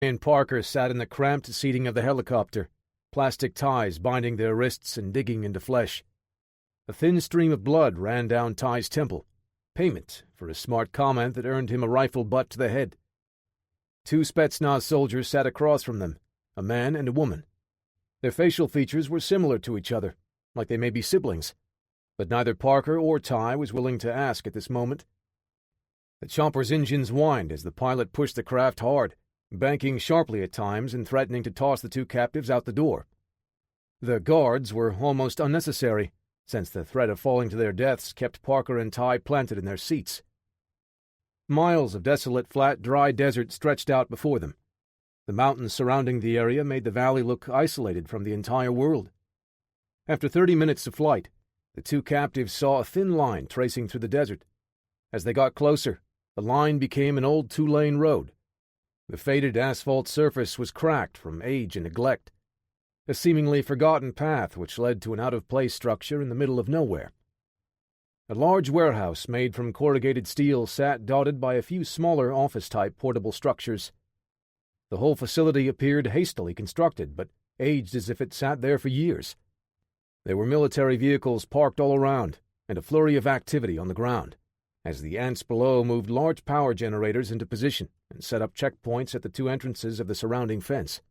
and Parker sat in the cramped seating of the helicopter, plastic ties binding their wrists and digging into flesh. A thin stream of blood ran down Ty's temple, payment for a smart comment that earned him a rifle butt to the head. Two Spetsnaz soldiers sat across from them, a man and a woman. Their facial features were similar to each other, like they may be siblings, but neither Parker or Ty was willing to ask at this moment. The chopper's engines whined as the pilot pushed the craft hard, banking sharply at times and threatening to toss the two captives out the door. The guards were almost unnecessary, since the threat of falling to their deaths kept Parker and Ty planted in their seats. Miles of desolate, flat, dry desert stretched out before them. The mountains surrounding the area made the valley look isolated from the entire world. After 30 minutes of flight, the two captives saw a thin line tracing through the desert. As they got closer, the line became an old two-lane road. The faded asphalt surface was cracked from age and neglect, a seemingly forgotten path which led to an out-of-place structure in the middle of nowhere. A large warehouse made from corrugated steel sat dotted by a few smaller office-type portable structures. The whole facility appeared hastily constructed, but aged as if it sat there for years. There were military vehicles parked all around, and a flurry of activity on the ground, as the ants below moved large power generators into position and set up checkpoints at the two entrances of the surrounding fence.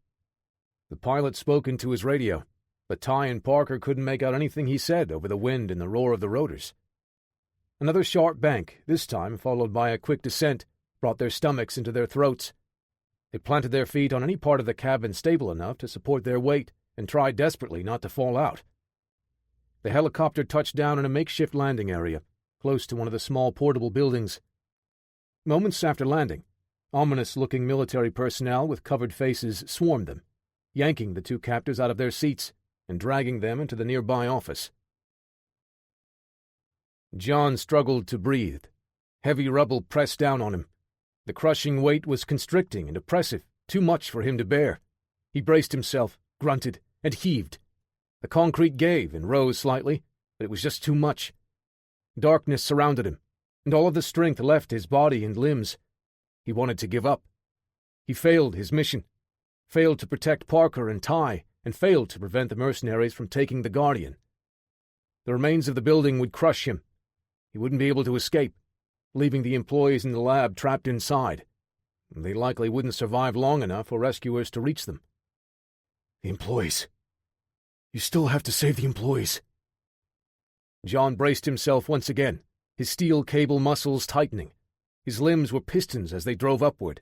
The pilot spoke into his radio, but Ty and Parker couldn't make out anything he said over the wind and the roar of the rotors. Another sharp bank, this time followed by a quick descent, brought their stomachs into their throats. They planted their feet on any part of the cabin stable enough to support their weight and tried desperately not to fall out. The helicopter touched down in a makeshift landing area, close to one of the small portable buildings. Moments after landing, ominous-looking military personnel with covered faces swarmed them, yanking the two captives out of their seats and dragging them into the nearby office. John struggled to breathe. Heavy rubble pressed down on him. The crushing weight was constricting and oppressive, too much for him to bear. He braced himself, grunted, and heaved. The concrete gave and rose slightly, but it was just too much. Darkness surrounded him, and all of the strength left his body and limbs. He wanted to give up. He failed his mission, failed to protect Parker and Ty, and failed to prevent the mercenaries from taking the Guardian. The remains of the building would crush him. He wouldn't be able to escape, leaving the employees in the lab trapped inside. They likely wouldn't survive long enough for rescuers to reach them. The employees. You still have to save the employees. John braced himself once again, his steel cable muscles tightening. His limbs were pistons as they drove upward.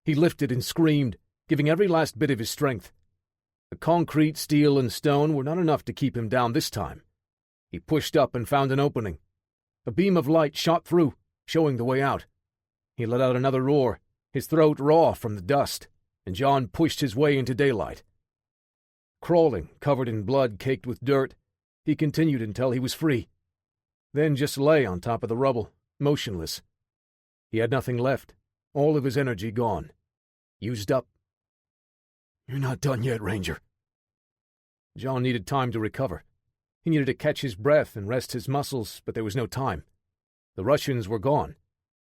He lifted and screamed, giving every last bit of his strength. The concrete, steel, and stone were not enough to keep him down this time. He pushed up and found an opening. A beam of light shot through, showing the way out. He let out another roar, his throat raw from the dust, and John pushed his way into daylight. Crawling, covered in blood caked with dirt, he continued until he was free. Then just lay on top of the rubble, motionless. He had nothing left, all of his energy gone. Used up. You're not done yet, Ranger. John needed time to recover. He needed to catch his breath and rest his muscles, but there was no time. The Russians were gone.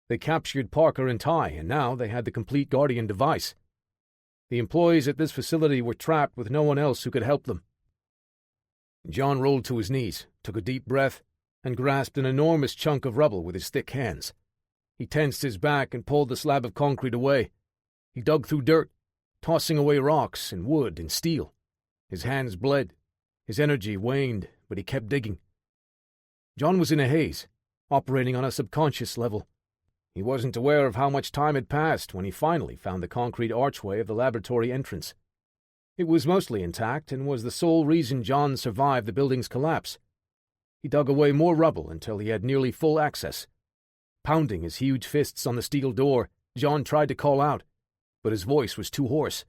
They captured Parker and Ty, and now they had the complete Guardian device. The employees at this facility were trapped with no one else who could help them. John rolled to his knees, took a deep breath, and grasped an enormous chunk of rubble with his thick hands. He tensed his back and pulled the slab of concrete away. He dug through dirt, tossing away rocks and wood and steel. His hands bled. His energy waned, but he kept digging. John was in a haze, operating on a subconscious level. He wasn't aware of how much time had passed when he finally found the concrete archway of the laboratory entrance. It was mostly intact and was the sole reason John survived the building's collapse. He dug away more rubble until he had nearly full access. Pounding his huge fists on the steel door, John tried to call out, but his voice was too hoarse.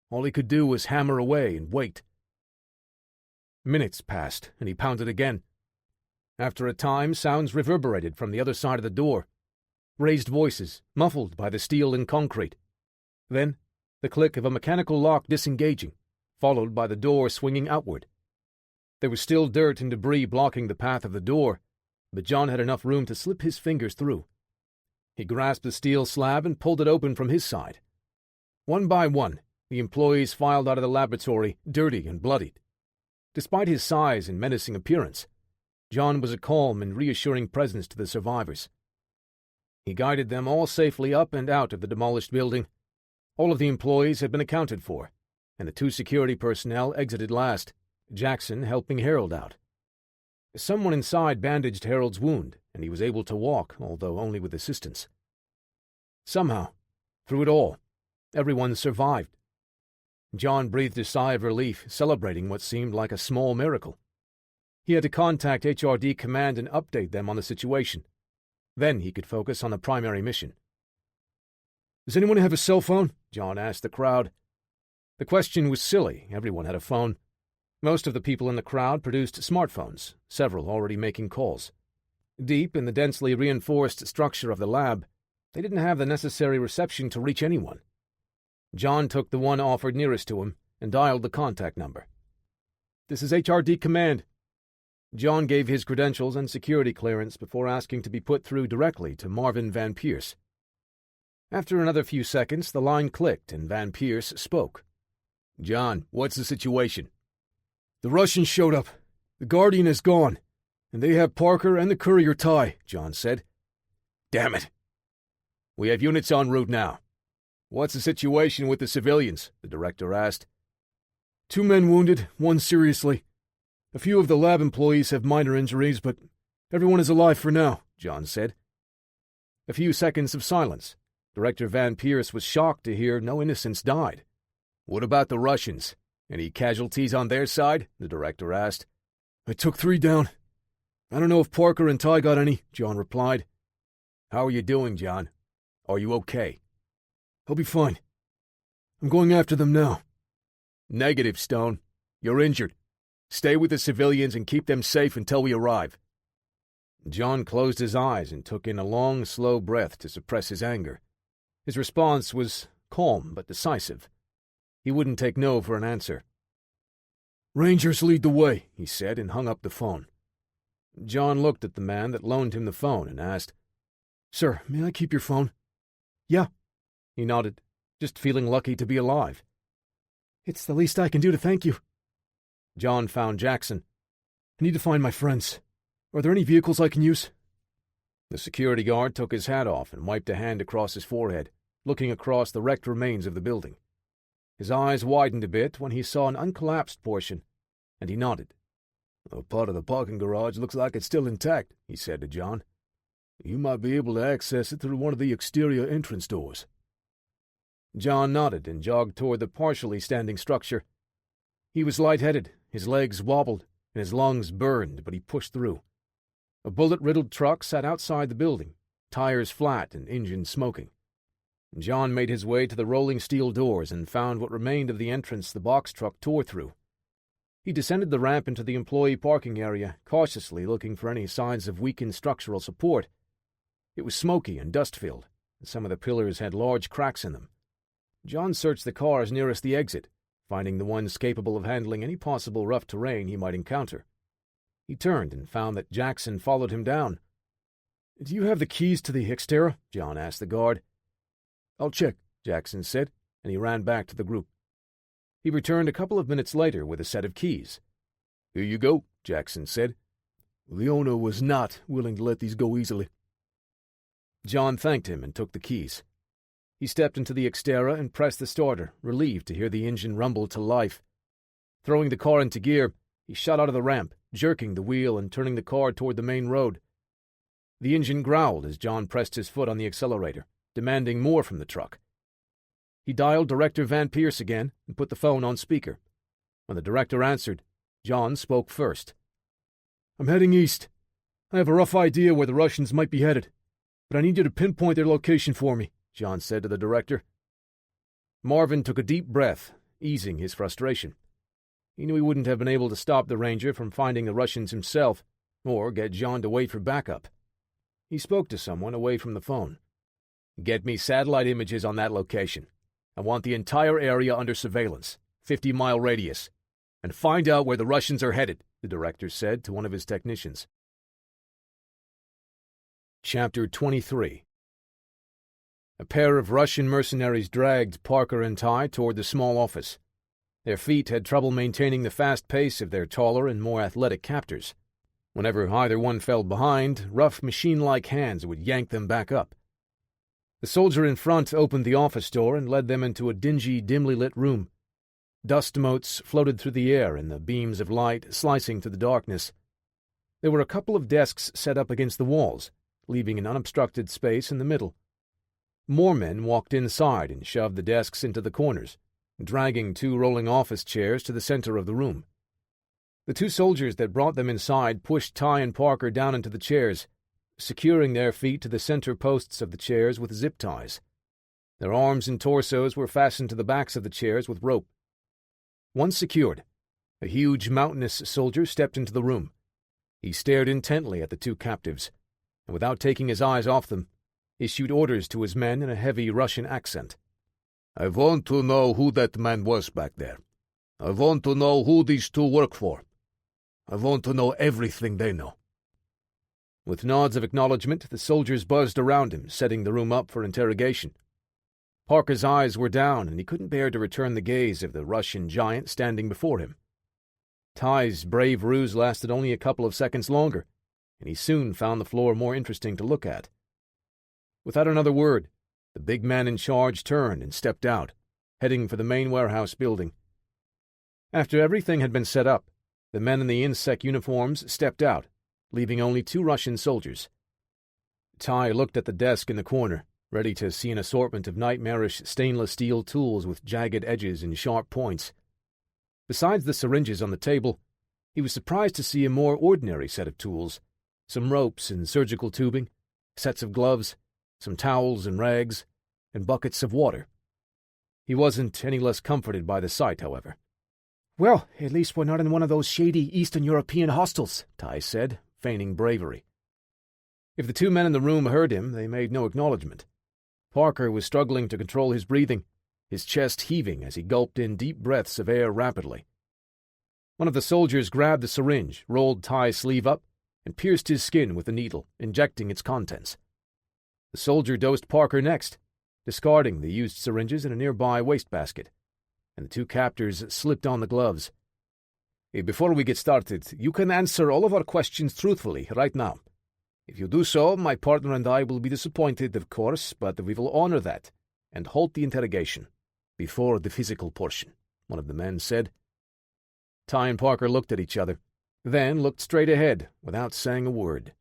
All he could do was hammer away and wait. Minutes passed, and he pounded again. After a time, sounds reverberated from the other side of the door. Raised voices, muffled by the steel and concrete. Then, the click of a mechanical lock disengaging, followed by the door swinging outward. There was still dirt and debris blocking the path of the door, but John had enough room to slip his fingers through. He grasped the steel slab and pulled it open from his side. One by one, the employees filed out of the laboratory, dirty and bloodied. Despite his size and menacing appearance, John was a calm and reassuring presence to the survivors. He guided them all safely up and out of the demolished building. All of the employees had been accounted for, and the 2 security personnel exited last, Jackson helping Harold out. Someone inside bandaged Harold's wound, and he was able to walk, although only with assistance. Somehow, through it all, everyone survived. John breathed a sigh of relief, celebrating what seemed like a small miracle. He had to contact HRD Command and update them on the situation. Then he could focus on the primary mission. "Does anyone have a cell phone?" John asked the crowd. The question was silly. Everyone had a phone. Most of the people in the crowd produced smartphones, several already making calls. Deep in the densely reinforced structure of the lab, they didn't have the necessary reception to reach anyone. John took the one offered nearest to him and dialed the contact number. "This is HRD Command." John gave his credentials and security clearance before asking to be put through directly to Marvin Van Pierce. After another few seconds, the line clicked and Van Pierce spoke. "John, what's the situation?" "The Russians showed up. The Guardian is gone, and they have Parker and the courier Ty," John said. "Damn it. We have units en route now. What's the situation with the civilians?" the director asked. 2 men wounded, 1 seriously. A few of the lab employees have minor injuries, but everyone is alive for now," John said. A few seconds of silence. Director Van Pierce was shocked to hear no innocents died. "What about the Russians? Any casualties on their side?" the director asked. "I took 3 down. I don't know if Parker and Ty got any," John replied. "How are you doing, John? Are you okay?" "I'll be fine. I'm going after them now." "Negative, Stone. You're injured. Stay with the civilians and keep them safe until we arrive." John closed his eyes and took in a long, slow breath to suppress his anger. His response was calm but decisive. He wouldn't take no for an answer. "Rangers lead the way," he said, and hung up the phone. John looked at the man that loaned him the phone and asked, "Sir, may I keep your phone?" "Yeah." He nodded, just feeling lucky to be alive. "It's the least I can do to thank you." John found Jackson. "I need to find my friends. Are there any vehicles I can use?" The security guard took his hat off and wiped a hand across his forehead, looking across the wrecked remains of the building. His eyes widened a bit when he saw an uncollapsed portion, and he nodded. "A part of the parking garage looks like it's still intact," he said to John. "You might be able to access it through one of the exterior entrance doors." John nodded and jogged toward the partially standing structure. He was lightheaded, his legs wobbled, and his lungs burned, but he pushed through. A bullet-riddled truck sat outside the building, tires flat and engine smoking. John made his way to the rolling steel doors and found what remained of the entrance the box truck tore through. He descended the ramp into the employee parking area, cautiously looking for any signs of weakened structural support. It was smoky and dust-filled, and some of the pillars had large cracks in them. John searched the cars nearest the exit, finding the ones capable of handling any possible rough terrain he might encounter. He turned and found that Jackson followed him down. "Do you have the keys to the Xterra?" John asked the guard. "I'll check," Jackson said, and he ran back to the group. He returned a couple of minutes later with a set of keys. "Here you go," Jackson said. "The owner was not willing to let these go easily." John thanked him and took the keys. He stepped into the Xterra and pressed the starter, relieved to hear the engine rumble to life. Throwing the car into gear, he shot out of the ramp, jerking the wheel and turning the car toward the main road. The engine growled as John pressed his foot on the accelerator, demanding more from the truck. He dialed Director Van Pierce again and put the phone on speaker. When the director answered, John spoke first. "I'm heading east. I have a rough idea where the Russians might be headed, but I need you to pinpoint their location for me," John said to the director. Marvin took a deep breath, easing his frustration. He knew he wouldn't have been able to stop the Ranger from finding the Russians himself, or get John to wait for backup. He spoke to someone away from the phone. "Get me satellite images on that location. I want the entire area under surveillance, 50-mile radius, and find out where the Russians are headed," the director said to one of his technicians. Chapter 23 A pair of Russian mercenaries dragged Parker and Ty toward the small office. Their feet had trouble maintaining the fast pace of their taller and more athletic captors. Whenever either one fell behind, rough machine-like hands would yank them back up. The soldier in front opened the office door and led them into a dingy, dimly lit room. Dust motes floated through the air in the beams of light slicing through the darkness. There were a couple of desks set up against the walls, leaving an unobstructed space in the middle. More men walked inside and shoved the desks into the corners, dragging 2 rolling office chairs to the center of the room. The 2 soldiers that brought them inside pushed Ty and Parker down into the chairs, securing their feet to the center posts of the chairs with zip ties. Their arms and torsos were fastened to the backs of the chairs with rope. Once secured, a huge, mountainous soldier stepped into the room. He stared intently at the 2 captives, and without taking his eyes off them, issued orders to his men in a heavy Russian accent. I want to know who that man was back there. I want to know who these 2 work for. I want to know everything they know. With nods of acknowledgement, the soldiers buzzed around him, setting the room up for interrogation. Parker's eyes were down, and he couldn't bear to return the gaze of the Russian giant standing before him. Ty's brave ruse lasted only a couple of seconds longer, and he soon found the floor more interesting to look at. Without another word, the big man in charge turned and stepped out, heading for the main warehouse building. After everything had been set up, the men in the insect uniforms stepped out, leaving only 2 Russian soldiers. Ty looked at the desk in the corner, ready to see an assortment of nightmarish stainless steel tools with jagged edges and sharp points. Besides the syringes on the table, he was surprised to see a more ordinary set of tools, some ropes and surgical tubing, sets of gloves, some towels and rags, and buckets of water. He wasn't any less comforted by the sight, however. "Well, at least we're not in one of those shady Eastern European hostels," Ty said, feigning bravery. If the 2 men in the room heard him, they made no acknowledgement. Parker was struggling to control his breathing, his chest heaving as he gulped in deep breaths of air rapidly. One of the soldiers grabbed the syringe, rolled Ty's sleeve up, and pierced his skin with the needle, injecting its contents. The soldier dosed Parker next, discarding the used syringes in a nearby wastebasket, and the 2 captors slipped on the gloves. Before we get started, you can answer all of our questions truthfully right now. If you do so, my partner and I will be disappointed, of course, but we will honor that and halt the interrogation before the physical portion," one of the men said. Ty and Parker looked at each other, then looked straight ahead without saying a word.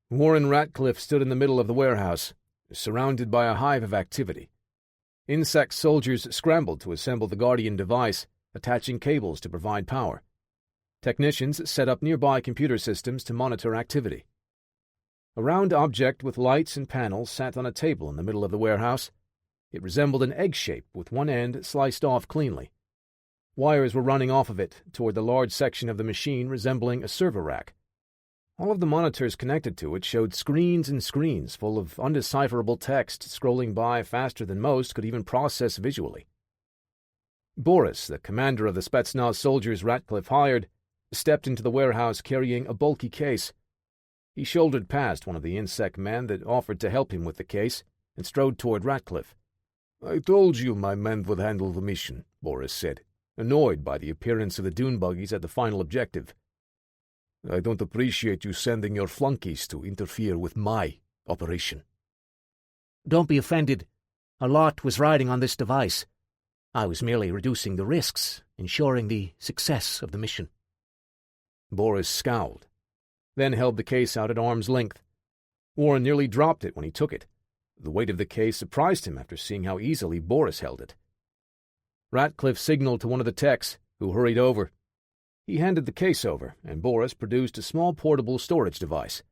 Warren Ratcliffe stood in the middle of the warehouse, surrounded by a hive of activity. Insect soldiers scrambled to assemble the Guardian device, attaching cables to provide power. Technicians set up nearby computer systems to monitor activity. A round object with lights and panels sat on a table in the middle of the warehouse. It resembled an egg shape with one end sliced off cleanly. Wires were running off of it toward the large section of the machine resembling a server rack. All of the monitors connected to it showed screens and screens full of undecipherable text scrolling by faster than most could even process visually. Boris, the commander of the Spetsnaz soldiers Ratcliffe hired, stepped into the warehouse carrying a bulky case. He shouldered past one of the insect men that offered to help him with the case and strode toward Ratcliffe. "I told you my men would handle the mission," Boris said, annoyed by the appearance of the dune buggies at the final objective. "I don't appreciate you sending your flunkies to interfere with my operation." "Don't be offended. A lot was riding on this device. I was merely reducing the risks, ensuring the success of the mission." Boris scowled, then held the case out at arm's length. Warren nearly dropped it when he took it. The weight of the case surprised him after seeing how easily Boris held it. Ratcliffe signaled to one of the techs, who hurried over. He handed the case over, and Boris produced a small portable storage device.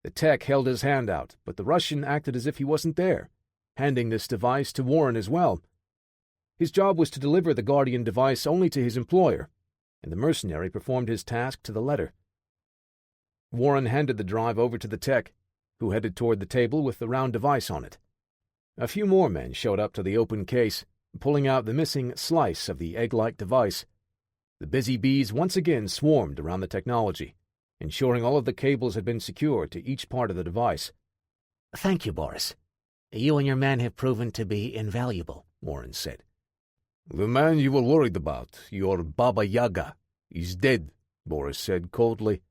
The tech held his hand out, but the Russian acted as if he wasn't there, handing this device to Warren as well. His job was to deliver the Guardian device only to his employer, and the mercenary performed his task to the letter. Warren handed the drive over to the tech, who headed toward the table with the round device on it. A few more men showed up to the open case, pulling out the missing slice of the egg-like device. The busy bees once again swarmed around the technology, ensuring all of the cables had been secured to each part of the device. Thank you, Boris. You and your men have proven to be invaluable, Warren said. The man you were worried about, your Baba Yaga, is dead, Boris said coldly.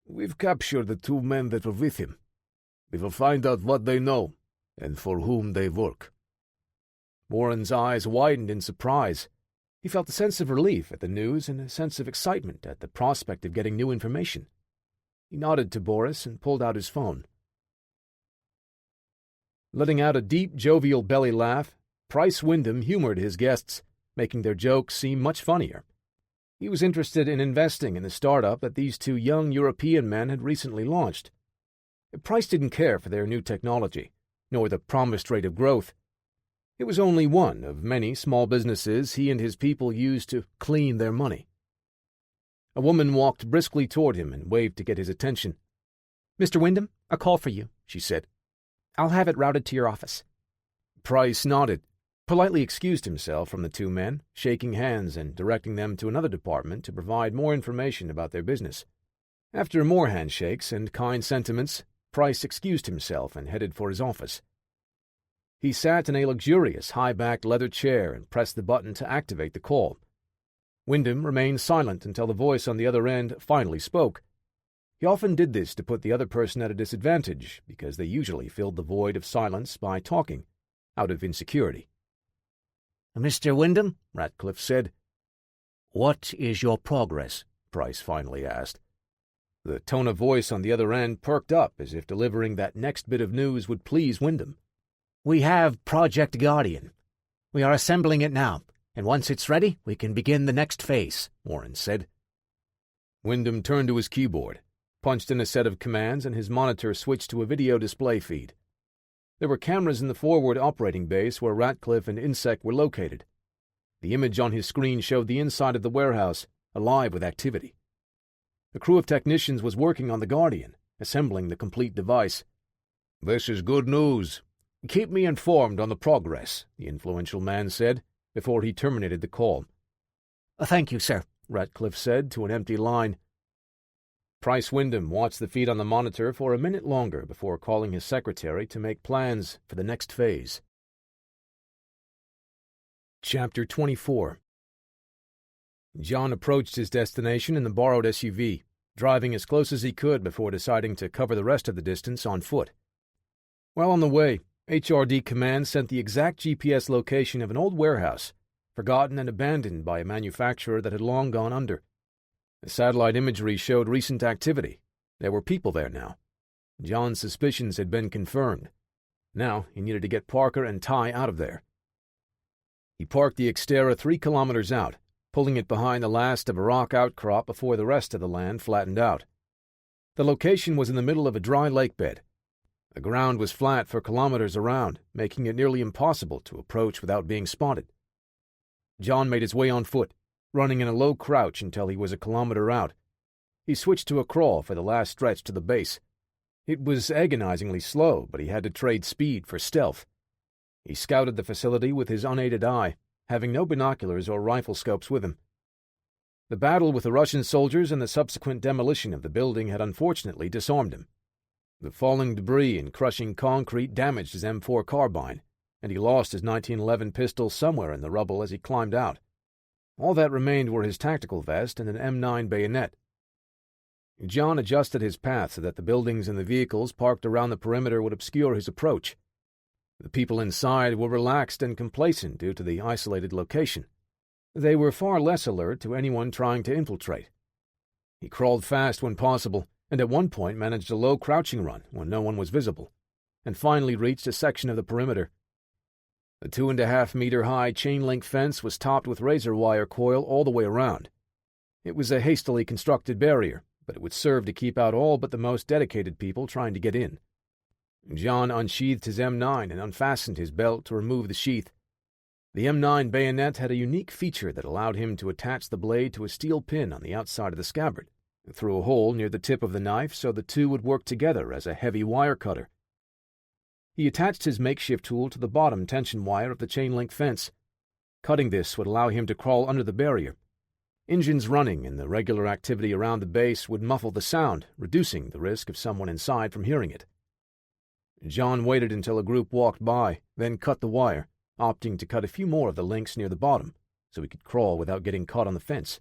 We've captured the 2 men that were with him. We will find out what they know and for whom they work. Warren's eyes widened in surprise. He felt a sense of relief at the news and a sense of excitement at the prospect of getting new information. He nodded to Boris and pulled out his phone. Letting out a deep, jovial belly laugh, Price Wyndham humored his guests, making their jokes seem much funnier. He was interested in investing in the startup that these 2 young European men had recently launched. Price didn't care for their new technology, nor the promised rate of growth. It was only one of many small businesses he and his people used to clean their money. A woman walked briskly toward him and waved to get his attention. "Mr. Wyndham, a call for you," she said. "I'll have it routed to your office." Price nodded, politely excused himself from the 2 men, shaking hands and directing them to another department to provide more information about their business. After more handshakes and kind sentiments, Price excused himself and headed for his office. He sat in a luxurious, high-backed leather chair and pressed the button to activate the call. Wyndham remained silent until the voice on the other end finally spoke. He often did this to put the other person at a disadvantage, because they usually filled the void of silence by talking, out of insecurity. "Mr. Wyndham," Ratcliffe said. "What is your progress?" Price finally asked. The tone of voice on the other end perked up as if delivering that next bit of news would please Wyndham. "We have Project Guardian. We are assembling it now, and once it's ready, we can begin the next phase," Warren said. Wyndham turned to his keyboard, punched in a set of commands, and his monitor switched to a video display feed. There were cameras in the forward operating base where Ratcliffe and INSEC were located. The image on his screen showed the inside of the warehouse, alive with activity. A crew of technicians was working on the Guardian, assembling the complete device. "This is good news. Keep me informed on the progress," the influential man said, before he terminated the call. "Thank you, sir," Ratcliffe said to an empty line. Price Wyndham watched the feed on the monitor for a minute longer before calling his secretary to make plans for the next phase. Chapter 24. John approached his destination in the borrowed SUV, driving as close as he could before deciding to cover the rest of the distance on foot. While on the way, HRD Command sent the exact GPS location of an old warehouse, forgotten and abandoned by a manufacturer that had long gone under. The satellite imagery showed recent activity. There were people there now. John's suspicions had been confirmed. Now he needed to get Parker and Ty out of there. He parked the Xterra 3 kilometers out, pulling it behind the last of a rock outcrop before the rest of the land flattened out. The location was in the middle of a dry lake bed. The ground was flat for kilometers around, making it nearly impossible to approach without being spotted. John made his way on foot, running in a low crouch until he was a kilometer out. He switched to a crawl for the last stretch to the base. It was agonizingly slow, but he had to trade speed for stealth. He scouted the facility with his unaided eye, having no binoculars or rifle scopes with him. The battle with the Russian soldiers and the subsequent demolition of the building had unfortunately disarmed him. The falling debris and crushing concrete damaged his M4 carbine, and he lost his 1911 pistol somewhere in the rubble as he climbed out. All that remained were his tactical vest and an M9 bayonet. John adjusted his path so that the buildings and the vehicles parked around the perimeter would obscure his approach. The people inside were relaxed and complacent due to the isolated location. They were far less alert to anyone trying to infiltrate. He crawled fast when possible, and at one point managed a low crouching run when no one was visible, and finally reached a section of the perimeter. The 2.5-meter-high chain-link fence was topped with razor wire coil all the way around. It was a hastily constructed barrier, but it would serve to keep out all but the most dedicated people trying to get in. John unsheathed his M9 and unfastened his belt to remove the sheath. The M9 bayonet had a unique feature that allowed him to attach the blade to a steel pin on the outside of the scabbard, through a hole near the tip of the knife so the two would work together as a heavy wire cutter. He attached his makeshift tool to the bottom tension wire of the chain-link fence. Cutting this would allow him to crawl under the barrier. Engines running and the regular activity around the base would muffle the sound, reducing the risk of someone inside from hearing it. John waited until a group walked by, then cut the wire, opting to cut a few more of the links near the bottom, so he could crawl without getting caught on the fence.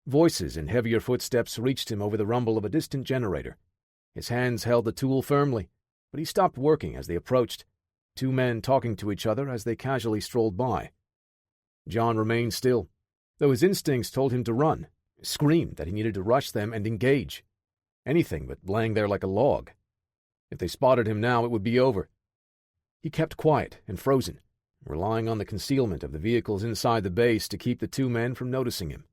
Voices and heavier footsteps reached him over the rumble of a distant generator. His hands held the tool firmly, but he stopped working as they approached, two men talking to each other as they casually strolled by. John remained still, though his instincts told him to run, screamed that he needed to rush them and engage. Anything but laying there like a log. If they spotted him now, it would be over. He kept quiet and frozen, relying on the concealment of the vehicles inside the base to keep the two men from noticing him.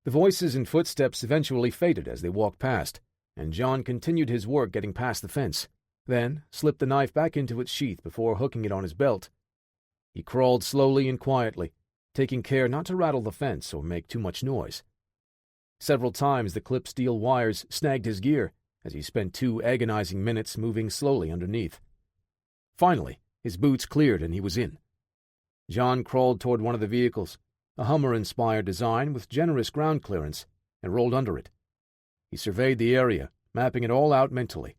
The voices and footsteps eventually faded as they walked past, and John continued his work getting past the fence, then slipped the knife back into its sheath before hooking it on his belt. He crawled slowly and quietly, taking care not to rattle the fence or make too much noise. Several times the clipped steel wires snagged his gear as he spent 2 agonizing minutes moving slowly underneath. Finally, his boots cleared and he was in. John crawled toward one of the vehicles, a Hummer-inspired design with generous ground clearance, and rolled under it. He surveyed the area, mapping it all out mentally.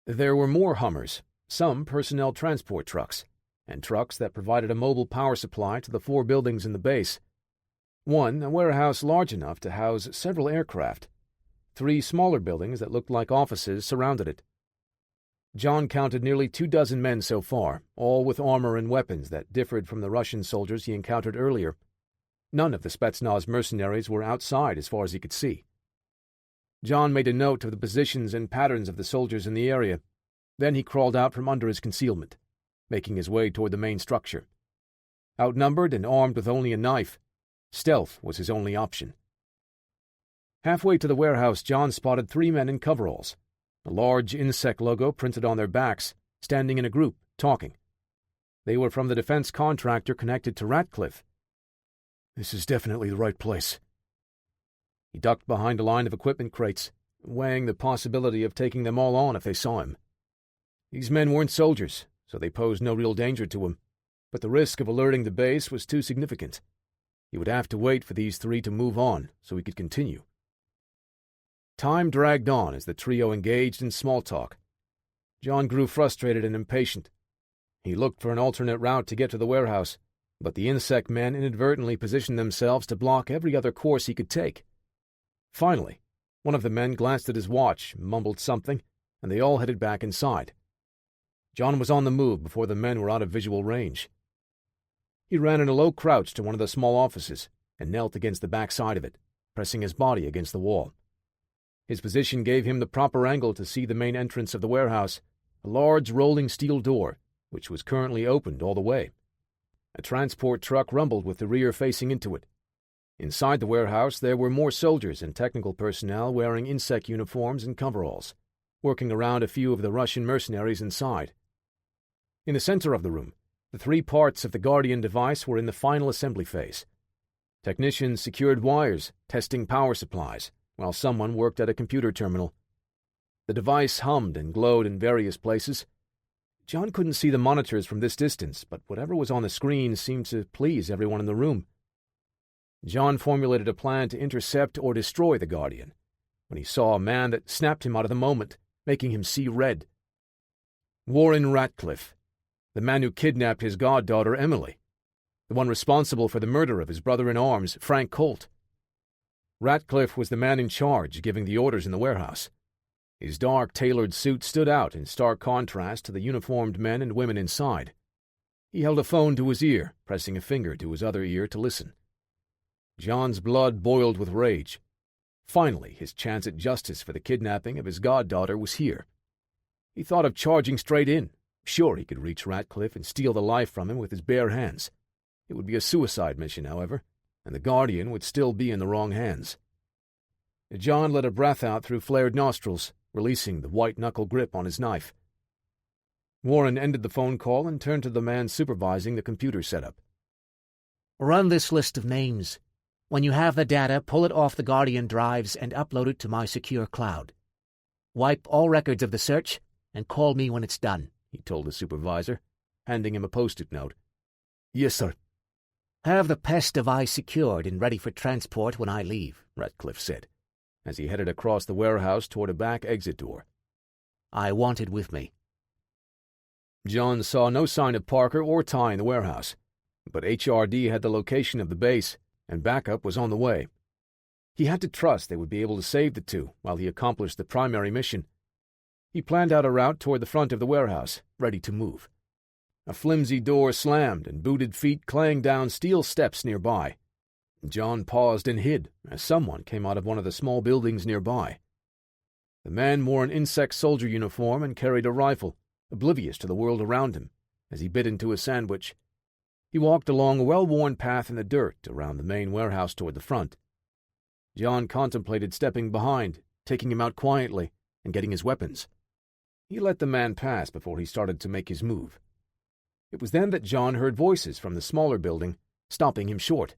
There were more Hummers, some personnel transport trucks, and trucks that provided a mobile power supply to the 4 buildings in the base. One, a warehouse large enough to house several aircraft. 3 smaller buildings that looked like offices surrounded it. John counted nearly 24 men so far, all with armor and weapons that differed from the Russian soldiers he encountered earlier. None of the Spetsnaz mercenaries were outside as far as he could see. John made a note of the positions and patterns of the soldiers in the area. Then he crawled out from under his concealment, making his way toward the main structure. Outnumbered and armed with only a knife, stealth was his only option. Halfway to the warehouse, John spotted 3 men in coveralls, a large insect logo printed on their backs, standing in a group, talking. They were from the defense contractor connected to Ratcliffe. This is definitely the right place. He ducked behind a line of equipment crates, weighing the possibility of taking them all on if they saw him. These men weren't soldiers, so they posed no real danger to him, but the risk of alerting the base was too significant. He would have to wait for these 3 to move on so he could continue. Time dragged on as the trio engaged in small talk. John grew frustrated and impatient. He looked for an alternate route to get to the warehouse, but the insect men inadvertently positioned themselves to block every other course he could take. Finally, one of the men glanced at his watch, mumbled something, and they all headed back inside. John was on the move before the men were out of visual range. He ran in a low crouch to one of the small offices and knelt against the back side of it, pressing his body against the wall. His position gave him the proper angle to see the main entrance of the warehouse, a large rolling steel door, which was currently opened all the way. A transport truck rumbled with the rear facing into it. Inside the warehouse there were more soldiers and technical personnel wearing insect uniforms and coveralls, working around a few of the Russian mercenaries inside. In the center of the room, the 3 parts of the Guardian device were in the final assembly phase. Technicians secured wires, testing power supplies, while someone worked at a computer terminal. The device hummed and glowed in various places. John couldn't see the monitors from this distance, but whatever was on the screen seemed to please everyone in the room. John formulated a plan to intercept or destroy the Guardian, when he saw a man that snapped him out of the moment, making him see red. Warren Ratcliffe, the man who kidnapped his goddaughter Emily, the one responsible for the murder of his brother-in-arms, Frank Colt. Ratcliffe was the man in charge, giving the orders in the warehouse. His dark, tailored suit stood out in stark contrast to the uniformed men and women inside. He held a phone to his ear, pressing a finger to his other ear to listen. John's blood boiled with rage. Finally, his chance at justice for the kidnapping of his goddaughter was here. He thought of charging straight in. Sure, he could reach Ratcliffe and steal the life from him with his bare hands. It would be a suicide mission, however, and the Guardian would still be in the wrong hands. John let a breath out through flared nostrils, releasing the white-knuckle grip on his knife. Warren ended the phone call and turned to the man supervising the computer setup. Run this list of names. When you have the data, pull it off the Guardian drives and upload it to my secure cloud. Wipe all records of the search and call me when it's done, he told the supervisor, handing him a post-it note. Yes, sir. Have the pest device secured and ready for transport when I leave, Ratcliffe said, as he headed across the warehouse toward a back exit door. I wanted with me. John saw no sign of Parker or Ty in the warehouse, but HRD had the location of the base, and backup was on the way. He had to trust they would be able to save the two while he accomplished the primary mission. He planned out a route toward the front of the warehouse, ready to move. A flimsy door slammed and booted feet clanged down steel steps nearby. John paused and hid as someone came out of one of the small buildings nearby. The man wore an insect soldier uniform and carried a rifle, oblivious to the world around him, as he bit into a sandwich. He walked along a well-worn path in the dirt around the main warehouse toward the front. John contemplated stepping behind, taking him out quietly, and getting his weapons. He let the man pass before he started to make his move. It was then that John heard voices from the smaller building, stopping him short.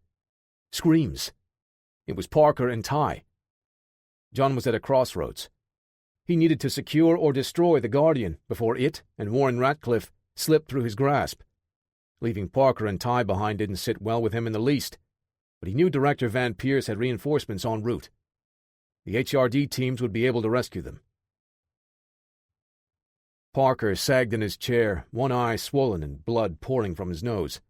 Screams. It was Parker and Ty. John was at a crossroads. He needed to secure or destroy the Guardian before it and Warren Ratcliffe slipped through his grasp. Leaving Parker and Ty behind didn't sit well with him in the least, but he knew Director Van Pierce had reinforcements en route. The HRD teams would be able to rescue them. Parker sagged in his chair, one eye swollen and blood pouring from his nose.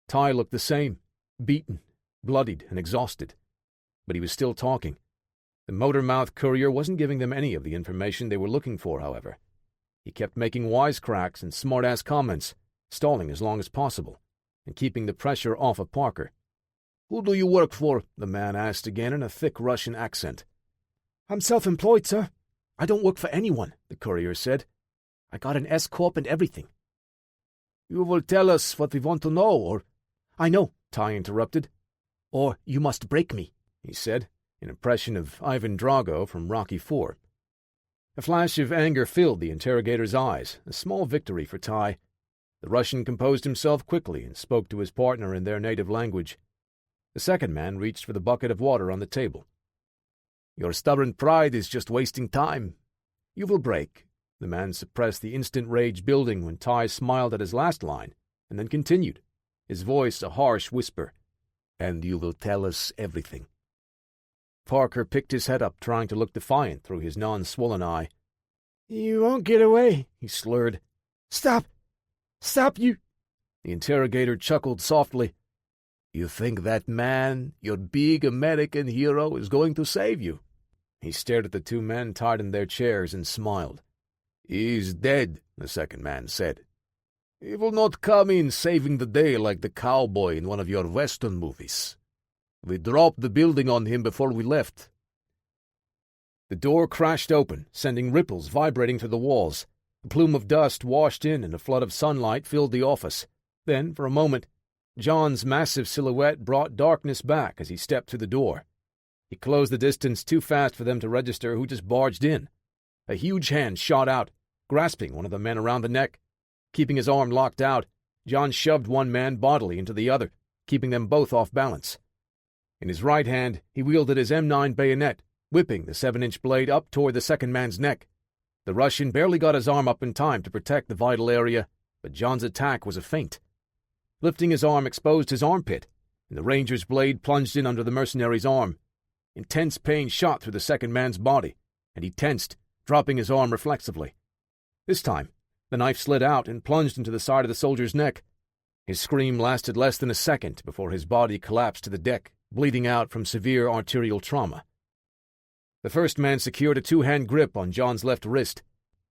Ty looked the same, beaten, bloodied, and exhausted. But he was still talking. The motor-mouthed courier wasn't giving them any of the information they were looking for, however. He kept making wisecracks and smart-ass comments, stalling as long as possible, and keeping the pressure off of Parker. "Who do you work for?" the man asked again in a thick Russian accent. "I'm self-employed, sir. I don't work for anyone," the courier said. "I got an S-corp and everything." "You will tell us what we want to know, or—" "I know," Ty interrupted. "Or you must break me," he said, an impression of Ivan Drago from Rocky IV. A flash of anger filled the interrogator's eyes, a small victory for Ty. The Russian composed himself quickly and spoke to his partner in their native language. The second man reached for the bucket of water on the table. "Your stubborn pride is just wasting time. You will break." The man suppressed the instant rage building when Ty smiled at his last line, and then continued, his voice a harsh whisper. "And you will tell us everything." Parker picked his head up, trying to look defiant through his non-swollen eye. "You won't get away," he slurred. "Stop! Stop, you—" The interrogator chuckled softly. "You think that man, your big American hero, is going to save you?" He stared at the two men tied in their chairs and smiled. "He's dead," the second man said. "He will not come in saving the day like the cowboy in one of your Western movies. We dropped the building on him before we left." The door crashed open, sending ripples vibrating through the walls. A plume of dust washed in and a flood of sunlight filled the office. Then, for a moment, John's massive silhouette brought darkness back as he stepped through the door. He closed the distance too fast for them to register who just barged in. A huge hand shot out, grasping one of the men around the neck. Keeping his arm locked out, John shoved one man bodily into the other, keeping them both off balance. In his right hand, he wielded his M9 bayonet, whipping the 7-inch blade up toward the second man's neck. The Russian barely got his arm up in time to protect the vital area, but John's attack was a feint. Lifting his arm exposed his armpit, and the ranger's blade plunged in under the mercenary's arm. Intense pain shot through the second man's body, and he tensed, dropping his arm reflexively. This time, the knife slid out and plunged into the side of the soldier's neck. His scream lasted less than a second before his body collapsed to the deck, bleeding out from severe arterial trauma. The first man secured a two-hand grip on John's left wrist.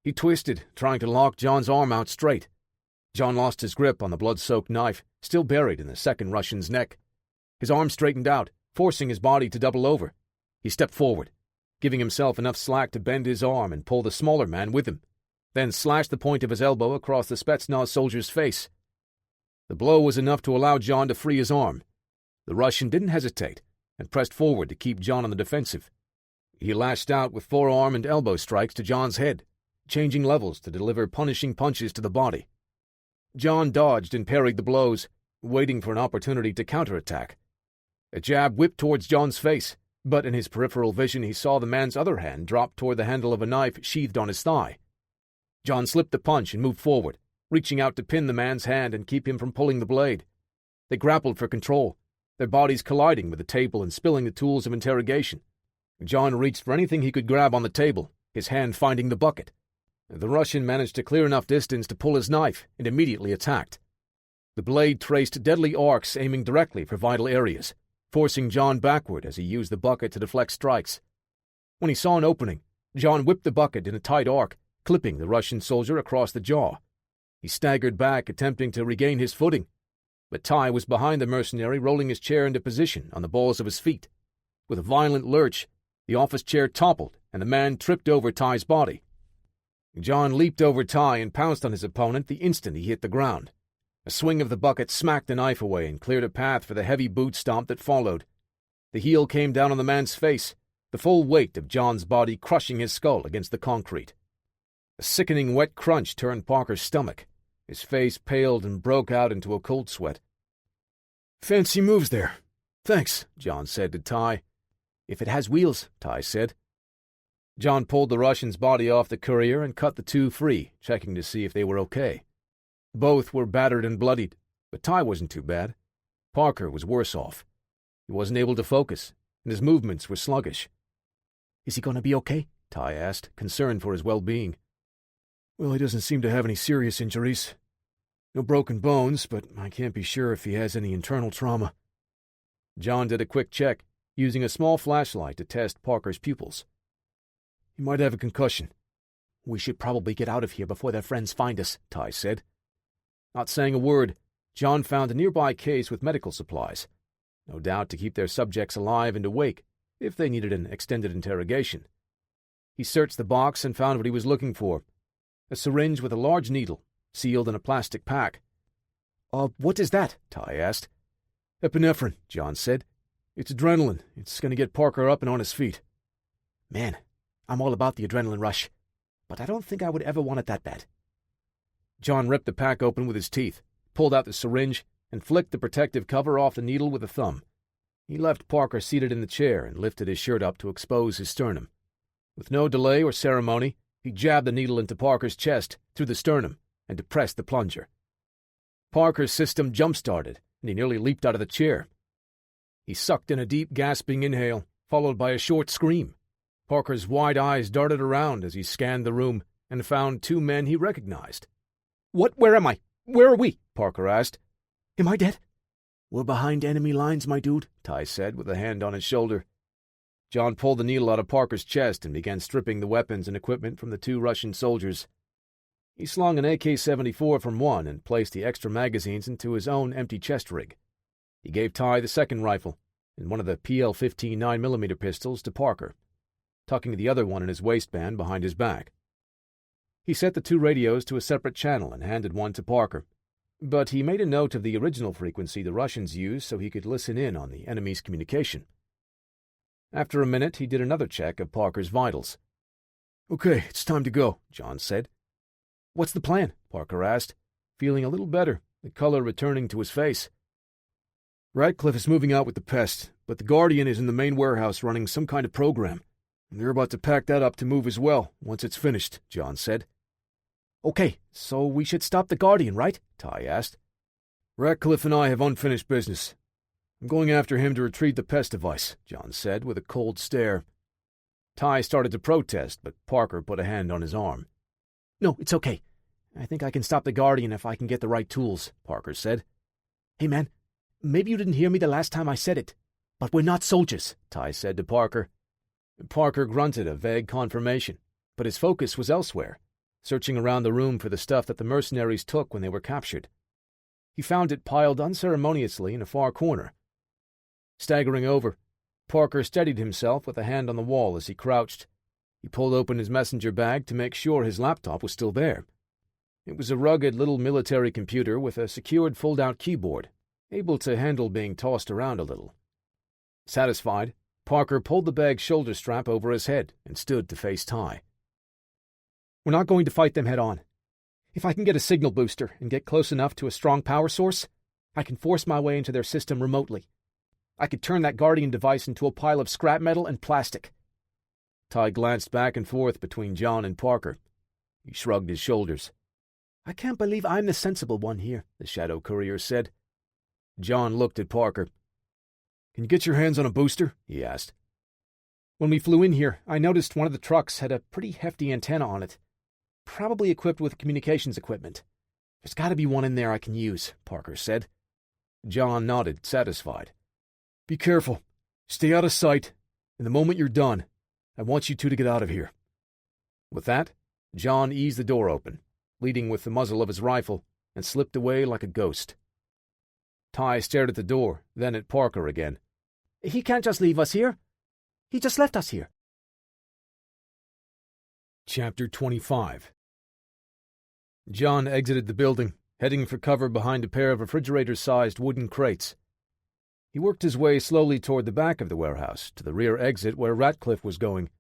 He twisted, trying to lock John's arm out straight. John lost his grip on the blood-soaked knife, still buried in the second Russian's neck. His arm straightened out, forcing his body to double over. He stepped forward, giving himself enough slack to bend his arm and pull the smaller man with him, then slashed the point of his elbow across the Spetsnaz soldier's face. The blow was enough to allow John to free his arm. The Russian didn't hesitate and pressed forward to keep John on the defensive. He lashed out with forearm and elbow strikes to John's head, changing levels to deliver punishing punches to the body. John dodged and parried the blows, waiting for an opportunity to counterattack. A jab whipped towards John's face, but in his peripheral vision he saw the man's other hand drop toward the handle of a knife sheathed on his thigh. John slipped the punch and moved forward, reaching out to pin the man's hand and keep him from pulling the blade. They grappled for control, their bodies colliding with the table and spilling the tools of interrogation. John reached for anything he could grab on the table, his hand finding the bucket. The Russian managed to clear enough distance to pull his knife and immediately attacked. The blade traced deadly arcs aiming directly for vital areas, forcing John backward as he used the bucket to deflect strikes. When he saw an opening, John whipped the bucket in a tight arc, clipping the Russian soldier across the jaw. He staggered back, attempting to regain his footing, but Ty was behind the mercenary, rolling his chair into position on the balls of his feet. With a violent lurch, the office chair toppled, and the man tripped over Ty's body. John leaped over Ty and pounced on his opponent the instant he hit the ground. A swing of the bucket smacked the knife away and cleared a path for the heavy boot stomp that followed. The heel came down on the man's face, the full weight of John's body crushing his skull against the concrete. A sickening wet crunch turned Parker's stomach. His face paled and broke out into a cold sweat. "Fancy moves there. Thanks," John said to Ty. "If it has wheels," Ty said. John pulled the Russian's body off the courier and cut the two free, checking to see if they were okay. Both were battered and bloodied, but Ty wasn't too bad. Parker was worse off. He wasn't able to focus, and his movements were sluggish. "Is he going to be okay?" Ty asked, concerned for his well-being. "Well, he doesn't seem to have any serious injuries. No broken bones, but I can't be sure if he has any internal trauma." John did a quick check, using a small flashlight to test Parker's pupils. "He might have a concussion." "We should probably get out of here before their friends find us," Ty said. Not saying a word, John found a nearby case with medical supplies, no doubt to keep their subjects alive and awake if they needed an extended interrogation. He searched the box and found what he was looking for, a syringe with a large needle, sealed in a plastic pack. What is that?" Ty asked. "Epinephrine," John said. "It's adrenaline. It's going to get Parker up and on his feet." "Man, I'm all about the adrenaline rush, but I don't think I would ever want it that bad." John ripped the pack open with his teeth, pulled out the syringe, and flicked the protective cover off the needle with a thumb. He left Parker seated in the chair and lifted his shirt up to expose his sternum. With no delay or ceremony, he jabbed the needle into Parker's chest, through the sternum, and depressed the plunger. Parker's system jump-started, and he nearly leaped out of the chair. He sucked in a deep, gasping inhale, followed by a short scream. Parker's wide eyes darted around as he scanned the room and found two men he recognized. Where am I? Where are we?" Parker asked. "Am I dead?" "We're behind enemy lines, my dude," Ty said, with a hand on his shoulder. John pulled the needle out of Parker's chest and began stripping the weapons and equipment from the two Russian soldiers. He slung an AK-74 from one and placed the extra magazines into his own empty chest rig. He gave Ty the second rifle and one of the PL-15 9mm pistols to Parker, tucking the other one in his waistband behind his back. He set the two radios to a separate channel and handed one to Parker, but he made a note of the original frequency the Russians used so he could listen in on the enemy's communication. After a minute, he did another check of Parker's vitals. "Okay, it's time to go," John said. "What's the plan?" Parker asked, feeling a little better, the color returning to his face. "Radcliffe is moving out with the pest, but the Guardian is in the main warehouse running some kind of program. They're about to pack that up to move as well, once it's finished," John said. "Okay, so we should stop the Guardian, right?" Ty asked. "Radcliffe and I have unfinished business. I'm going after him to retrieve the pest device," John said, with a cold stare. Ty started to protest, but Parker put a hand on his arm. "No, it's okay. I think I can stop the Guardian if I can get the right tools," Parker said. "Hey, man, maybe you didn't hear me the last time I said it, but we're not soldiers," Ty said to Parker. Parker grunted a vague confirmation, but his focus was elsewhere, searching around the room for the stuff that the mercenaries took when they were captured. He found it piled unceremoniously in a far corner. Staggering over, Parker steadied himself with a hand on the wall as he crouched. He pulled open his messenger bag to make sure his laptop was still there. It was a rugged little military computer with a secured fold-out keyboard, able to handle being tossed around a little. Satisfied, Parker pulled the bag's shoulder strap over his head and stood to face Ty. "We're not going to fight them head-on. If I can get a signal booster and get close enough to a strong power source, I can force my way into their system remotely. I could turn that Guardian device into a pile of scrap metal and plastic." Ty glanced back and forth between John and Parker. He shrugged his shoulders. "I can't believe I'm the sensible one here," the Shadow Courier said. John looked at Parker. "Can you get your hands on a booster?" he asked. "When we flew in here, I noticed one of the trucks had a pretty hefty antenna on it. Probably equipped with communications equipment. There's got to be one in there I can use, Parker said. John nodded, satisfied. Be careful. Stay out of sight, and the moment you're done, I want you two to get out of here. With that, John eased the door open, leading with the muzzle of his rifle, and slipped away like a ghost. Ty stared at the door, then at Parker again. He can't just leave us here. He just left us here. Chapter 25. John exited the building, heading for cover behind a pair of refrigerator-sized wooden crates. He worked his way slowly toward the back of the warehouse, to the rear exit where Ratcliffe was going.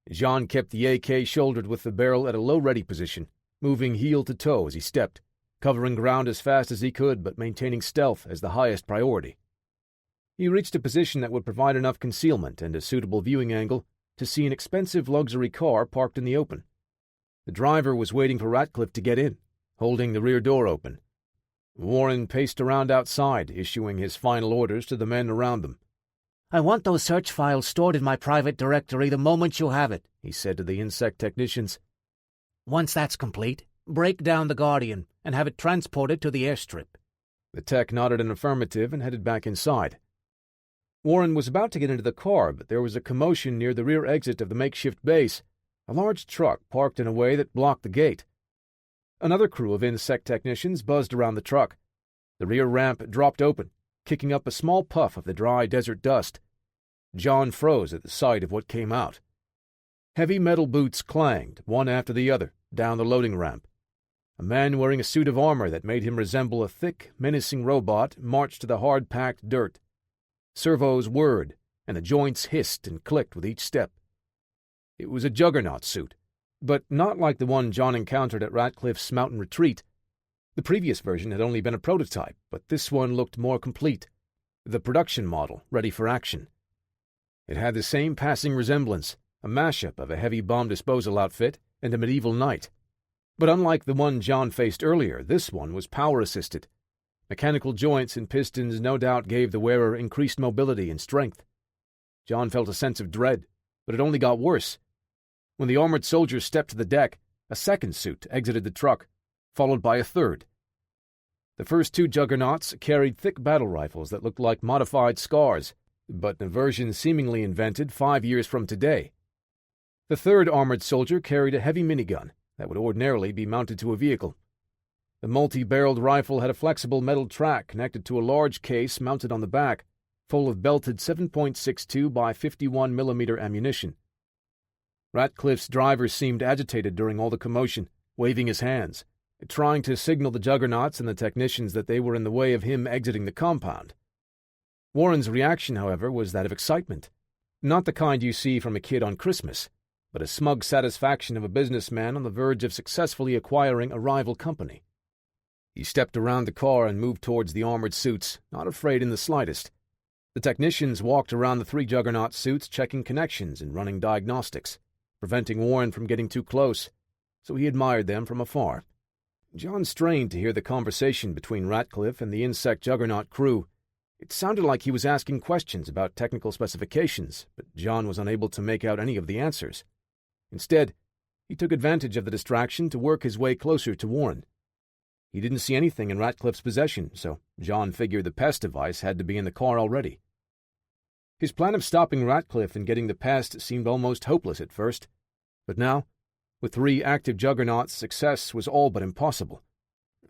John kept the AK shouldered with the barrel at a low-ready position, moving heel to toe as he stepped, covering ground as fast as he could but maintaining stealth as the highest priority. He reached a position that would provide enough concealment and a suitable viewing angle to see an expensive luxury car parked in the open. The driver was waiting for Ratcliffe to get in, holding the rear door open. Warren paced around outside, issuing his final orders to the men around them. I want those search files stored in my private directory the moment you have it, he said to the insect technicians. Once that's complete, break down the Guardian and have it transported to the airstrip. The tech nodded an affirmative and headed back inside. Warren was about to get into the car, but there was a commotion near the rear exit of the makeshift base, a large truck parked in a way that blocked the gate. Another crew of insect technicians buzzed around the truck. The rear ramp dropped open, kicking up a small puff of the dry desert dust. John froze at the sight of what came out. Heavy metal boots clanged, one after the other, down the loading ramp. A man wearing a suit of armor that made him resemble a thick, menacing robot marched to the hard-packed dirt. Servos whirred, and the joints hissed and clicked with each step. It was a juggernaut suit, but not like the one John encountered at Ratcliffe's mountain retreat. The previous version had only been a prototype, but this one looked more complete, the production model, ready for action. It had the same passing resemblance, a mashup of a heavy bomb disposal outfit and a medieval knight. But unlike the one John faced earlier, this one was power-assisted. Mechanical joints and pistons no doubt gave the wearer increased mobility and strength. John felt a sense of dread, but it only got worse. When the armored soldiers stepped to the deck, a second suit exited the truck, followed by a third. The first two juggernauts carried thick battle rifles that looked like modified scars, but in a version seemingly invented 5 years from today. The third armored soldier carried a heavy minigun that would ordinarily be mounted to a vehicle. The multi-barreled rifle had a flexible metal track connected to a large case mounted on the back, full of belted 7.62 by 51 mm ammunition. Ratcliffe's driver seemed agitated during all the commotion, waving his hands, trying to signal the juggernauts and the technicians that they were in the way of him exiting the compound. Warren's reaction, however, was that of excitement, not the kind you see from a kid on Christmas, but a smug satisfaction of a businessman on the verge of successfully acquiring a rival company. He stepped around the car and moved towards the armored suits, not afraid in the slightest. The technicians walked around the three juggernaut suits, checking connections and running diagnostics, preventing Warren from getting too close, so he admired them from afar. John strained to hear the conversation between Ratcliffe and the insect juggernaut crew. It sounded like he was asking questions about technical specifications, but John was unable to make out any of the answers. Instead, he took advantage of the distraction to work his way closer to Warren. He didn't see anything in Ratcliffe's possession, so John figured the pest device had to be in the car already. His plan of stopping Ratcliffe and getting the pest seemed almost hopeless at first, but now, with 3 active juggernauts, success was all but impossible.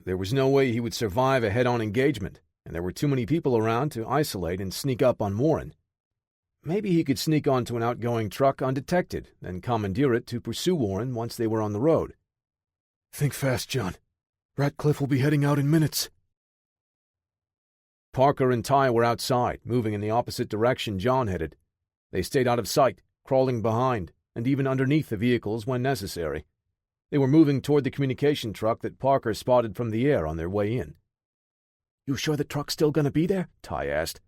There was no way he would survive a head-on engagement, and there were too many people around to isolate and sneak up on Warren. Maybe he could sneak onto an outgoing truck undetected, then commandeer it to pursue Warren once they were on the road. Think fast, John. Ratcliffe will be heading out in minutes. Parker and Ty were outside, moving in the opposite direction John headed. They stayed out of sight, crawling behind, and even underneath the vehicles when necessary. They were moving toward the communication truck that Parker spotted from the air on their way in. You sure the truck's still gonna be there? Ty asked.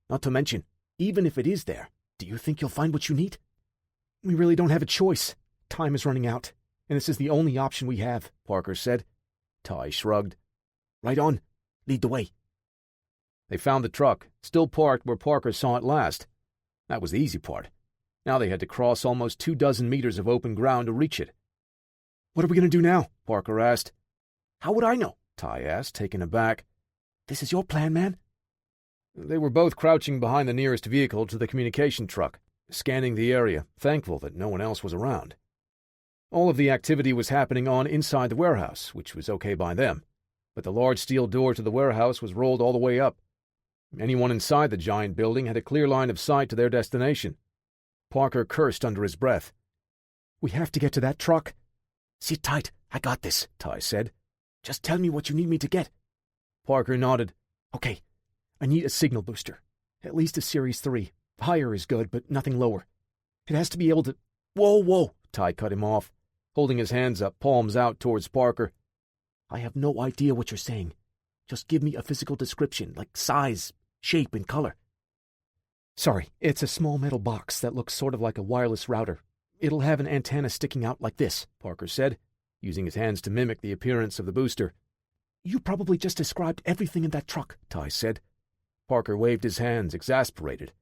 Not to mention, even if it is there, do you think you'll find what you need? We really don't have a choice. Time is running out, and this is the only option we have, Parker said. Ty shrugged. Right on. Lead the way. They found the truck, still parked where Parker saw it last. That was the easy part. Now they had to cross almost 24 meters of open ground to reach it. What are we going to do now? Parker asked. How would I know? Ty asked, taken aback. This is your plan, man? They were both crouching behind the nearest vehicle to the communication truck, scanning the area, thankful that no one else was around. All of the activity was happening on inside the warehouse, which was okay by them, but the large steel door to the warehouse was rolled all the way up. Anyone inside the giant building had a clear line of sight to their destination. Parker cursed under his breath. We have to get to that truck. Sit tight. I got this, Ty said. Just tell me what you need me to get. Parker nodded. Okay. I need a signal booster. At least a Series 3. Higher is good, but nothing lower. It has to be able to... Whoa! Ty cut him off, holding his hands up, palms out towards Parker. I have no idea what you're saying. Just give me a physical description, like size, shape, and color. Sorry, it's a small metal box that looks sort of like a wireless router. It'll have an antenna sticking out like this, Parker said, using his hands to mimic the appearance of the booster. You probably just described everything in that truck, Ty said. Parker waved his hands, exasperated.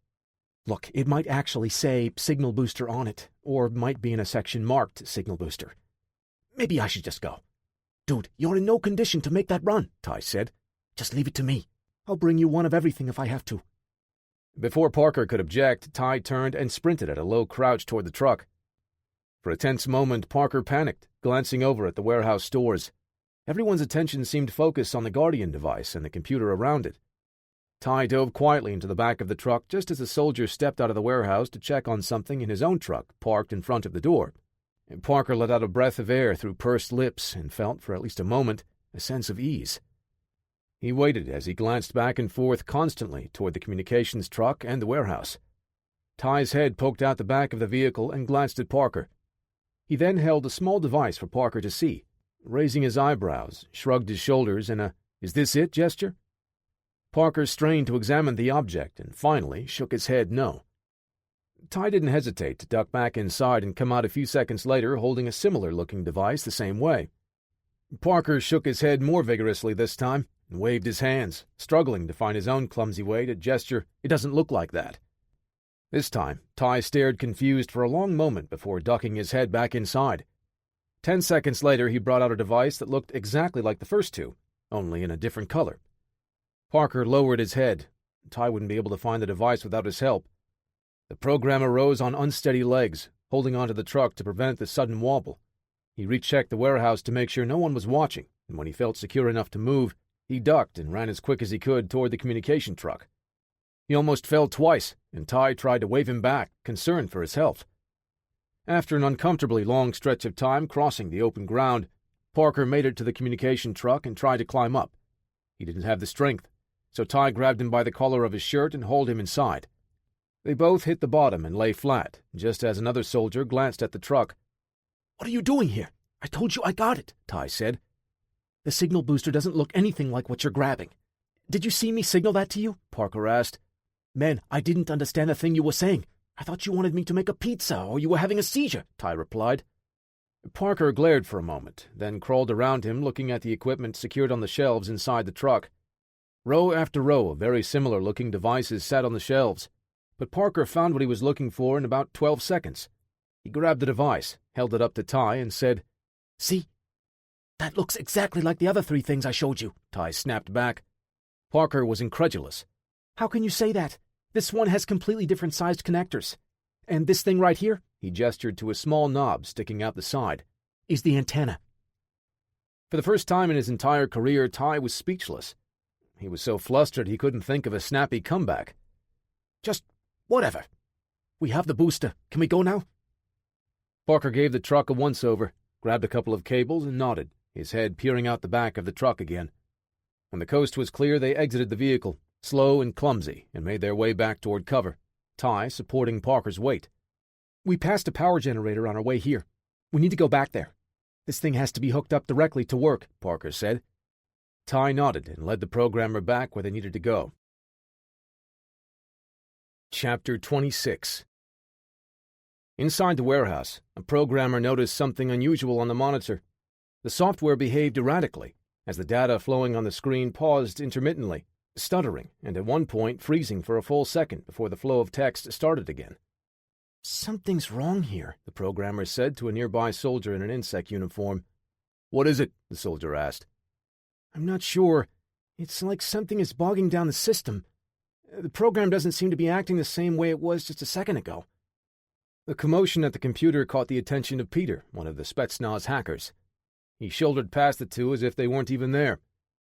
Look, it might actually say signal booster on it, or might be in a section marked signal booster. Maybe I should just go. Dude, you're in no condition to make that run, Ty said. Just leave it to me. I'll bring you one of everything if I have to. Before Parker could object, Ty turned and sprinted at a low crouch toward the truck. For a tense moment, Parker panicked, glancing over at the warehouse stores. Everyone's attention seemed focused on the Guardian device and the computer around it. Ty dove quietly into the back of the truck just as a soldier stepped out of the warehouse to check on something in his own truck, parked in front of the door. And Parker let out a breath of air through pursed lips and felt, for at least a moment, a sense of ease. He waited as he glanced back and forth constantly toward the communications truck and the warehouse. Ty's head poked out the back of the vehicle and glanced at Parker. He then held a small device for Parker to see, raising his eyebrows, shrugged his shoulders in a "is this it" gesture. Parker strained to examine the object and finally shook his head no. Ty didn't hesitate to duck back inside and come out a few seconds later holding a similar-looking device the same way. Parker shook his head more vigorously this time and waved his hands, struggling to find his own clumsy way to gesture, "It doesn't look like that." This time, Ty stared confused for a long moment before ducking his head back inside. 10 seconds later, he brought out a device that looked exactly like the first two, only in a different color. Parker lowered his head. Ty wouldn't be able to find the device without his help. The programmer rose on unsteady legs, holding onto the truck to prevent the sudden wobble. He rechecked the warehouse to make sure no one was watching, and when he felt secure enough to move, he ducked and ran as quick as he could toward the communication truck. He almost fell twice, and Ty tried to wave him back, concerned for his health. After an uncomfortably long stretch of time crossing the open ground, Parker made it to the communication truck and tried to climb up. He didn't have the strength, so Ty grabbed him by the collar of his shirt and hauled him inside. They both hit the bottom and lay flat, just as another soldier glanced at the truck. "What are you doing here? I told you I got it," Ty said. "The signal booster doesn't look anything like what you're grabbing." "Did you see me signal that to you?" Parker asked. "Man, I didn't understand a thing you were saying. I thought you wanted me to make a pizza or you were having a seizure," Ty replied. Parker glared for a moment, then crawled around him looking at the equipment secured on the shelves inside the truck. Row after row of very similar-looking devices sat on the shelves, but Parker found what he was looking for in about 12 seconds. He grabbed the device, held it up to Ty, and said, "See? That looks exactly like the other 3 things I showed you," Ty snapped back. Parker was incredulous. "How can you say that? This one has completely different sized connectors. And this thing right here," he gestured to a small knob sticking out the side, "is the antenna." For the first time in his entire career, Ty was speechless. He was so flustered he couldn't think of a snappy comeback. "Just whatever. We have the booster. Can we go now?" Parker gave the truck a once-over, grabbed a couple of cables, and nodded, his head peering out the back of the truck again. When the coast was clear, they exited the vehicle, slow and clumsy, and made their way back toward cover, Ty supporting Parker's weight. "We passed a power generator on our way here. We need to go back there. This thing has to be hooked up directly to work," Parker said. Ty nodded and led the programmer back where they needed to go. Chapter 26. Inside the warehouse, a programmer noticed something unusual on the monitor. The software behaved erratically, as the data flowing on the screen paused intermittently, stuttering, and at one point freezing for a full second before the flow of text started again. Something's wrong here, the programmer said to a nearby soldier in an insect uniform. What is it? The soldier asked. I'm not sure. It's like something is bogging down the system. The program doesn't seem to be acting the same way it was just a second ago. The commotion at the computer caught the attention of Peter, one of the Spetsnaz hackers. He shouldered past the two as if they weren't even there.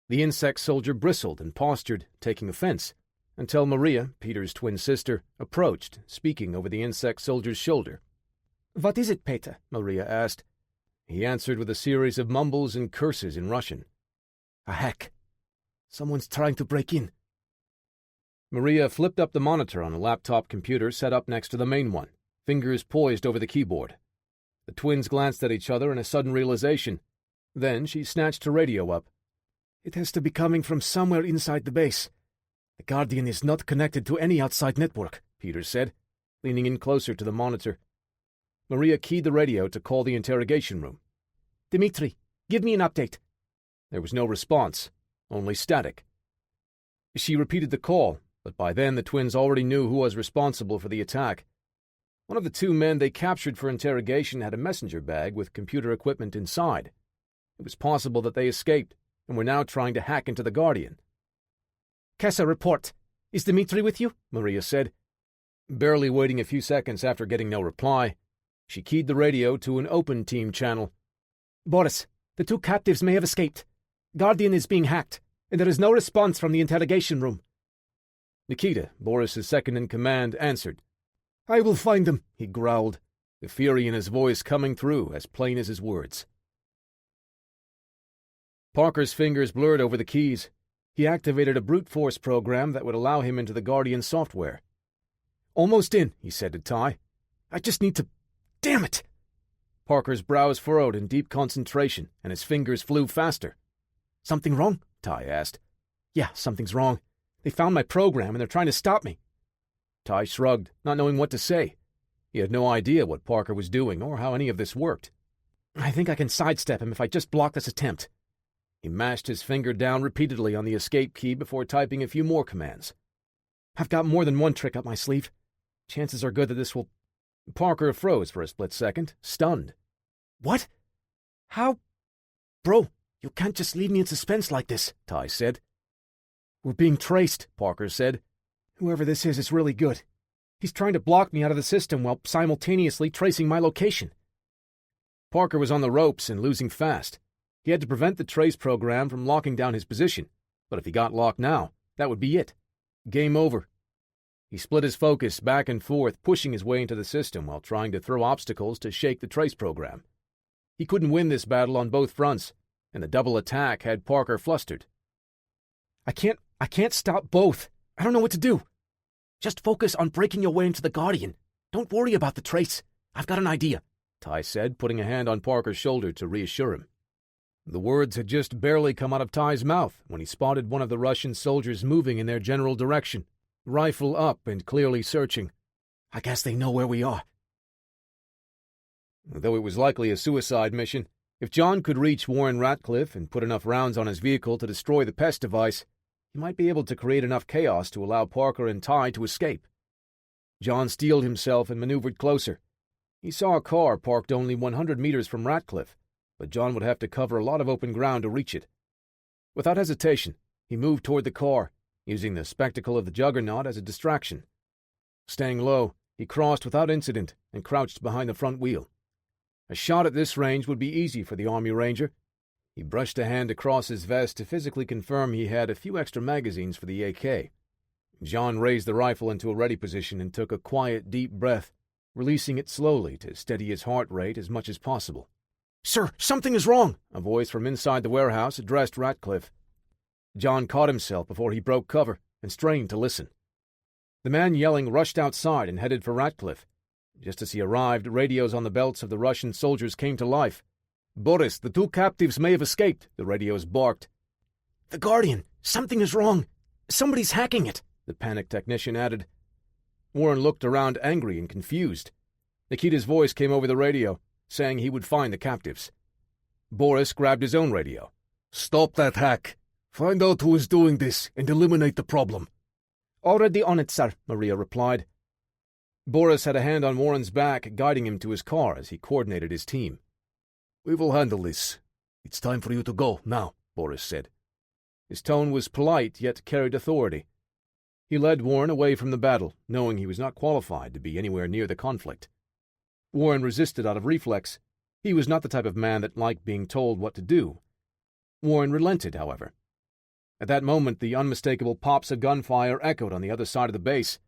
The insect soldier bristled and postured, taking offense, until Maria, Peter's twin sister, approached, speaking over the insect soldier's shoulder. What is it, Peter? Maria asked. He answered with a series of mumbles and curses in Russian. A hack. Someone's trying to break in. Maria flipped up the monitor on a laptop computer set up next to the main one, fingers poised over the keyboard. The twins glanced at each other in a sudden realization. Then she snatched her radio up. It has to be coming from somewhere inside the base. The Guardian is not connected to any outside network, Peter said, leaning in closer to the monitor. Maria keyed the radio to call the interrogation room. Dmitri, give me an update. There was no response, only static. She repeated the call, but by then the twins already knew who was responsible for the attack. One of the two men they captured for interrogation had a messenger bag with computer equipment inside. It was possible that they escaped and were now trying to hack into the Guardian. Kessa, report. Is Dmitri with you? Maria said. Barely waiting a few seconds after getting no reply, she keyed the radio to an open team channel. Boris, the two captives may have escaped. Guardian is being hacked, and there is no response from the interrogation room. Nikita, Boris's second-in-command, answered. I will find them, he growled, the fury in his voice coming through as plain as his words. Parker's fingers blurred over the keys. He activated a brute force program that would allow him into the Guardian software. Almost in, he said to Ty. I just need to... Damn it! Parker's brows furrowed in deep concentration, and his fingers flew faster. Something wrong? Ty asked. Yeah, something's wrong. They found my program, and they're trying to stop me. Ty shrugged, not knowing what to say. He had no idea what Parker was doing or how any of this worked. I think I can sidestep him if I just block this attempt. He mashed his finger down repeatedly on the escape key before typing a few more commands. I've got more than one trick up my sleeve. Chances are good that this will... Parker froze for a split second, stunned. What? How? Bro, you can't just leave me in suspense like this, Ty said. We're being traced, Parker said. Whoever this is really good. He's trying to block me out of the system while simultaneously tracing my location. Parker was on the ropes and losing fast. He had to prevent the trace program from locking down his position, but if he got locked now, that would be it. Game over. He split his focus back and forth, pushing his way into the system while trying to throw obstacles to shake the trace program. He couldn't win this battle on both fronts, and the double attack had Parker flustered. I can't stop both. I don't know what to do. Just focus on breaking your way into the Guardian. Don't worry about the trace. I've got an idea, Ty said, putting a hand on Parker's shoulder to reassure him. The words had just barely come out of Ty's mouth when he spotted one of the Russian soldiers moving in their general direction, rifle up and clearly searching. I guess they know where we are. Though it was likely a suicide mission, if John could reach Warren Ratcliffe and put enough rounds on his vehicle to destroy the pest device, he might be able to create enough chaos to allow Parker and Ty to escape. John steeled himself and maneuvered closer. He saw a car parked only 100 meters from Ratcliffe, but John would have to cover a lot of open ground to reach it. Without hesitation, he moved toward the car, using the spectacle of the juggernaut as a distraction. Staying low, he crossed without incident and crouched behind the front wheel. A shot at this range would be easy for the Army Ranger. He brushed a hand across his vest to physically confirm he had a few extra magazines for the AK. John raised the rifle into a ready position and took a quiet, deep breath, releasing it slowly to steady his heart rate as much as possible. "Sir, something is wrong!" A voice from inside the warehouse addressed Ratcliffe. John caught himself before he broke cover and strained to listen. The man yelling rushed outside and headed for Ratcliffe. Just as he arrived, radios on the belts of the Russian soldiers came to life. "Boris, the two captives may have escaped," the radios barked. "The Guardian! Something is wrong! Somebody's hacking it!" the panicked technician added. Warren looked around angry and confused. Nikita's voice came over the radio, saying he would find the captives. Boris grabbed his own radio. "Stop that hack! Find out who is doing this and eliminate the problem." "Already on it, sir," Maria replied. Boris had a hand on Warren's back, guiding him to his car as he coordinated his team. "We will handle this. It's time for you to go, now," Boris said. His tone was polite, yet carried authority. He led Warren away from the battle, knowing he was not qualified to be anywhere near the conflict. Warren resisted out of reflex. He was not the type of man that liked being told what to do. Warren relented, however. At that moment, the unmistakable pops of gunfire echoed on the other side of the base.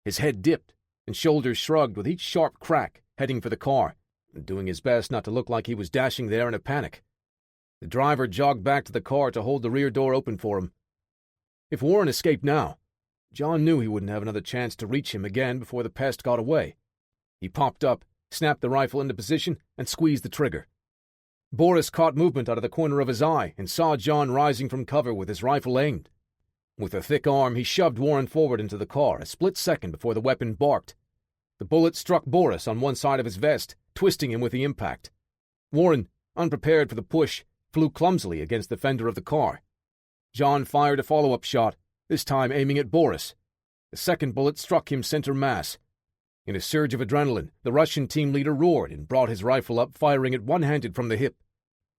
His head dipped, and shoulders shrugged with each sharp crack, heading for the car, and doing his best not to look like he was dashing there in a panic. The driver jogged back to the car to hold the rear door open for him. If Warren escaped now, John knew he wouldn't have another chance to reach him again before the pest got away. He popped up, snapped the rifle into position, and squeezed the trigger. Boris caught movement out of the corner of his eye and saw John rising from cover with his rifle aimed. With a thick arm, he shoved Warren forward into the car a split second before the weapon barked. The bullet struck Boris on one side of his vest, twisting him with the impact. Warren, unprepared for the push, flew clumsily against the fender of the car. John fired a follow-up shot, this time aiming at Boris. The second bullet struck him center mass. In a surge of adrenaline, the Russian team leader roared and brought his rifle up, firing it one-handed from the hip.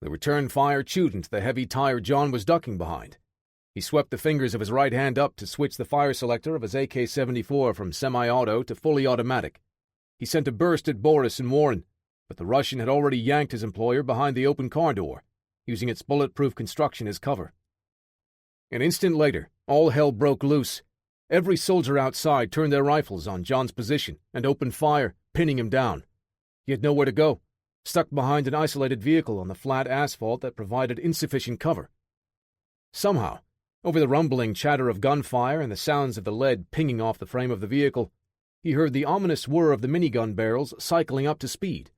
The return fire chewed into the heavy tire John was ducking behind. He swept the fingers of his right hand up to switch the fire selector of his AK-74 from semi-auto to fully automatic. He sent a burst at Boris and Warren, but the Russian had already yanked his employer behind the open car door, using its bulletproof construction as cover. An instant later, all hell broke loose. Every soldier outside turned their rifles on John's position and opened fire, pinning him down. He had nowhere to go, stuck behind an isolated vehicle on the flat asphalt that provided insufficient cover. Somehow, over the rumbling chatter of gunfire and the sounds of the lead pinging off the frame of the vehicle, he heard the ominous whir of the minigun barrels cycling up to speed.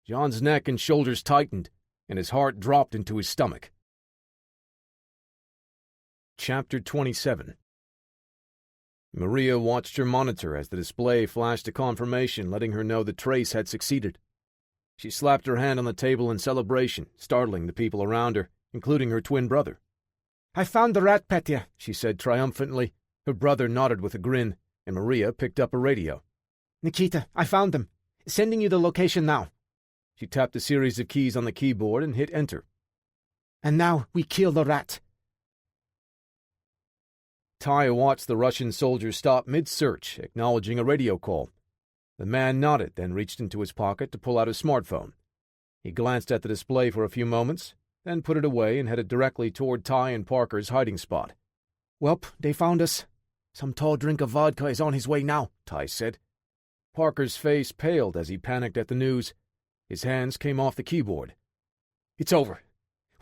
John's neck and shoulders tightened, and his heart dropped into his stomach. Chapter 27. Maria watched her monitor as the display flashed a confirmation letting her know the trace had succeeded. She slapped her hand on the table in celebration, startling the people around her, including her twin brother. "I found the rat, Petya," she said triumphantly. Her brother nodded with a grin, and Maria picked up a radio. "Nikita, I found them. Sending you the location now." She tapped a series of keys on the keyboard and hit enter. "And now we kill the rat." Ty watched the Russian soldier stop mid-search, acknowledging a radio call. The man nodded, then reached into his pocket to pull out his smartphone. He glanced at the display for a few moments, then put it away and headed directly toward Ty and Parker's hiding spot. "Welp, they found us. Some tall drink of vodka is on his way now," Ty said. Parker's face paled as he panicked at the news. His hands came off the keyboard. "It's over.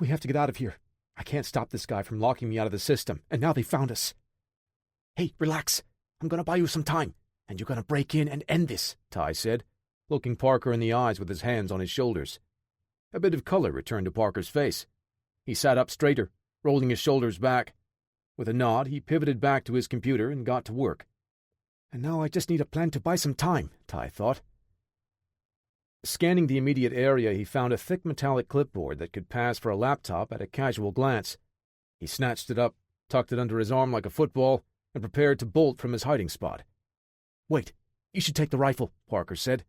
We have to get out of here. I can't stop this guy from locking me out of the system, and now they found us." "Hey, relax. I'm going to buy you some time, and you're going to break in and end this," Ty said, looking Parker in the eyes with his hands on his shoulders. A bit of color returned to Parker's face. He sat up straighter, rolling his shoulders back. With a nod, he pivoted back to his computer and got to work. "And now I just need a plan to buy some time," Ty thought. Scanning the immediate area, he found a thick metallic clipboard that could pass for a laptop at a casual glance. He snatched it up, tucked it under his arm like a football, and prepared to bolt from his hiding spot. "Wait, you should take the rifle," Parker said.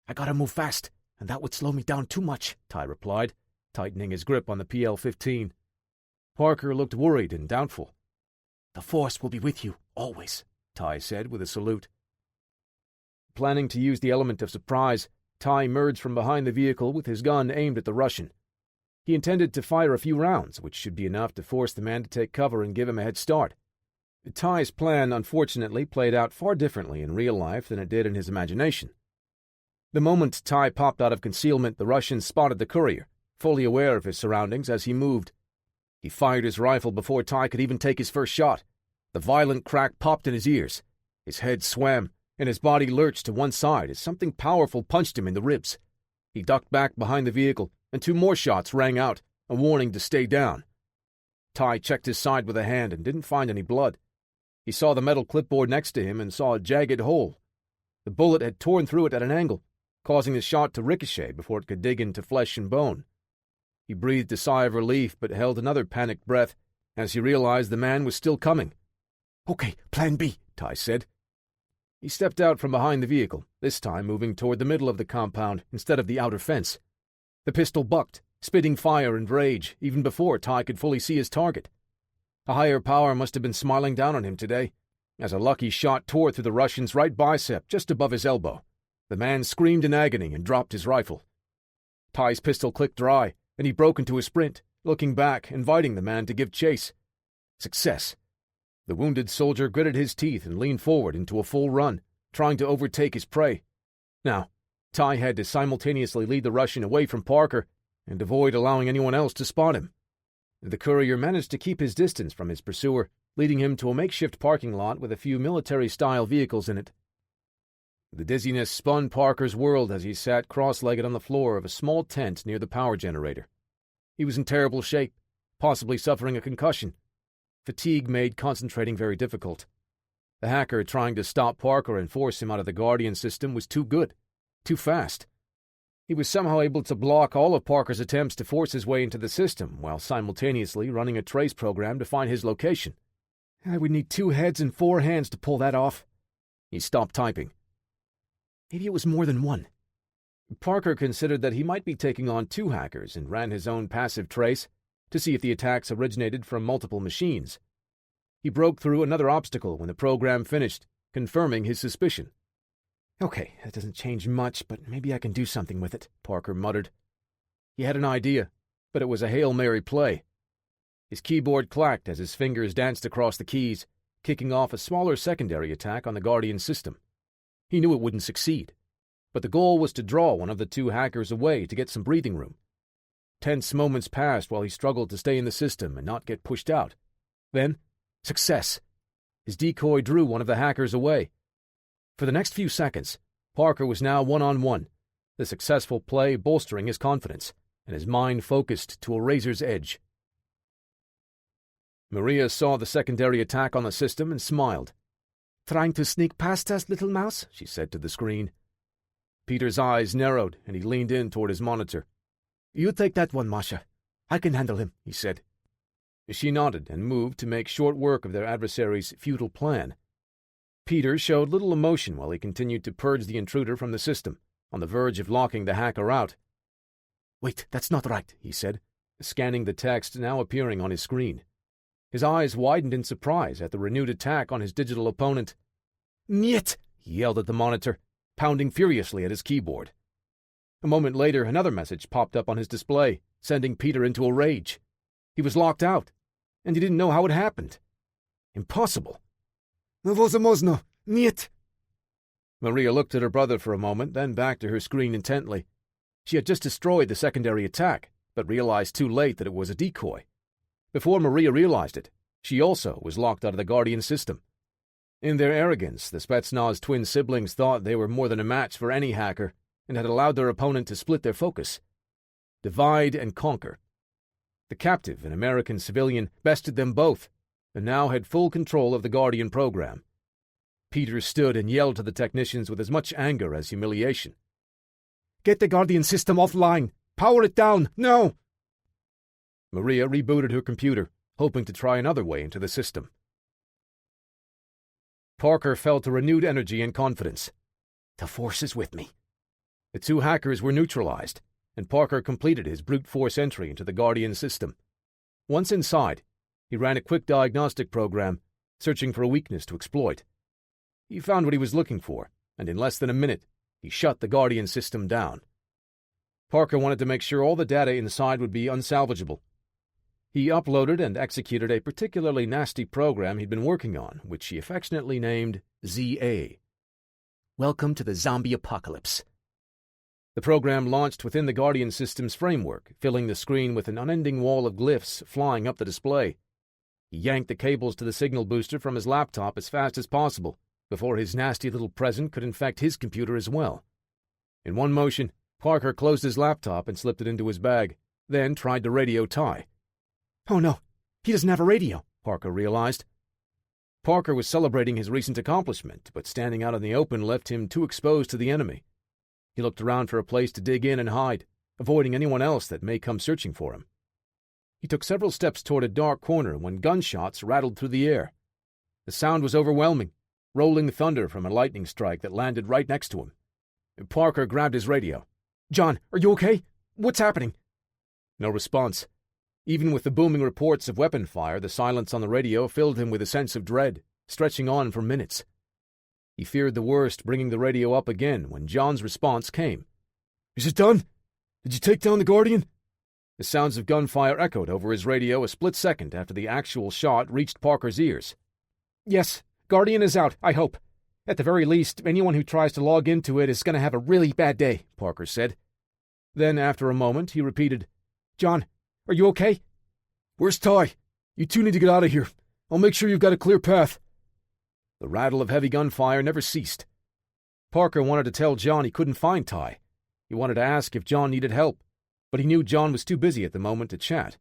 "I gotta move fast, and that would slow me down too much," Ty replied, tightening his grip on the PL-15. Parker looked worried and doubtful. "The Force will be with you, always," Ty said with a salute. Planning to use the element of surprise, Ty emerged from behind the vehicle with his gun aimed at the Russian. He intended to fire a few rounds, which should be enough to force the man to take cover and give him a head start. Ty's plan, unfortunately, played out far differently in real life than it did in his imagination. The moment Ty popped out of concealment, the Russian spotted the courier, fully aware of his surroundings as he moved. He fired his rifle before Ty could even take his first shot. The violent crack popped in his ears. His head swam, and his body lurched to one side as something powerful punched him in the ribs. He ducked back behind the vehicle, and two more shots rang out, a warning to stay down. Ty checked his side with a hand and didn't find any blood. He saw the metal clipboard next to him and saw a jagged hole. The bullet had torn through it at an angle, causing the shot to ricochet before it could dig into flesh and bone. He breathed a sigh of relief but held another panicked breath as he realized the man was still coming. "Okay, plan B," Ty said. He stepped out from behind the vehicle, this time moving toward the middle of the compound instead of the outer fence. The pistol bucked, spitting fire and rage, even before Ty could fully see his target. A higher power must have been smiling down on him today, as a lucky shot tore through the Russian's right bicep just above his elbow. The man screamed in agony and dropped his rifle. Ty's pistol clicked dry, and he broke into a sprint, looking back, inviting the man to give chase. Success. The wounded soldier gritted his teeth and leaned forward into a full run, trying to overtake his prey. Now, Ty had to simultaneously lead the Russian away from Parker and avoid allowing anyone else to spot him. The courier managed to keep his distance from his pursuer, leading him to a makeshift parking lot with a few military-style vehicles in it. The dizziness spun Parker's world as he sat cross-legged on the floor of a small tent near the power generator. He was in terrible shape, possibly suffering a concussion. Fatigue made concentrating very difficult. The hacker trying to stop Parker and force him out of the Guardian system was too good, too fast. He was somehow able to block all of Parker's attempts to force his way into the system while simultaneously running a trace program to find his location. I would need 2 heads and 4 hands to pull that off. He stopped typing. Maybe it was more than one. Parker considered that he might be taking on 2 hackers and ran his own passive trace to see if the attacks originated from multiple machines. He broke through another obstacle when the program finished, confirming his suspicion. Okay, that doesn't change much, but maybe I can do something with it, Parker muttered. He had an idea, but it was a Hail Mary play. His keyboard clacked as his fingers danced across the keys, kicking off a smaller secondary attack on the Guardian system. He knew it wouldn't succeed, but the goal was to draw one of the 2 hackers away to get some breathing room. Tense moments passed while he struggled to stay in the system and not get pushed out. Then, success! His decoy drew one of the hackers away. For the next few seconds, Parker was now one-on-one, the successful play bolstering his confidence, and his mind focused to a razor's edge. Maria saw the secondary attack on the system and smiled. "Trying to sneak past us, little mouse?" she said to the screen. Peter's eyes narrowed, and he leaned in toward his monitor. "You take that one, Masha. I can handle him," he said. She nodded and moved to make short work of their adversary's futile plan. Peter showed little emotion while he continued to purge the intruder from the system, on the verge of locking the hacker out. "Wait, that's not right," he said, scanning the text now appearing on his screen. His eyes widened in surprise at the renewed attack on his digital opponent. "Niet!" he yelled at the monitor, pounding furiously at his keyboard. A moment later, another message popped up on his display, sending Peter into a rage. He was locked out, and he didn't know how it happened. Impossible. "Невозможно! Niet!" Maria looked at her brother for a moment, then back to her screen intently. She had just destroyed the secondary attack, but realized too late that it was a decoy. Before Maria realized it, she also was locked out of the Guardian system. In their arrogance, the Spetsnaz twin siblings thought they were more than a match for any hacker and had allowed their opponent to split their focus. Divide and conquer. The captive, an American civilian, bested them both, and now had full control of the Guardian program. Peter stood and yelled to the technicians with as much anger as humiliation. "Get the Guardian system offline! Power it down! No!" Maria rebooted her computer, hoping to try another way into the system. Parker felt a renewed energy and confidence. The Force is with me. The 2 hackers were neutralized, and Parker completed his brute force entry into the Guardian system. Once inside, he ran a quick diagnostic program, searching for a weakness to exploit. He found what he was looking for, and in less than a minute, he shut the Guardian system down. Parker wanted to make sure all the data inside would be unsalvageable. He uploaded and executed a particularly nasty program he'd been working on, which he affectionately named ZA. Welcome to the zombie apocalypse. The program launched within the Guardian system's framework, filling the screen with an unending wall of glyphs flying up the display. He yanked the cables to the signal booster from his laptop as fast as possible, before his nasty little present could infect his computer as well. In one motion, Parker closed his laptop and slipped it into his bag, then tried to radio Ty. "Oh no, he doesn't have a radio," Parker realized. Parker was celebrating his recent accomplishment, but standing out in the open left him too exposed to the enemy. He looked around for a place to dig in and hide, avoiding anyone else that may come searching for him. He took several steps toward a dark corner when gunshots rattled through the air. The sound was overwhelming, rolling thunder from a lightning strike that landed right next to him. Parker grabbed his radio. "John, are you okay? What's happening?" No response. Even with the booming reports of weapon fire, the silence on the radio filled him with a sense of dread, stretching on for minutes. He feared the worst, bringing the radio up again when John's response came. "Is it done? Did you take down the Guardian?" The sounds of gunfire echoed over his radio a split second after the actual shot reached Parker's ears. "Yes, Guardian is out, I hope. At the very least, anyone who tries to log into it is going to have a really bad day," Parker said. Then, after a moment, he repeated, "John, are you okay?" "Where's Ty? You two need to get out of here. I'll make sure you've got a clear path." The rattle of heavy gunfire never ceased. Parker wanted to tell John he couldn't find Ty. He wanted to ask if John needed help, but he knew John was too busy at the moment to chat.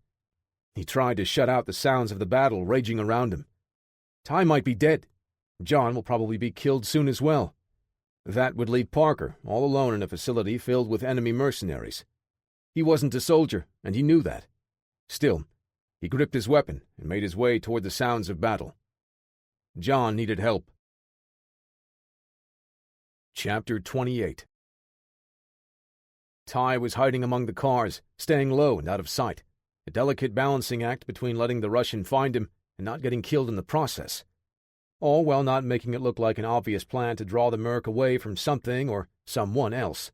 He tried to shut out the sounds of the battle raging around him. Ty might be dead. John will probably be killed soon as well. That would leave Parker all alone in a facility filled with enemy mercenaries. He wasn't a soldier, and he knew that. Still, he gripped his weapon and made his way toward the sounds of battle. John needed help. Chapter 28. Ty was hiding among the cars, staying low and out of sight, a delicate balancing act between letting the Russian find him and not getting killed in the process, all while not making it look like an obvious plan to draw the Merc away from something or someone else.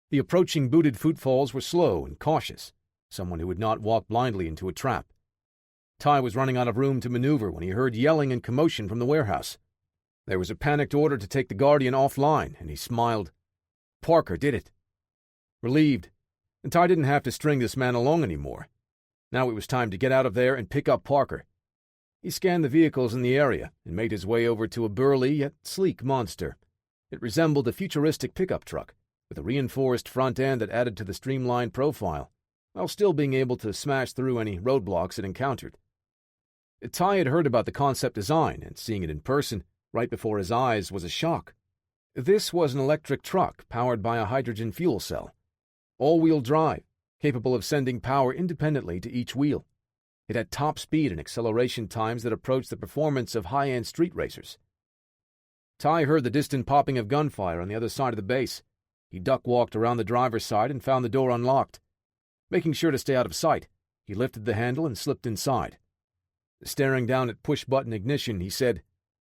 The approaching booted footfalls were slow and cautious, someone who would not walk blindly into a trap. Ty was running out of room to maneuver when he heard yelling and commotion from the warehouse. There was a panicked order to take the Guardian offline, and he smiled. Parker did it. Relieved, and Ty didn't have to string this man along anymore. Now it was time to get out of there and pick up Parker. He scanned the vehicles in the area and made his way over to a burly yet sleek monster. It resembled a futuristic pickup truck, with a reinforced front end that added to the streamlined profile, while still being able to smash through any roadblocks it encountered. Ty had heard about the concept design, and seeing it in person, right before his eyes, was a shock. This was an electric truck powered by a hydrogen fuel cell. All-wheel drive, capable of sending power independently to each wheel. It had top speed and acceleration times that approached the performance of high-end street racers. Ty heard the distant popping of gunfire on the other side of the base. He duck-walked around the driver's side and found the door unlocked. Making sure to stay out of sight, he lifted the handle and slipped inside. Staring down at push-button ignition, he said,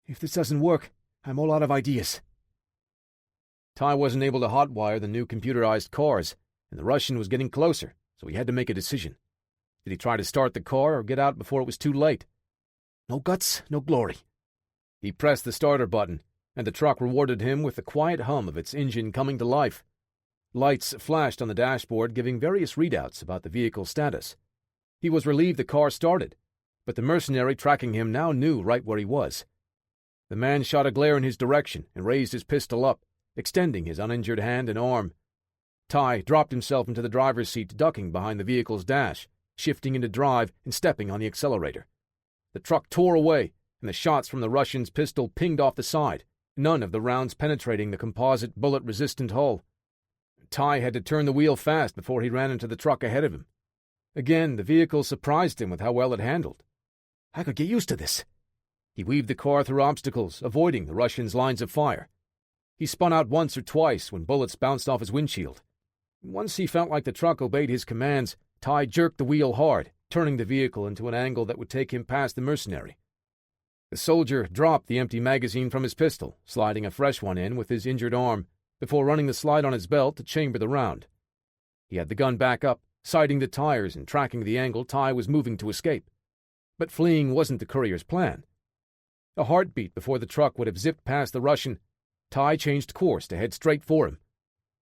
"If this doesn't work, I'm all out of ideas." Ty wasn't able to hotwire the new computerized cars, and the Russian was getting closer, so he had to make a decision. Did he try to start the car or get out before it was too late? No guts, no glory. He pressed the starter button, and the truck rewarded him with the quiet hum of its engine coming to life. Lights flashed on the dashboard, giving various readouts about the vehicle's status. He was relieved the car started, but the mercenary tracking him now knew right where he was. The man shot a glare in his direction and raised his pistol up, extending his uninjured hand and arm. Ty dropped himself into the driver's seat, ducking behind the vehicle's dash, shifting into drive and stepping on the accelerator. The truck tore away, and the shots from the Russian's pistol pinged off the side, none of the rounds penetrating the composite bullet-resistant hull. Ty had to turn the wheel fast before he ran into the truck ahead of him. Again, the vehicle surprised him with how well it handled. I could get used to this. He weaved the car through obstacles, avoiding the Russian's lines of fire. He spun out once or twice when bullets bounced off his windshield. Once he felt like the truck obeyed his commands, Ty jerked the wheel hard, turning the vehicle into an angle that would take him past the mercenary. The soldier dropped the empty magazine from his pistol, sliding a fresh one in with his injured arm, before running the slide on his belt to chamber the round. He had the gun back up, sighting the tires and tracking the angle Ty was moving to escape. But fleeing wasn't the courier's plan. A heartbeat before the truck would have zipped past the Russian, Ty changed course to head straight for him.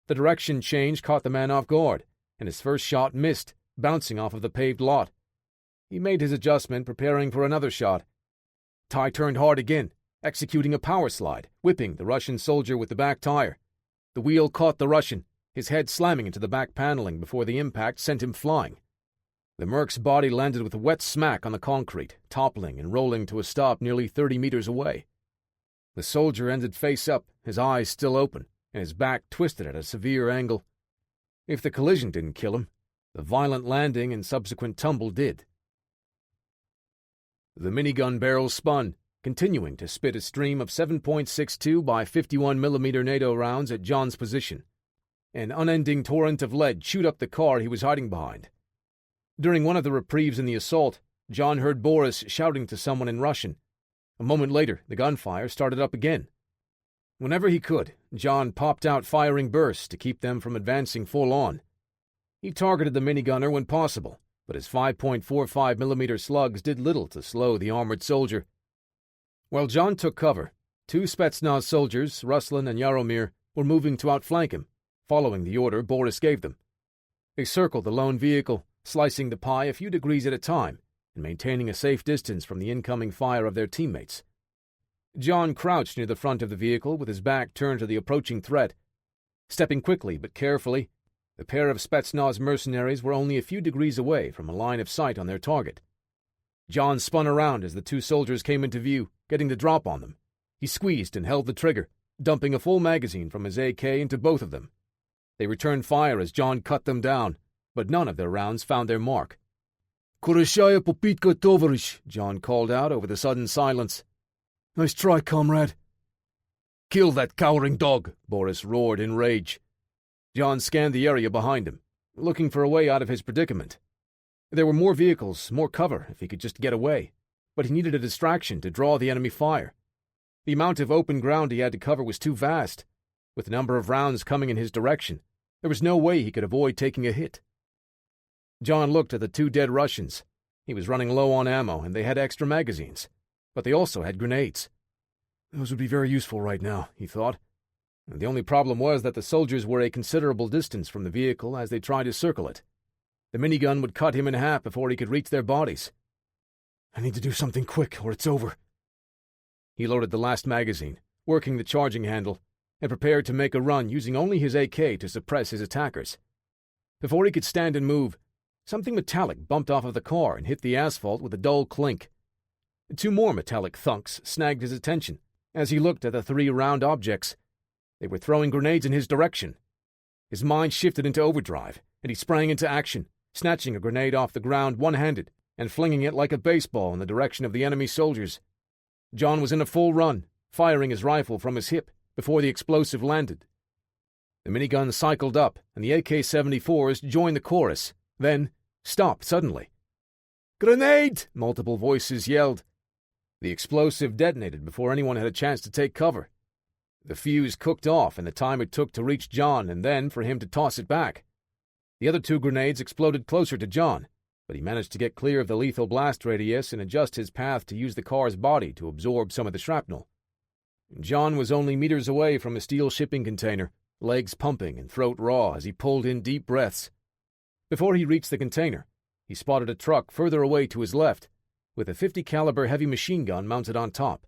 The direction change caught the man off guard, and his first shot missed, bouncing off of the paved lot. He made his adjustment, preparing for another shot. Ty turned hard again, executing a power slide, whipping the Russian soldier with the back tire. The wheel caught the Russian, his head slamming into the back paneling before the impact sent him flying. The Merc's body landed with a wet smack on the concrete, toppling and rolling to a stop nearly 30 meters away. The soldier ended face up, his eyes still open, and his back twisted at a severe angle. If the collision didn't kill him, the violent landing and subsequent tumble did. The minigun barrel spun, continuing to spit a stream of 7.62 by 51mm NATO rounds at John's position. An unending torrent of lead chewed up the car he was hiding behind. During one of the reprieves in the assault, John heard Boris shouting to someone in Russian. A moment later, the gunfire started up again. Whenever he could, John popped out firing bursts to keep them from advancing full on. He targeted the minigunner when possible, but his 5.45mm slugs did little to slow the armored soldier. While John took cover, two Spetsnaz soldiers, Ruslan and Yaromir, were moving to outflank him, following the order Boris gave them. They circled the lone vehicle, slicing the pie a few degrees at a time, and maintaining a safe distance from the incoming fire of their teammates. John crouched near the front of the vehicle with his back turned to the approaching threat. Stepping quickly but carefully, the pair of Spetsnaz mercenaries were only a few degrees away from a line of sight on their target. John spun around as the two soldiers came into view, getting the drop on them. He squeezed and held the trigger, dumping a full magazine from his AK into both of them. They returned fire as John cut them down, but none of their rounds found their mark. "Kurashaya popitka, tovarish," John called out over the sudden silence. "Nice try, comrade." "Kill that cowering dog," Boris roared in rage. John scanned the area behind him, looking for a way out of his predicament. There were more vehicles, more cover, if he could just get away, but he needed a distraction to draw the enemy fire. The amount of open ground he had to cover was too vast. With the number of rounds coming in his direction, there was no way he could avoid taking a hit. John looked at the two dead Russians. He was running low on ammo, and they had extra magazines, but they also had grenades. Those would be very useful right now, he thought. And the only problem was that the soldiers were a considerable distance from the vehicle as they tried to circle it. The minigun would cut him in half before he could reach their bodies. I need to do something quick, or it's over. He loaded the last magazine, working the charging handle, and prepared to make a run using only his AK to suppress his attackers. Before he could stand and move, something metallic bumped off of the car and hit the asphalt with a dull clink. Two more metallic thunks snagged his attention as he looked at the three round objects. They were throwing grenades in his direction. His mind shifted into overdrive, and he sprang into action, snatching a grenade off the ground one-handed and flinging it like a baseball in the direction of the enemy soldiers. John was in a full run, firing his rifle from his hip before the explosive landed. The minigun cycled up, and the AK-74s joined the chorus, then stopped suddenly. "Grenade!" multiple voices yelled. The explosive detonated before anyone had a chance to take cover. The fuse cooked off in the time it took to reach John and then for him to toss it back. The other two grenades exploded closer to John, but he managed to get clear of the lethal blast radius and adjust his path to use the car's body to absorb some of the shrapnel. John was only meters away from a steel shipping container, legs pumping and throat raw as he pulled in deep breaths. Before he reached the container, he spotted a truck further away to his left, with a .50 caliber heavy machine gun mounted on top.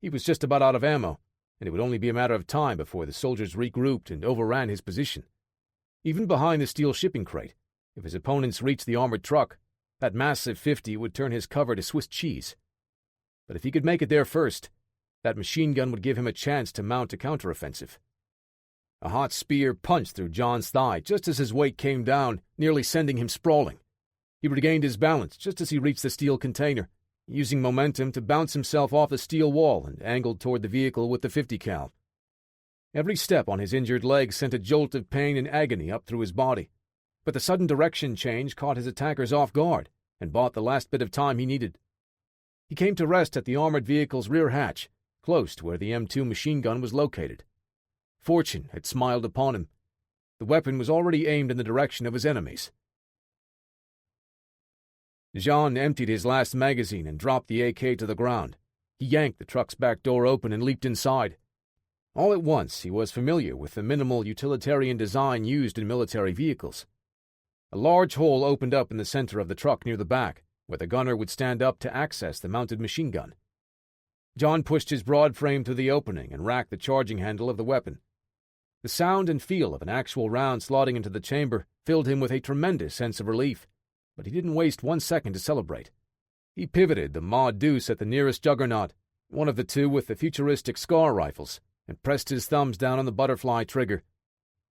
He was just about out of ammo, and it would only be a matter of time before the soldiers regrouped and overran his position. Even behind the steel shipping crate, if his opponents reached the armored truck, that massive .50 would turn his cover to Swiss cheese. But if he could make it there first, that machine gun would give him a chance to mount a counteroffensive. A hot spear punched through John's thigh just as his weight came down, nearly sending him sprawling. He regained his balance just as he reached the steel container, using momentum to bounce himself off the steel wall and angled toward the vehicle with the .50 cal. Every step on his injured leg sent a jolt of pain and agony up through his body, but the sudden direction change caught his attackers off guard and bought the last bit of time he needed. He came to rest at the armored vehicle's rear hatch, close to where the M2 machine gun was located. Fortune had smiled upon him. The weapon was already aimed in the direction of his enemies. Jean emptied his last magazine and dropped the AK to the ground. He yanked the truck's back door open and leaped inside. All at once, he was familiar with the minimal utilitarian design used in military vehicles. A large hole opened up in the center of the truck near the back, where the gunner would stand up to access the mounted machine gun. John pushed his broad frame through the opening and racked the charging handle of the weapon. The sound and feel of an actual round slotting into the chamber filled him with a tremendous sense of relief, but he didn't waste 1 second to celebrate. He pivoted the Maud Deuce at the nearest juggernaut, one of the two with the futuristic SCAR rifles, and pressed his thumbs down on the butterfly trigger.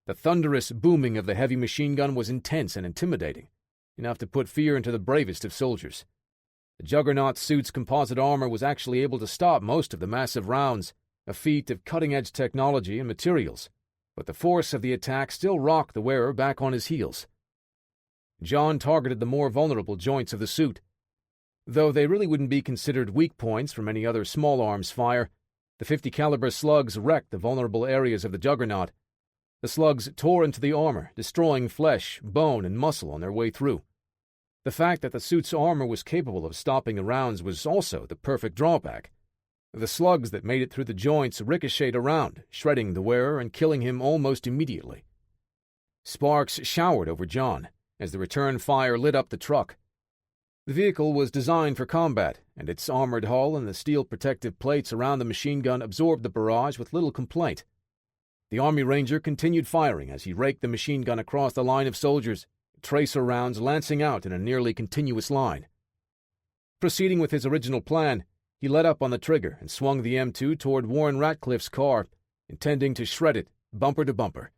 The thunderous booming of the heavy machine gun was intense and intimidating, enough to put fear into the bravest of soldiers. The Juggernaut suit's composite armor was actually able to stop most of the massive rounds, a feat of cutting-edge technology and materials, but the force of the attack still rocked the wearer back on his heels. John targeted the more vulnerable joints of the suit. Though they really wouldn't be considered weak points from any other small arms fire, the 50 caliber slugs wrecked the vulnerable areas of the Juggernaut. The slugs tore into the armor, destroying flesh, bone, and muscle on their way through. The fact that the suit's armor was capable of stopping the rounds was also the perfect drawback. The slugs that made it through the joints ricocheted around, shredding the wearer and killing him almost immediately. Sparks showered over John as the return fire lit up the truck. The vehicle was designed for combat, and its armored hull and the steel protective plates around the machine gun absorbed the barrage with little complaint. The Army Ranger continued firing as he raked the machine gun across the line of soldiers, tracer rounds lancing out in a nearly continuous line. Proceeding with his original plan, he let up on the trigger and swung the M2 toward Warren Ratcliffe's car, intending to shred it, bumper to bumper.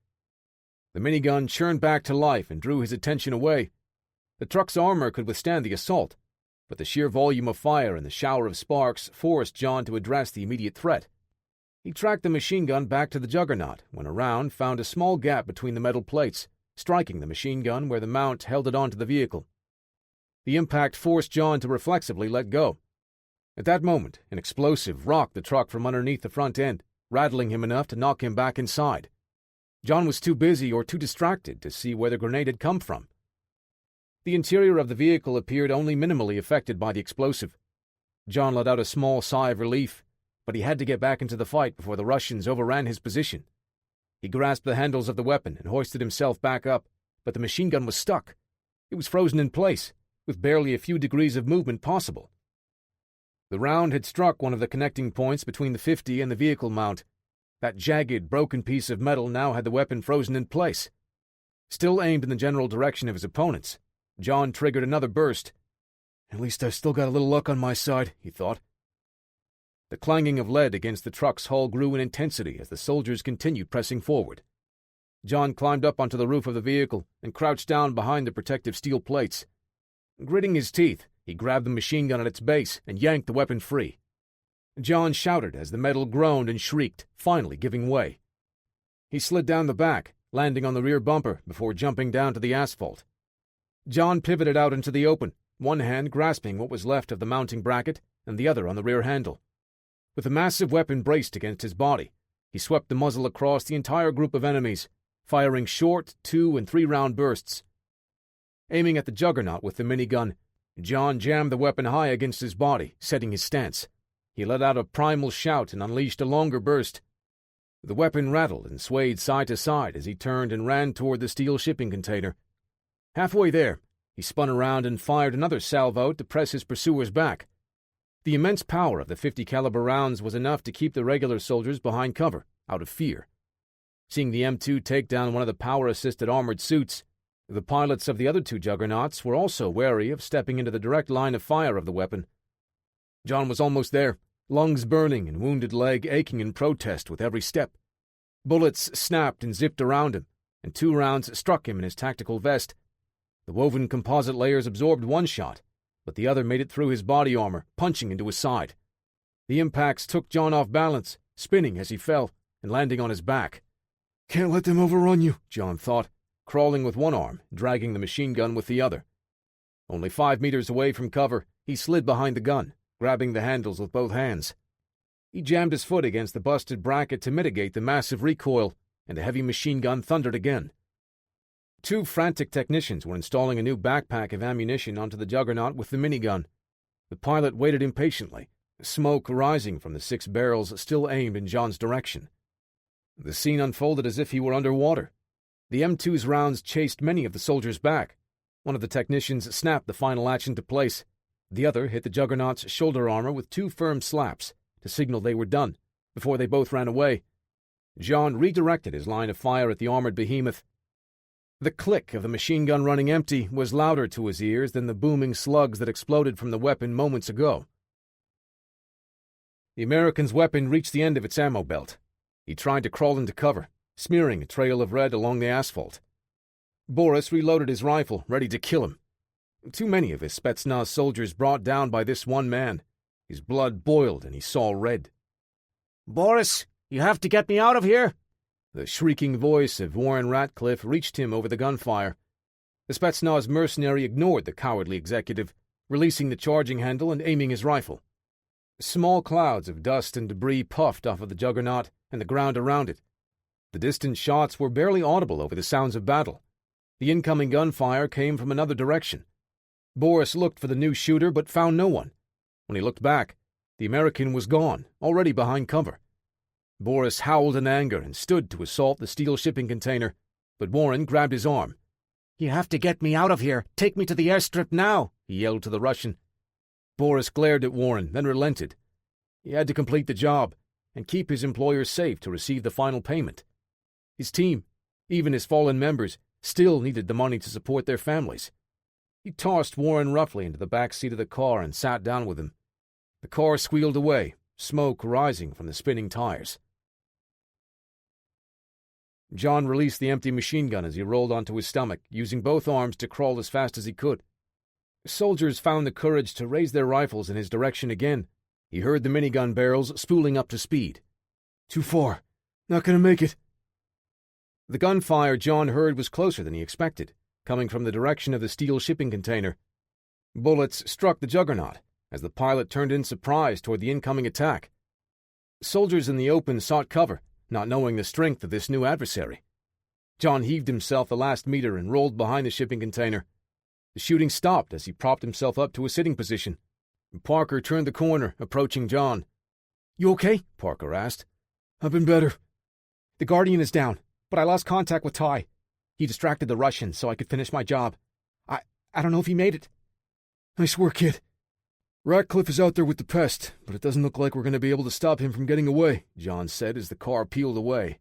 The minigun churned back to life and drew his attention away. The truck's armor could withstand the assault, but the sheer volume of fire and the shower of sparks forced John to address the immediate threat. He tracked the machine gun back to the Juggernaut when a round found a small gap between the metal plates, striking the machine gun where the mount held it onto the vehicle. The impact forced John to reflexively let go. At that moment, an explosive rocked the truck from underneath the front end, rattling him enough to knock him back inside. John was too busy or too distracted to see where the grenade had come from. The interior of the vehicle appeared only minimally affected by the explosive. John let out a small sigh of relief, but he had to get back into the fight before the Russians overran his position. He grasped the handles of the weapon and hoisted himself back up, but the machine gun was stuck. It was frozen in place, with barely a few degrees of movement possible. The round had struck one of the connecting points between the 50 and the vehicle mount. That jagged, broken piece of metal now had the weapon frozen in place. Still aimed in the general direction of his opponents, John triggered another burst. At least I've still got a little luck on my side, he thought. The clanging of lead against the truck's hull grew in intensity as the soldiers continued pressing forward. John climbed up onto the roof of the vehicle and crouched down behind the protective steel plates. Gritting his teeth, he grabbed the machine gun at its base and yanked the weapon free. John shouted as the metal groaned and shrieked, finally giving way. He slid down the back, landing on the rear bumper before jumping down to the asphalt. John pivoted out into the open, one hand grasping what was left of the mounting bracket and the other on the rear handle. With the massive weapon braced against his body, he swept the muzzle across the entire group of enemies, firing short 2- and 3-round bursts. Aiming at the Juggernaut with the minigun, John jammed the weapon high against his body, setting his stance. He let out a primal shout and unleashed a longer burst. The weapon rattled and swayed side to side as he turned and ran toward the steel shipping container. Halfway there, he spun around and fired another salvo to press his pursuers back. The immense power of the 50 caliber rounds was enough to keep the regular soldiers behind cover, out of fear. Seeing the M2 take down one of the power-assisted armored suits, the pilots of the other 2 Juggernauts were also wary of stepping into the direct line of fire of the weapon. John was almost there, lungs burning and wounded leg aching in protest with every step. Bullets snapped and zipped around him, and 2 rounds struck him in his tactical vest. The woven composite layers absorbed one shot, but the other made it through his body armor, punching into his side. The impacts took John off balance, spinning as he fell, and landing on his back. Can't let them overrun you, John thought, crawling with one arm, dragging the machine gun with the other. Only 5 meters away from cover, he slid behind the gun, grabbing the handles with both hands. He jammed his foot against the busted bracket to mitigate the massive recoil, and the heavy machine gun thundered again. 2 frantic technicians were installing a new backpack of ammunition onto the Juggernaut with the minigun. The pilot waited impatiently, smoke rising from the 6 barrels still aimed in John's direction. The scene unfolded as if he were underwater. The M2's rounds chased many of the soldiers back. One of the technicians snapped the final latch into place. The other hit the Juggernaut's shoulder armor with 2 firm slaps to signal they were done, before they both ran away. John redirected his line of fire at the armored behemoth. The click of the machine gun running empty was louder to his ears than the booming slugs that exploded from the weapon moments ago. The American's weapon reached the end of its ammo belt. He tried to crawl into cover, smearing a trail of red along the asphalt. Boris reloaded his rifle, ready to kill him. Too many of his Spetsnaz soldiers brought down by this one man. His blood boiled and he saw red. "Boris, you have to get me out of here!" The shrieking voice of Warren Ratcliffe reached him over the gunfire. The Spetsnaz mercenary ignored the cowardly executive, releasing the charging handle and aiming his rifle. Small clouds of dust and debris puffed off of the juggernaut and the ground around it. The distant shots were barely audible over the sounds of battle. The incoming gunfire came from another direction. Boris looked for the new shooter but found no one. When he looked back, the American was gone, already behind cover. Boris howled in anger and stood to assault the steel shipping container, but Warren grabbed his arm. "You have to get me out of here! Take me to the airstrip now!" he yelled to the Russian. Boris glared at Warren, then relented. He had to complete the job and keep his employer safe to receive the final payment. His team, even his fallen members, still needed the money to support their families. He tossed Warren roughly into the back seat of the car and sat down with him. The car squealed away, smoke rising from the spinning tires. John released the empty machine gun as he rolled onto his stomach, using both arms to crawl as fast as he could. Soldiers found the courage to raise their rifles in his direction again. He heard the minigun barrels spooling up to speed. "Too far. Not gonna make it." The gunfire John heard was closer than he expected, coming from the direction of the steel shipping container. Bullets struck the juggernaut as the pilot turned in surprise toward the incoming attack. Soldiers in the open sought cover, not knowing the strength of this new adversary. John heaved himself the last meter and rolled behind the shipping container. The shooting stopped as he propped himself up to a sitting position. Parker turned the corner, approaching John. "You okay?" Parker asked. "I've been better." "The Guardian is down, but I lost contact with Ty. He distracted the Russians so I could finish my job. I don't know if he made it." "Nice work, kid. Ratcliffe is out there with the pest, but it doesn't look like we're going to be able to stop him from getting away," John said as the car peeled away.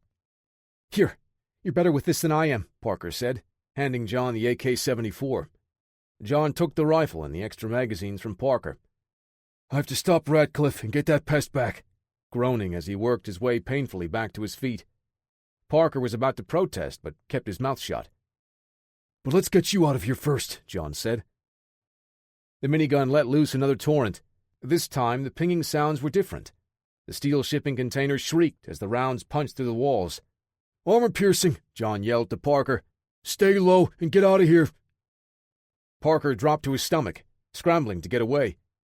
"Here, you're better with this than I am," Parker said, handing John the AK-74. John took the rifle and the extra magazines from Parker. "I have to stop Ratcliffe and get that pest back," groaning as he worked his way painfully back to his feet. Parker was about to protest, but kept his mouth shut. "But let's get you out of here first," John said. The minigun let loose another torrent. This time, the pinging sounds were different. The steel shipping container shrieked as the rounds punched through the walls. "Armor-piercing," John yelled to Parker. "Stay low and get out of here." Parker dropped to his stomach, scrambling to get away.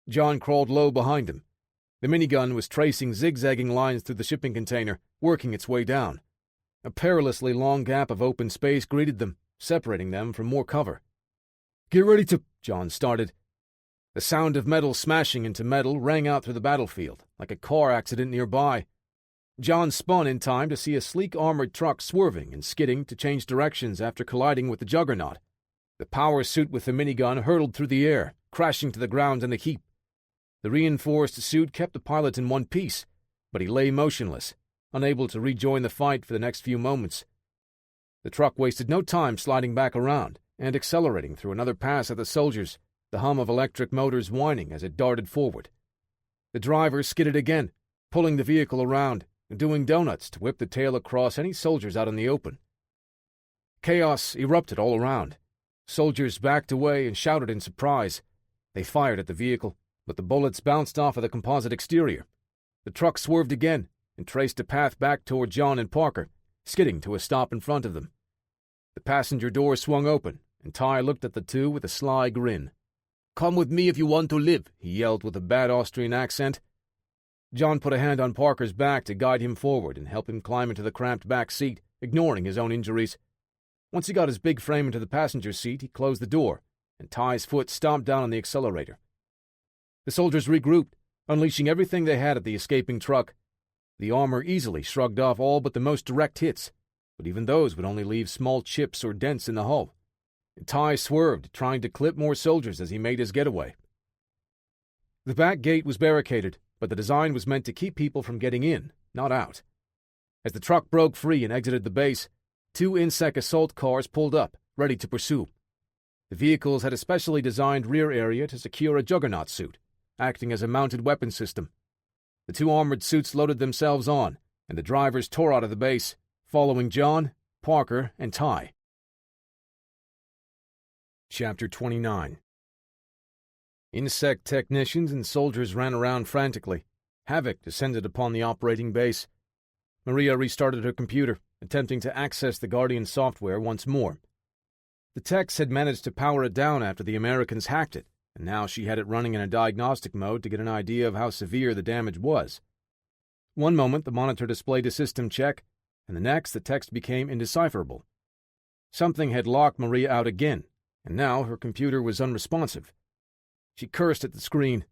John crawled low behind him. The minigun was tracing zigzagging lines through the shipping container, working its way down. A perilously long gap of open space greeted them, separating them from more cover. "Get ready to—" John started. The sound of metal smashing into metal rang out through the battlefield, like a car accident nearby. John spun in time to see a sleek armored truck swerving and skidding to change directions after colliding with the juggernaut. The power suit with the minigun hurtled through the air, crashing to the ground in a heap. The reinforced suit kept the pilot in one piece, but he lay motionless, unable to rejoin the fight for the next few moments. The truck wasted no time sliding back around and accelerating through another pass at the soldiers, the hum of electric motors whining as it darted forward. The driver skidded again, pulling the vehicle around and doing donuts to whip the tail across any soldiers out in the open. Chaos erupted all around. Soldiers backed away and shouted in surprise. They fired at the vehicle, but the bullets bounced off of the composite exterior. The truck swerved again and traced a path back toward John and Parker, skidding to a stop in front of them. The passenger door swung open, and Ty looked at the two with a sly grin. "Come with me if you want to live," he yelled with a bad Austrian accent. John put a hand on Parker's back to guide him forward and help him climb into the cramped back seat, ignoring his own injuries. Once he got his big frame into the passenger seat, he closed the door, and Ty's foot stomped down on the accelerator. The soldiers regrouped, unleashing everything they had at the escaping truck. The armor easily shrugged off all but the most direct hits, but even those would only leave small chips or dents in the hull. And Ty swerved, trying to clip more soldiers as he made his getaway. The back gate was barricaded, but the design was meant to keep people from getting in, not out. As the truck broke free and exited the base, 2 insect assault cars pulled up, ready to pursue. The vehicles had a specially designed rear area to secure a juggernaut suit, acting as a mounted weapon system. The 2 armored suits loaded themselves on, and the drivers tore out of the base, following John, Parker, and Ty. Chapter 29. Insect technicians and soldiers ran around frantically. Havoc descended upon the operating base. Maria restarted her computer, attempting to access the Guardian software once more. The techs had managed to power it down after the Americans hacked it, and now she had it running in a diagnostic mode to get an idea of how severe the damage was. One moment the monitor displayed a system check, and the next the text became indecipherable. Something had locked Maria out again, and now her computer was unresponsive. She cursed at the screen.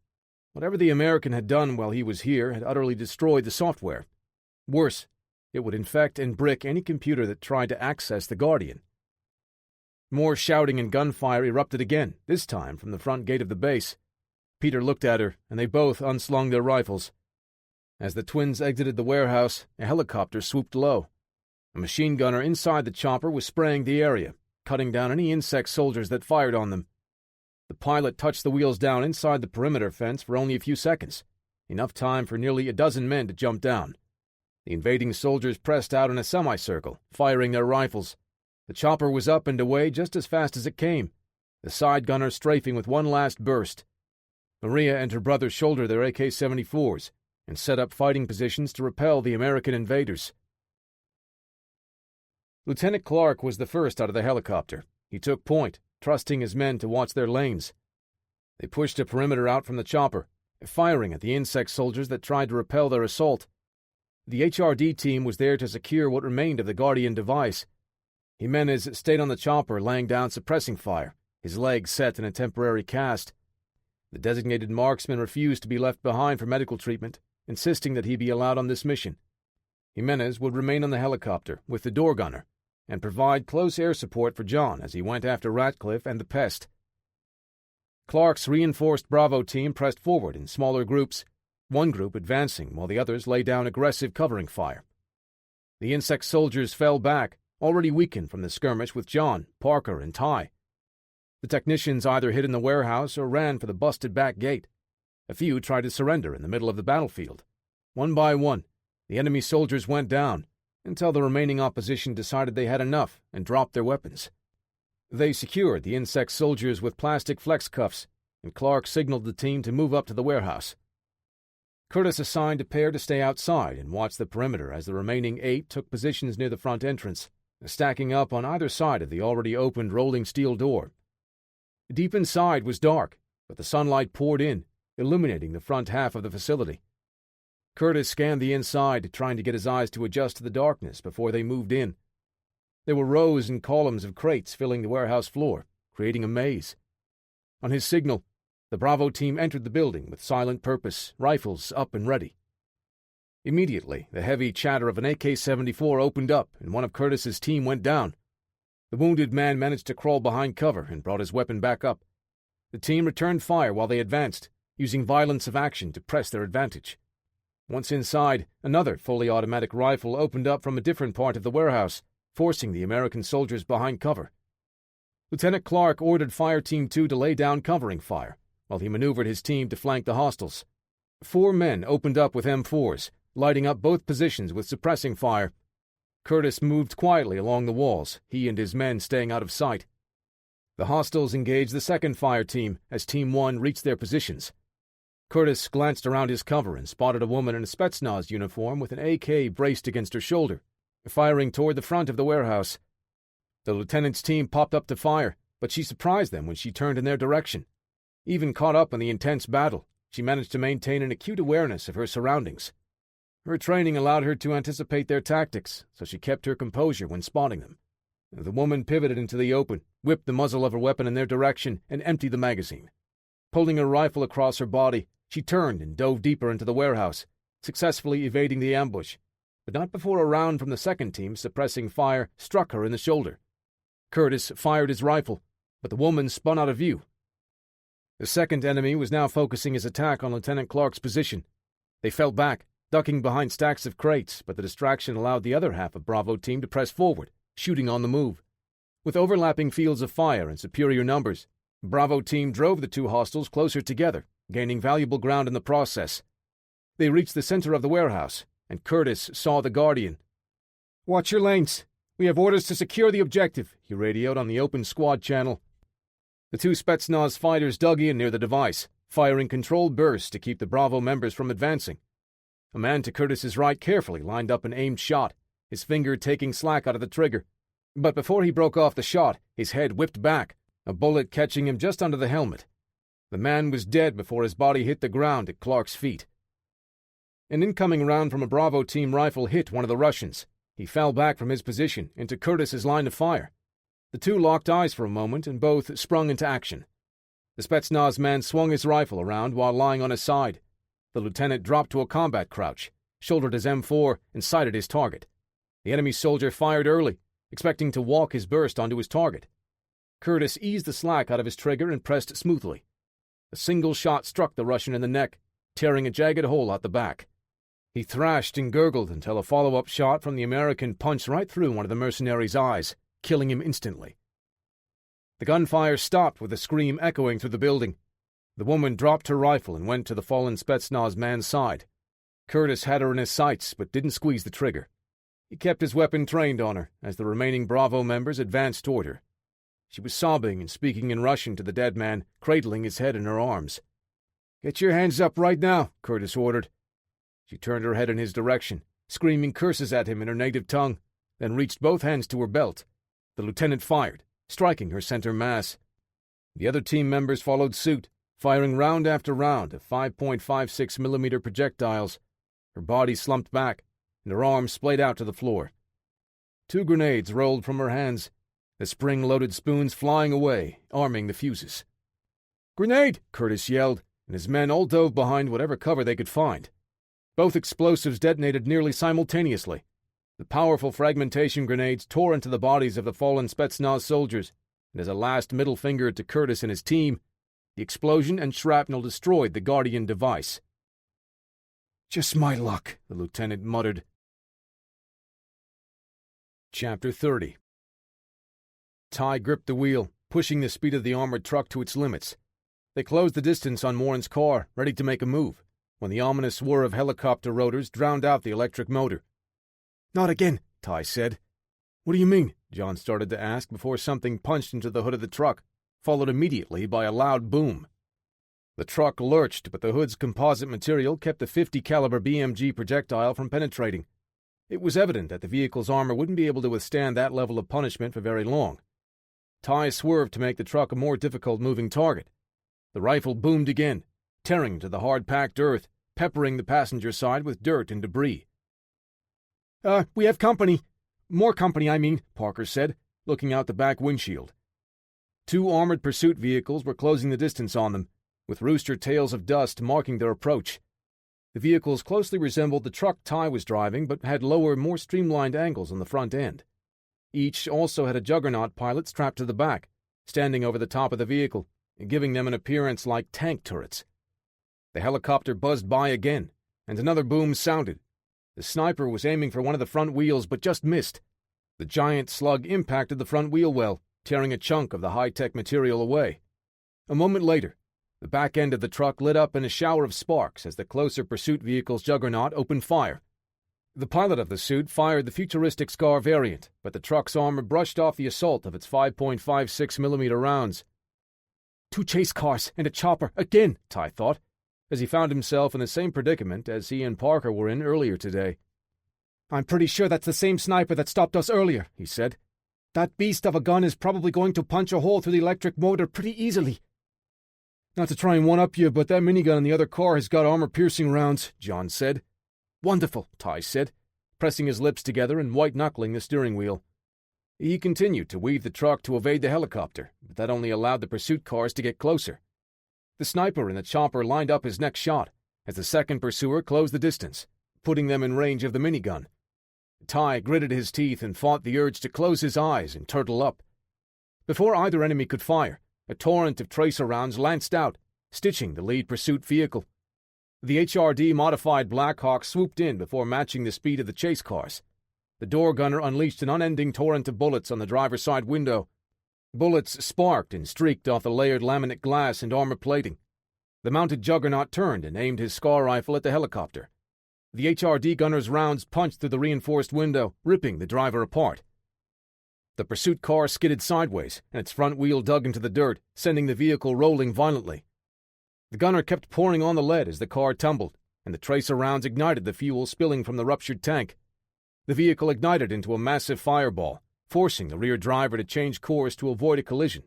Whatever the American had done while he was here had utterly destroyed the software. Worse, it would infect and brick any computer that tried to access the Guardian. More shouting and gunfire erupted again, this time from the front gate of the base. Peter looked at her, and they both unslung their rifles. As the twins exited the warehouse, a helicopter swooped low. A machine gunner inside the chopper was spraying the area, cutting down any insect soldiers that fired on them. The pilot touched the wheels down inside the perimeter fence for only a few seconds, enough time for nearly a dozen men to jump down. The invading soldiers pressed out in a semicircle, firing their rifles. The chopper was up and away just as fast as it came, the side gunner strafing with one last burst. Maria and her brother shouldered their AK-74s and set up fighting positions to repel the American invaders. Lieutenant Clark was the first out of the helicopter. He took point, trusting his men to watch their lanes. They pushed a perimeter out from the chopper, firing at the insect soldiers that tried to repel their assault. The HRD team was there to secure what remained of the Guardian device. Jimenez stayed on the chopper, laying down suppressing fire, his legs set in a temporary cast. The designated marksman refused to be left behind for medical treatment, insisting that he be allowed on this mission. Jimenez would remain on the helicopter with the door gunner and provide close air support for John as he went after Ratcliffe and the pest. Clark's reinforced Bravo team pressed forward in smaller groups, one group advancing while the others lay down aggressive covering fire. The insect soldiers fell back, already weakened from the skirmish with John, Parker, and Ty. The technicians either hid in the warehouse or ran for the busted back gate. A few tried to surrender in the middle of the battlefield. One by one, the enemy soldiers went down, until the remaining opposition decided they had enough and dropped their weapons. They secured the insect soldiers with plastic flex cuffs, and Clark signaled the team to move up to the warehouse. Curtis assigned a pair to stay outside and watch the perimeter as the remaining 8 took positions near the front entrance, stacking up on either side of the already opened rolling steel door. Deep inside was dark, but the sunlight poured in, illuminating the front half of the facility. Curtis scanned the inside, trying to get his eyes to adjust to the darkness before they moved in. There were rows and columns of crates filling the warehouse floor, creating a maze. On his signal, the Bravo team entered the building with silent purpose, rifles up and ready. Immediately, the heavy chatter of an AK-74 opened up, and one of Curtis's team went down. The wounded man managed to crawl behind cover and brought his weapon back up. The team returned fire while they advanced, using violence of action to press their advantage. Once inside, another fully automatic rifle opened up from a different part of the warehouse, forcing the American soldiers behind cover. Lieutenant Clark ordered Fire Team 2 to lay down covering fire, while he maneuvered his team to flank the hostiles. 4 men opened up with M4s, lighting up both positions with suppressing fire. Curtis moved quietly along the walls, he and his men staying out of sight. The hostiles engaged the second fire team as Team 1 reached their positions. Curtis glanced around his cover and spotted a woman in a Spetsnaz uniform with an AK braced against her shoulder, firing toward the front of the warehouse. The lieutenant's team popped up to fire, but she surprised them when she turned in their direction. Even caught up in the intense battle, she managed to maintain an acute awareness of her surroundings. Her training allowed her to anticipate their tactics, so she kept her composure when spotting them. The woman pivoted into the open, whipped the muzzle of her weapon in their direction, and emptied the magazine. Pulling her rifle across her body, she turned and dove deeper into the warehouse, successfully evading the ambush, but not before a round from the second team suppressing fire struck her in the shoulder. Curtis fired his rifle, but the woman spun out of view. The second enemy was now focusing his attack on Lieutenant Clark's position. They fell back, ducking behind stacks of crates, but the distraction allowed the other half of Bravo team to press forward, shooting on the move. With overlapping fields of fire and superior numbers, Bravo team drove the 2 hostiles closer together, gaining valuable ground in the process. They reached the center of the warehouse, and Curtis saw the Guardian. "Watch your lanes. We have orders to secure the objective," he radioed on the open squad channel. The two Spetsnaz fighters dug in near the device, firing controlled bursts to keep the Bravo members from advancing. A man to Curtis's right carefully lined up an aimed shot, his finger taking slack out of the trigger. But before he broke off the shot, his head whipped back, a bullet catching him just under the helmet. The man was dead before his body hit the ground at Clark's feet. An incoming round from a Bravo team rifle hit one of the Russians. He fell back from his position into Curtis's line of fire. The two locked eyes for a moment and both sprung into action. The Spetsnaz man swung his rifle around while lying on his side. The lieutenant dropped to a combat crouch, shouldered his M4, and sighted his target. The enemy soldier fired early, expecting to walk his burst onto his target. Curtis eased the slack out of his trigger and pressed smoothly. A single shot struck the Russian in the neck, tearing a jagged hole out the back. He thrashed and gurgled until a follow-up shot from the American punched right through one of the mercenaries' eyes, killing him instantly. The gunfire stopped with a scream echoing through the building. The woman dropped her rifle and went to the fallen Spetsnaz man's side. Curtis had her in his sights, but didn't squeeze the trigger. He kept his weapon trained on her as the remaining Bravo members advanced toward her. She was sobbing and speaking in Russian to the dead man, cradling his head in her arms. "Get your hands up right now," Curtis ordered. She turned her head in his direction, screaming curses at him in her native tongue, then reached both hands to her belt. The lieutenant fired, striking her center mass. The other team members followed suit, firing round after round of 5.56mm projectiles. Her body slumped back, and her arms splayed out to the floor. 2 grenades rolled from her hands, the spring-loaded spoons flying away, arming the fuses. "Grenade!" Curtis yelled, and his men all dove behind whatever cover they could find. Both explosives detonated nearly simultaneously. The powerful fragmentation grenades tore into the bodies of the fallen Spetsnaz soldiers, and as a last middle finger to Curtis and his team, the explosion and shrapnel destroyed the Guardian device. "Just my luck," the lieutenant muttered. Chapter 30. Ty gripped the wheel, pushing the speed of the armored truck to its limits. They closed the distance on Warren's car, ready to make a move, when the ominous whir of helicopter rotors drowned out the electric motor. "Not again," Ty said. "What do you mean?" John started to ask before something punched into the hood of the truck, followed immediately by a loud boom. The truck lurched, but the hood's composite material kept the .50 caliber BMG projectile from penetrating. It was evident that the vehicle's armor wouldn't be able to withstand that level of punishment for very long. Ty swerved to make the truck a more difficult moving target. The rifle boomed again, tearing into the hard-packed earth, peppering the passenger side with dirt and debris. We have company. More company, I mean," Parker said, looking out the back windshield. 2 armored pursuit vehicles were closing the distance on them, with rooster tails of dust marking their approach. The vehicles closely resembled the truck Ty was driving, but had lower, more streamlined angles on the front end. Each also had a juggernaut pilot strapped to the back, standing over the top of the vehicle, giving them an appearance like tank turrets. The helicopter buzzed by again, and another boom sounded. The sniper was aiming for one of the front wheels, but just missed. The giant slug impacted the front wheel well, tearing a chunk of the high-tech material away. A moment later, the back end of the truck lit up in a shower of sparks as the closer pursuit vehicle's juggernaut opened fire. The pilot of the suit fired the futuristic Scar variant, but the truck's armor brushed off the assault of its 5.56mm rounds. 2 chase cars and a chopper again, Ty thought, as he found himself in the same predicament as he and Parker were in earlier today. "I'm pretty sure that's the same sniper that stopped us earlier," he said. "That beast of a gun is probably going to punch a hole through the electric motor pretty easily." "Not to try and one-up you, but that minigun in the other car has got armor-piercing rounds," John said. "Wonderful," Ty said, pressing his lips together and white-knuckling the steering wheel. He continued to weave the truck to evade the helicopter, but that only allowed the pursuit cars to get closer. The sniper in the chopper lined up his next shot as the second pursuer closed the distance, putting them in range of the minigun. Ty gritted his teeth and fought the urge to close his eyes and turtle up. Before either enemy could fire, a torrent of tracer rounds lanced out, stitching the lead pursuit vehicle. The HRD-modified Blackhawk swooped in before matching the speed of the chase cars. The door gunner unleashed an unending torrent of bullets on the driver's side window. Bullets sparked and streaked off the layered laminate glass and armor plating. The mounted juggernaut turned and aimed his Scar rifle at the helicopter. The HRD gunner's rounds punched through the reinforced window, ripping the driver apart. The pursuit car skidded sideways, and its front wheel dug into the dirt, sending the vehicle rolling violently. The gunner kept pouring on the lead as the car tumbled, and the tracer rounds ignited the fuel spilling from the ruptured tank. The vehicle ignited into a massive fireball, forcing the rear driver to change course to avoid a collision.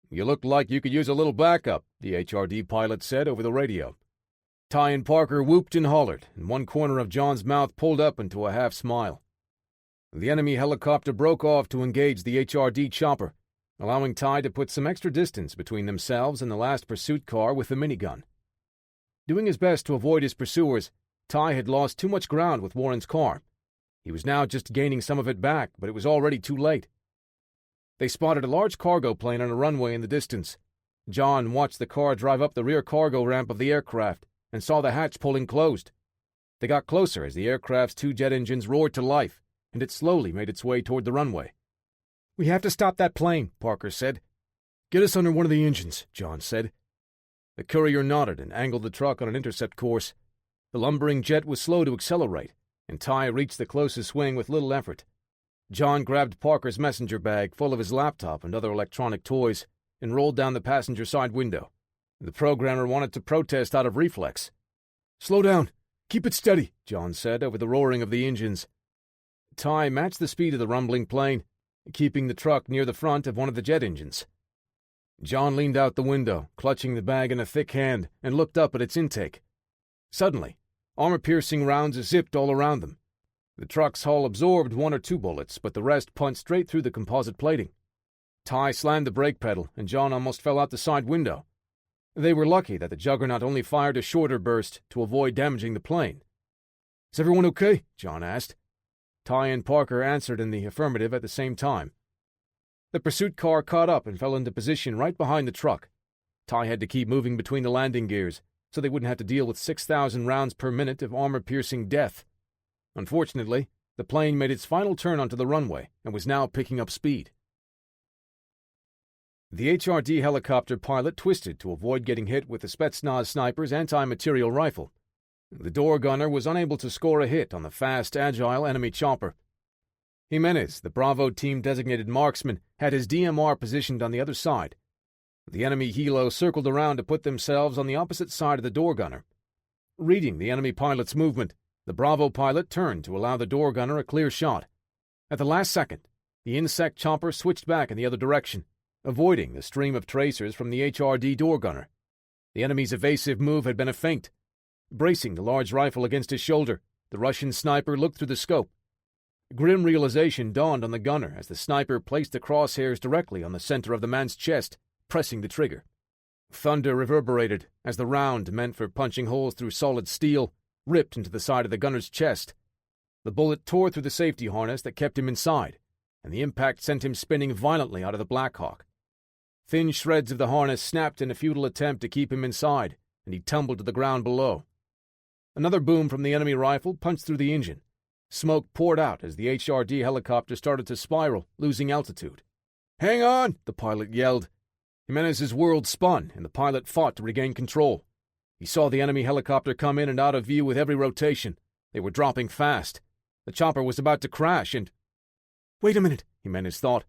"You look like you could use a little backup," the HRD pilot said over the radio. Ty and Parker whooped and hollered, and one corner of John's mouth pulled up into a half smile. The enemy helicopter broke off to engage the HRD chopper, allowing Ty to put some extra distance between themselves and the last pursuit car with the minigun. Doing his best to avoid his pursuers, Ty had lost too much ground with Warren's car. He was now just gaining some of it back, but it was already too late. They spotted a large cargo plane on a runway in the distance. John watched the car drive up the rear cargo ramp of the aircraft and saw the hatch pulling closed. They got closer as the aircraft's 2 jet engines roared to life, and it slowly made its way toward the runway. "We have to stop that plane," Parker said. "Get us under one of the engines," John said. The courier nodded and angled the truck on an intercept course. The lumbering jet was slow to accelerate, and Ty reached the closest wing with little effort. John grabbed Parker's messenger bag full of his laptop and other electronic toys and rolled down the passenger side window. The programmer wanted to protest out of reflex. "Slow down. Keep it steady," John said over the roaring of the engines. Ty matched the speed of the rumbling plane, keeping the truck near the front of one of the jet engines. John leaned out the window, clutching the bag in a thick hand, and looked up at its intake. Suddenly, armor-piercing rounds zipped all around them. The truck's hull absorbed 1 or 2 bullets, but the rest punched straight through the composite plating. Ty slammed the brake pedal, and John almost fell out the side window. They were lucky that the Juggernaut only fired a shorter burst to avoid damaging the plane. "Is everyone okay?" John asked. Ty and Parker answered in the affirmative at the same time. The pursuit car caught up and fell into position right behind the truck. Ty had to keep moving between the landing gears, so they wouldn't have to deal with 6,000 rounds per minute of armor-piercing death. Unfortunately, the plane made its final turn onto the runway and was now picking up speed. The HRD helicopter pilot twisted to avoid getting hit with the Spetsnaz sniper's anti-material rifle. The door gunner was unable to score a hit on the fast, agile enemy chopper. Jimenez, the Bravo team-designated marksman, had his DMR positioned on the other side. The enemy helo circled around to put themselves on the opposite side of the door gunner. Reading the enemy pilot's movement, the Bravo pilot turned to allow the door gunner a clear shot. At the last second, the insect chopper switched back in the other direction, avoiding the stream of tracers from the HRD door gunner. The enemy's evasive move had been a feint. Bracing the large rifle against his shoulder, the Russian sniper looked through the scope. Grim realization dawned on the gunner as the sniper placed the crosshairs directly on the center of the man's chest, pressing the trigger. Thunder reverberated as the round, meant for punching holes through solid steel, ripped into the side of the gunner's chest. The bullet tore through the safety harness that kept him inside, and the impact sent him spinning violently out of the Blackhawk. Thin shreds of the harness snapped in a futile attempt to keep him inside, and he tumbled to the ground below. Another boom from the enemy rifle punched through the engine. Smoke poured out as the HRD helicopter started to spiral, losing altitude. "Hang on!" the pilot yelled. Jimenez's world spun, and the pilot fought to regain control. He saw the enemy helicopter come in and out of view with every rotation. They were dropping fast. The chopper was about to crash, and... "Wait a minute," Jimenez thought.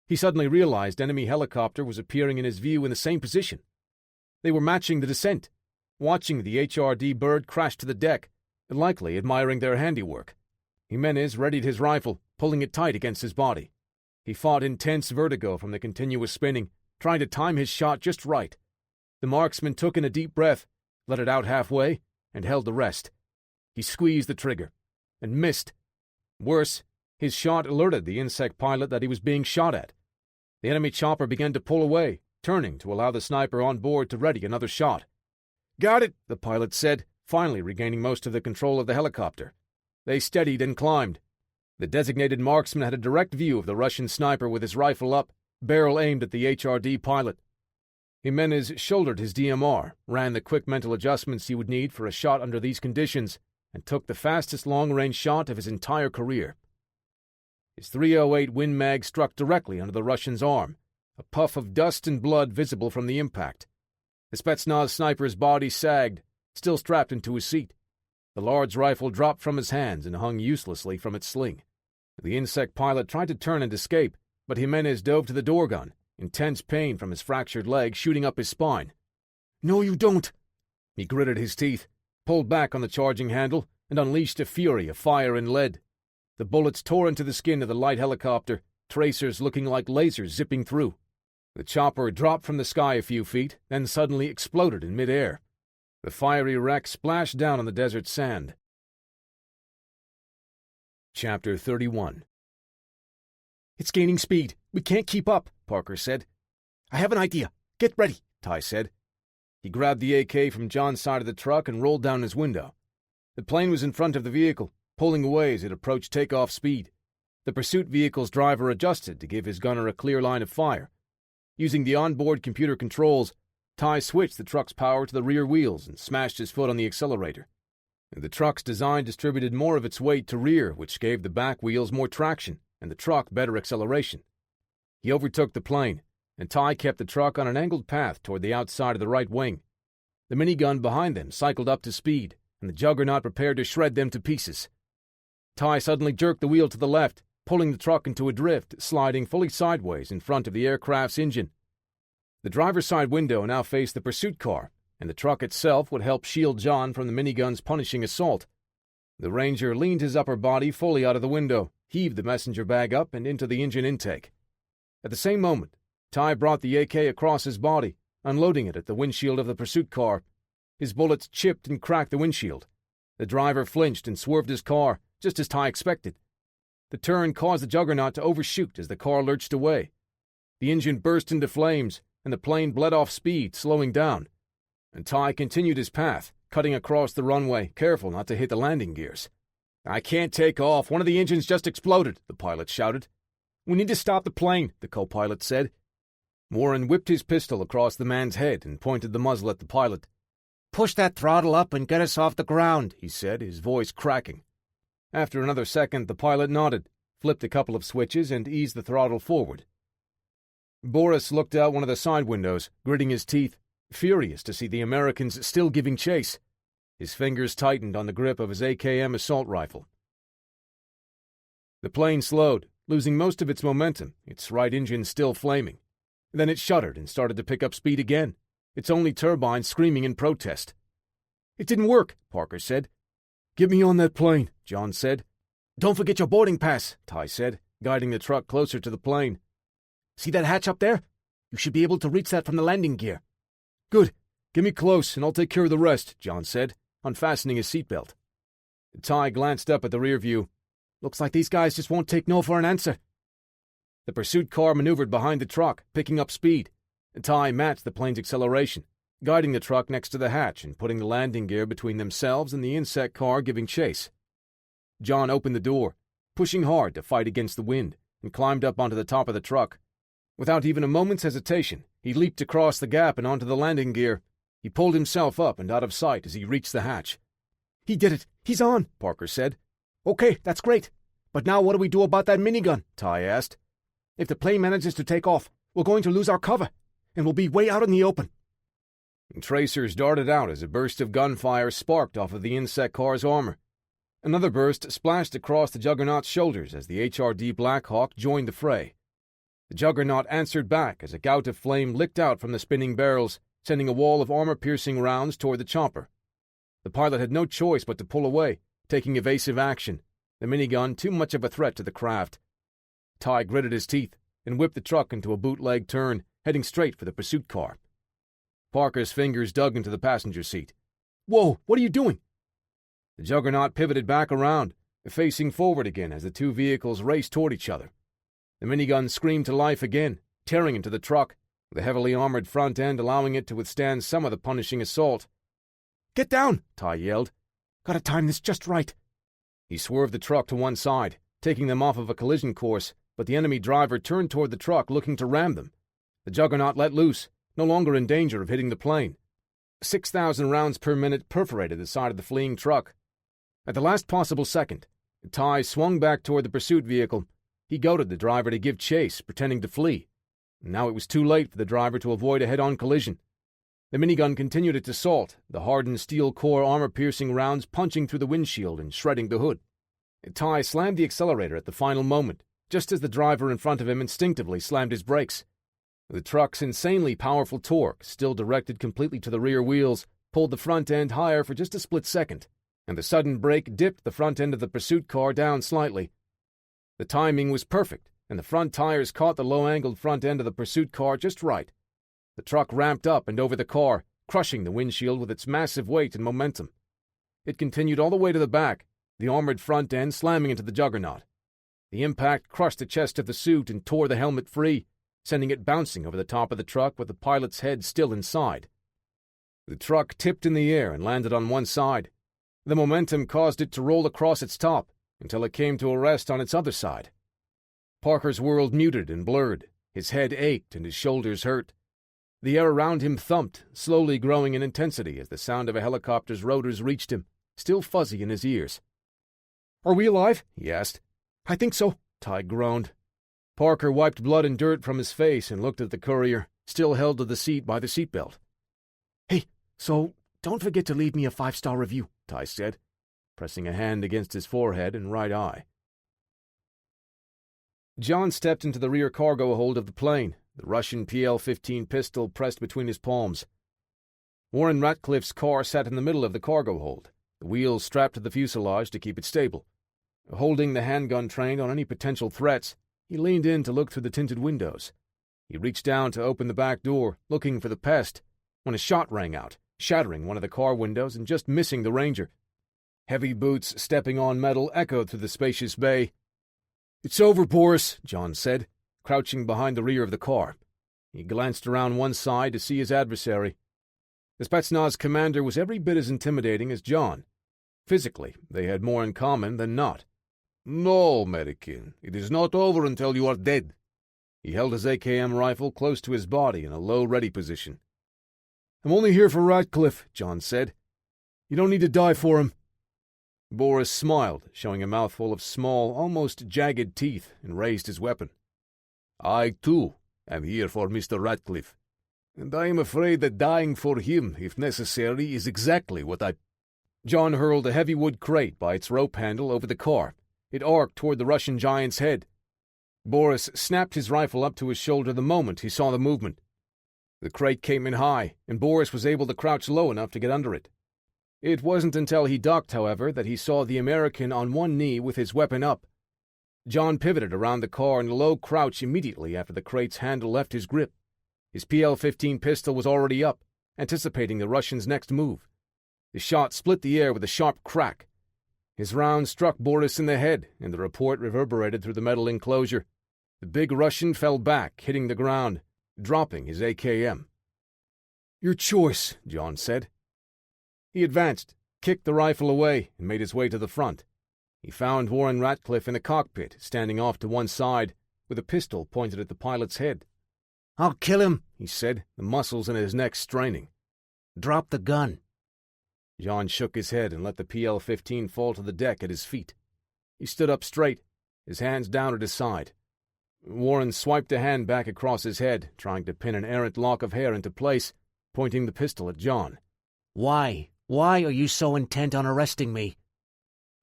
He suddenly realized enemy helicopter was appearing in his view in the same position. They were matching the descent, watching the HRD bird crash to the deck, likely admiring their handiwork. Jimenez readied his rifle, pulling it tight against his body. He fought intense vertigo from the continuous spinning, trying to time his shot just right. The marksman took in a deep breath, let it out halfway, and held the rest. He squeezed the trigger, and missed. Worse, his shot alerted the insect pilot that he was being shot at. The enemy chopper began to pull away, turning to allow the sniper on board to ready another shot. "Got it," the pilot said, finally regaining most of the control of the helicopter. They steadied and climbed. The designated marksman had a direct view of the Russian sniper with his rifle up, barrel aimed at the HRD pilot. Jimenez shouldered his DMR, ran the quick mental adjustments he would need for a shot under these conditions, and took the fastest long-range shot of his entire career. His .308 Win Mag struck directly under the Russian's arm, a puff of dust and blood visible from the impact. The Spetsnaz sniper's body sagged, still strapped into his seat. The large rifle dropped from his hands and hung uselessly from its sling. The insect pilot tried to turn and escape, but Jimenez dove to the door gun, intense pain from his fractured leg shooting up his spine. "No, you don't!" He gritted his teeth, pulled back on the charging handle, and unleashed a fury of fire and lead. The bullets tore into the skin of the light helicopter, tracers looking like lasers zipping through. The chopper dropped from the sky a few feet, then suddenly exploded in midair. The fiery wreck splashed down on the desert sand. Chapter 31. "It's gaining speed. We can't keep up," Parker said. "I have an idea. Get ready," Ty said. He grabbed the AK from John's side of the truck and rolled down his window. The plane was in front of the vehicle, pulling away as it approached takeoff speed. The pursuit vehicle's driver adjusted to give his gunner a clear line of fire. Using the onboard computer controls, Ty switched the truck's power to the rear wheels and smashed his foot on the accelerator. The truck's design distributed more of its weight to rear, which gave the back wheels more traction and the truck better acceleration. He overtook the plane, and Ty kept the truck on an angled path toward the outside of the right wing. The minigun behind them cycled up to speed, and the Juggernaut prepared to shred them to pieces. Ty suddenly jerked the wheel to the left, pulling the truck into a drift, sliding fully sideways in front of the aircraft's engine. The driver's side window now faced the pursuit car, and the truck itself would help shield John from the minigun's punishing assault. The Ranger leaned his upper body fully out of the window, heaved the messenger bag up and into the engine intake. At the same moment, Ty brought the AK across his body, unloading it at the windshield of the pursuit car. His bullets chipped and cracked the windshield. The driver flinched and swerved his car, just as Ty expected. The turn caused the Juggernaut to overshoot as the car lurched away. The engine burst into flames, and the plane bled off speed, slowing down. And Ty continued his path, cutting across the runway, careful not to hit the landing gears. "I can't take off. One of the engines just exploded," the pilot shouted. "We need to stop the plane," the co-pilot said. Warren whipped his pistol across the man's head and pointed the muzzle at the pilot. "Push that throttle up and get us off the ground," he said, his voice cracking. After another second, the pilot nodded, flipped a couple of switches, and eased the throttle forward. Boris looked out one of the side windows, gritting his teeth, furious to see the Americans still giving chase. His fingers tightened on the grip of his AKM assault rifle. The plane slowed, losing most of its momentum, its right engine still flaming. Then it shuddered and started to pick up speed again, its only turbine screaming in protest. "It didn't work," Parker said. "Get me on that plane," John said. "Don't forget your boarding pass," Ty said, guiding the truck closer to the plane. "See that hatch up there? You should be able to reach that from the landing gear." "Good. Get me close, and I'll take care of the rest," John said, unfastening his seatbelt. Ty glanced up at the rear view. "Looks like these guys just won't take no for an answer." The pursuit car maneuvered behind the truck, picking up speed. Ty matched the plane's acceleration, guiding the truck next to the hatch and putting the landing gear between themselves and the insect car giving chase. John opened the door, pushing hard to fight against the wind, and climbed up onto the top of the truck. Without even a moment's hesitation, he leaped across the gap and onto the landing gear. He pulled himself up and out of sight as he reached the hatch. "He did it! He's on!" Parker said. "Okay, that's great. But now what do we do about that minigun?" Ty asked. "If the plane manages to take off, we're going to lose our cover, and we'll be way out in the open." And tracers darted out as a burst of gunfire sparked off of the insect car's armor. Another burst splashed across the Juggernaut's shoulders as the HRD Black Hawk joined the fray. The Juggernaut answered back as a gout of flame licked out from the spinning barrels, sending a wall of armor-piercing rounds toward the chopper. The pilot had no choice but to pull away, taking evasive action, the minigun too much of a threat to the craft. Ty gritted his teeth and whipped the truck into a bootleg turn, heading straight for the pursuit car. Parker's fingers dug into the passenger seat. "Whoa, what are you doing?" The Juggernaut pivoted back around, facing forward again as the two vehicles raced toward each other. The minigun screamed to life again, tearing into the truck, the heavily armored front end allowing it to withstand some of the punishing assault. "Get down!" Ty yelled. "Gotta time this just right." He swerved the truck to one side, taking them off of a collision course, but the enemy driver turned toward the truck looking to ram them. The Juggernaut let loose, no longer in danger of hitting the plane. 6,000 rounds per minute perforated the side of the fleeing truck. At the last possible second, Ty swung back toward the pursuit vehicle. He goaded the driver to give chase, pretending to flee. Now it was too late for the driver to avoid a head-on collision. The minigun continued its assault, the hardened steel core armor-piercing rounds punching through the windshield and shredding the hood. Ty slammed the accelerator at the final moment, just as the driver in front of him instinctively slammed his brakes. The truck's insanely powerful torque, still directed completely to the rear wheels, pulled the front end higher for just a split second, and the sudden brake dipped the front end of the pursuit car down slightly. The timing was perfect, and the front tires caught the low-angled front end of the pursuit car just right. The truck ramped up and over the car, crushing the windshield with its massive weight and momentum. It continued all the way to the back, the armored front end slamming into the juggernaut. The impact crushed the chest of the suit and tore the helmet free, sending it bouncing over the top of the truck with the pilot's head still inside. The truck tipped in the air and landed on one side. The momentum caused it to roll across its top until it came to a rest on its other side. Parker's world muted and blurred. His head ached and his shoulders hurt. The air around him thumped, slowly growing in intensity as the sound of a helicopter's rotors reached him, still fuzzy in his ears. "Are we alive?" he asked. "I think so," Ty groaned. Parker wiped blood and dirt from his face and looked at the courier, still held to the seat by the seatbelt. "Hey, so don't forget to leave me a 5-star review," Ty said, pressing a hand against his forehead and right eye. John stepped into the rear cargo hold of the plane, the Russian PL-15 pistol pressed between his palms. Warren Ratcliffe's car sat in the middle of the cargo hold, the wheels strapped to the fuselage to keep it stable. Holding the handgun trained on any potential threats, he leaned in to look through the tinted windows. He reached down to open the back door, looking for the pest, when a shot rang out, shattering one of the car windows and just missing the Ranger. Heavy boots stepping on metal echoed through the spacious bay. "It's over, Boris," John said, crouching behind the rear of the car. He glanced around one side to see his adversary. The Spetsnaz commander was every bit as intimidating as John. Physically, they had more in common than not. "No, American, it is not over until you are dead." He held his AKM rifle close to his body in a low ready position. "I'm only here for Ratcliffe," John said. "You don't need to die for him." Boris smiled, showing a mouthful of small, almost jagged teeth, and raised his weapon. "I, too, am here for Mr. Ratcliffe, and I am afraid that dying for him, if necessary, is exactly what I—" John hurled a heavy wood crate by its rope handle over the car. It arced toward the Russian giant's head. Boris snapped his rifle up to his shoulder the moment he saw the movement. The crate came in high, and Boris was able to crouch low enough to get under it. It wasn't until he ducked, however, that he saw the American on one knee with his weapon up. John pivoted around the car in a low crouch immediately after the crate's handle left his grip. His PL-15 pistol was already up, anticipating the Russian's next move. The shot split the air with a sharp crack. His round struck Boris in the head, and the report reverberated through the metal enclosure. The big Russian fell back, hitting the ground, dropping his AKM. "Your choice," John said. He advanced, kicked the rifle away, and made his way to the front. He found Warren Ratcliffe in the cockpit, standing off to one side, with a pistol pointed at the pilot's head. "I'll kill him," he said, the muscles in his neck straining. "Drop the gun." John shook his head and let the PL-15 fall to the deck at his feet. He stood up straight, his hands down at his side. Warren swiped a hand back across his head, trying to pin an errant lock of hair into place, pointing the pistol at John. Why? Why are you so intent on arresting me?"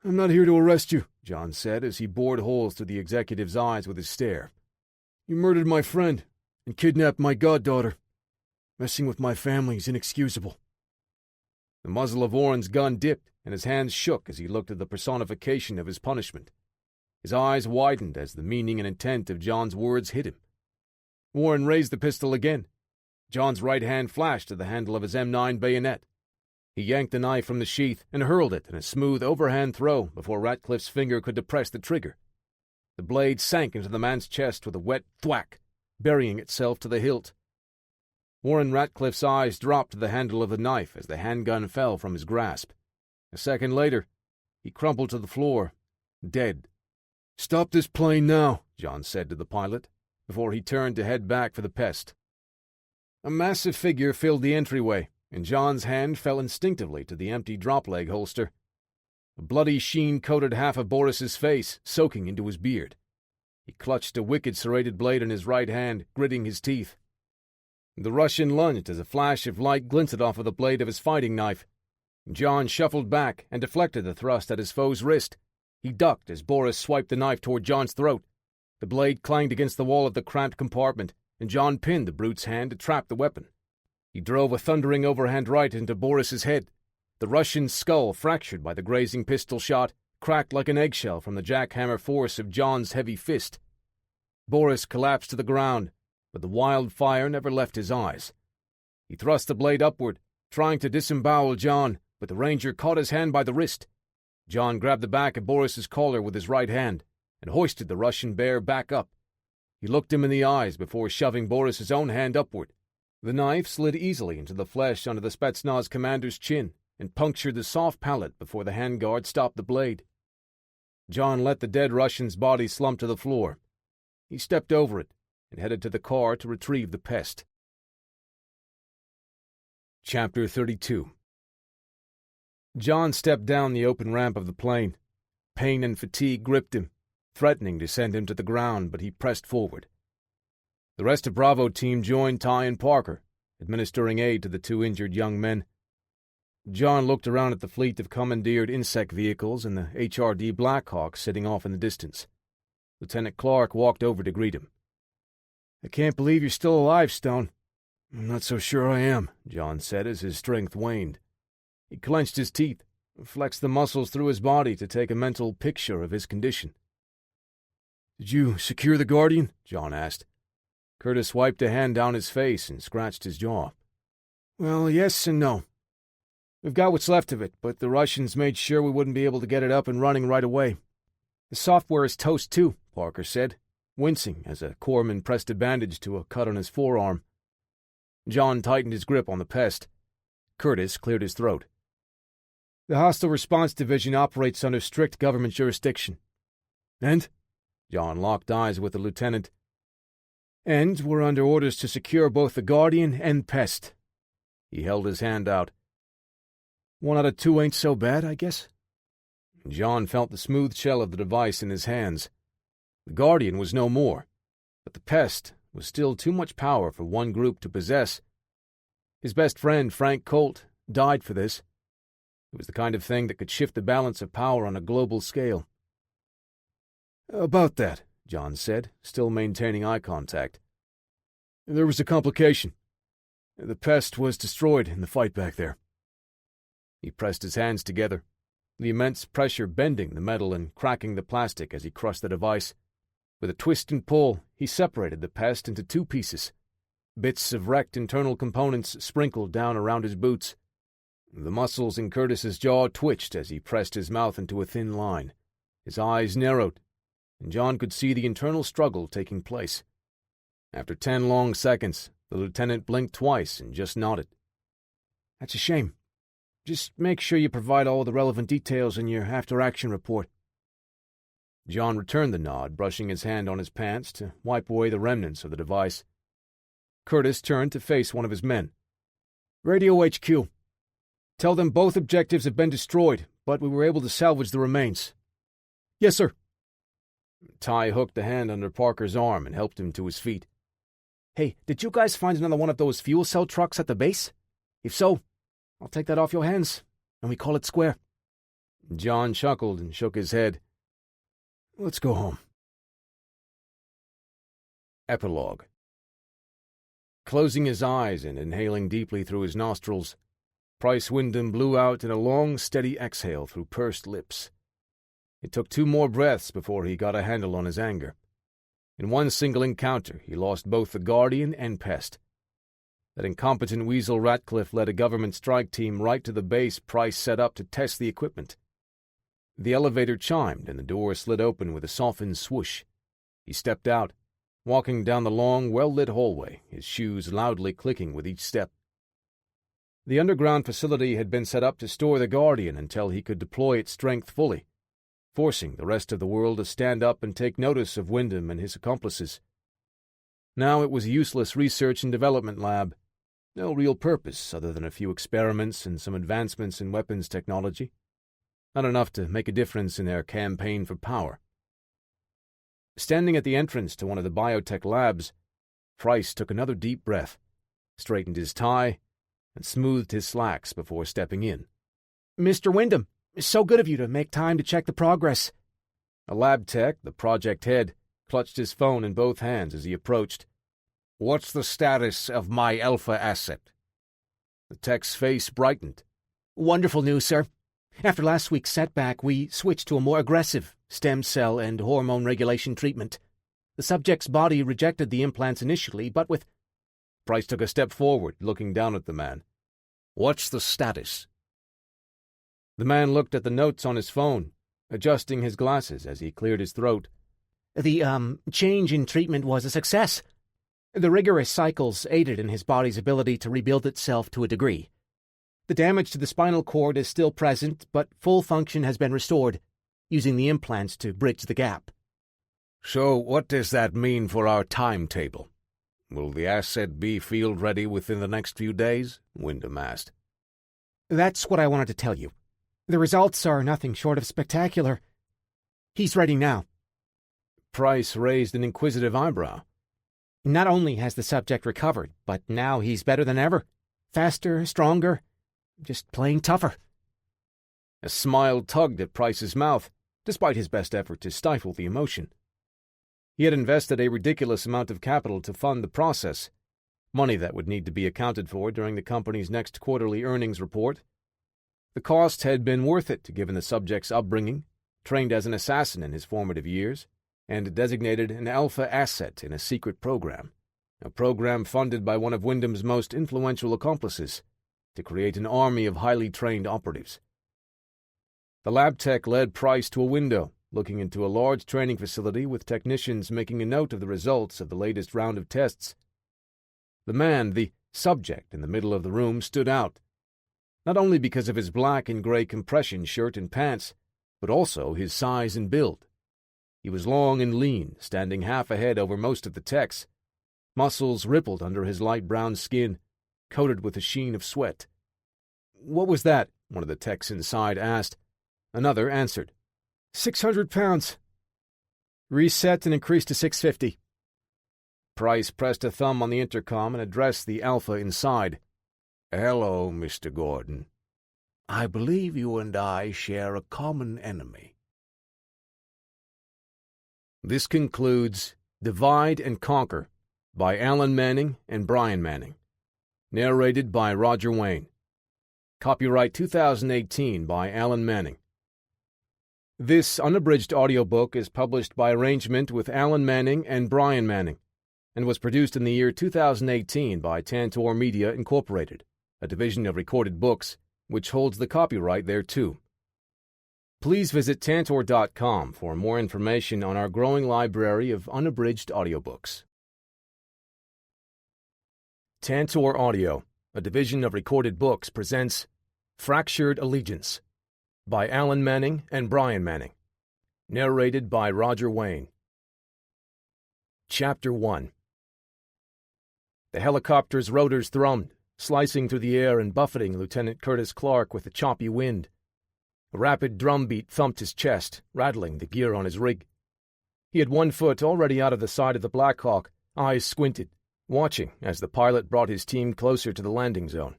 "I'm not here to arrest you," John said as he bored holes through the executive's eyes with his stare. "You murdered my friend and kidnapped my goddaughter. Messing with my family is inexcusable." The muzzle of Warren's gun dipped, and his hands shook as he looked at the personification of his punishment. His eyes widened as the meaning and intent of John's words hit him. Warren raised the pistol again. John's right hand flashed to the handle of his M9 bayonet. He yanked the knife from the sheath and hurled it in a smooth overhand throw before Ratcliffe's finger could depress the trigger. The blade sank into the man's chest with a wet thwack, burying itself to the hilt. Warren Ratcliffe's eyes dropped to the handle of the knife as the handgun fell from his grasp. A second later, he crumpled to the floor, dead. "Stop this plane now," John said to the pilot, before he turned to head back for the pest. A massive figure filled the entryway, and John's hand fell instinctively to the empty drop-leg holster. A bloody sheen coated half of Boris's face, soaking into his beard. He clutched a wicked serrated blade in his right hand, gritting his teeth. The Russian lunged as a flash of light glinted off of the blade of his fighting knife. John shuffled back and deflected the thrust at his foe's wrist. He ducked as Boris swiped the knife toward John's throat. The blade clanged against the wall of the cramped compartment, and John pinned the brute's hand to trap the weapon. He drove a thundering overhand right into Boris's head. The Russian's skull, fractured by the grazing pistol shot, cracked like an eggshell from the jackhammer force of John's heavy fist. Boris collapsed to the ground, but the wild fire never left his eyes. He thrust the blade upward, trying to disembowel John, but the ranger caught his hand by the wrist. John grabbed the back of Boris's collar with his right hand and hoisted the Russian bear back up. He looked him in the eyes before shoving Boris's own hand upward. The knife slid easily into the flesh under the Spetsnaz commander's chin and punctured the soft palate before the handguard stopped the blade. John let the dead Russian's body slump to the floor. He stepped over it and headed to the car to retrieve the pest. Chapter 32. John stepped down the open ramp of the plane. Pain and fatigue gripped him, threatening to send him to the ground, but he pressed forward. The rest of Bravo team joined Ty and Parker, administering aid to the two injured young men. John looked around at the fleet of commandeered insect vehicles and the HRD Blackhawk sitting off in the distance. Lieutenant Clark walked over to greet him. "I can't believe you're still alive, Stone." "I'm not so sure I am," John said as his strength waned. He clenched his teeth, flexed the muscles through his body to take a mental picture of his condition. "Did you secure the Guardian?" John asked. Curtis wiped a hand down his face and scratched his jaw. "Well, yes and no. We've got what's left of it, but the Russians made sure we wouldn't be able to get it up and running right away. The software is toast too," Parker said, wincing as a corpsman pressed a bandage to a cut on his forearm. John tightened his grip on the pest. Curtis cleared his throat. "The Hostile Response Division operates under strict government jurisdiction." "And?" John locked eyes with the lieutenant. "And we're under orders to secure both the Guardian and Pest." He held his hand out. "1 out of 2 ain't so bad, I guess." John felt the smooth shell of the device in his hands. The Guardian was no more, but the Pest was still too much power for one group to possess. His best friend, Frank Colt, died for this. It was the kind of thing that could shift the balance of power on a global scale. "About that," John said, still maintaining eye contact. "There was a complication. The Pest was destroyed in the fight back there." He pressed his hands together, the immense pressure bending the metal and cracking the plastic as he crushed the device. With a twist and pull, he separated the Pest into 2 pieces. Bits of wrecked internal components sprinkled down around his boots. The muscles in Curtis's jaw twitched as he pressed his mouth into a thin line. His eyes narrowed, and John could see the internal struggle taking place. After 10 long seconds, the lieutenant blinked twice and just nodded. "That's a shame. Just make sure you provide all the relevant details in your after-action report." John returned the nod, brushing his hand on his pants to wipe away the remnants of the device. Curtis turned to face one of his men. "Radio HQ. Tell them both objectives have been destroyed, but we were able to salvage the remains." "Yes, sir." Ty hooked a hand under Parker's arm and helped him to his feet. "Hey, did you guys find another one of those fuel cell trucks at the base? If so, I'll take that off your hands, and we call it square." John chuckled and shook his head. "Let's go home." Epilogue. Closing his eyes and inhaling deeply through his nostrils, Price Wyndham blew out in a long, steady exhale through pursed lips. It took 2 more breaths before he got a handle on his anger. In one single encounter, he lost both the Guardian and Pest. That incompetent weasel Ratcliffe led a government strike team right to the base Price set up to test the equipment. The elevator chimed and the door slid open with a softened swoosh. He stepped out, walking down the long, well-lit hallway, his shoes loudly clicking with each step. The underground facility had been set up to store the Guardian until he could deploy its strength fully, forcing the rest of the world to stand up and take notice of Wyndham and his accomplices. Now it was a useless research and development lab, no real purpose other than a few experiments and some advancements in weapons technology. Not enough to make a difference in their campaign for power. Standing at the entrance to one of the biotech labs, Price took another deep breath, straightened his tie, and smoothed his slacks before stepping in. "Mr. Wyndham, it's so good of you to make time to check the progress." A lab tech, the project head, clutched his phone in both hands as he approached. "What's the status of my Alpha asset?" The tech's face brightened. Wonderful news, sir. After last week's setback, we switched to a more aggressive stem cell and hormone regulation treatment. The subject's body rejected the implants initially, but with... Price took a step forward, looking down at the man. "What's the status?" The man looked at the notes on his phone, adjusting his glasses as he cleared his throat. The, change in treatment was a success. The rigorous cycles aided in his body's ability to rebuild itself to a degree. The damage to the spinal cord is still present, but full function has been restored, using the implants to bridge the gap. "So what does that mean for our timetable? Will the asset be field-ready within the next few days?" Wyndham asked. That's what I wanted to tell you. The results are nothing short of spectacular. He's ready now. Price raised an inquisitive eyebrow. Not only has the subject recovered, but now he's better than ever. Faster, stronger, just plain tougher. A smile tugged at Price's mouth, despite his best effort to stifle the emotion. He had invested a ridiculous amount of capital to fund the process, money that would need to be accounted for during the company's next quarterly earnings report. The cost had been worth it given the subject's upbringing, trained as an assassin in his formative years, and designated an alpha asset in a secret program, a program funded by one of Wyndham's most influential accomplices, to create an army of highly trained operatives. The lab tech led Price to a window, looking into a large training facility with technicians making a note of the results of the latest round of tests. The man, the subject in the middle of the room, stood out, not only because of his black and gray compression shirt and pants, but also his size and build. He was long and lean, standing half a head over most of the techs. Muscles rippled under his light brown skin, coated with a sheen of sweat. "What was that?" one of the techs inside asked. Another answered. 600 pounds. Reset and increased to 650. Price pressed a thumb on the intercom and addressed the Alpha inside. "Hello, Mr. Gordon. I believe you and I share a common enemy." This concludes Divide and Conquer by Alan Manning and Brian Manning. Narrated by Roger Wayne. Copyright 2018 by Alan Manning. This unabridged audiobook is published by arrangement with Alan Manning and Brian Manning, and was produced in the year 2018 by Tantor Media Incorporated, a division of Recorded Books, which holds the copyright thereto. Please visit Tantor.com for more information on our growing library of unabridged audiobooks. Tantor Audio, a division of Recorded Books, presents Fractured Allegiance by Alan Manning and Brian Manning. Narrated by Roger Wayne. Chapter 1. The helicopter's rotors thrummed, slicing through the air and buffeting Lieutenant Curtis Clark with a choppy wind. A rapid drumbeat thumped his chest, rattling the gear on his rig. He had one foot already out of the side of the Black Hawk, eyes squinted, watching as the pilot brought his team closer to the landing zone.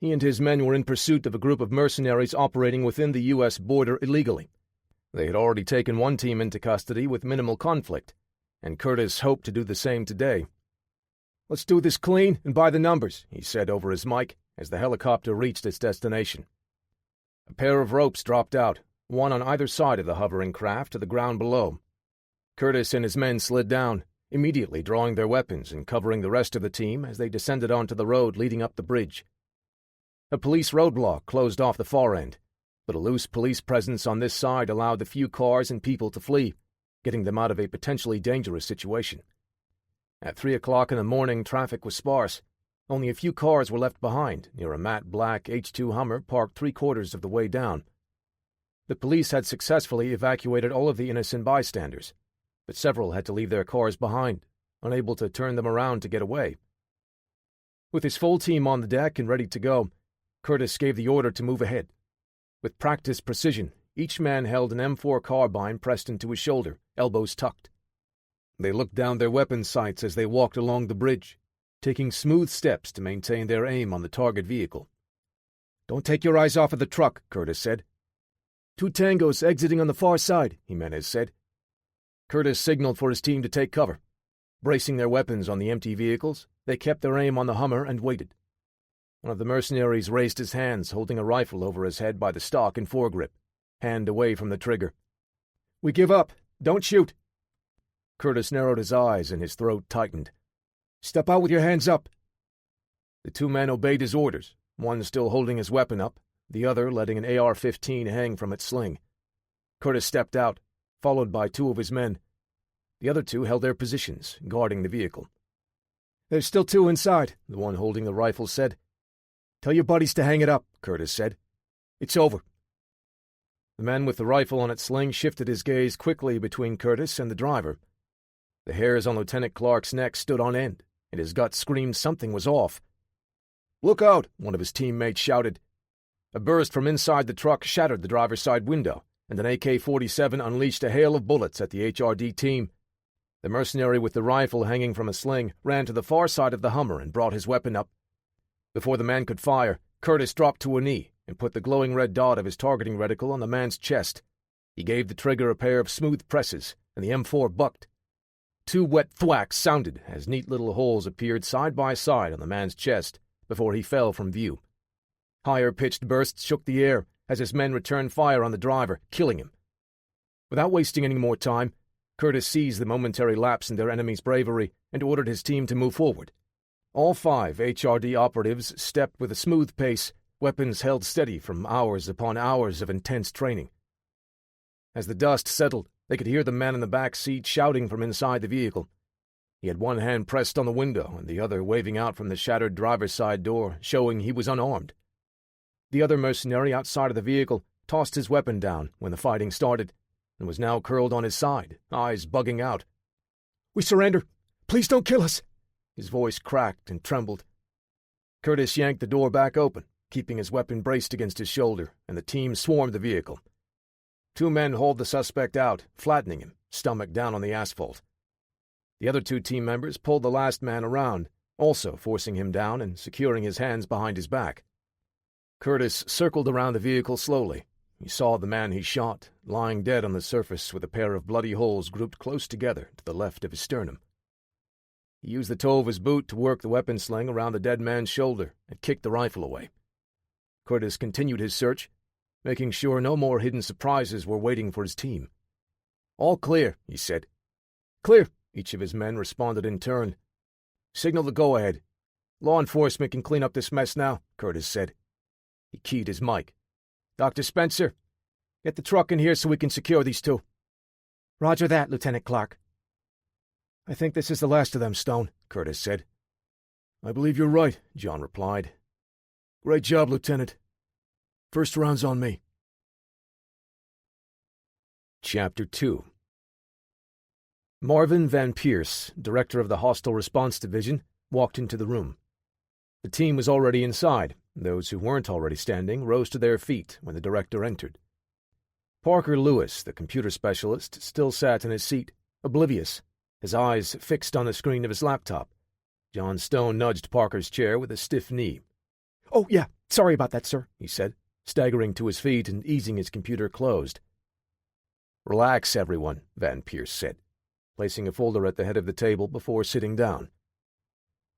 He and his men were in pursuit of a group of mercenaries operating within the U.S. border illegally. They had already taken one team into custody with minimal conflict, and Curtis hoped to do the same today. "Let's do this clean and by the numbers," he said over his mic as the helicopter reached its destination. A pair of ropes dropped out, one on either side of the hovering craft to the ground below. Curtis and his men slid down, immediately drawing their weapons and covering the rest of the team as they descended onto the road leading up the bridge. A police roadblock closed off the far end, but a loose police presence on this side allowed the few cars and people to flee, getting them out of a potentially dangerous situation. At 3 o'clock in the morning, traffic was sparse. Only a few cars were left behind near a matte black H2 Hummer parked 3/4 of the way down. The police had successfully evacuated all of the innocent bystanders, but several had to leave their cars behind, unable to turn them around to get away. With his full team on the deck and ready to go, Curtis gave the order to move ahead. With practiced precision, each man held an M4 carbine pressed into his shoulder, elbows tucked. They looked down their weapon sights as they walked along the bridge, taking smooth steps to maintain their aim on the target vehicle. "Don't take your eyes off of the truck," Curtis said. "2 tangos exiting on the far side," Jimenez said. Curtis signaled for his team to take cover. Bracing their weapons on the empty vehicles, they kept their aim on the Hummer and waited. One of the mercenaries raised his hands, holding a rifle over his head by the stock and foregrip, hand away from the trigger. "We give up. Don't shoot." Curtis narrowed his eyes and his throat tightened. "Step out with your hands up." The two men obeyed his orders, one still holding his weapon up, the other letting an AR-15 hang from its sling. Curtis stepped out, followed by two of his men. The other two held their positions, guarding the vehicle. "There's still two inside," the one holding the rifle said. "Tell your buddies to hang it up," Curtis said. "It's over." The man with the rifle on its sling shifted his gaze quickly between Curtis and the driver. The hairs on Lieutenant Clark's neck stood on end, and his gut screamed something was off. "Look out!" one of his teammates shouted. A burst from inside the truck shattered the driver's side window, and an AK-47 unleashed a hail of bullets at the HRD team. The mercenary with the rifle hanging from a sling ran to the far side of the Hummer and brought his weapon up. Before the man could fire, Curtis dropped to a knee and put the glowing red dot of his targeting reticle on the man's chest. He gave the trigger a pair of smooth presses, and the M4 bucked. Two wet thwacks sounded as neat little holes appeared side by side on the man's chest before he fell from view. Higher-pitched bursts shook the air as his men returned fire on the driver, killing him. Without wasting any more time, Curtis seized the momentary lapse in their enemy's bravery and ordered his team to move forward. All 5 HRD operatives stepped with a smooth pace, weapons held steady from hours upon hours of intense training. As the dust settled, they could hear the man in the back seat shouting from inside the vehicle. He had one hand pressed on the window and the other waving out from the shattered driver's side door, showing he was unarmed. The other mercenary outside of the vehicle tossed his weapon down when the fighting started, and was now curled on his side, eyes bugging out. "We surrender! Please don't kill us!" His voice cracked and trembled. Curtis yanked the door back open, keeping his weapon braced against his shoulder, and the team swarmed the vehicle. 2 men hauled the suspect out, flattening him, stomach down on the asphalt. The other 2 team members pulled the last man around, also forcing him down and securing his hands behind his back. Curtis circled around the vehicle slowly. He saw the man he shot, lying dead on the surface with a pair of bloody holes grouped close together to the left of his sternum. He used the toe of his boot to work the weapon sling around the dead man's shoulder and kicked the rifle away. Curtis continued his search, making sure no more hidden surprises were waiting for his team. "All clear," he said. "Clear," each of his men responded in turn. "Signal the go-ahead. Law enforcement can clean up this mess now," Curtis said. He keyed his mic. "Dr. Spencer, get the truck in here so we can secure these 2. "Roger that, Lieutenant Clark." "I think this is the last of them, Stone," Curtis said. "I believe you're right," John replied. "Great job, Lieutenant. First round's on me." Chapter 2. Marvin Van Pierce, director of the Hostile Response Division, walked into the room. The team was already inside. Those who weren't already standing rose to their feet when the director entered. Parker Lewis, the computer specialist, still sat in his seat, oblivious, his eyes fixed on the screen of his laptop. John Stone nudged Parker's chair with a stiff knee. "Oh, yeah, sorry about that, sir," he said, staggering to his feet and easing his computer closed. "Relax, everyone," Van Pierce said, placing a folder at the head of the table before sitting down.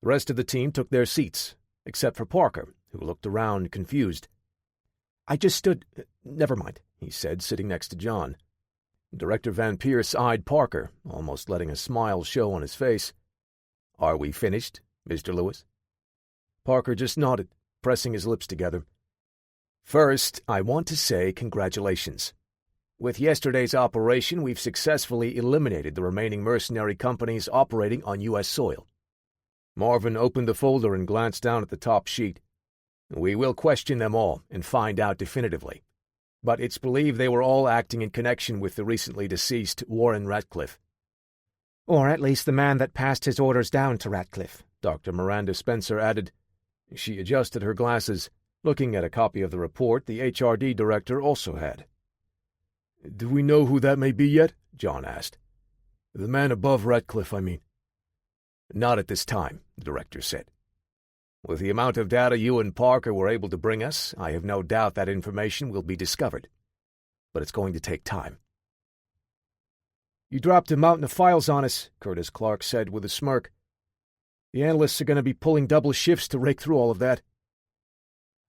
The rest of the team took their seats, except for Parker, who looked around confused. "I just stood... never mind," he said, sitting next to John. Director Van Pierce eyed Parker, almost letting a smile show on his face. "Are we finished, Mr. Lewis?" Parker just nodded, pressing his lips together. "First, I want to say congratulations. With yesterday's operation, we've successfully eliminated the remaining mercenary companies operating on U.S. soil." Marvin opened the folder and glanced down at the top sheet. "We will question them all and find out definitively. But it's believed they were all acting in connection with the recently deceased Warren Ratcliffe." "Or at least the man that passed his orders down to Ratcliffe," Dr. Miranda Spencer added. She adjusted her glasses, looking at a copy of the report the HRD director also had. "Do we know who that may be yet?" John asked. "The man above Ratcliffe, I mean." "Not at this time," the director said. "With the amount of data you and Parker were able to bring us, I have no doubt that information will be discovered. But it's going to take time." You dropped a mountain of files on us, Curtis Clark said with a smirk. The analysts are going to be pulling double shifts to rake through all of that.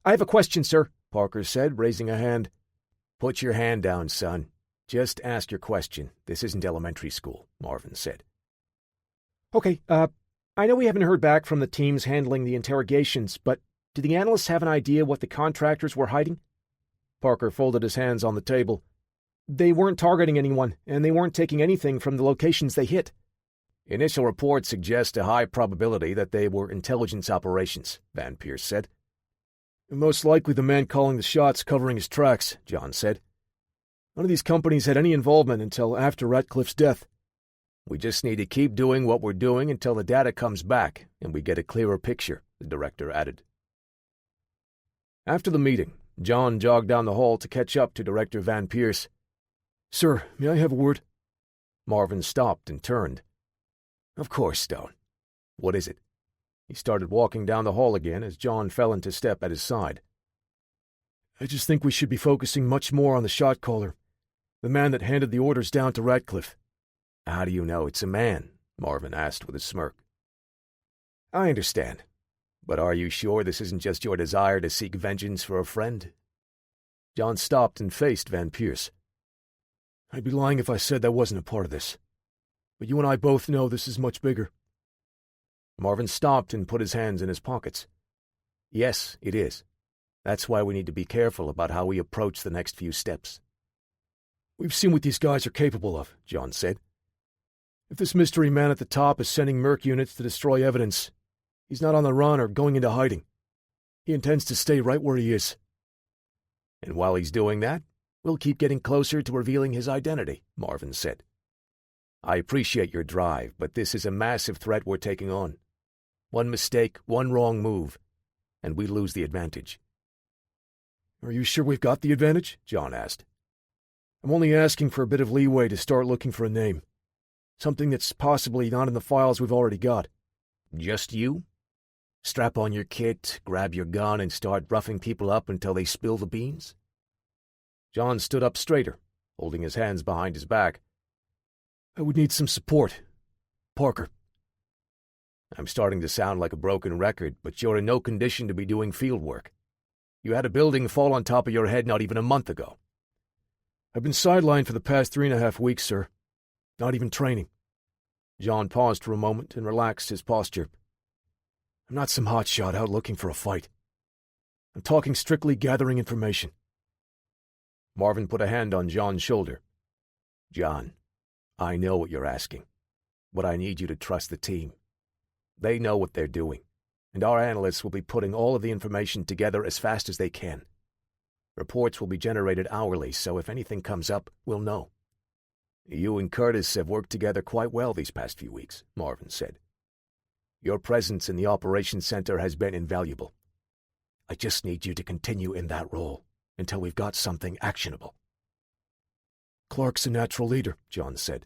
I have a question, sir, Parker said, raising a hand. Put your hand down, son. Just ask your question. This isn't elementary school, Marvin said. Okay, I know we haven't heard back from the teams handling the interrogations, but do the analysts have an idea what the contractors were hiding? Parker folded his hands on the table. They weren't targeting anyone, and they weren't taking anything from the locations they hit. Initial reports suggest a high probability that they were intelligence operations, Van Pierce said. Most likely the man calling the shots covering his tracks, John said. None of these companies had any involvement until after Ratcliffe's death. We just need to keep doing what we're doing until the data comes back and we get a clearer picture, the director added. After the meeting, John jogged down the hall to catch up to Director Van Pierce. Sir, may I have a word? Marvin stopped and turned. Of course, Stone. What is it? He started walking down the hall again as John fell into step at his side. I just think we should be focusing much more on the shot caller, the man that handed the orders down to Ratcliffe. How do you know it's a man? Marvin asked with a smirk. I understand. But are you sure this isn't just your desire to seek vengeance for a friend? John stopped and faced Van Pierce. I'd be lying if I said that wasn't a part of this. But you and I both know this is much bigger. Marvin stopped and put his hands in his pockets. Yes, it is. That's why we need to be careful about how we approach the next few steps. We've seen what these guys are capable of, John said. If this mystery man at the top is sending Merc units to destroy evidence, he's not on the run or going into hiding. He intends to stay right where he is. And while he's doing that, we'll keep getting closer to revealing his identity, Marvin said. I appreciate your drive, but this is a massive threat we're taking on. One mistake, one wrong move, and we lose the advantage. Are you sure we've got the advantage? John asked. I'm only asking for a bit of leeway to start looking for a name. Something that's possibly not in the files we've already got. Just you? Strap on your kit, grab your gun, and start roughing people up until they spill the beans? John stood up straighter, holding his hands behind his back. I would need some support. Parker. I'm starting to sound like a broken record, but you're in no condition to be doing field work. You had a building fall on top of your head not even a month ago. I've been sidelined for the past 3.5 weeks, sir. Not even training. John paused for a moment and relaxed his posture. I'm not some hotshot out looking for a fight. I'm talking strictly gathering information. Marvin put a hand on John's shoulder. John, I know what you're asking, but I need you to trust the team. They know what they're doing, and our analysts will be putting all of the information together as fast as they can. Reports will be generated hourly, so if anything comes up, we'll know. You and Curtis have worked together quite well these past few weeks, Marvin said. Your presence in the operations center has been invaluable. I just need you to continue in that role until we've got something actionable. Clark's a natural leader, John said.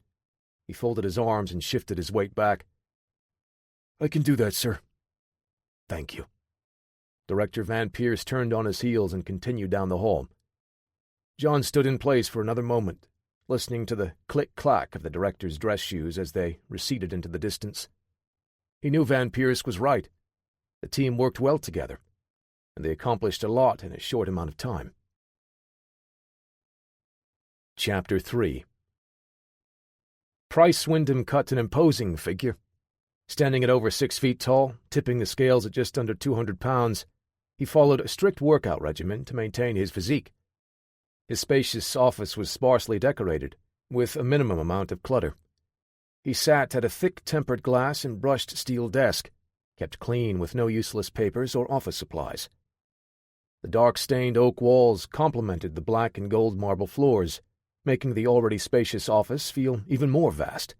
He folded his arms and shifted his weight back. I can do that, sir. Thank you. Director Van Pierce turned on his heels and continued down the hall. John stood in place for another moment, listening to the click-clack of the director's dress shoes as they receded into the distance. He knew Van Pierce was right. The team worked well together, and they accomplished a lot in a short amount of time. Chapter 3. Price Wyndham cut an imposing figure. Standing at over 6 feet tall, tipping the scales at just under 200 pounds, he followed a strict workout regimen to maintain his physique. His spacious office was sparsely decorated, with a minimum amount of clutter. He sat at a thick tempered glass and brushed steel desk, kept clean with no useless papers or office supplies. The dark-stained oak walls complemented the black and gold marble floors, making the already spacious office feel even more vast.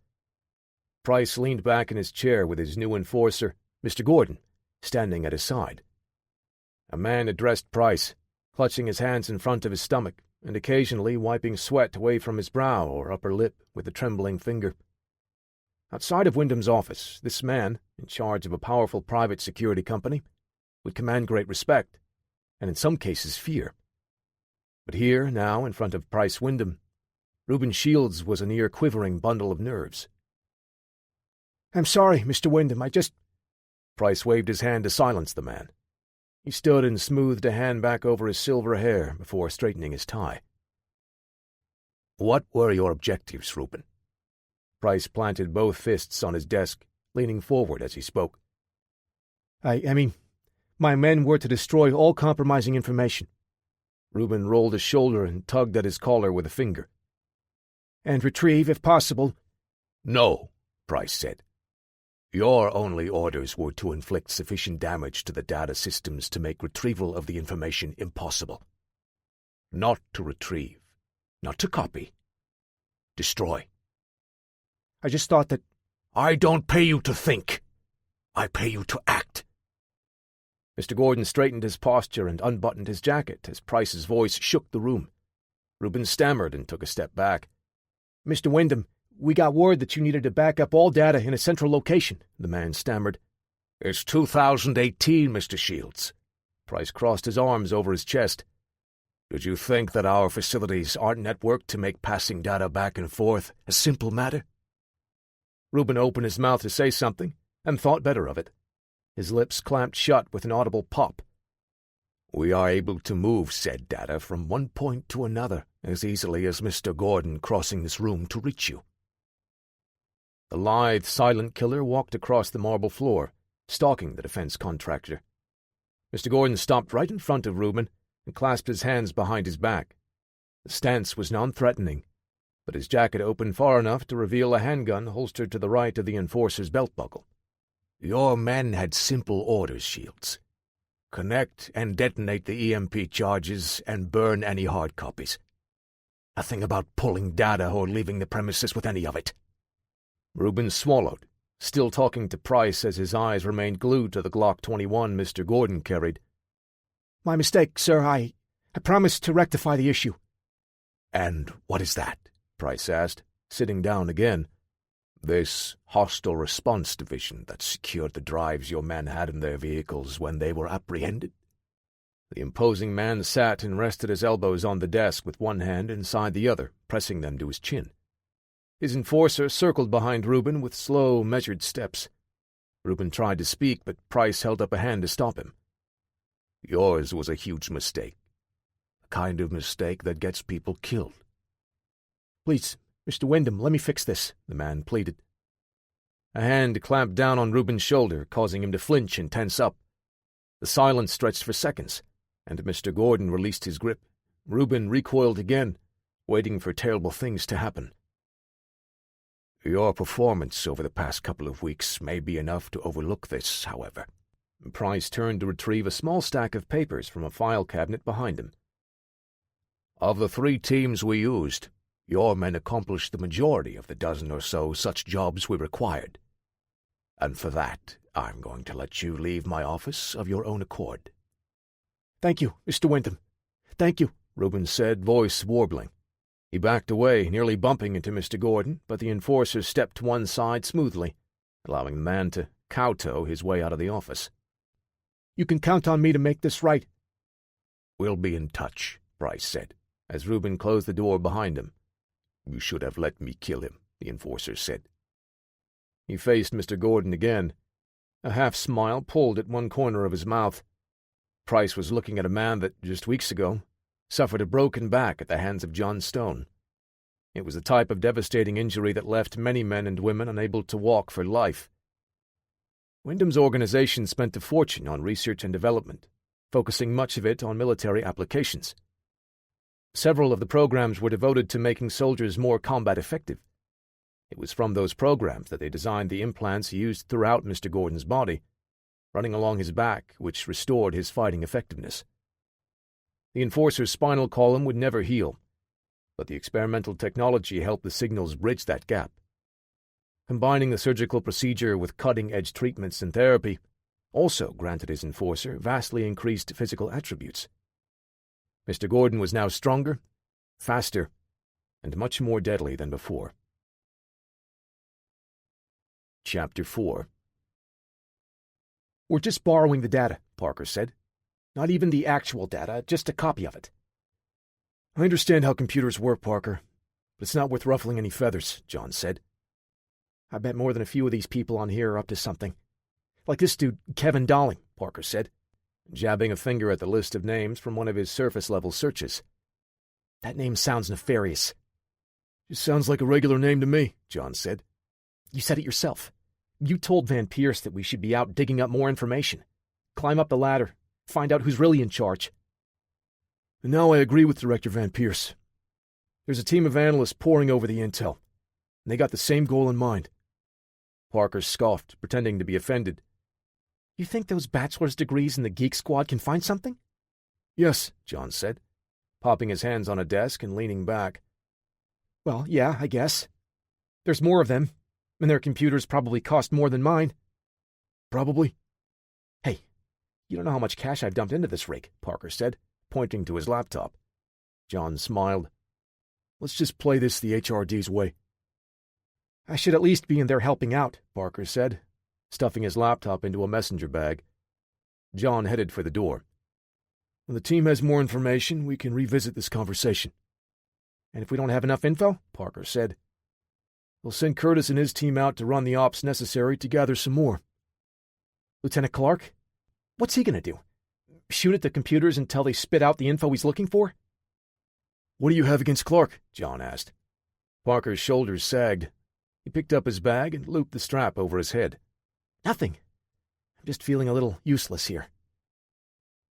Price leaned back in his chair with his new enforcer, Mr. Gordon, standing at his side. A man addressed Price, clutching his hands in front of his stomach and occasionally wiping sweat away from his brow or upper lip with a trembling finger. Outside of Wyndham's office, this man, in charge of a powerful private security company, would command great respect, and in some cases fear. But here, now, in front of Price Wyndham, Reuben Shields was a near-quivering bundle of nerves. "I'm sorry, Mr. Wyndham, I just—" Price waved his hand to silence the man. He stood and smoothed a hand back over his silver hair before straightening his tie. "What were your objectives, Reuben?" Price planted both fists on his desk, leaning forward as he spoke. I mean, my men were to destroy all compromising information." Reuben rolled his shoulder and tugged at his collar with a finger. "And retrieve, if possible—" "No," Price said. "Your only orders were to inflict sufficient damage to the data systems to make retrieval of the information impossible. Not to retrieve, not to copy. Destroy." "I just thought that—" "I don't pay you to think. I pay you to act." Mr. Gordon straightened his posture and unbuttoned his jacket as Price's voice shook the room. Reuben stammered and took a step back. "Mr. Wyndham, we got word that you needed to back up all data in a central location," the man stammered. "It's 2018, Mr. Shields." Price crossed his arms over his chest. "Did you think that our facilities aren't networked to make passing data back and forth a simple matter?" Reuben opened his mouth to say something and thought better of it. His lips clamped shut with an audible pop. "We are able to move said data from one point to another as easily as Mr. Gordon crossing this room to reach you." The lithe, silent killer walked across the marble floor, stalking the defense contractor. Mr. Gordon stopped right in front of Reuben and clasped his hands behind his back. The stance was non-threatening, but his jacket opened far enough to reveal a handgun holstered to the right of the enforcer's belt buckle. "Your men had simple orders, Shields. Connect and detonate the EMP charges and burn any hard copies. Nothing about pulling data or leaving the premises with any of it." Reuben swallowed, still talking to Price as his eyes remained glued to the Glock 21 Mr. Gordon carried. "My mistake, sir. I promised to rectify the issue." "And what is that?" Price asked, sitting down again. "This hostile response division that secured the drives your men had in their vehicles when they were apprehended?" The imposing man sat and rested his elbows on the desk with one hand inside the other, pressing them to his chin. His enforcer circled behind Reuben with slow, measured steps. Reuben tried to speak, but Price held up a hand to stop him. "Yours was a huge mistake. The kind of mistake that gets people killed." "Please, Mr. Wyndham, let me fix this," the man pleaded. A hand clamped down on Reuben's shoulder, causing him to flinch and tense up. The silence stretched for seconds, and Mr. Gordon released his grip. Reuben recoiled again, waiting for terrible things to happen. "Your performance over the past couple of weeks may be enough to overlook this, however." Price turned to retrieve a small stack of papers from a file cabinet behind him. "Of the 3 teams we used, your men accomplished the majority of the dozen or so such jobs we required. And for that, I'm going to let you leave my office of your own accord." "Thank you, Mr. Wyndham. Thank you," Reuben said, voice warbling. He backed away, nearly bumping into Mr. Gordon, but the enforcer stepped to one side smoothly, allowing the man to kowtow his way out of the office. "You can count on me to make this right." "We'll be in touch," Price said, as Reuben closed the door behind him. "You should have let me kill him," the enforcer said. He faced Mr. Gordon again. A half-smile pulled at one corner of his mouth. Price was looking at a man that, just weeks ago, suffered a broken back at the hands of John Stone. It was the type of devastating injury that left many men and women unable to walk for life. Wyndham's organization spent a fortune on research and development, focusing much of it on military applications. Several of the programs were devoted to making soldiers more combat effective. It was from those programs that they designed the implants used throughout Mr. Gordon's body, running along his back, which restored his fighting effectiveness. The enforcer's spinal column would never heal, but the experimental technology helped the signals bridge that gap. Combining the surgical procedure with cutting-edge treatments and therapy also granted his enforcer vastly increased physical attributes. Mr. Gordon was now stronger, faster, and much more deadly than before. Chapter 4. "We're just borrowing the data," Parker said. "Not even the actual data, just a copy of it." "I understand how computers work, Parker. but it's not worth ruffling any feathers, John said. I bet more than a few of these people on here are up to something. Like this dude, Kevin Dolling, Parker said, jabbing a finger at the list of names from one of his surface-level searches. That name sounds nefarious. Just sounds like a regular name to me, John said. You said it yourself. You told Van Pierce that we should be out digging up more information. Climb up the ladder, find out who's really in charge. And now I agree with Director Van Pierce. There's a team of analysts poring over the intel, and they got the same goal in mind. Parker scoffed, pretending to be offended. You think those bachelor's degrees in the Geek Squad can find something? Yes, John said, popping his hands on a desk and leaning back. Well, yeah, I guess. There's more of them, and their computers probably cost more than mine. Probably. Hey, you don't know how much cash I've dumped into this rig, Parker said, pointing to his laptop. John smiled. Let's just play this the HRD's way. I should at least be in there helping out, Parker said, stuffing his laptop into a messenger bag. John headed for the door. When the team has more information, we can revisit this conversation. And if we don't have enough info, Parker said, we'll send Curtis and his team out to run the ops necessary to gather some more. Lieutenant Clark? What's he gonna do? Shoot at the computers until they spit out the info he's looking for? What do you have against Clark? John asked. Parker's shoulders sagged. He picked up his bag and looped the strap over his head. Nothing. I'm just feeling a little useless here.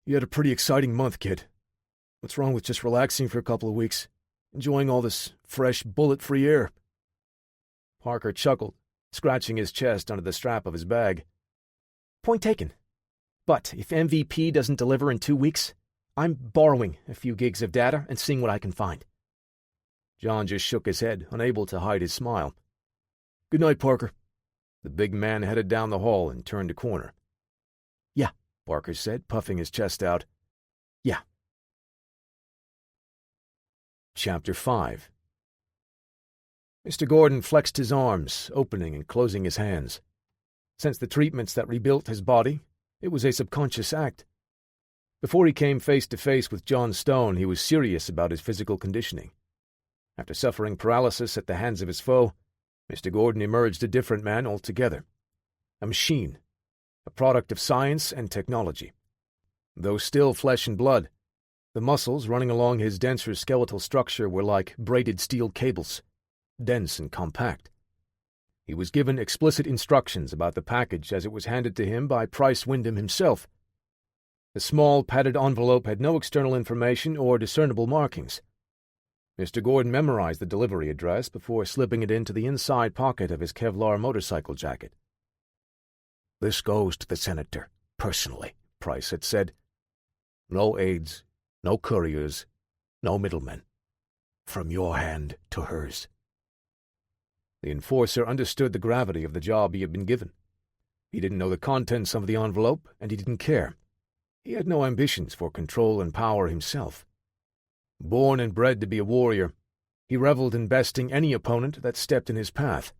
You had a pretty exciting month, kid. What's wrong with just relaxing for a couple of weeks, enjoying all this fresh, bullet-free air? Parker chuckled, scratching his chest under the strap of his bag. Point taken. But if MVP doesn't deliver in 2 weeks, I'm borrowing a few gigs of data and seeing what I can find. John just shook his head, unable to hide his smile. Good night, Parker. The big man headed down the hall and turned a corner. Yeah, Parker said, puffing his chest out. Yeah. Chapter 5. Mr. Gordon flexed his arms, opening and closing his hands. Since the treatments that rebuilt his body, it was a subconscious act. Before he came face to face with John Stone, he was serious about his physical conditioning. After suffering paralysis at the hands of his foe, Mr. Gordon emerged a different man altogether. A machine, a product of science and technology. Though still flesh and blood, the muscles running along his denser skeletal structure were like braided steel cables, dense and compact. He was given explicit instructions about the package as it was handed to him by Price Wyndham himself. The small, padded envelope had no external information or discernible markings. Mr. Gordon memorized the delivery address before slipping it into the inside pocket of his Kevlar motorcycle jacket. This goes to the Senator, personally, Price had said. No aides, no couriers, no middlemen. From your hand to hers. The enforcer understood the gravity of the job he had been given. He didn't know the contents of the envelope, and he didn't care. He had no ambitions for control and power himself. Born and bred to be a warrior, he reveled in besting any opponent that stepped in his path.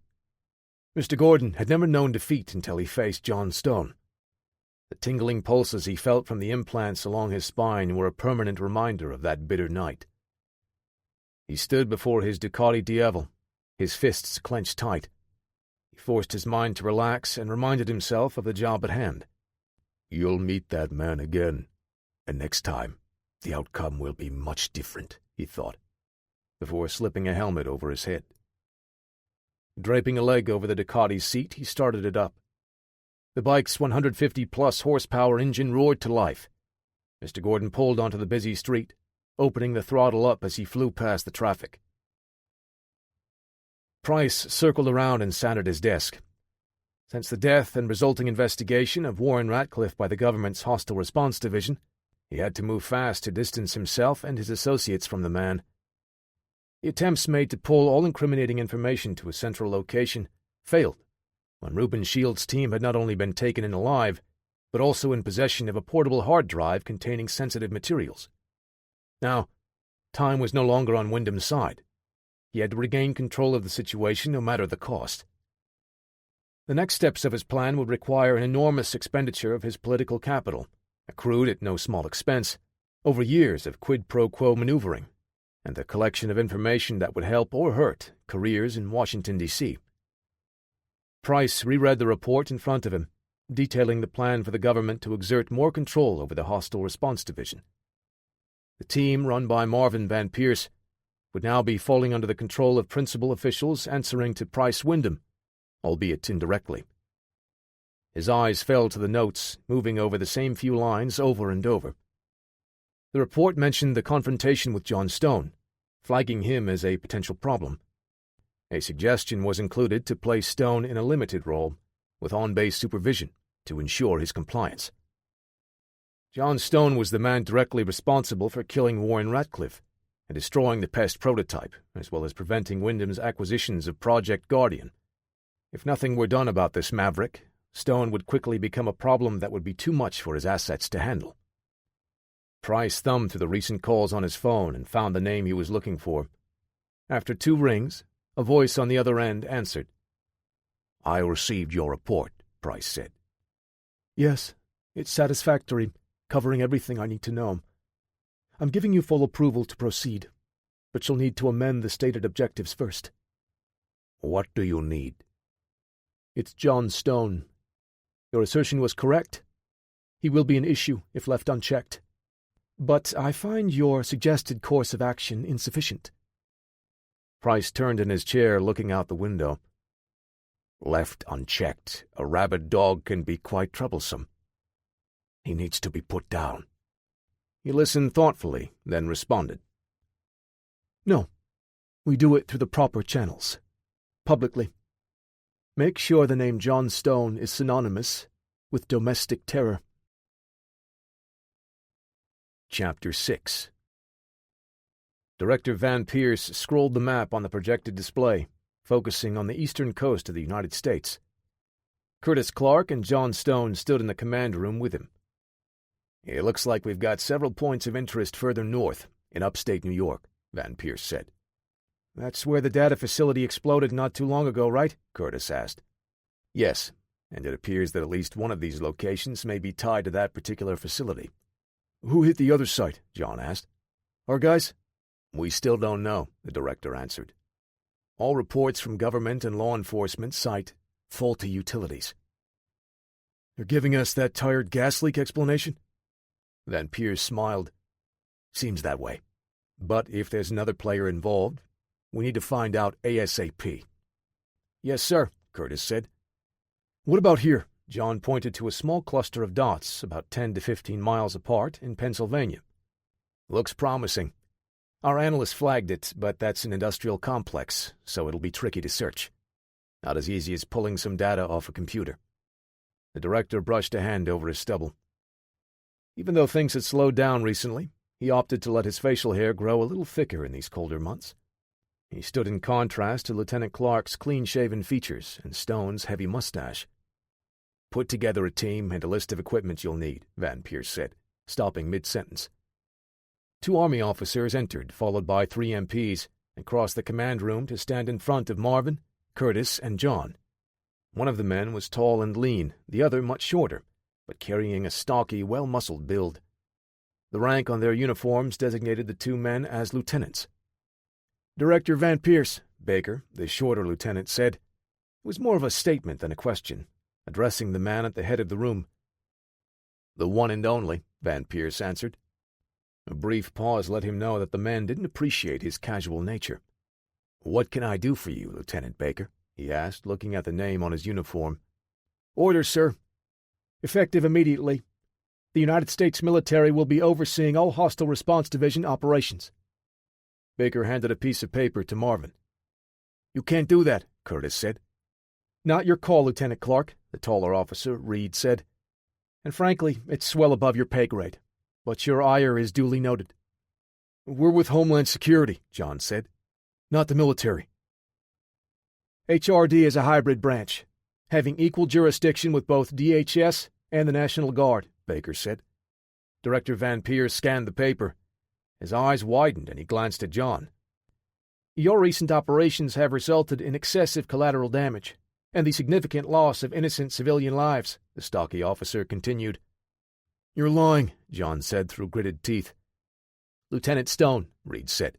Mr. Gordon had never known defeat until he faced John Stone. The tingling pulses he felt from the implants along his spine were a permanent reminder of that bitter night. He stood before his Ducati Diavel, his fists clenched tight. He forced his mind to relax and reminded himself of the job at hand. You'll meet that man again, and next time the outcome will be much different, he thought, before slipping a helmet over his head. Draping a leg over the Ducati's seat, he started it up. The bike's 150-plus horsepower engine roared to life. Mr. Gordon pulled onto the busy street, opening the throttle up as he flew past the traffic. Price circled around and sat at his desk. Since the death and resulting investigation of Warren Ratcliffe by the government's Hostile Response Division, he had to move fast to distance himself and his associates from the man. The attempts made to pull all incriminating information to a central location failed when Reuben Shields' team had not only been taken in alive, but also in possession of a portable hard drive containing sensitive materials. Now, time was no longer on Wyndham's side. He had to regain control of the situation no matter the cost. The next steps of his plan would require an enormous expenditure of his political capital, accrued at no small expense, over years of quid pro quo maneuvering, and a collection of information that would help or hurt careers in Washington, D.C. Price reread the report in front of him, detailing the plan for the government to exert more control over the Hostile Response Division. The team, run by Marvin Van Pierce, would now be falling under the control of principal officials answering to Price Wyndham, albeit indirectly. His eyes fell to the notes, moving over the same few lines over and over. The report mentioned the confrontation with John Stone, flagging him as a potential problem. A suggestion was included to place Stone in a limited role, with on-base supervision, to ensure his compliance. John Stone was the man directly responsible for killing Warren Ratcliffe and destroying the Pest prototype, as well as preventing Wyndham's acquisitions of Project Guardian. If nothing were done about this maverick, Stone would quickly become a problem that would be too much for his assets to handle. Price thumbed through the recent calls on his phone and found the name he was looking for. After 2 rings, a voice on the other end answered. "I received your report," Price said. "Yes, it's satisfactory, covering everything I need to know. I'm giving you full approval to proceed, but you'll need to amend the stated objectives first." "What do you need?" "It's John Stone. Your assertion was correct. He will be an issue if left unchecked. But I find your suggested course of action insufficient." Price turned in his chair, looking out the window. "Left unchecked, a rabid dog can be quite troublesome. He needs to be put down." He listened thoughtfully, then responded. "No, we do it through the proper channels. Publicly. Make sure the name John Stone is synonymous with domestic terror." Chapter 6. Director Van Pierce scrolled the map on the projected display, focusing on the eastern coast of the United States. Curtis Clark and John Stone stood in the command room with him. "It looks like we've got several points of interest further north, in upstate New York," Van Pierce said. "That's where the data facility exploded not too long ago, right?" Curtis asked. "Yes, and it appears that at least one of these locations may be tied to that particular facility." "Who hit the other site?" John asked. "Our guys?" "We still don't know," the director answered. "All reports from government and law enforcement cite faulty utilities." "They're giving us that tired gas leak explanation?" Van Pierce smiled. "Seems that way. But if there's another player involved, we need to find out ASAP." "Yes, sir," Curtis said. "What about here?" John pointed to a small cluster of dots about 10 to 15 miles apart in Pennsylvania. "Looks promising. Our analyst flagged it, but that's an industrial complex, so it'll be tricky to search. Not as easy as pulling some data off a computer." The director brushed a hand over his stubble. Even though things had slowed down recently, he opted to let his facial hair grow a little thicker in these colder months. He stood in contrast to Lieutenant Clark's clean-shaven features and Stone's heavy mustache. "Put together a team and a list of equipment you'll need," Van Pierce said, stopping mid-sentence. 2 Army officers entered, followed by 3 MPs, and crossed the command room to stand in front of Marvin, Curtis, and John. One of the men was tall and lean, the other much shorter, but carrying a stocky, well-muscled build. The rank on their uniforms designated the 2 men as lieutenants. "Director Van Pierce," Baker, the shorter lieutenant, said. It was more of a statement than a question, addressing the man at the head of the room. "The one and only," Van Pierce answered. A brief pause let him know that the man didn't appreciate his casual nature. "What can I do for you, Lieutenant Baker?" he asked, looking at the name on his uniform. "Orders, sir. Effective immediately. The United States military will be overseeing all Hostile Response Division operations." Baker handed a piece of paper to Marvin. "You can't do that," Curtis said. "Not your call, Lieutenant Clark," the taller officer, Reed, said. "And frankly, it's well above your pay grade. But your ire is duly noted." "We're with Homeland Security," John said. "Not the military." "HRD is a hybrid branch, having equal jurisdiction with both DHS and the National Guard," Baker said. Director Van Pierce scanned the paper. His eyes widened and he glanced at John. "Your recent operations have resulted in excessive collateral damage and the significant loss of innocent civilian lives," the stocky officer continued. "You're lying," John said through gritted teeth. "Lieutenant Stone," Reed said.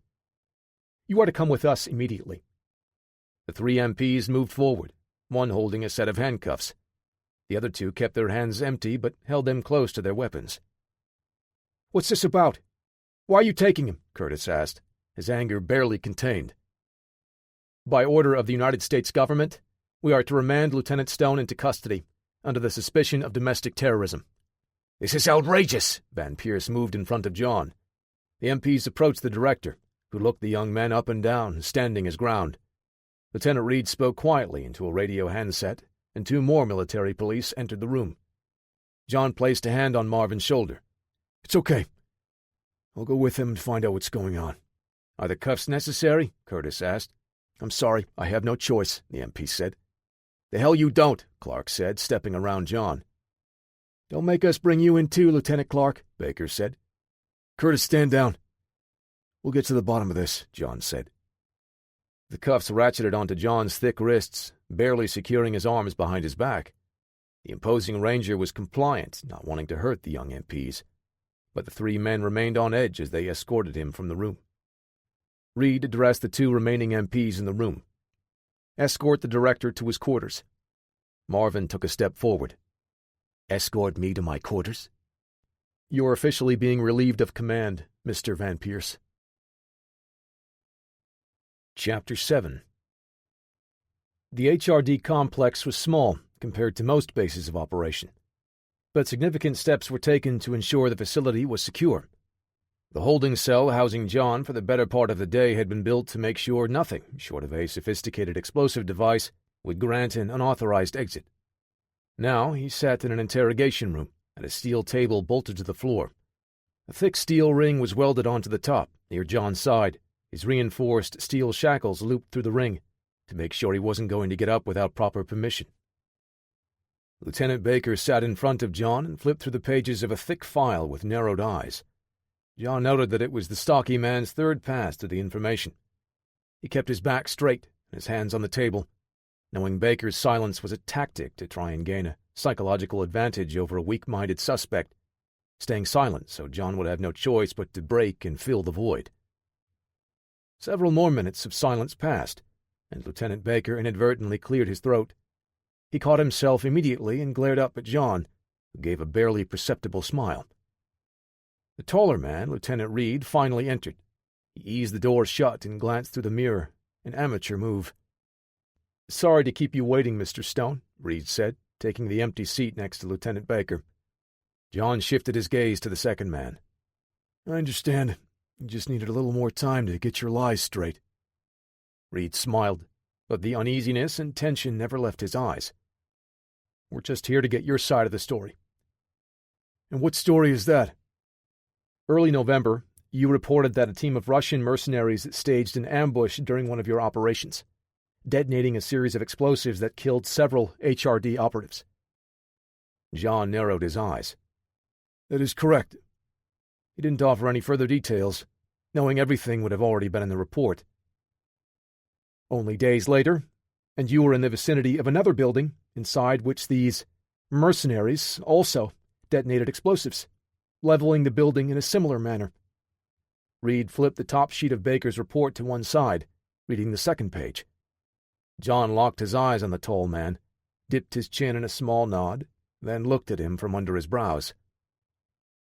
You are to come with us immediately." The 3 MPs moved forward, one holding a set of handcuffs. The other 2 kept their hands empty but held them close to their weapons. "What's this about? Why are you taking him?" Curtis asked, his anger barely contained. "By order of the United States government, we are to remand Lieutenant Stone into custody under the suspicion of domestic terrorism." "This is outrageous!" Van Pierce moved in front of John. The MPs approached the director, who looked the young man up and down, standing his ground. Lieutenant Reed spoke quietly into a radio handset, and 2 more military police entered the room. John placed a hand on Marvin's shoulder. "It's okay. I'll go with him and find out what's going on." "Are the cuffs necessary?" Curtis asked. "I'm sorry, I have no choice," the MP said. "The hell you don't," Clark said, stepping around John. "Don't make us bring you in too, Lieutenant Clark," Baker said. "Curtis, stand down. We'll get to the bottom of this," John said. The cuffs ratcheted onto John's thick wrists, barely securing his arms behind his back. The imposing ranger was compliant, not wanting to hurt the young MPs, but the 3 men remained on edge as they escorted him from the room. Reed addressed the 2 remaining MPs in the room. "Escort the director to his quarters." Marvin took a step forward. "Escort me to my quarters?" "You're officially being relieved of command, Mr. Van Pierce." Chapter 7. The HRD complex was small compared to most bases of operation, but significant steps were taken to ensure the facility was secure. The holding cell housing John for the better part of the day had been built to make sure nothing, short of a sophisticated explosive device, would grant an unauthorized exit. Now he sat in an interrogation room, at a steel table bolted to the floor. A thick steel ring was welded onto the top, near John's side, his reinforced steel shackles looped through the ring, to make sure he wasn't going to get up without proper permission. Lieutenant Baker sat in front of John and flipped through the pages of a thick file with narrowed eyes. John noted that it was the stocky man's 3rd pass to the information. He kept his back straight and his hands on the table, knowing Baker's silence was a tactic to try and gain a psychological advantage over a weak-minded suspect, staying silent so John would have no choice but to break and fill the void. Several more minutes of silence passed, and Lieutenant Baker inadvertently cleared his throat. He caught himself immediately and glared up at John, who gave a barely perceptible smile. The taller man, Lieutenant Reed, finally entered. He eased the door shut and glanced through the mirror, an amateur move. "Sorry to keep you waiting, Mr. Stone," Reed said, taking the empty seat next to Lieutenant Baker. John shifted his gaze to the second man. "I understand. You just needed a little more time to get your lies straight." Reed smiled, but the uneasiness and tension never left his eyes. "We're just here to get your side of the story." "And what story is that?" "Early November, you reported that a team of Russian mercenaries staged an ambush during one of your operations, detonating a series of explosives that killed several HRD operatives." John narrowed his eyes. "That is correct." He didn't offer any further details, knowing everything would have already been in the report. "Only days later, and you were in the vicinity of another building, inside which these mercenaries also detonated explosives, leveling the building in a similar manner." Reed flipped the top sheet of Baker's report to one side, reading the second page. John locked his eyes on the tall man, dipped his chin in a small nod, then looked at him from under his brows.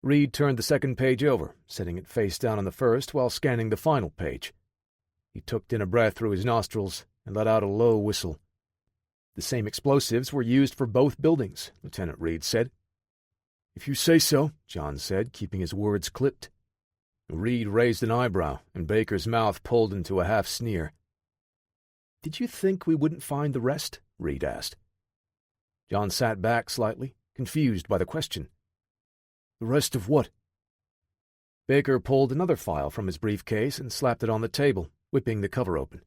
Reed turned the second page over, setting it face down on the first while scanning the final page. He took in a breath through his nostrils and let out a low whistle. "The same explosives were used for both buildings," Lieutenant Reed said. "If you say so," John said, keeping his words clipped. Reed raised an eyebrow, and Baker's mouth pulled into a half-sneer. "Did you think we wouldn't find the rest?" Reed asked. John sat back slightly, confused by the question. "The rest of what?" Baker pulled another file from his briefcase and slapped it on the table, whipping the cover open.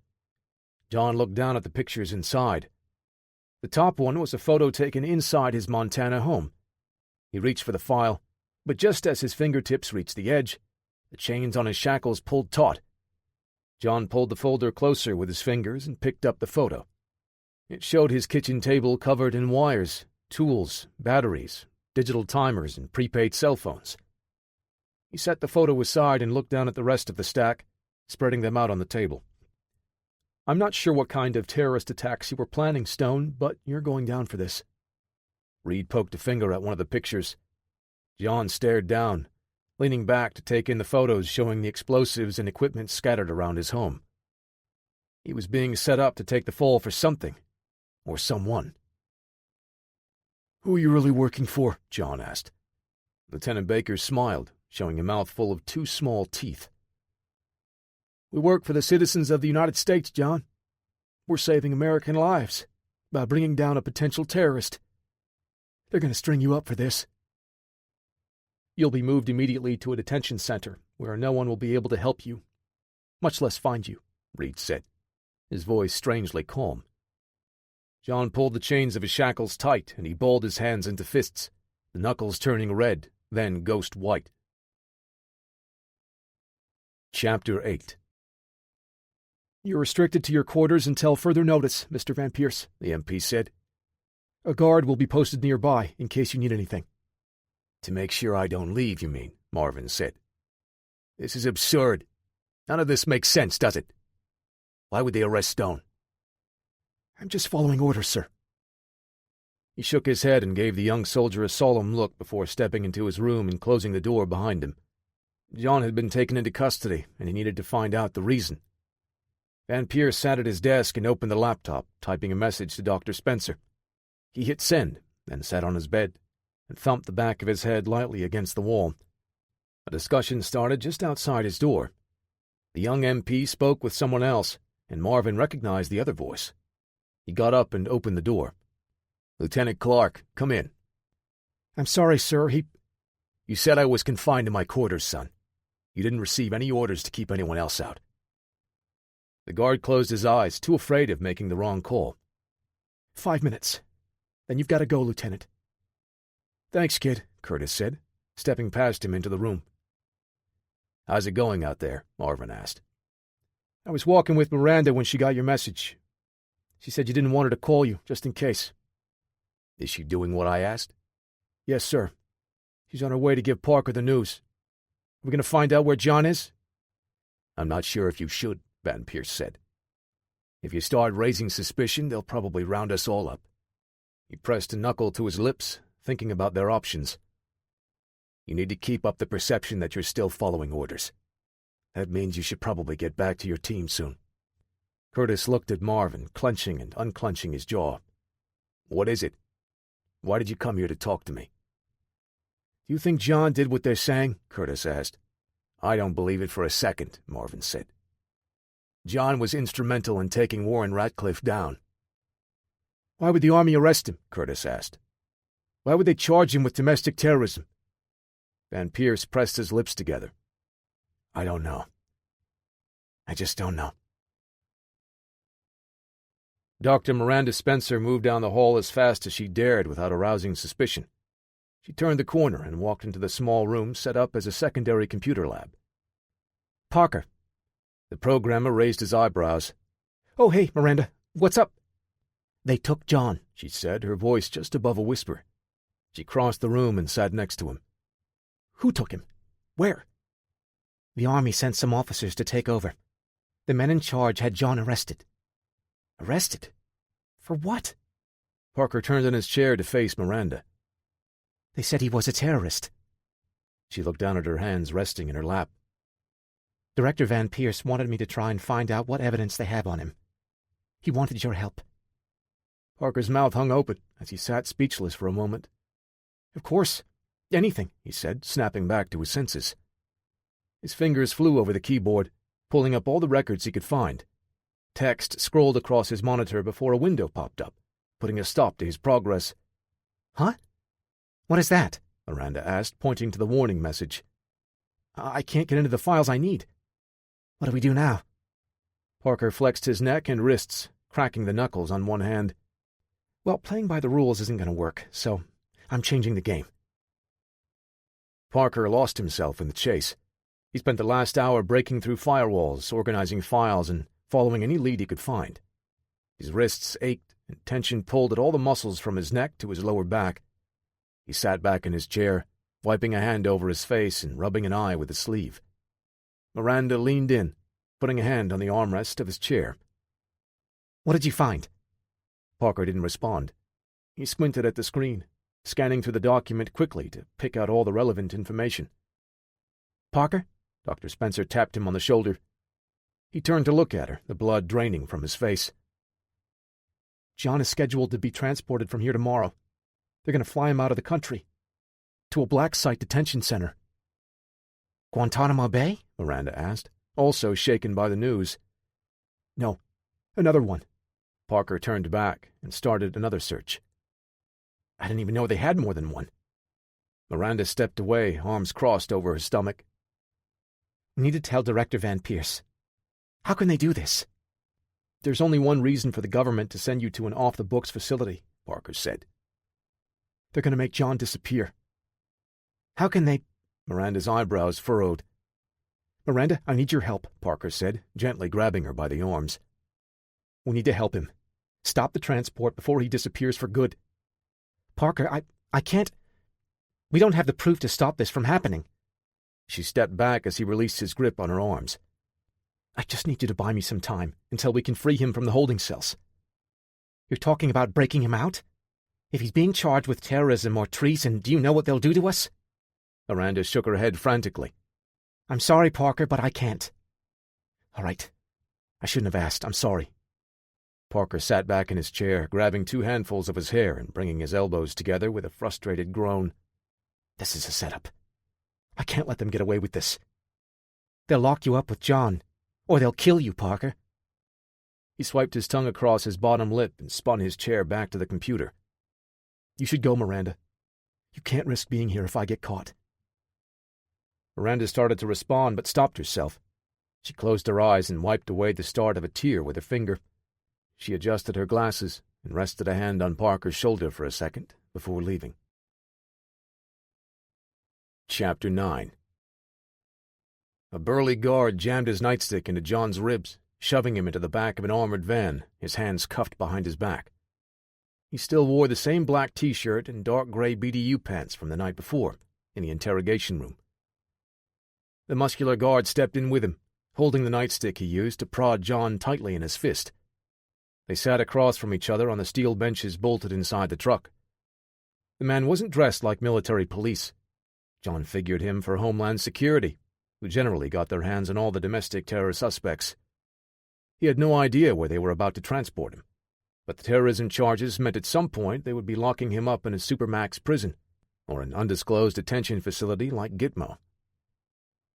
John looked down at the pictures inside. The top one was a photo taken inside his Montana home. He reached for the file, but just as his fingertips reached the edge, the chains on his shackles pulled taut. John pulled the folder closer with his fingers and picked up the photo. It showed his kitchen table covered in wires, tools, batteries, digital timers, and prepaid cell phones. He set the photo aside and looked down at the rest of the stack, spreading them out on the table. "I'm not sure what kind of terrorist attacks you were planning, Stone, but you're going down for this." Reed poked a finger at one of the pictures. John stared down, leaning back to take in the photos showing the explosives and equipment scattered around his home. He was being set up to take the fall for something, or someone. "Who are you really working for?" John asked. Lieutenant Baker smiled, showing a mouthful of 2 small teeth. "We work for the citizens of the United States, John. We're saving American lives by bringing down a potential terrorist. They're going to string you up for this. You'll be moved immediately to a detention center where no one will be able to help you, much less find you," Reed said, his voice strangely calm. John pulled the chains of his shackles tight, and he balled his hands into fists, the knuckles turning red, then ghost white. Chapter 8. "You're restricted to your quarters until further notice, Mr. Van Pierce," the MP said. "A guard will be posted nearby in case you need anything." "To make sure I don't leave, you mean?" Marvin said. "This is absurd. None of this makes sense, does it? Why would they arrest Stone?" "I'm just following orders, sir." He shook his head and gave the young soldier a solemn look before stepping into his room and closing the door behind him. John had been taken into custody, and he needed to find out the reason. Van Pierce sat at his desk and opened the laptop, typing a message to Dr. Spencer. He hit send, then sat on his bed and thumped the back of his head lightly against the wall. A discussion started just outside his door. The young MP spoke with someone else, and Marvin recognized the other voice. He got up and opened the door. "Lieutenant Clark, come in." "I'm sorry, sir, You said I was confined to my quarters, son. You didn't receive any orders to keep anyone else out." The guard closed his eyes, too afraid of making the wrong call. 5 minutes. Then you've got to go, Lieutenant." "Thanks, kid," Curtis said, stepping past him into the room. "How's it going out there?" Marvin asked. "I was walking with Miranda when she got your message. She said you didn't want her to call you, just in case." "Is she doing what I asked?" "Yes, sir. She's on her way to give Parker the news. Are we going to find out where John is?" "I'm not sure if you should," Van Pierce said. "If you start raising suspicion, they'll probably round us all up." He pressed a knuckle to his lips, thinking about their options. "You need to keep up the perception that you're still following orders. That means you should probably get back to your team soon." Curtis looked at Marvin, clenching and unclenching his jaw. "What is it? Why did you come here to talk to me?" "Do you think John did what they're saying?" Curtis asked. "I don't believe it for a second," Marvin said. "John was instrumental in taking Warren Ratcliffe down." "Why would the Army arrest him?" Curtis asked. "Why would they charge him with domestic terrorism?" Van Pierce pressed his lips together. "I don't know. I just don't know." Dr. Miranda Spencer moved down the hall as fast as she dared without arousing suspicion. She turned the corner and walked into the small room set up as a secondary computer lab. "Parker." The programmer raised his eyebrows. "Oh, hey, Miranda. What's up?" "They took John," she said, her voice just above a whisper. She crossed the room and sat next to him. "Who took him? Where?" "The Army sent some officers to take over. The men in charge had John arrested." "Arrested? For what?" Parker turned in his chair to face Miranda. "They said he was a terrorist." She looked down at her hands resting in her lap. "Director Van Pierce wanted me to try and find out what evidence they have on him. He wanted your help." Parker's mouth hung open as he sat speechless for a moment. "Of course. Anything," he said, snapping back to his senses. His fingers flew over the keyboard, pulling up all the records he could find. Text scrolled across his monitor before a window popped up, putting a stop to his progress. "Huh? What is that?" Miranda asked, pointing to the warning message. "I can't get into the files I need." "What do we do now?" Parker flexed his neck and wrists, cracking the knuckles on one hand. "Well, playing by the rules isn't going to work, so I'm changing the game." Parker lost himself in the chase. He spent the last hour breaking through firewalls, organizing files, and following any lead he could find. His wrists ached, and tension pulled at all the muscles from his neck to his lower back. He sat back in his chair, wiping a hand over his face and rubbing an eye with his sleeve. Miranda leaned in, putting a hand on the armrest of his chair. "What did you find?" Parker didn't respond. He squinted at the screen, scanning through the document quickly to pick out all the relevant information. "Parker?" Dr. Spencer tapped him on the shoulder. He turned to look at her, the blood draining from his face. "John is scheduled to be transported from here tomorrow. They're going to fly him out of the country. To a black site detention center." "Guantanamo Bay?" Miranda asked, also shaken by the news. "No, another one." Parker turned back and started another search. "I didn't even know they had more than one." Miranda stepped away, arms crossed over her stomach. "We need to tell Director Van Pierce. How can they do this?" "There's only one reason for the government to send you to an off-the-books facility," Parker said. "They're going to make John disappear." "How can they—" Miranda's eyebrows furrowed. "Miranda, I need your help," Parker said, gently grabbing her by the arms. "We need to help him. Stop the transport before he disappears for good." "Parker, I can't. We don't have the proof to stop this from happening." She stepped back as he released his grip on her arms. "I just need you to buy me some time until we can free him from the holding cells." "You're talking about breaking him out? If he's being charged with terrorism or treason, do you know what they'll do to us?" Miranda shook her head frantically. "I'm sorry, Parker, but I can't." "All right. I shouldn't have asked. I'm sorry." Parker sat back in his chair, grabbing 2 handfuls of his hair and bringing his elbows together with a frustrated groan. "This is a setup. I can't let them get away with this. They'll lock you up with John, or they'll kill you, Parker." He swiped his tongue across his bottom lip and spun his chair back to the computer. "You should go, Miranda. You can't risk being here if I get caught." Miranda started to respond but stopped herself. She closed her eyes and wiped away the start of a tear with her finger. She adjusted her glasses and rested a hand on Parker's shoulder for a second before leaving. Chapter 9. A burly guard jammed his nightstick into John's ribs, shoving him into the back of an armored van, his hands cuffed behind his back. He still wore the same black T-shirt and dark gray BDU pants from the night before, in the interrogation room. The muscular guard stepped in with him, holding the nightstick he used to prod John tightly in his fist. They sat across from each other on the steel benches bolted inside the truck. The man wasn't dressed like military police. John figured him for Homeland Security, who generally got their hands on all the domestic terror suspects. He had no idea where they were about to transport him, but the terrorism charges meant at some point they would be locking him up in a supermax prison, or an undisclosed detention facility like Gitmo.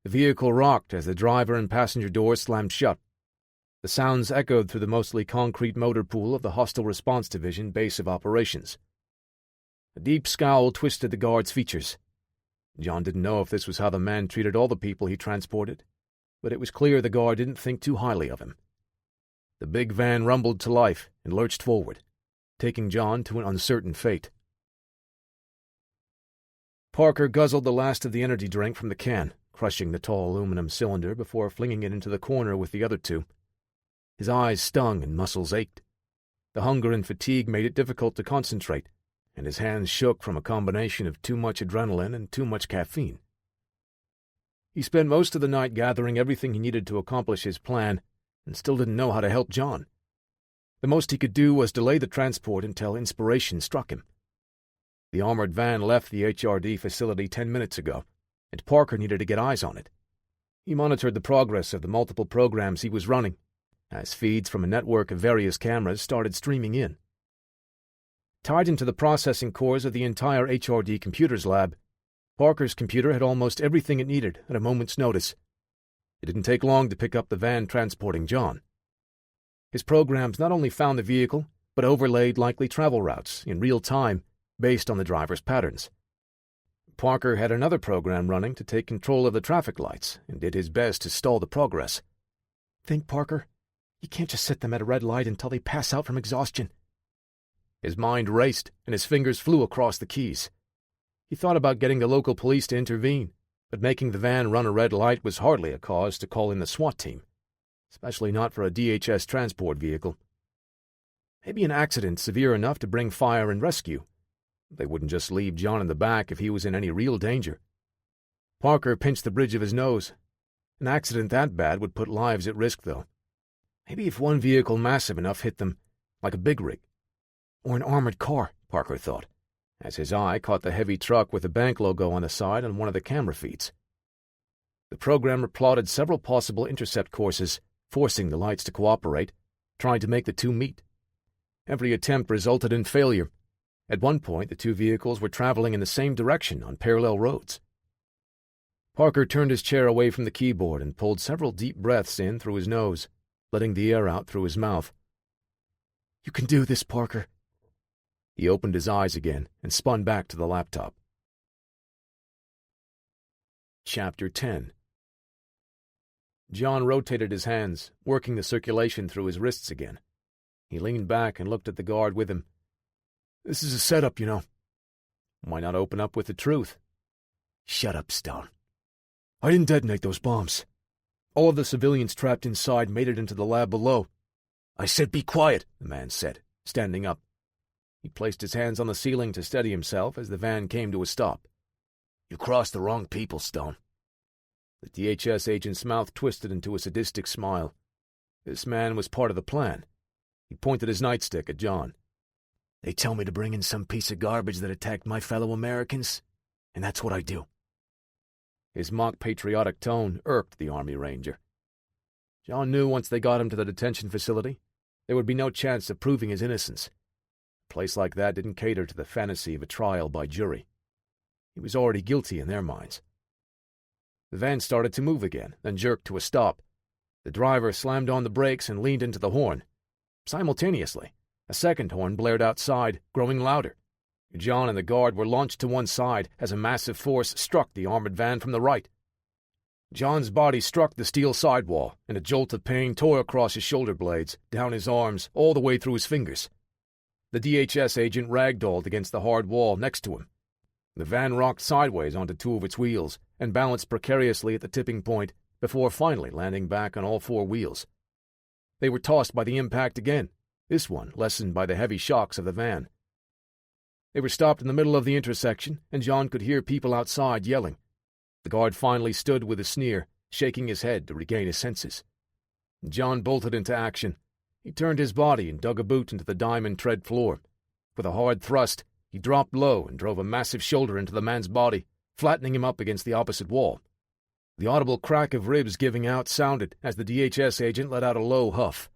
The vehicle rocked as the driver and passenger doors slammed shut. The sounds echoed through the mostly concrete motor pool of the Hostile Response Division base of operations. A deep scowl twisted the guard's features. John didn't know if this was how the man treated all the people he transported, but it was clear the guard didn't think too highly of him. The big van rumbled to life and lurched forward, taking John to an uncertain fate. Parker guzzled the last of the energy drink from the can, crushing the tall aluminum cylinder before flinging it into the corner with the other 2. His eyes stung and muscles ached. The hunger and fatigue made it difficult to concentrate, and his hands shook from a combination of too much adrenaline and too much caffeine. He spent most of the night gathering everything he needed to accomplish his plan, and still didn't know how to help John. The most he could do was delay the transport until inspiration struck him. The armored van left the HRD facility 10 minutes ago, and Parker needed to get eyes on it. He monitored the progress of the multiple programs he was running, as feeds from a network of various cameras started streaming in. Tied into the processing cores of the entire HRD computers lab, Parker's computer had almost everything it needed at a moment's notice. It didn't take long to pick up the van transporting John. His programs not only found the vehicle, but overlaid likely travel routes in real time based on the driver's patterns. Parker had another program running to take control of the traffic lights and did his best to stall the progress. "Think, Parker. You can't just sit them at a red light until they pass out from exhaustion." His mind raced, and his fingers flew across the keys. He thought about getting the local police to intervene, but making the van run a red light was hardly a cause to call in the SWAT team, especially not for a DHS transport vehicle. Maybe an accident severe enough to bring fire and rescue. They wouldn't just leave John in the back if he was in any real danger. Parker pinched the bridge of his nose. An accident that bad would put lives at risk, though. Maybe if one vehicle massive enough hit them, like a big rig. Or an armored car, Parker thought, as his eye caught the heavy truck with the bank logo on the side on one of the camera feeds. The programmer plotted several possible intercept courses, forcing the lights to cooperate, trying to make the two meet. Every attempt resulted in failure. At one point, the two vehicles were traveling in the same direction on parallel roads. Parker turned his chair away from the keyboard and pulled several deep breaths in through his nose, letting the air out through his mouth. "You can do this, Parker." He opened his eyes again and spun back to the laptop. Chapter 10. John rotated his hands, working the circulation through his wrists again. He leaned back and looked at the guard with him. "This is a setup, you know." "Why not open up with the truth?" "Shut up, Stone." "I didn't detonate those bombs. All of the civilians trapped inside made it into the lab below." "I said be quiet," the man said, standing up. He placed his hands on the ceiling to steady himself as the van came to a stop. "You crossed the wrong people, Stone." The DHS agent's mouth twisted into a sadistic smile. This man was part of the plan. He pointed his nightstick at John. "They tell me to bring in some piece of garbage that attacked my fellow Americans, and that's what I do." His mock-patriotic tone irked the Army Ranger. John knew once they got him to the detention facility, there would be no chance of proving his innocence. A place like that didn't cater to the fantasy of a trial by jury. He was already guilty in their minds. The van started to move again, then jerked to a stop. The driver slammed on the brakes and leaned into the horn. Simultaneously, a second horn blared outside, growing louder. John and the guard were launched to one side as a massive force struck the armored van from the right. John's body struck the steel sidewall, and a jolt of pain tore across his shoulder blades, down his arms, all the way through his fingers. The DHS agent ragdolled against the hard wall next to him. The van rocked sideways onto two of its wheels and balanced precariously at the tipping point before finally landing back on all four wheels. They were tossed by the impact again, this one lessened by the heavy shocks of the van. They were stopped in the middle of the intersection, and John could hear people outside yelling. The guard finally stood with a sneer, shaking his head to regain his senses. John bolted into action. He turned his body and dug a boot into the diamond tread floor. With a hard thrust, he dropped low and drove a massive shoulder into the man's body, flattening him up against the opposite wall. The audible crack of ribs giving out sounded as the DHS agent let out a low huff.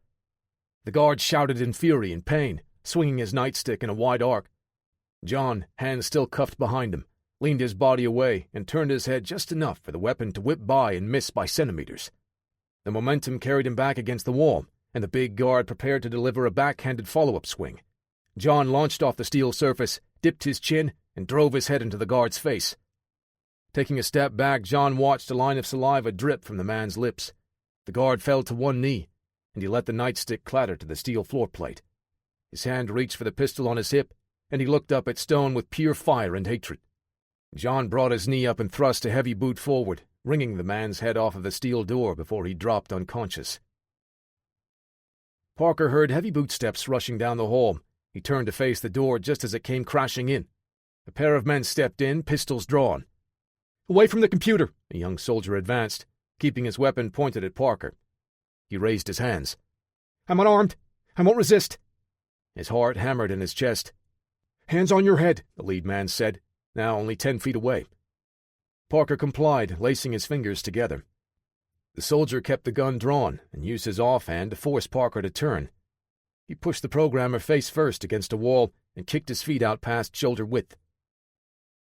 The guard shouted in fury and pain, swinging his nightstick in a wide arc. John, hands still cuffed behind him, leaned his body away and turned his head just enough for the weapon to whip by and miss by centimeters. The momentum carried him back against the wall, and the big guard prepared to deliver a backhanded follow-up swing. John launched off the steel surface, dipped his chin, and drove his head into the guard's face. Taking a step back, John watched a line of saliva drip from the man's lips. The guard fell to one knee, and he let the nightstick clatter to the steel floor plate. His hand reached for the pistol on his hip, and he looked up at Stone with pure fire and hatred. John brought his knee up and thrust a heavy boot forward, wringing the man's head off of the steel door before he dropped unconscious. Parker heard heavy bootsteps rushing down the hall. He turned to face the door just as it came crashing in. A pair of men stepped in, pistols drawn. "Away from the computer!" a young soldier advanced, keeping his weapon pointed at Parker. He raised his hands. "I'm unarmed. I won't resist." His heart hammered in his chest. "Hands on your head," the lead man said, now only 10 feet away. Parker complied, lacing his fingers together. The soldier kept the gun drawn and used his offhand to force Parker to turn. He pushed the programmer face first against a wall and kicked his feet out past shoulder width.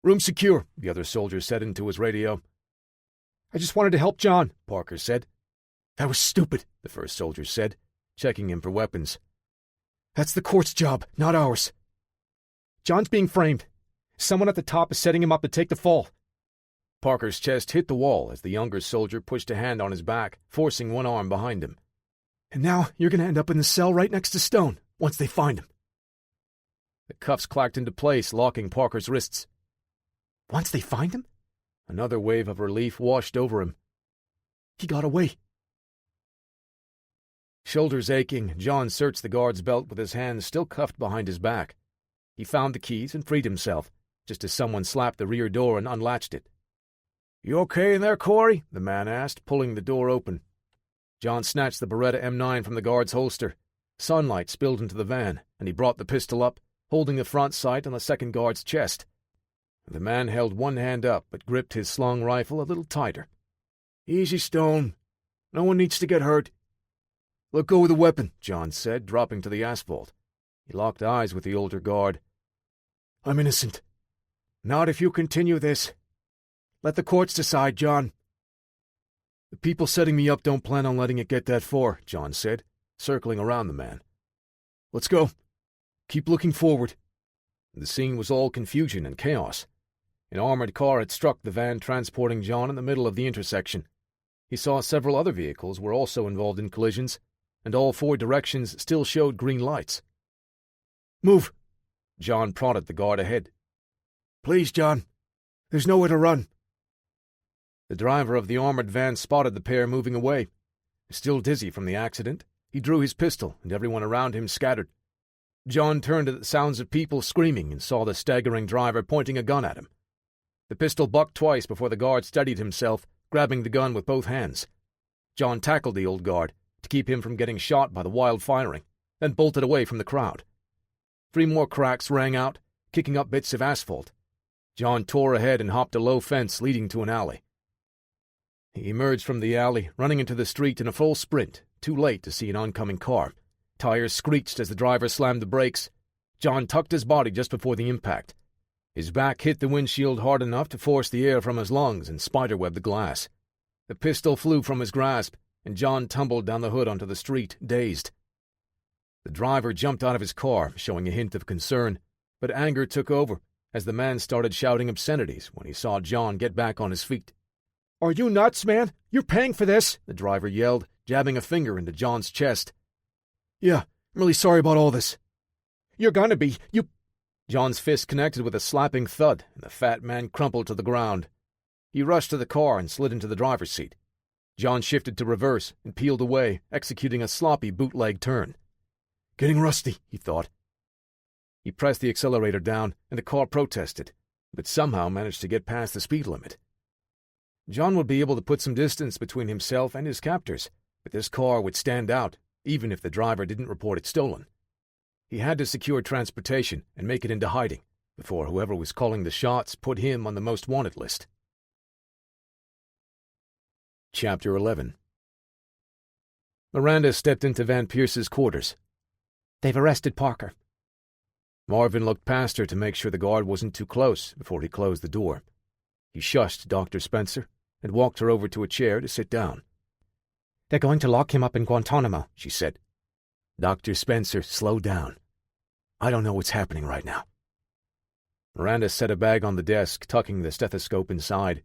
"Room secure," the other soldier said into his radio. "I just wanted to help John," Parker said. "That was stupid," the first soldier said, checking him for weapons. "That's the court's job, not ours." "John's being framed. Someone at the top is setting him up to take the fall." Parker's chest hit the wall as the younger soldier pushed a hand on his back, forcing one arm behind him. "And now you're going to end up in the cell right next to Stone, once they find him." The cuffs clacked into place, locking Parker's wrists. "Once they find him?" Another wave of relief washed over him. "He got away." Shoulders aching, John searched the guard's belt with his hands still cuffed behind his back. He found the keys and freed himself, just as someone slapped the rear door and unlatched it. "You okay in there, Corey?" the man asked, pulling the door open. John snatched the Beretta M9 from the guard's holster. Sunlight spilled into the van, and he brought the pistol up, holding the front sight on the second guard's chest. The man held one hand up, but gripped his slung rifle a little tighter. "Easy, Stone. No one needs to get hurt." "Let go of the weapon," John said, dropping to the asphalt. He locked eyes with the older guard. "I'm innocent." "Not if you continue this. Let the courts decide, John." "The people setting me up don't plan on letting it get that far," John said, circling around the man. "Let's go. Keep looking forward." The scene was all confusion and chaos. An armored car had struck the van transporting John in the middle of the intersection. He saw several other vehicles were also involved in collisions, and all 4 directions still showed green lights. "Move!" John prodded the guard ahead. "Please, John. There's nowhere to run." The driver of the armored van spotted the pair moving away. Still dizzy from the accident, he drew his pistol, and everyone around him scattered. John turned at the sounds of people screaming and saw the staggering driver pointing a gun at him. The pistol bucked twice before the guard steadied himself, grabbing the gun with both hands. John tackled the old guard to keep him from getting shot by the wild firing, then bolted away from the crowd. 3 more cracks rang out, kicking up bits of asphalt. John tore ahead and hopped a low fence leading to an alley. He emerged from the alley, running into the street in a full sprint, too late to see an oncoming car. Tires screeched as the driver slammed the brakes. John tucked his body just before the impact. His back hit the windshield hard enough to force the air from his lungs and spiderweb the glass. The pistol flew from his grasp, and John tumbled down the hood onto the street, dazed. The driver jumped out of his car, showing a hint of concern, but anger took over as the man started shouting obscenities when he saw John get back on his feet. "Are you nuts, man? You're paying for this!" the driver yelled, jabbing a finger into John's chest. "Yeah, I'm really sorry about all this." "You're gonna be, you—" John's fist connected with a slapping thud, and the fat man crumpled to the ground. He rushed to the car and slid into the driver's seat. John shifted to reverse and peeled away, executing a sloppy bootleg turn. "Getting rusty," he thought. He pressed the accelerator down, and the car protested, but somehow managed to get past the speed limit. John would be able to put some distance between himself and his captors, but this car would stand out, even if the driver didn't report it stolen. He had to secure transportation and make it into hiding before whoever was calling the shots put him on the most wanted list. Chapter 11. Miranda stepped into Van Pierce's quarters. "They've arrested Parker." Marvin looked past her to make sure the guard wasn't too close before he closed the door. He shushed Dr. Spencer and walked her over to a chair to sit down. "They're going to lock him up in Guantanamo," she said. Dr. Spencer slowed down. "I don't know what's happening right now." Miranda set a bag on the desk, tucking the stethoscope inside.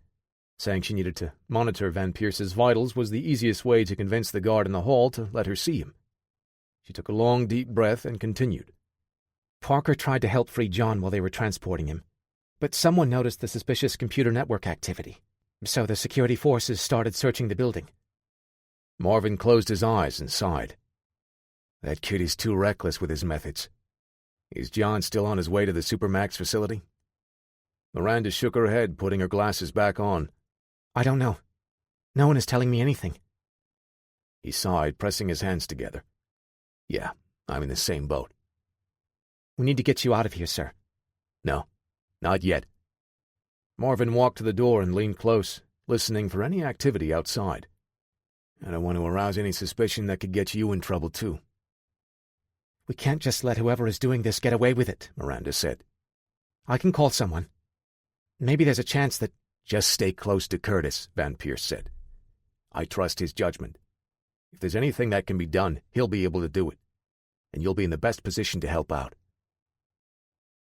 Saying she needed to monitor Van Pierce's vitals was the easiest way to convince the guard in the hall to let her see him. She took a long, deep breath and continued. "Parker tried to help free John while they were transporting him, but someone noticed the suspicious computer network activity, so the security forces started searching the building." Marvin closed his eyes and sighed. "That kid is too reckless with his methods. Is John still on his way to the Supermax facility?" Miranda shook her head, putting her glasses back on. "I don't know. No one is telling me anything." He sighed, pressing his hands together. "Yeah, I'm in the same boat." "We need to get you out of here, sir." "No, not yet." Marvin walked to the door and leaned close, listening for any activity outside. "I don't want to arouse any suspicion that could get you in trouble, too." "We can't just let whoever is doing this get away with it," Miranda said. "I can call someone. Maybe there's a chance that—" "Just stay close to Curtis," Van Pierce said. "I trust his judgment. If there's anything that can be done, he'll be able to do it, and you'll be in the best position to help out."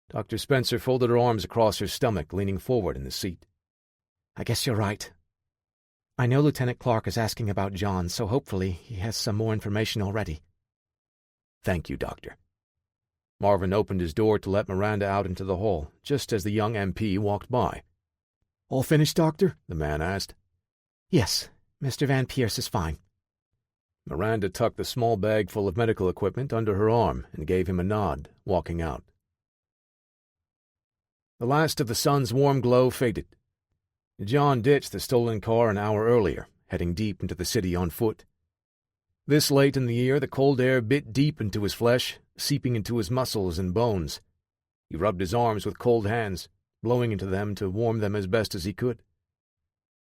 Dr. Spencer folded her arms across her stomach, leaning forward in the seat. "I guess you're right. I know Lieutenant Clark is asking about John, so hopefully he has some more information already." "Thank you, Doctor." Marvin opened his door to let Miranda out into the hall, just as the young MP walked by. "All finished, Doctor?" the man asked. "Yes, Mr. Van Pierce is fine." Miranda tucked the small bag full of medical equipment under her arm and gave him a nod, walking out. The last of the sun's warm glow faded. John ditched the stolen car an hour earlier, heading deep into the city on foot. This late in the year, the cold air bit deep into his flesh, seeping into his muscles and bones. He rubbed his arms with cold hands, blowing into them to warm them as best as he could.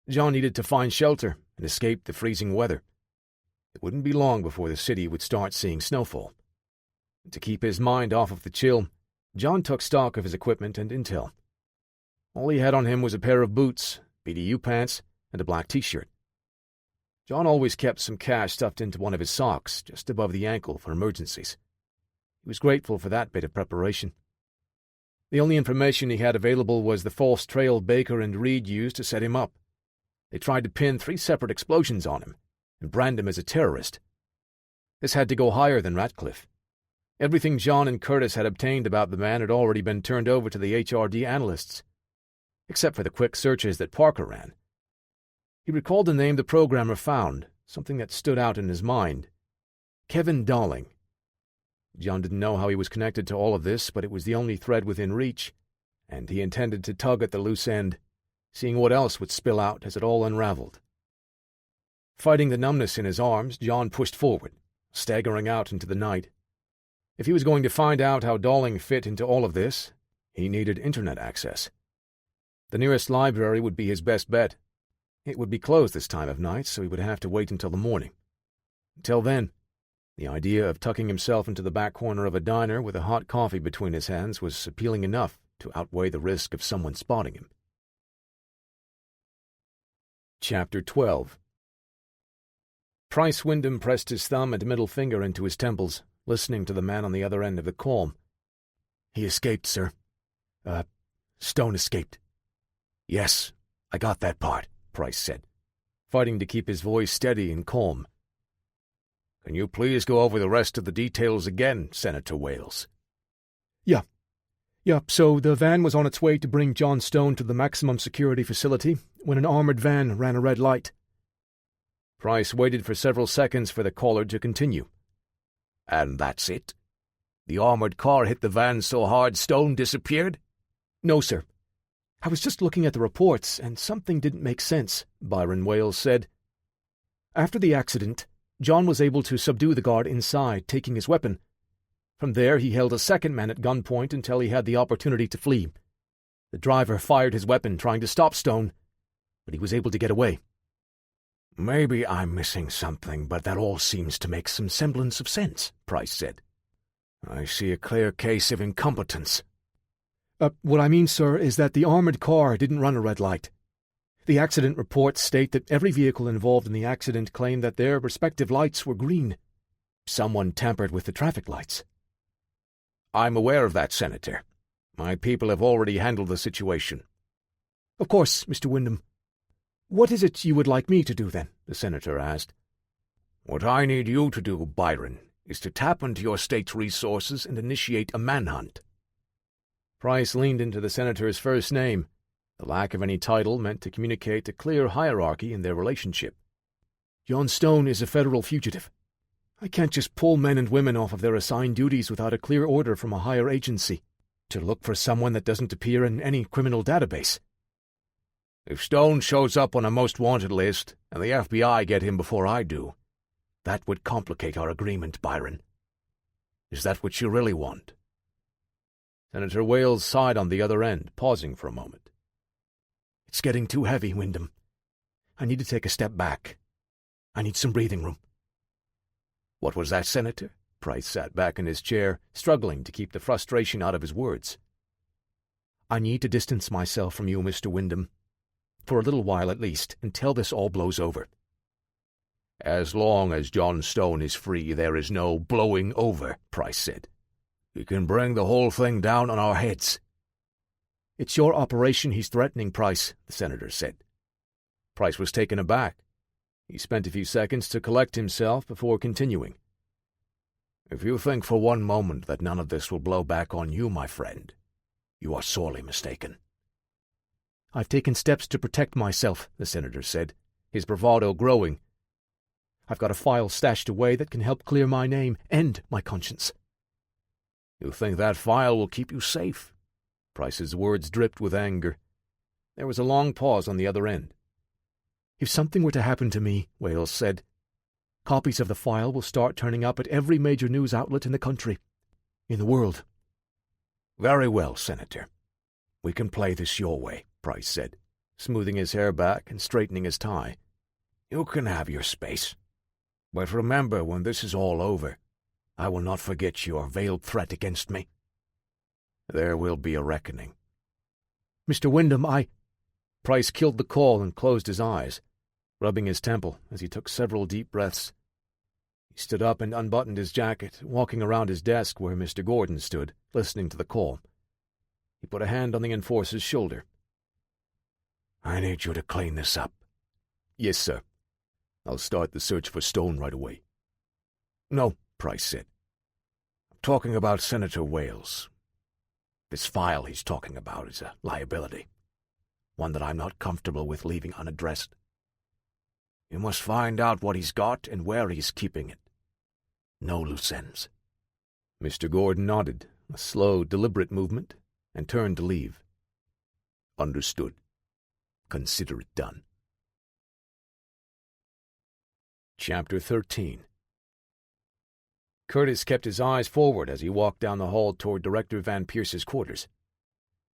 John needed to find shelter and escape the freezing weather. It wouldn't be long before the city would start seeing snowfall. To keep his mind off of the chill, John took stock of his equipment and intel. All he had on him was a pair of boots, BDU pants, and a black t-shirt. John always kept some cash stuffed into one of his socks, just above the ankle for emergencies. He was grateful for that bit of preparation. The only information he had available was the false trail Baker and Reed used to set him up. They tried to pin 3 separate explosions on him and brand him as a terrorist. This had to go higher than Ratcliffe. Everything John and Curtis had obtained about the man had already been turned over to the HRD analysts, except for the quick searches that Parker ran. He recalled the name the programmer found, something that stood out in his mind. Kevin Dowling. John didn't know how he was connected to all of this, but it was the only thread within reach, and he intended to tug at the loose end, seeing what else would spill out as it all unraveled. Fighting the numbness in his arms, John pushed forward, staggering out into the night. If he was going to find out how Dowling fit into all of this, he needed internet access. The nearest library would be his best bet. It would be closed this time of night, so he would have to wait until the morning. Until then, the idea of tucking himself into the back corner of a diner with a hot coffee between his hands was appealing enough to outweigh the risk of someone spotting him. Chapter 12. Price Wyndham pressed his thumb and middle finger into his temples, listening to the man on the other end of the call. "He escaped, sir. Stone escaped." "Yes, I got that part," Price said, fighting to keep his voice steady and calm. "Can you please go over the rest of the details again, Senator Wales?" Yeah, so the van was on its way to bring John Stone to the maximum security facility when an armored van ran a red light. Price waited for several seconds for the caller to continue. "And that's it? The armored car hit the van so hard Stone disappeared?" "No, sir. I was just looking at the reports, and something didn't make sense," Byron Wales said. "After the accident, John was able to subdue the guard inside, taking his weapon. From there, he held a second man at gunpoint until he had the opportunity to flee. The driver fired his weapon, trying to stop Stone, but he was able to get away." "Maybe I'm missing something, but that all seems to make some semblance of sense," Price said. "I see a clear case of incompetence." What I mean, sir, is that the armored car didn't run a red light. The accident reports state that every vehicle involved in the accident claimed that their respective lights were green. Someone tampered with the traffic lights. "I'm aware of that, Senator. My people have already handled the situation." "Of course, Mr. Wyndham. What is it you would like me to do, then?" the senator asked. "What I need you to do, Byron, is to tap into your state's resources and initiate a manhunt." Price leaned into the senator's first name. The lack of any title meant to communicate a clear hierarchy in their relationship. "John Stone is a federal fugitive. I can't just pull men and women off of their assigned duties without a clear order from a higher agency to look for someone that doesn't appear in any criminal database." "If Stone shows up on a most wanted list, and the FBI get him before I do, that would complicate our agreement, Byron. Is that what you really want?" Senator Wales sighed on the other end, pausing for a moment. "It's getting too heavy, Wyndham. I need to take a step back. I need some breathing room." "What was that, Senator?" Price sat back in his chair, struggling to keep the frustration out of his words. "I need to distance myself from you, Mr. Wyndham. For a little while at least, until this all blows over." "As long as John Stone is free, there is no blowing over," Price said. "He can bring the whole thing down on our heads." "It's your operation he's threatening, Price," the senator said. Price was taken aback. He spent a few seconds to collect himself before continuing. "If you think for one moment that none of this will blow back on you, my friend, you are sorely mistaken." "I've taken steps to protect myself," the senator said, his bravado growing. "I've got a file stashed away that can help clear my name and my conscience." "You think that file will keep you safe?" Price's words dripped with anger. There was a long pause on the other end. "If something were to happen to me," Wales said, "copies of the file will start turning up at every major news outlet in the country, in the world." "Very well, Senator. We can play this your way," Price said, smoothing his hair back and straightening his tie. "You can have your space. But remember, when this is all over, I will not forget your veiled threat against me. There will be a reckoning." "Mr. Wyndham, Price killed the call and closed his eyes, rubbing his temple as he took several deep breaths. He stood up and unbuttoned his jacket, walking around his desk where Mr. Gordon stood, listening to the call. He put a hand on the enforcer's shoulder. "I need you to clean this up." "Yes, sir. I'll start the search for Stone right away." "No," Price said. "I'm talking about Senator Wales. This file he's talking about is a liability, one that I'm not comfortable with leaving unaddressed. You must find out what he's got and where he's keeping it. No loose ends." Mr. Gordon nodded, a slow, deliberate movement, and turned to leave. "Understood. Consider it done." Chapter 13. Curtis kept his eyes forward as he walked down the hall toward Director Van Pierce's quarters.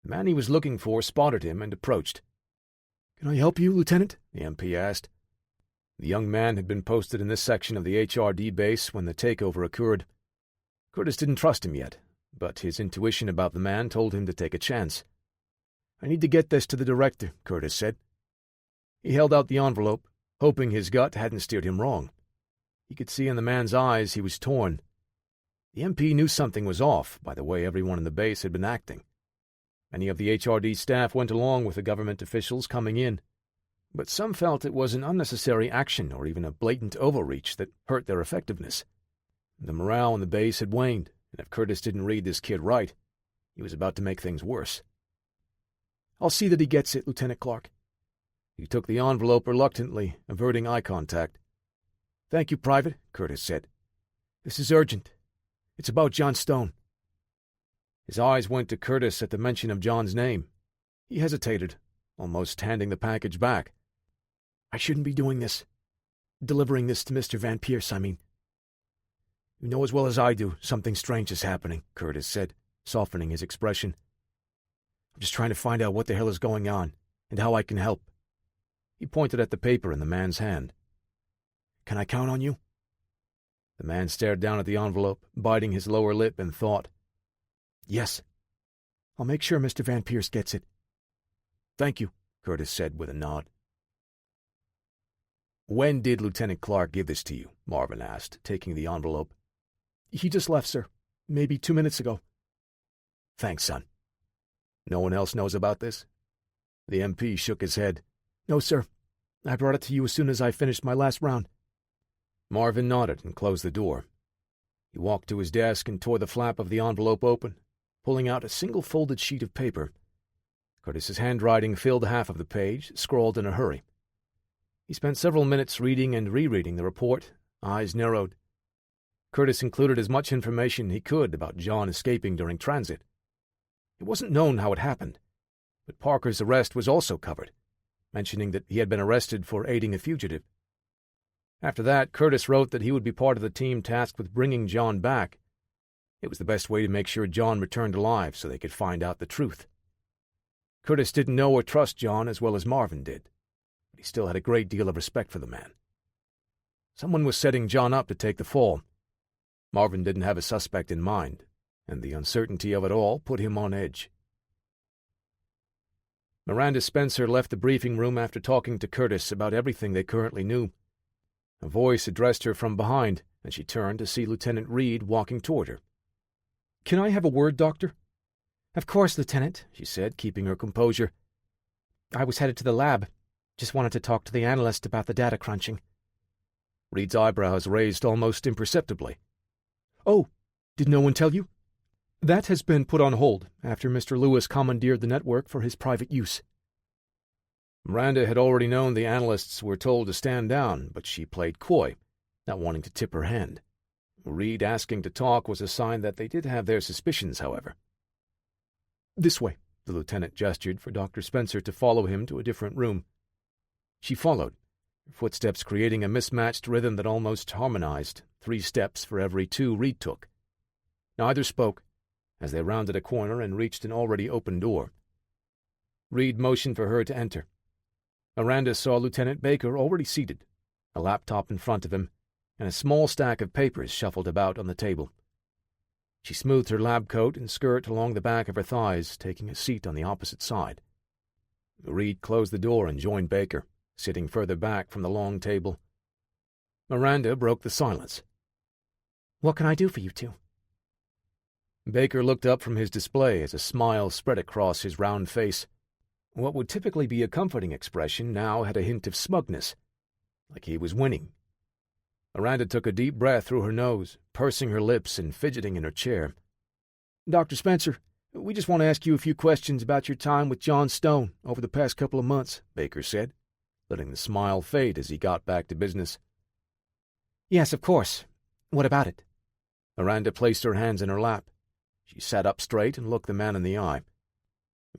The man he was looking for spotted him and approached. "Can I help you, Lieutenant?" the MP asked. The young man had been posted in this section of the HRD base when the takeover occurred. Curtis didn't trust him yet, but his intuition about the man told him to take a chance. "I need to get this to the director," Curtis said. He held out the envelope, hoping his gut hadn't steered him wrong. He could see in the man's eyes he was torn. The MP knew something was off by the way everyone in the base had been acting. Many of the HRD staff went along with the government officials coming in, but some felt it was an unnecessary action or even a blatant overreach that hurt their effectiveness. The morale in the base had waned, and if Curtis didn't read this kid right, he was about to make things worse. "I'll see that he gets it, Lieutenant Clark." He took the envelope reluctantly, averting eye contact. "Thank you, Private," Curtis said. "This is urgent. It's about John Stone." His eyes went to Curtis at the mention of John's name. He hesitated, almost handing the package back. "I shouldn't be doing this. Delivering this to Mr. Van Pierce, I mean." "You know as well as I do something strange is happening," Curtis said, softening his expression. "I'm just trying to find out what the hell is going on, and how I can help." He pointed at the paper in the man's hand. "Can I count on you?" The man stared down at the envelope, biting his lower lip in thought. "Yes. I'll make sure Mr. Van Pierce gets it." "Thank you," Curtis said with a nod. "When did Lieutenant Clark give this to you?" Marvin asked, taking the envelope. "He just left, sir. Maybe 2 minutes ago." "Thanks, son. No one else knows about this?" The MP shook his head. "No, sir. I brought it to you as soon as I finished my last round." Marvin nodded and closed the door. He walked to his desk and tore the flap of the envelope open, pulling out a single folded sheet of paper. Curtis's handwriting filled half of the page, scrawled in a hurry. He spent several minutes reading and rereading the report, eyes narrowed. Curtis included as much information he could about John escaping during transit. It wasn't known how it happened, but Parker's arrest was also covered, mentioning that he had been arrested for aiding a fugitive. After that, Curtis wrote that he would be part of the team tasked with bringing John back. It was the best way to make sure John returned alive so they could find out the truth. Curtis didn't know or trust John as well as Marvin did, but he still had a great deal of respect for the man. Someone was setting John up to take the fall. Marvin didn't have a suspect in mind, and the uncertainty of it all put him on edge. Miranda Spencer left the briefing room after talking to Curtis about everything they currently knew. A voice addressed her from behind, and she turned to see Lieutenant Reed walking toward her. "Can I have a word, Doctor?" "Of course, Lieutenant," she said, keeping her composure. "I was headed to the lab. Just wanted to talk to the analyst about the data crunching." Reed's eyebrows raised almost imperceptibly. "Oh, did no one tell you?" "That has been put on hold after Mr. Lewis commandeered the network for his private use." Miranda had already known the analysts were told to stand down, but she played coy, not wanting to tip her hand. Reed asking to talk was a sign that they did have their suspicions, however. "This way," the The lieutenant gestured for Dr. Spencer to follow him to a different room. She followed, her footsteps creating a mismatched rhythm that almost harmonized, 3 steps for every 2 Reed took. Neither spoke, as they rounded a corner and reached an already open door. Reed motioned for her to enter. Miranda saw Lieutenant Baker already seated, a laptop in front of him, and a small stack of papers shuffled about on the table. She smoothed her lab coat and skirt along the back of her thighs, taking a seat on the opposite side. Reed closed the door and joined Baker, sitting further back from the long table. Miranda broke the silence. "What can I do for you two?" Baker looked up from his display as a smile spread across his round face. What would typically be a comforting expression now had a hint of smugness, like he was winning. Miranda took a deep breath through her nose, pursing her lips and fidgeting in her chair. "Dr. Spencer, we just want to ask you a few questions about your time with John Stone over the past couple of months," Baker said, letting the smile fade as he got back to business. "Yes, of course. What about it?" Miranda placed her hands in her lap. She sat up straight and looked the man in the eye.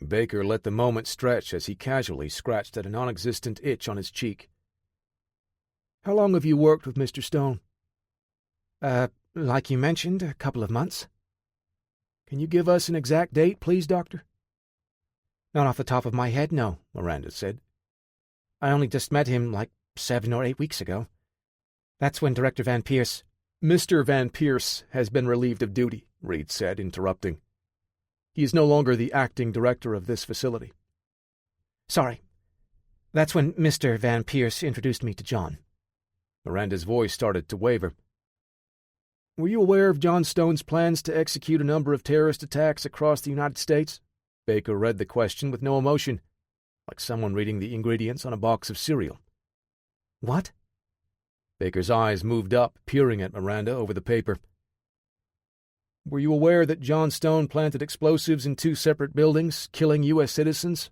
Baker let the moment stretch as he casually scratched at a non-existent itch on his cheek. "How long have you worked with Mr. Stone?" Like you mentioned, a couple of months." "Can you give us an exact date, please, Doctor?" "Not off the top of my head, no," Miranda said. "I only just met him like 7 or 8 weeks ago. That's when Director Van Pierce—" "Mr. Van Pierce has been relieved of duty," Reed said, interrupting. "He is no longer the acting director of this facility." "Sorry. That's when Mr. Van Pierce introduced me to John." Miranda's voice started to waver. "Were you aware of John Stone's plans to execute a number of terrorist attacks across the United States?" Baker read the question with no emotion, like someone reading the ingredients on a box of cereal. "What?" Baker's eyes moved up, peering at Miranda over the paper. "Were you aware that John Stone planted explosives in 2 separate buildings, killing U.S. citizens?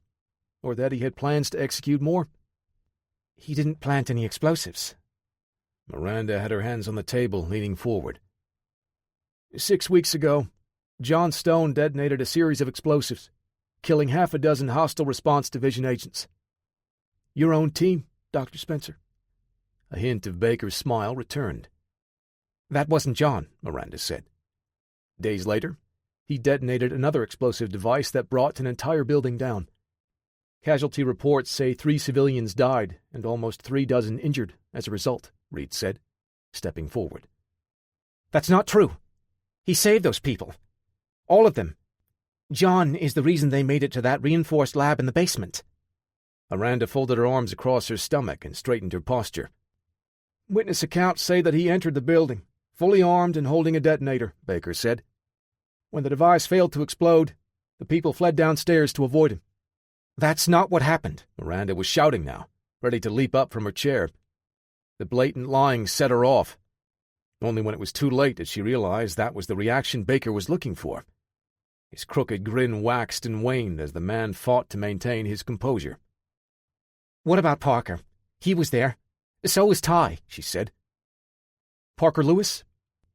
Or that he had plans to execute more?" "He didn't plant any explosives." Miranda had her hands on the table, leaning forward. 6 weeks ago, John Stone detonated a series of explosives, killing 6 hostile response division agents. Your own team, Dr. Spencer." A hint of Baker's smile returned. "That wasn't John," Miranda said. Days later, he detonated another explosive device that brought an entire building down. Casualty reports say 3 civilians died and almost 36 injured as a result, Reed said, stepping forward. "That's not true. He saved those people. All of them. John is the reason they made it to that reinforced lab in the basement." Miranda folded her arms across her stomach and straightened her posture. "Witness accounts say that he entered the building, fully armed and holding a detonator," Baker said. "When the device failed to explode, the people fled downstairs to avoid him." "That's not what happened." Miranda was shouting now, ready to leap up from her chair. The blatant lying set her off. Only when it was too late did she realize that was the reaction Baker was looking for. His crooked grin waxed and waned as the man fought to maintain his composure. "What about Parker? He was there. So was Ty," she said. "Parker Lewis?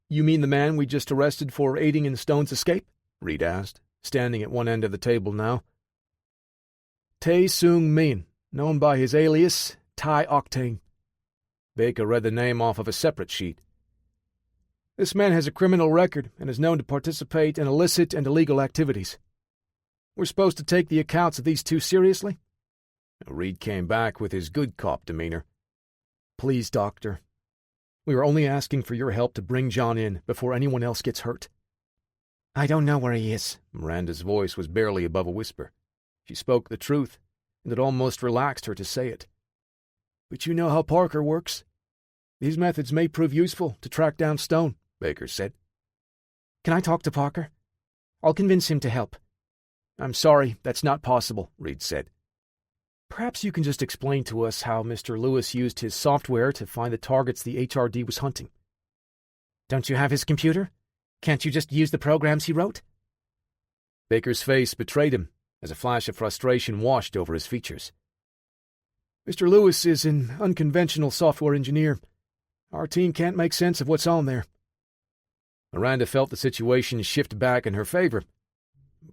You mean the man we just arrested for aiding in Stone's escape?" Reed asked, standing at one end of the table now. "Tae Seung Min, known by his alias, high-octane." Baker read the name off of a separate sheet. "This man has a criminal record and is known to participate in illicit and illegal activities. We're supposed to take the accounts of these 2 seriously?" Reed came back with his good cop demeanor. "Please, Doctor. We are only asking for your help to bring John in before anyone else gets hurt." "I don't know where he is." Miranda's voice was barely above a whisper. She spoke the truth, and it almost relaxed her to say it. "But you know how Parker works. These methods may prove useful to track down Stone," Baker said. "Can I talk to Parker? I'll convince him to help." "I'm sorry, that's not possible," Reed said. "Perhaps you can just explain to us how Mr. Lewis used his software to find the targets the HRD was hunting." "Don't you have his computer? Can't you just use the programs he wrote?" Baker's face betrayed him as a flash of frustration washed over his features. "Mr. Lewis is an unconventional software engineer. Our team can't make sense of what's on there." Miranda felt the situation shift back in her favor.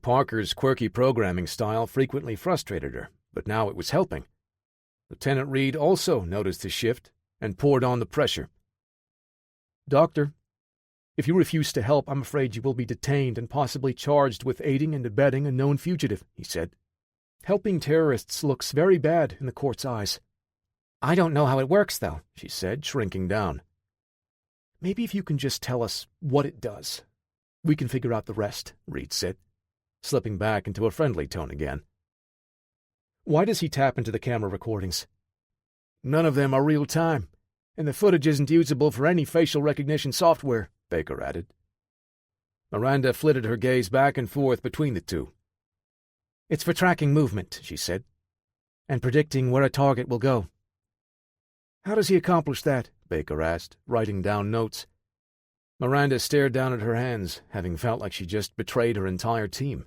Parker's quirky programming style frequently frustrated her, but now it was helping. Lieutenant Reed also noticed the shift and poured on the pressure. "Doctor, if you refuse to help, I'm afraid you will be detained and possibly charged with aiding and abetting a known fugitive," he said. "Helping terrorists looks very bad in the court's eyes." "I don't know how it works, though," she said, shrinking down. "Maybe if you can just tell us what it does, we can figure out the rest," Reed said, slipping back into a friendly tone again. "Why does he tap into the camera recordings?" "None of them are real-time, and the footage isn't usable for any facial recognition software," Baker added. Miranda flitted her gaze back and forth between the two. "It's for tracking movement," she said, "and predicting where a target will go." "How does he accomplish that?" Baker asked, writing down notes. Miranda stared down at her hands, having felt like she just betrayed her entire team.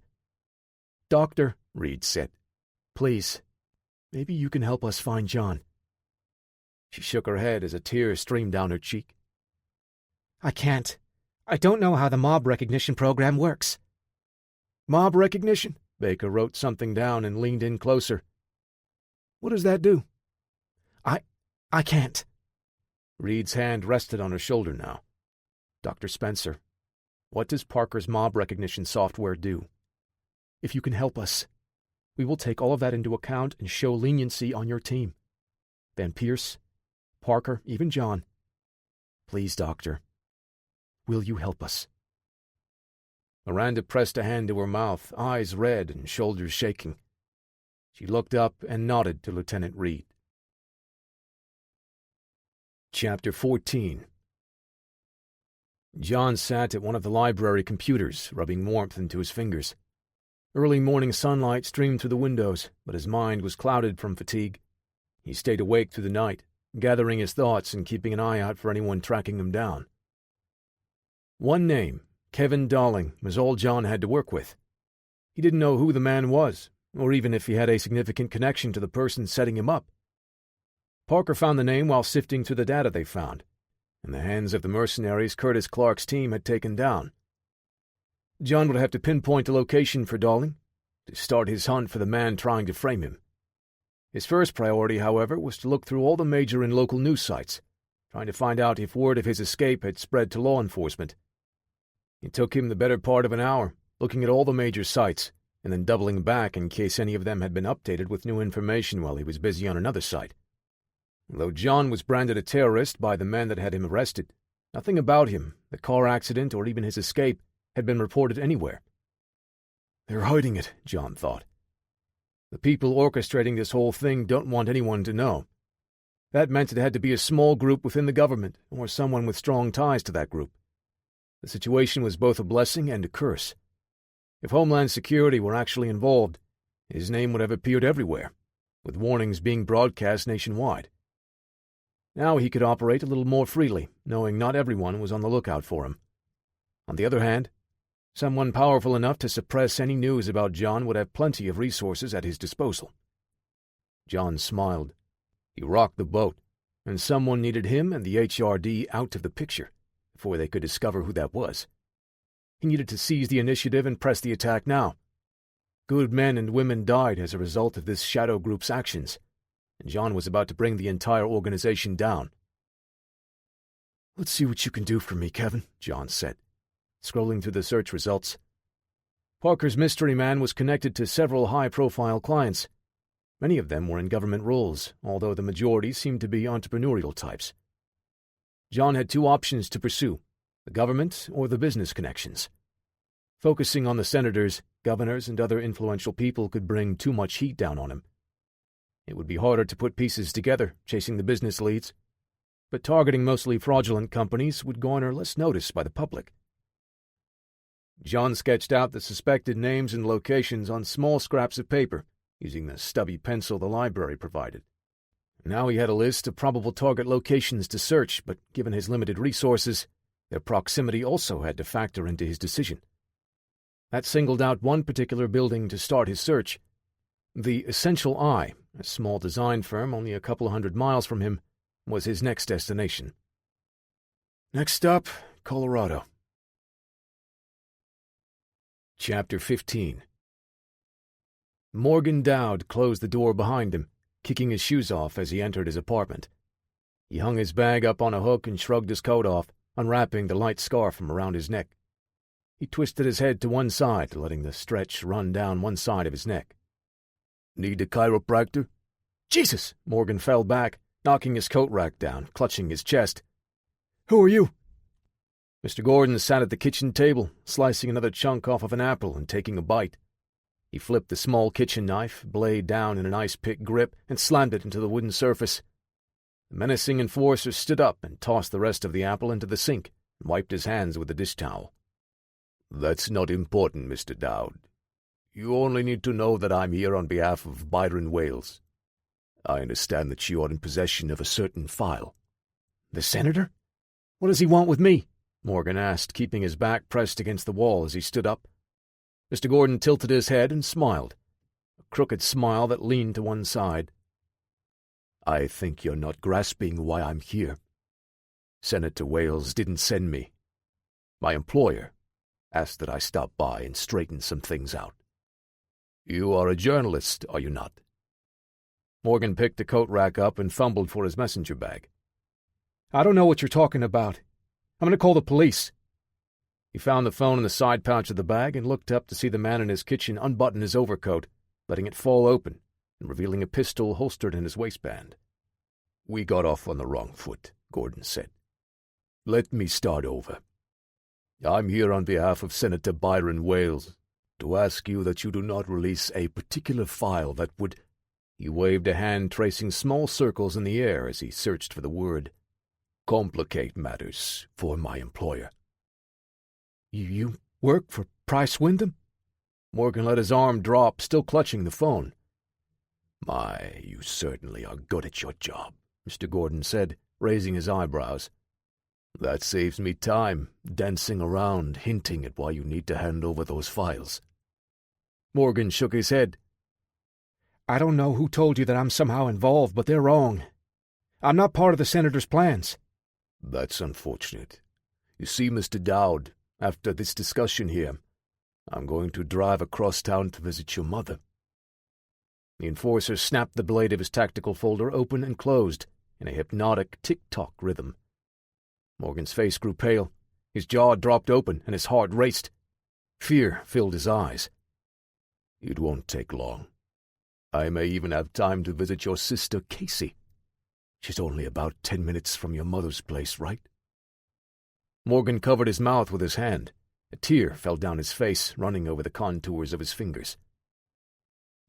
"Doctor," Reed said, "please, maybe you can help us find John." She shook her head as a tear streamed down her cheek. "I can't. I don't know how the mob recognition program works." "Mob recognition?" Baker wrote something down and leaned in closer. "What does that do?" I can't." Reed's hand rested on her shoulder now. "Dr. Spencer, what does Parker's mob recognition software do? If you can help us, we will take all of that into account and show leniency on your team. Van Pierce, Parker, even John. Please, Doctor, will you help us?" Miranda pressed a hand to her mouth, eyes red and shoulders shaking. She looked up and nodded to Lieutenant Reed. Chapter 14. John sat at one of the library computers, rubbing warmth into his fingers. Early morning sunlight streamed through the windows, but his mind was clouded from fatigue. He stayed awake through the night, gathering his thoughts and keeping an eye out for anyone tracking him down. One name, Kevin Darling, was all John had to work with. He didn't know who the man was, or even if he had a significant connection to the person setting him up. Parker found the name while sifting through the data they found, in the hands of the mercenaries Curtis Clark's team had taken down. John would have to pinpoint a location for Darling, to start his hunt for the man trying to frame him. His first priority, however, was to look through all the major and local news sites, trying to find out if word of his escape had spread to law enforcement. It took him the better part of an hour, looking at all the major sites, and then doubling back in case any of them had been updated with new information while he was busy on another site. Though John was branded a terrorist by the men that had him arrested, nothing about him, the car accident or even his escape, had been reported anywhere. "They're hiding it," John thought. "The people orchestrating this whole thing don't want anyone to know." That meant it had to be a small group within the government, or someone with strong ties to that group. The situation was both a blessing and a curse. If Homeland Security were actually involved, his name would have appeared everywhere, with warnings being broadcast nationwide. Now he could operate a little more freely, knowing not everyone was on the lookout for him. On the other hand, someone powerful enough to suppress any news about John would have plenty of resources at his disposal. John smiled. He rocked the boat, and someone needed him and the HRD out of the picture before they could discover who that was. He needed to seize the initiative and press the attack now. Good men and women died as a result of this shadow group's actions, and John was about to bring the entire organization down. "Let's see what you can do for me, Kevin," John said, scrolling through the search results. Parker's mystery man was connected to several high-profile clients. Many of them were in government roles, although the majority seemed to be entrepreneurial types. John had two options to pursue, the government or the business connections. Focusing on the senators, governors, and other influential people could bring too much heat down on him. It would be harder to put pieces together, chasing the business leads, but targeting mostly fraudulent companies would garner less notice by the public. John sketched out the suspected names and locations on small scraps of paper, using the stubby pencil the library provided. Now he had a list of probable target locations to search, but given his limited resources, their proximity also had to factor into his decision. That singled out one particular building to start his search. The Essential Eye, a small design firm only a couple of 100 miles from him, was his next destination. Next stop, Colorado. Chapter 15. Morgan Dowd closed the door behind him, kicking his shoes off as he entered his apartment. He hung his bag up on a hook and shrugged his coat off, unwrapping the light scarf from around his neck. He twisted his head to one side, letting the stretch run down one side of his neck. Need a chiropractor? Jesus! Morgan fell back, knocking his coat rack down, clutching his chest. Who are you? Mr. Gordon sat at the kitchen table, slicing another chunk off of an apple and taking a bite. He flipped the small kitchen knife, blade down in an ice-pick grip, and slammed it into the wooden surface. The menacing enforcer stood up and tossed the rest of the apple into the sink and wiped his hands with a dish towel. That's not important, Mr. Dowd. You only need to know that I'm here on behalf of Byron Wales. I understand that you are in possession of a certain file. The senator? What does he want with me? Morgan asked, keeping his back pressed against the wall as he stood up. Mr. Gordon tilted his head and smiled, a crooked smile that leaned to one side. I think you're not grasping why I'm here. Senator Wales didn't send me. My employer asked that I stop by and straighten some things out. You are a journalist, are you not? Morgan picked the coat rack up and fumbled for his messenger bag. I don't know what you're talking about. I'm going to call the police. He found the phone in the side pouch of the bag and looked up to see the man in his kitchen unbutton his overcoat, letting it fall open and revealing a pistol holstered in his waistband. We got off on the wrong foot, Gordon said. Let me start over. I'm here on behalf of Senator Byron Wales to ask you that you do not release a particular file that would— He waved a hand tracing small circles in the air as he searched for the word— complicate matters for my employer. You work for Price Wyndham? Morgan let his arm drop, still clutching the phone. My, you certainly are good at your job, Mr. Gordon said, raising his eyebrows. That saves me time, dancing around, hinting at why you need to hand over those files. Morgan shook his head. I don't know who told you that I'm somehow involved, but they're wrong. I'm not part of the senator's plans. That's unfortunate. You see, Mr. Dowd, after this discussion here, I'm going to drive across town to visit your mother. The enforcer snapped the blade of his tactical folder open and closed in a hypnotic tick-tock rhythm. Morgan's face grew pale, his jaw dropped open, and his heart raced. Fear filled his eyes. It won't take long. I may even have time to visit your sister, Casey. She's only about 10 minutes from your mother's place, right? Morgan covered his mouth with his hand. A tear fell down his face, running over the contours of his fingers.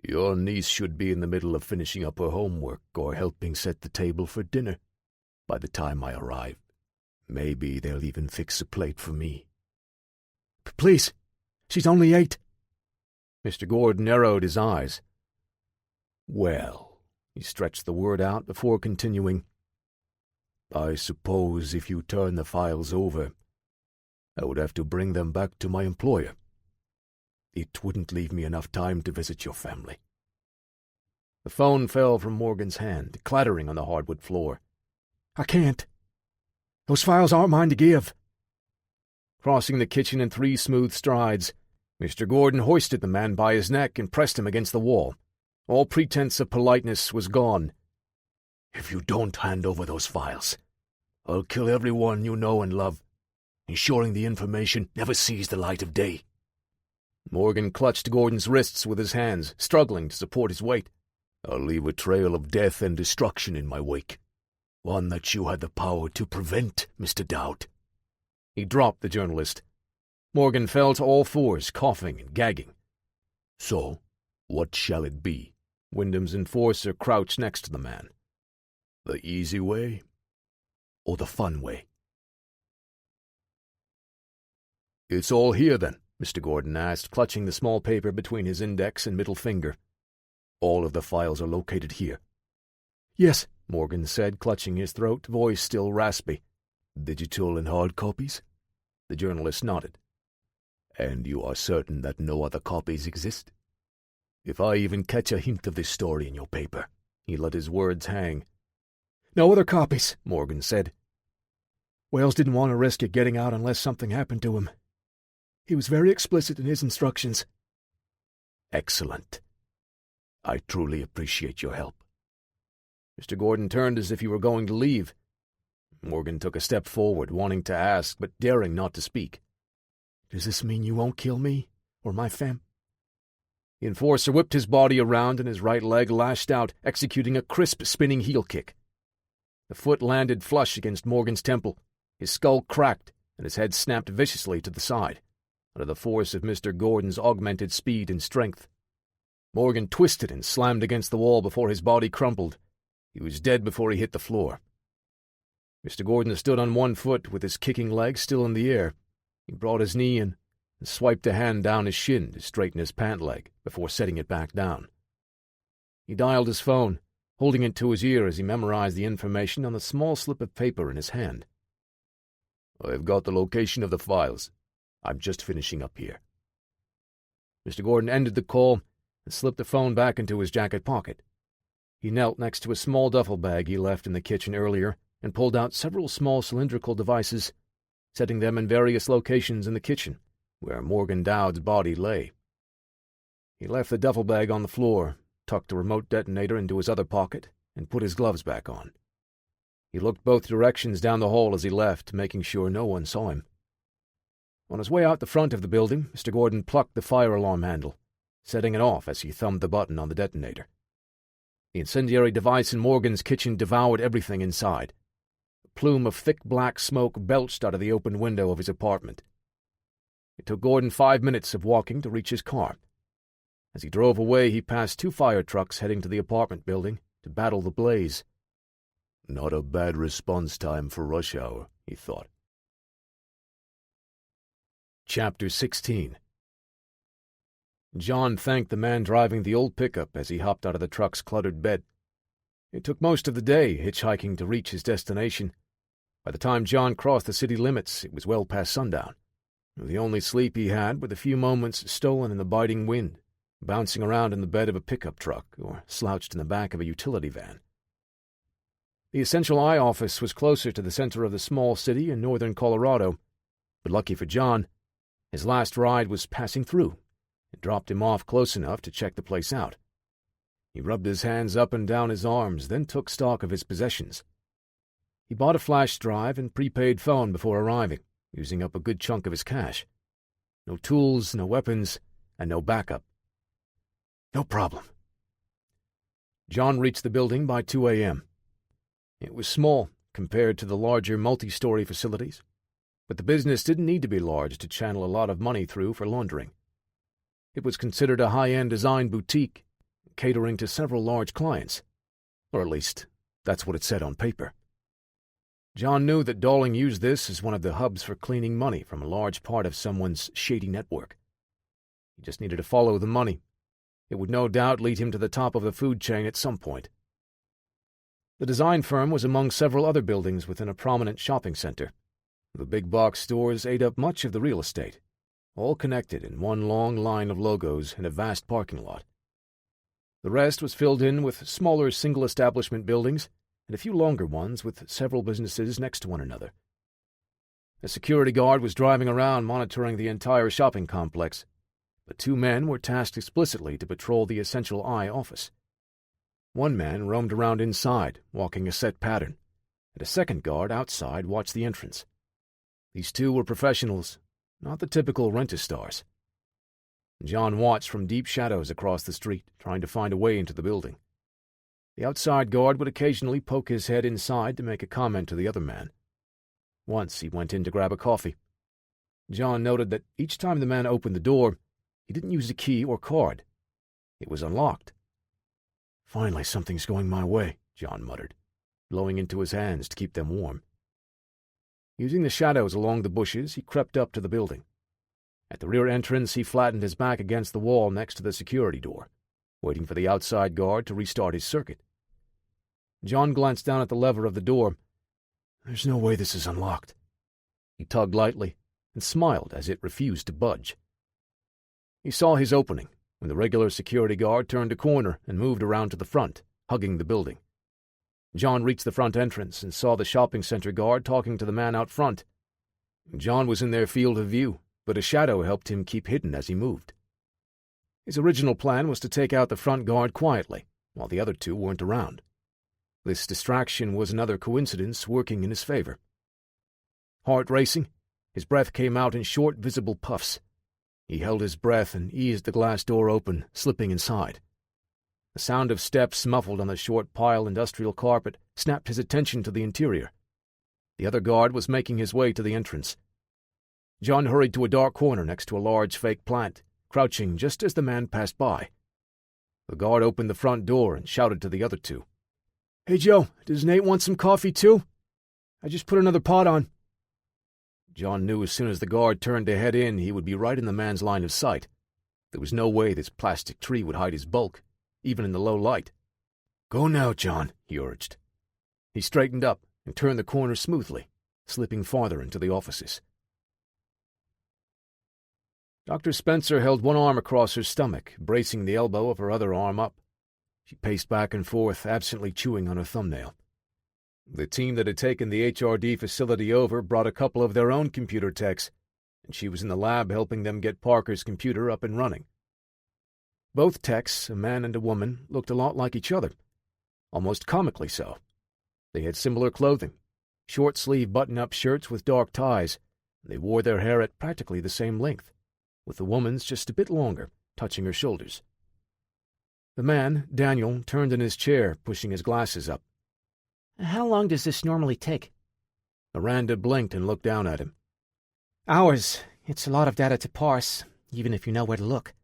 Your niece should be in the middle of finishing up her homework or helping set the table for dinner by the time I arrive. Maybe they'll even fix a plate for me. Please, she's only 8. Mr. Gordon narrowed his eyes. Well, he stretched the word out before continuing. I suppose if you turn the files over, I would have to bring them back to my employer. It wouldn't leave me enough time to visit your family. The phone fell from Morgan's hand, clattering on the hardwood floor. I can't. Those files aren't mine to give. Crossing the kitchen in 3 smooth strides, Mr. Gordon hoisted the man by his neck and pressed him against the wall. All pretense of politeness was gone. If you don't hand over those files, I'll kill everyone you know and love, ensuring the information never sees the light of day. Morgan clutched Gordon's wrists with his hands, struggling to support his weight. I'll leave a trail of death and destruction in my wake, one that you had the power to prevent, Mr. Dowd. He dropped the journalist. Morgan fell to all fours, coughing and gagging. So, what shall it be? Wyndham's enforcer crouched next to the man. The easy way or the fun way? It's all here, then, Mr. Gordon asked, clutching the small paper between his index and middle finger. All of the files are located here. Yes, Morgan said, clutching his throat, voice still raspy. Digital and hard copies? The journalist nodded. And you are certain that no other copies exist? If I even catch a hint of this story in your paper— He let his words hang. No other copies, Morgan said. Wales didn't want to risk it getting out unless something happened to him. He was very explicit in his instructions." "Excellent. I truly appreciate your help." Mr. Gordon turned as if he were going to leave. Morgan took a step forward, wanting to ask, but daring not to speak. "Does this mean you won't kill me or my fam—" The enforcer whipped his body around and his right leg lashed out, executing a crisp spinning heel kick. The foot landed flush against Morgan's temple. His skull cracked, and his head snapped viciously to the side, under the force of Mr. Gordon's augmented speed and strength. Morgan twisted and slammed against the wall before his body crumpled. He was dead before he hit the floor. Mr. Gordon stood on one foot with his kicking leg still in the air. He brought his knee in and swiped a hand down his shin to straighten his pant leg before setting it back down. He dialed his phone, holding it to his ear as he memorized the information on the small slip of paper in his hand. "I've got the location of the files. I'm just finishing up here." Mr. Gordon ended the call and slipped the phone back into his jacket pocket. He knelt next to a small duffel bag he left in the kitchen earlier and pulled out several small cylindrical devices, setting them in various locations in the kitchen, where Morgan Dowd's body lay. He left the duffel bag on the floor, tucked a remote detonator into his other pocket, and put his gloves back on. He looked both directions down the hall as he left, making sure no one saw him. On his way out the front of the building, Mr. Gordon plucked the fire alarm handle, setting it off as he thumbed the button on the detonator. The incendiary device in Morgan's kitchen devoured everything inside. A plume of thick black smoke belched out of the open window of his apartment. It took Gordon 5 minutes of walking to reach his car. As he drove away, he passed 2 fire trucks heading to the apartment building to battle the blaze. Not a bad response time for rush hour, he thought. Chapter 16. John thanked the man driving the old pickup as he hopped out of the truck's cluttered bed. It took most of the day hitchhiking to reach his destination. By the time John crossed the city limits, it was well past sundown. The only sleep he had were the few moments stolen in the biting wind, bouncing around in the bed of a pickup truck or slouched in the back of a utility van. The Essential Eye office was closer to the center of the small city in northern Colorado, but lucky for John, his last ride was passing through and dropped him off close enough to check the place out. He rubbed his hands up and down his arms, then took stock of his possessions. He bought a flash drive and prepaid phone before arriving, using up a good chunk of his cash. No tools, no weapons, and no backup. No problem. John reached the building by 2 a.m. It was small compared to the larger multi-story facilities, but the business didn't need to be large to channel a lot of money through for laundering. It was considered a high-end design boutique, catering to several large clients, or at least that's what it said on paper. John knew that Dawling used this as one of the hubs for cleaning money from a large part of someone's shady network. He just needed to follow the money. It would no doubt lead him to the top of the food chain at some point. The design firm was among several other buildings within a prominent shopping center. The big box stores ate up much of the real estate, all connected in one long line of logos in a vast parking lot. The rest was filled in with smaller single-establishment buildings and a few longer ones with several businesses next to one another. A security guard was driving around monitoring the entire shopping complex, but 2 men were tasked explicitly to patrol the Essential Eye office. One man roamed around inside, walking a set pattern, and a second guard outside watched the entrance. These 2 were professionals, not the typical rent-a-stars. John watched from deep shadows across the street, trying to find a way into the building. The outside guard would occasionally poke his head inside to make a comment to the other man. Once he went in to grab a coffee. John noted that each time the man opened the door, he didn't use a key or card. It was unlocked. Finally, something's going my way, John muttered, blowing into his hands to keep them warm. Using the shadows along the bushes, he crept up to the building. At the rear entrance, he flattened his back against the wall next to the security door, waiting for the outside guard to restart his circuit. John glanced down at the lever of the door. There's no way this is unlocked. He tugged lightly and smiled as it refused to budge. He saw his opening when the regular security guard turned a corner and moved around to the front, hugging the building. John reached the front entrance and saw the shopping center guard talking to the man out front. John was in their field of view, but a shadow helped him keep hidden as he moved. His original plan was to take out the front guard quietly, while the other two weren't around. This distraction was another coincidence working in his favor. Heart racing, his breath came out in short, visible puffs. He held his breath and eased the glass door open, slipping inside. The sound of steps muffled on the short pile industrial carpet snapped his attention to the interior. The other guard was making his way to the entrance. John hurried to a dark corner next to a large fake plant, crouching just as the man passed by. The guard opened the front door and shouted to the other two. "Hey, Joe, does Nate want some coffee, too? I just put another pot on." John knew as soon as the guard turned to head in, he would be right in the man's line of sight. There was no way this plastic tree would hide his bulk, even in the low light. "Go now, John," he urged. He straightened up and turned the corner smoothly, slipping farther into the offices. Dr. Spencer held one arm across her stomach, bracing the elbow of her other arm up. She paced back and forth, absently chewing on her thumbnail. The team that had taken the HRD facility over brought a couple of their own computer techs, and she was in the lab helping them get Parker's computer up and running. Both techs, a man and a woman, looked a lot like each other, almost comically so. They had similar clothing, short-sleeve button-up shirts with dark ties, and they wore their hair at practically the same length, with the woman's just a bit longer, touching her shoulders. The man, Daniel, turned in his chair, pushing his glasses up. How long does this normally take? Miranda blinked and looked down at him. Hours. It's a lot of data to parse, even if you know where to look.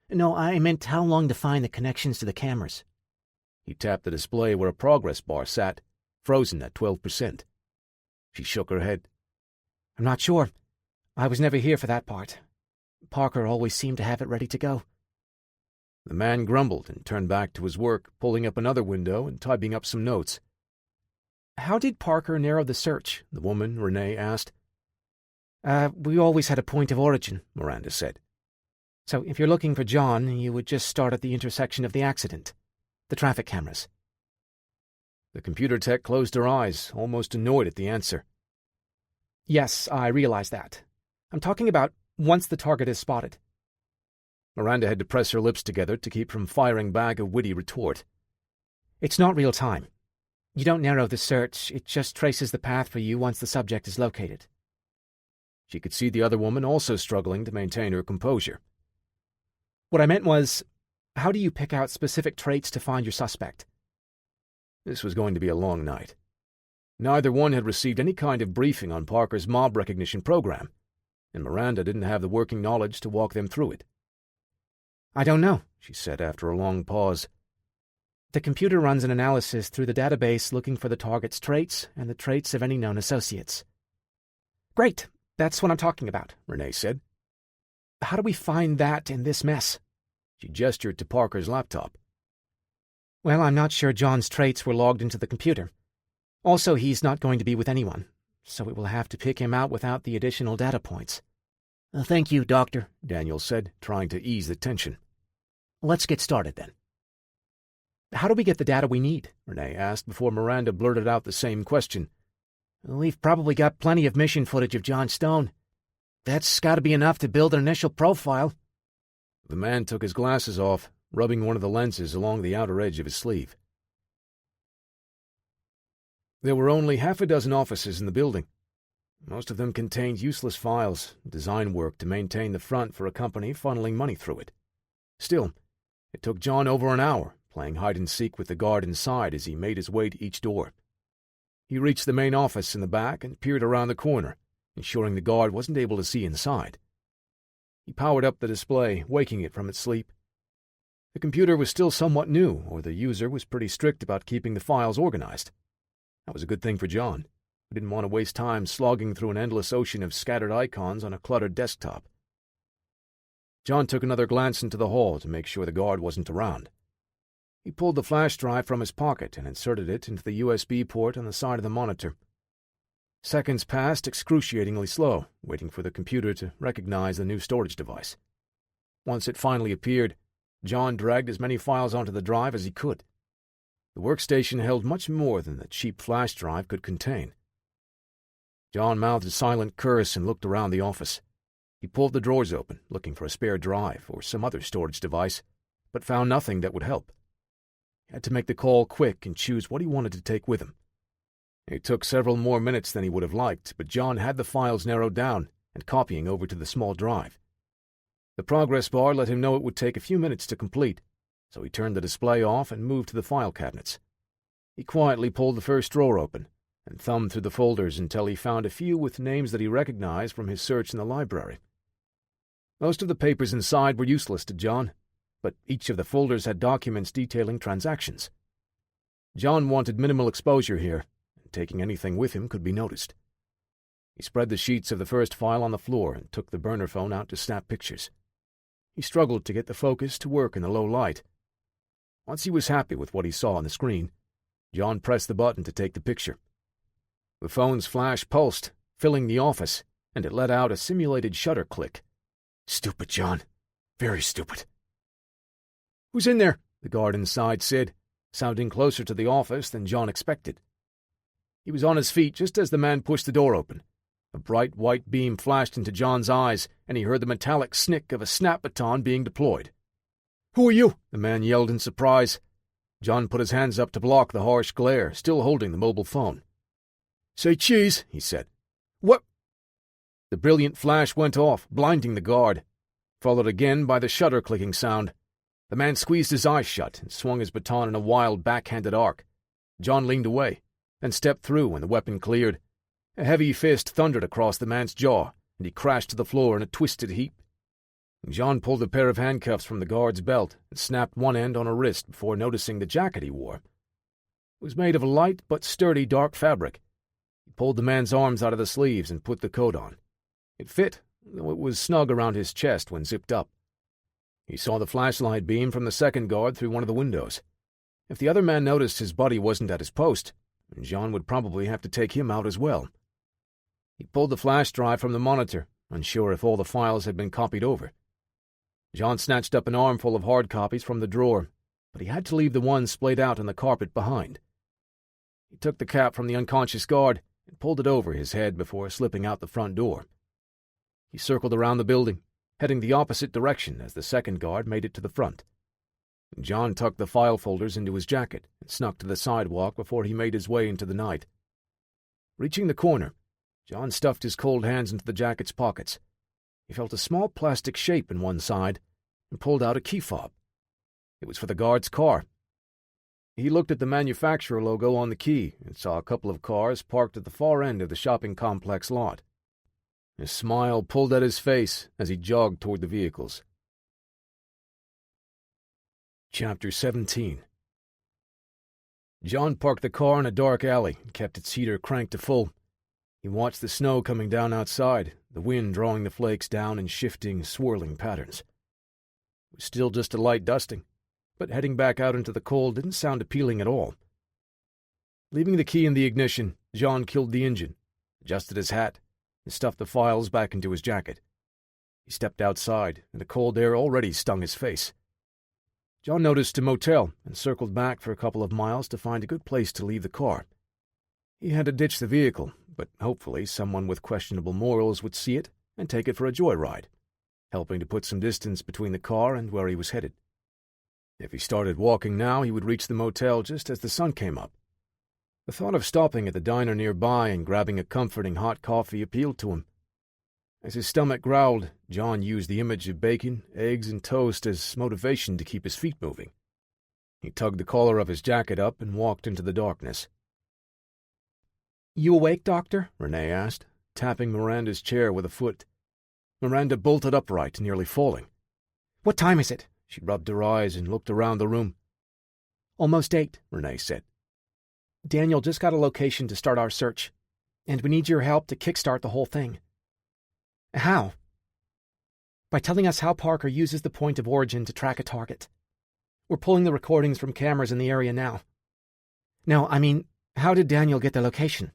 No, I meant how long to find the connections to the cameras. He tapped the display where a progress bar sat, frozen at 12%. She shook her head. I'm not sure. I was never here for that part. Parker always seemed to have it ready to go. The man grumbled and turned back to his work, pulling up another window and typing up some notes. How did Parker narrow the search? The woman, Renee, asked. We always had a point of origin, Miranda said. So if you're looking for John, you would just start at the intersection of the accident. The traffic cameras. The computer tech closed her eyes, almost annoyed at the answer. Yes, I realize that. I'm talking about once the target is spotted. Miranda had to press her lips together to keep from firing back a witty retort. It's not real time. You don't narrow the search, it just traces the path for you once the subject is located. She could see the other woman also struggling to maintain her composure. What I meant was, how do you pick out specific traits to find your suspect? This was going to be a long night. Neither one had received any kind of briefing on Parker's mob recognition program, and Miranda didn't have the working knowledge to walk them through it. I don't know, she said after a long pause. The computer runs an analysis through the database looking for the target's traits and the traits of any known associates. Great, that's what I'm talking about, Renee said. How do we find that in this mess? She gestured to Parker's laptop. Well, I'm not sure John's traits were logged into the computer. Also, he's not going to be with anyone, so we will have to pick him out without the additional data points. Thank you, Doctor, Daniel said, trying to ease the tension. Let's get started, then. How do we get the data we need? Renee asked before Miranda blurted out the same question. We've probably got plenty of mission footage of John Stone. That's got to be enough to build an initial profile. The man took his glasses off, rubbing one of the lenses along the outer edge of his sleeve. There were only half a dozen offices in the building. Most of them contained useless files, design work to maintain the front for a company funneling money through it. Still, it took John over an hour, playing hide-and-seek with the guard inside as he made his way to each door. He reached the main office in the back and peered around the corner, ensuring the guard wasn't able to see inside. He powered up the display, waking it from its sleep. The computer was still somewhat new, or the user was pretty strict about keeping the files organized. That was a good thing for John, who didn't want to waste time slogging through an endless ocean of scattered icons on a cluttered desktop. John took another glance into the hall to make sure the guard wasn't around. He pulled the flash drive from his pocket and inserted it into the USB port on the side of the monitor. Seconds passed excruciatingly slow, waiting for the computer to recognize the new storage device. Once it finally appeared, John dragged as many files onto the drive as he could. The workstation held much more than the cheap flash drive could contain. John mouthed a silent curse and looked around the office. He pulled the drawers open, looking for a spare drive or some other storage device, but found nothing that would help. He had to make the call quick and choose what he wanted to take with him. It took several more minutes than he would have liked, but John had the files narrowed down and copying over to the small drive. The progress bar let him know it would take a few minutes to complete, so he turned the display off and moved to the file cabinets. He quietly pulled the first drawer open and thumbed through the folders until he found a few with names that he recognized from his search in the library. Most of the papers inside were useless to John, but each of the folders had documents detailing transactions. John wanted minimal exposure here, and taking anything with him could be noticed. He spread the sheets of the first file on the floor and took the burner phone out to snap pictures. He struggled to get the focus to work in the low light. Once he was happy with what he saw on the screen, John pressed the button to take the picture. The phone's flash pulsed, filling the office, and it let out a simulated shutter click. "Stupid, John. Very stupid." "Who's in there?" the guard inside said, sounding closer to the office than John expected. He was on his feet just as the man pushed the door open. A bright white beam flashed into John's eyes, and he heard the metallic snick of a snap baton being deployed. "Who are you?" the man yelled in surprise. John put his hands up to block the harsh glare, still holding the mobile phone. "Say cheese," he said. "What?" The brilliant flash went off, blinding the guard, followed again by the shutter-clicking sound. The man squeezed his eyes shut and swung his baton in a wild, backhanded arc. John leaned away, then stepped through when the weapon cleared. A heavy fist thundered across the man's jaw, and he crashed to the floor in a twisted heap. John pulled a pair of handcuffs from the guard's belt and snapped one end on a wrist before noticing the jacket he wore. It was made of a light but sturdy dark fabric. He pulled the man's arms out of the sleeves and put the coat on. It fit, though it was snug around his chest when zipped up. He saw the flashlight beam from the second guard through one of the windows. If the other man noticed his buddy wasn't at his post, John would probably have to take him out as well. He pulled the flash drive from the monitor, unsure if all the files had been copied over. John snatched up an armful of hard copies from the drawer, but he had to leave the ones splayed out on the carpet behind. He took the cap from the unconscious guard and pulled it over his head before slipping out the front door. He circled around the building, heading the opposite direction as the second guard made it to the front. John tucked the file folders into his jacket and snuck to the sidewalk before he made his way into the night. Reaching the corner, John stuffed his cold hands into the jacket's pockets. He felt a small plastic shape in one side and pulled out a key fob. It was for the guard's car. He looked at the manufacturer logo on the key and saw a couple of cars parked at the far end of the shopping complex lot. A smile pulled at his face as he jogged toward the vehicles. Chapter 17. John parked the car in a dark alley and kept its heater cranked to full. He watched the snow coming down outside, the wind drawing the flakes down in shifting, swirling patterns. It was still just a light dusting, but heading back out into the cold didn't sound appealing at all. Leaving the key in the ignition, John killed the engine, adjusted his hat, and stuffed the files back into his jacket. He stepped outside, and the cold air already stung his face. John noticed a motel and circled back for a couple of miles to find a good place to leave the car. He had to ditch the vehicle, but hopefully someone with questionable morals would see it and take it for a joyride, helping to put some distance between the car and where he was headed. If he started walking now, he would reach the motel just as the sun came up. The thought of stopping at the diner nearby and grabbing a comforting hot coffee appealed to him. As his stomach growled, John used the image of bacon, eggs, and toast as motivation to keep his feet moving. He tugged the collar of his jacket up and walked into the darkness. "You awake, Doctor?" Renee asked, tapping Miranda's chair with a foot. Miranda bolted upright, nearly falling. "What time is it?" She rubbed her eyes and looked around the room. "Almost 8, Renee said. "Daniel just got a location to start our search, and we need your help to kickstart the whole thing." "How?" "By telling us how Parker uses the point of origin to track a target. We're pulling the recordings from cameras in the area now." "No, I mean, how did Daniel get the location?"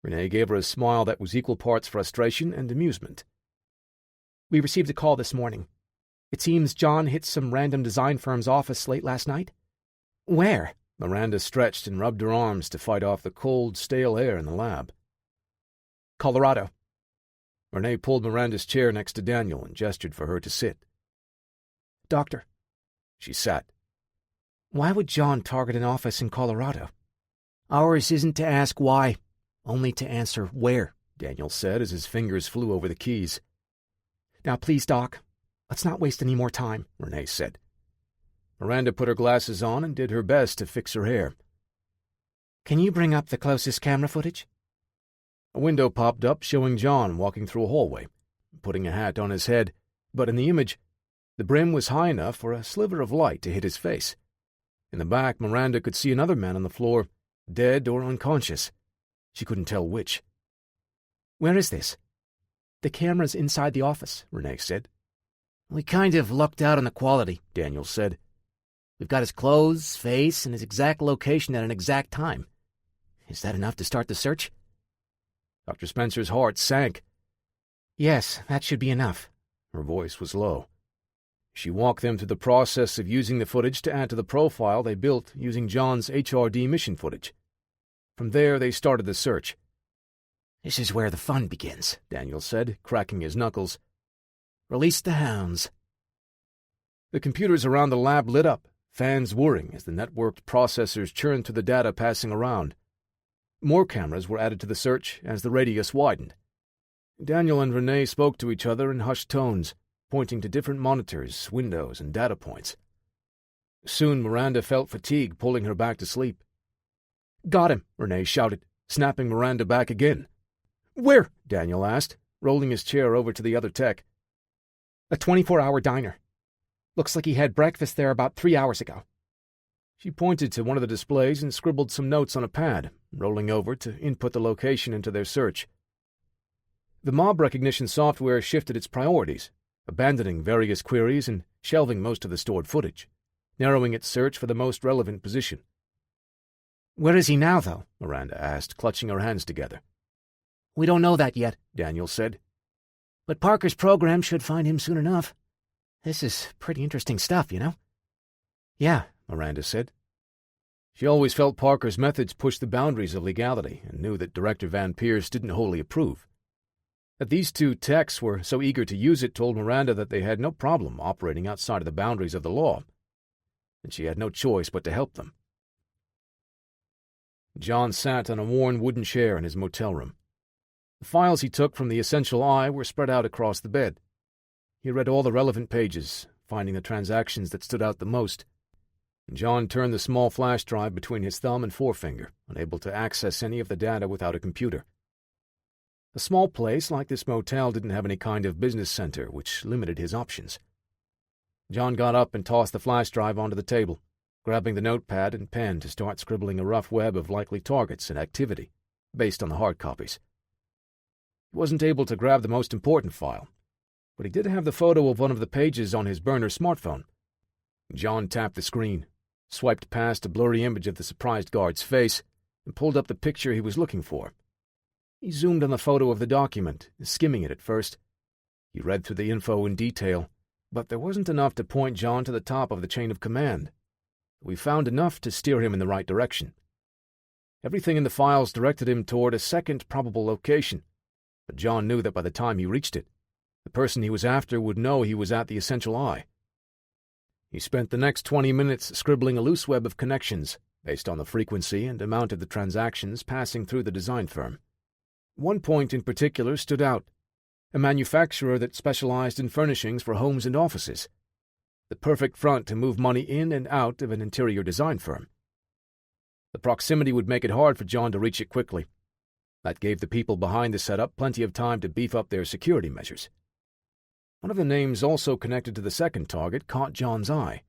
Renee gave her a smile that was equal parts frustration and amusement. "We received a call this morning. It seems John hit some random design firm's office late last night." "Where?" Miranda stretched and rubbed her arms to fight off the cold, stale air in the lab. "Colorado." Renee pulled Miranda's chair next to Daniel and gestured for her to sit. Doctor. She sat. Why would John target an office in Colorado? Ours isn't to ask why, only to answer where, Daniel said as his fingers flew over the keys. Now please, Doc, let's not waste any more time, Renee said. Miranda put her glasses on and did her best to fix her hair. Can you bring up the closest camera footage? A window popped up showing John walking through a hallway, putting a hat on his head, but in the image, the brim was high enough for a sliver of light to hit his face. In the back, Miranda could see another man on the floor, dead or unconscious. She couldn't tell which. Where is this? The camera's inside the office, Renee said. We kind of lucked out on the quality, Daniel said. We've got his clothes, face, and his exact location at an exact time. Is that enough to start the search? Dr. Spencer's heart sank. Yes, that should be enough. Her voice was low. She walked them through the process of using the footage to add to the profile they built using John's HRD mission footage. From there, they started the search. This is where the fun begins, Daniel said, cracking his knuckles. Release the hounds. The computers around the lab lit up, fans whirring as the networked processors churned through the data passing around. More cameras were added to the search as the radius widened. Daniel and Renee spoke to each other in hushed tones, pointing to different monitors, windows, and data points. Soon Miranda felt fatigue pulling her back to sleep. Got him, Renee shouted, snapping Miranda back again. Where? Daniel asked, rolling his chair over to the other tech. A 24-hour diner. Looks like he had breakfast there about 3 hours ago. She pointed to one of the displays and scribbled some notes on a pad, rolling over to input the location into their search. The mob recognition software shifted its priorities, abandoning various queries and shelving most of the stored footage, narrowing its search for the most relevant position. Where is he now, though? Miranda asked, clutching her hands together. We don't know that yet, Daniel said. But Parker's program should find him soon enough. This is pretty interesting stuff, you know? Yeah, Miranda said. She always felt Parker's methods pushed the boundaries of legality and knew that Director Van Pierce didn't wholly approve. That these two techs were so eager to use it told Miranda that they had no problem operating outside of the boundaries of the law, and she had no choice but to help them. John sat on a worn wooden chair in his motel room. The files he took from the Essential Eye were spread out across the bed. He read all the relevant pages, finding the transactions that stood out the most. John turned the small flash drive between his thumb and forefinger, unable to access any of the data without a computer. A small place like this motel didn't have any kind of business center, which limited his options. John got up and tossed the flash drive onto the table, grabbing the notepad and pen to start scribbling a rough web of likely targets and activity, based on the hard copies. He wasn't able to grab the most important file, but he did have the photo of one of the pages on his burner smartphone. John tapped the screen, swiped past a blurry image of the surprised guard's face, and pulled up the picture he was looking for. He zoomed on the photo of the document, skimming it at first. He read through the info in detail, but there wasn't enough to point John to the top of the chain of command. We found enough to steer him in the right direction. Everything in the files directed him toward a second probable location, but John knew that by the time he reached it, the person he was after would know he was at the Essential Eye. He spent the next 20 minutes scribbling a loose web of connections, based on the frequency and amount of the transactions passing through the design firm. One point in particular stood out, a manufacturer that specialized in furnishings for homes and offices. The perfect front to move money in and out of an interior design firm. The proximity would make it hard for John to reach it quickly. That gave the people behind the setup plenty of time to beef up their security measures. One of the names also connected to the second target caught John's eye.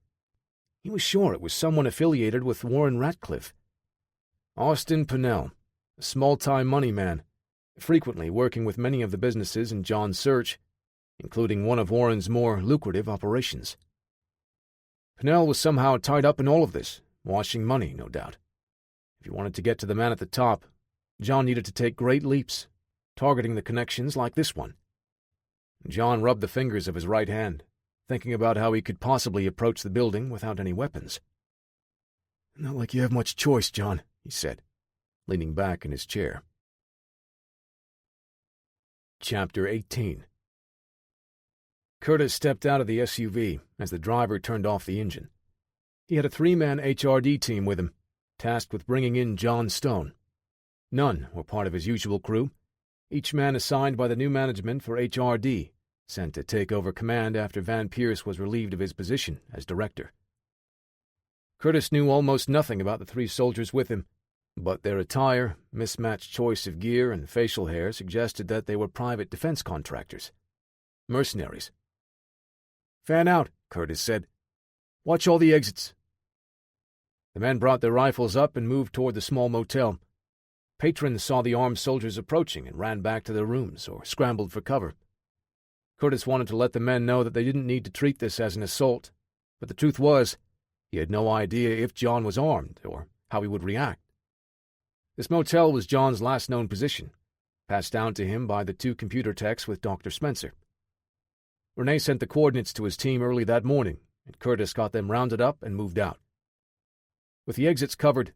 He was sure it was someone affiliated with Warren Ratcliffe. Austin Pinnell, a small-time money man, frequently working with many of the businesses in John's search, including one of Warren's more lucrative operations. Pinnell was somehow tied up in all of this, washing money, no doubt. If he wanted to get to the man at the top, John needed to take great leaps, targeting the connections like this one. John rubbed the fingers of his right hand, thinking about how he could possibly approach the building without any weapons. "Not like you have much choice, John," he said, leaning back in his chair. Chapter 18. Curtis stepped out of the SUV as the driver turned off the engine. He had a 3-man HRD team with him, tasked with bringing in John Stone. None were part of his usual crew, each man assigned by the new management for HRD, sent to take over command after Van Pierce was relieved of his position as director. Curtis knew almost nothing about the 3 soldiers with him, but their attire, mismatched choice of gear, and facial hair suggested that they were private defense contractors. Mercenaries. "Fan out," Curtis said. "Watch all the exits." The men brought their rifles up and moved toward the small motel. Patrons saw the armed soldiers approaching and ran back to their rooms or scrambled for cover. Curtis wanted to let the men know that they didn't need to treat this as an assault, but the truth was, he had no idea if John was armed or how he would react. This motel was John's last known position, passed down to him by the 2 computer techs with Dr. Spencer. Renee sent the coordinates to his team early that morning, and Curtis got them rounded up and moved out. With the exits covered,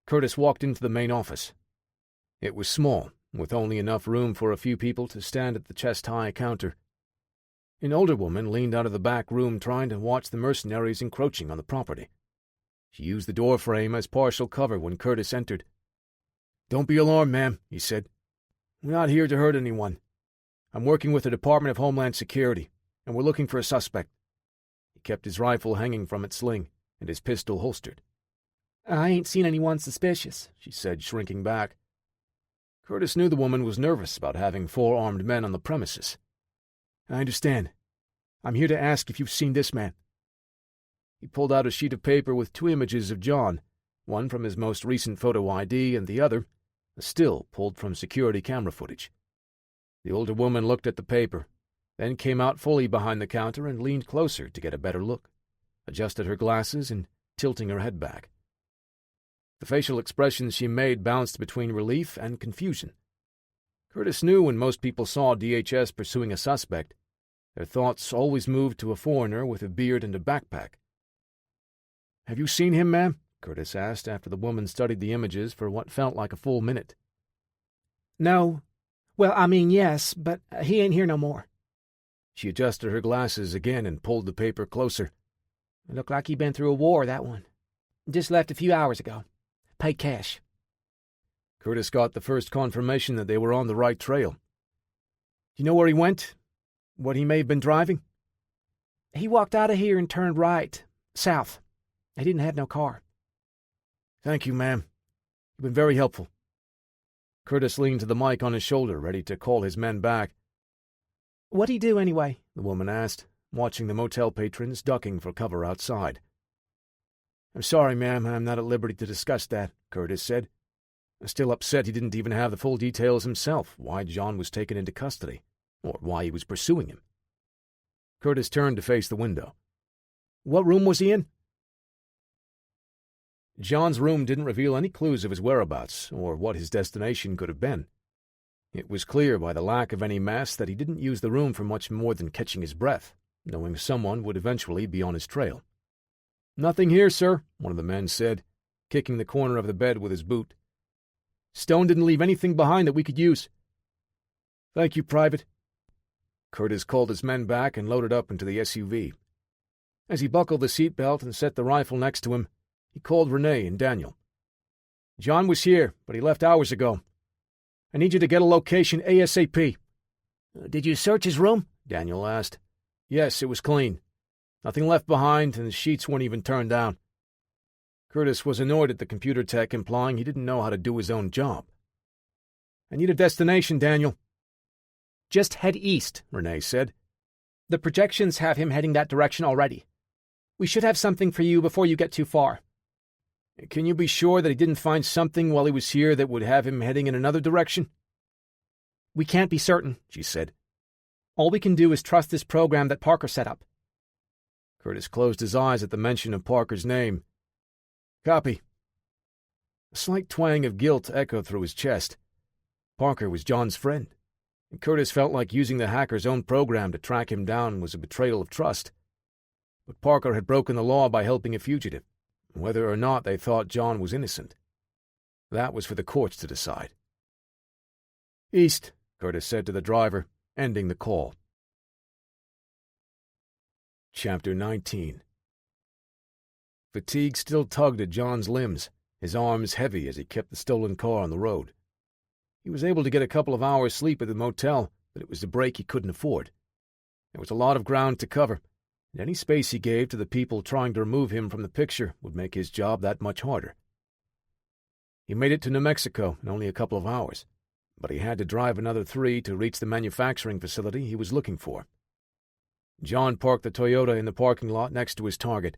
Curtis walked into the main office. It was small, with only enough room for a few people to stand at the chest-high counter. An older woman leaned out of the back room trying to watch the mercenaries encroaching on the property. She used the door frame as partial cover when Curtis entered. "Don't be alarmed, ma'am," he said. "We're not here to hurt anyone. I'm working with the Department of Homeland Security, and we're looking for a suspect." He kept his rifle hanging from its sling and his pistol holstered. "I ain't seen anyone suspicious," she said, shrinking back. Curtis knew the woman was nervous about having 4 armed men on the premises. "I understand. I'm here to ask if you've seen this man." He pulled out a sheet of paper with 2 images of John, one from his most recent photo ID and the other, a still pulled from security camera footage. The older woman looked at the paper, then came out fully behind the counter and leaned closer to get a better look, adjusted her glasses and tilting her head back. The facial expressions she made bounced between relief and confusion. Curtis knew when most people saw DHS pursuing a suspect, their thoughts always moved to a foreigner with a beard and a backpack. "Have you seen him, ma'am?" Curtis asked after the woman studied the images for what felt like a full minute. "No. Well, I mean, yes, but he ain't here no more." She adjusted her glasses again and pulled the paper closer. "It looked like he'd been through a war, that one. Just left a few hours ago. Paid cash." Curtis got the first confirmation that they were on the right trail. "You know where he went? What he may have been driving?" "He walked out of here and turned right, south. He didn't have no car." "Thank you, ma'am. You've been very helpful." Curtis leaned to the mic on his shoulder, ready to call his men back. "What'd he do, anyway?" the woman asked, watching the motel patrons ducking for cover outside. "I'm sorry, ma'am, I'm not at liberty to discuss that," Curtis said. Still upset he didn't even have the full details himself, why John was taken into custody, or why he was pursuing him. Curtis turned to face the window. "What room was he in?" John's room didn't reveal any clues of his whereabouts or what his destination could have been. It was clear by the lack of any mess that he didn't use the room for much more than catching his breath, knowing someone would eventually be on his trail. "Nothing here, sir," one of the men said, kicking the corner of the bed with his boot. "Stone didn't leave anything behind that we could use." "Thank you, Private." Curtis called his men back and loaded up into the SUV. As he buckled the seat belt and set the rifle next to him, he called Renee and Daniel. "John was here, but he left hours ago. I need you to get a location ASAP." "Did you search his room?" Daniel asked. "Yes, it was clean. Nothing left behind, and the sheets weren't even turned down." Curtis was annoyed at the computer tech implying he didn't know how to do his own job. "I need a destination, Daniel." "Just head east," Renee said. "The projections have him heading that direction already. We should have something for you before you get too far." "Can you be sure that he didn't find something while he was here that would have him heading in another direction?" "We can't be certain," she said. "All we can do is trust this program that Parker set up." Curtis closed his eyes at the mention of Parker's name. "Copy." A slight twang of guilt echoed through his chest. Parker was John's friend, and Curtis felt like using the hacker's own program to track him down was a betrayal of trust. But Parker had broken the law by helping a fugitive, whether or not they thought John was innocent. That was for the courts to decide. "East," Curtis said to the driver, ending the call. Chapter 19. Fatigue still tugged at John's limbs, his arms heavy as he kept the stolen car on the road. He was able to get a couple of hours' sleep at the motel, but it was a break he couldn't afford. There was a lot of ground to cover, and any space he gave to the people trying to remove him from the picture would make his job that much harder. He made it to New Mexico in only a couple of hours, but he had to drive another 3 to reach the manufacturing facility he was looking for. John parked the Toyota in the parking lot next to his target.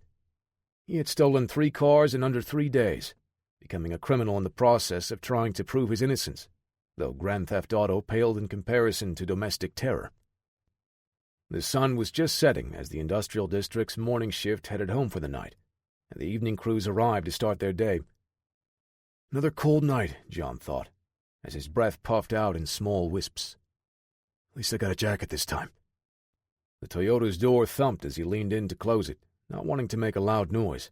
He had stolen 3 cars in under 3 days, becoming a criminal in the process of trying to prove his innocence, though Grand Theft Auto paled in comparison to domestic terror. The sun was just setting as the industrial district's morning shift headed home for the night, and the evening crews arrived to start their day. Another cold night, John thought, as his breath puffed out in small wisps. At least I got a jacket this time. The Toyota's door thumped as he leaned in to close it, not wanting to make a loud noise.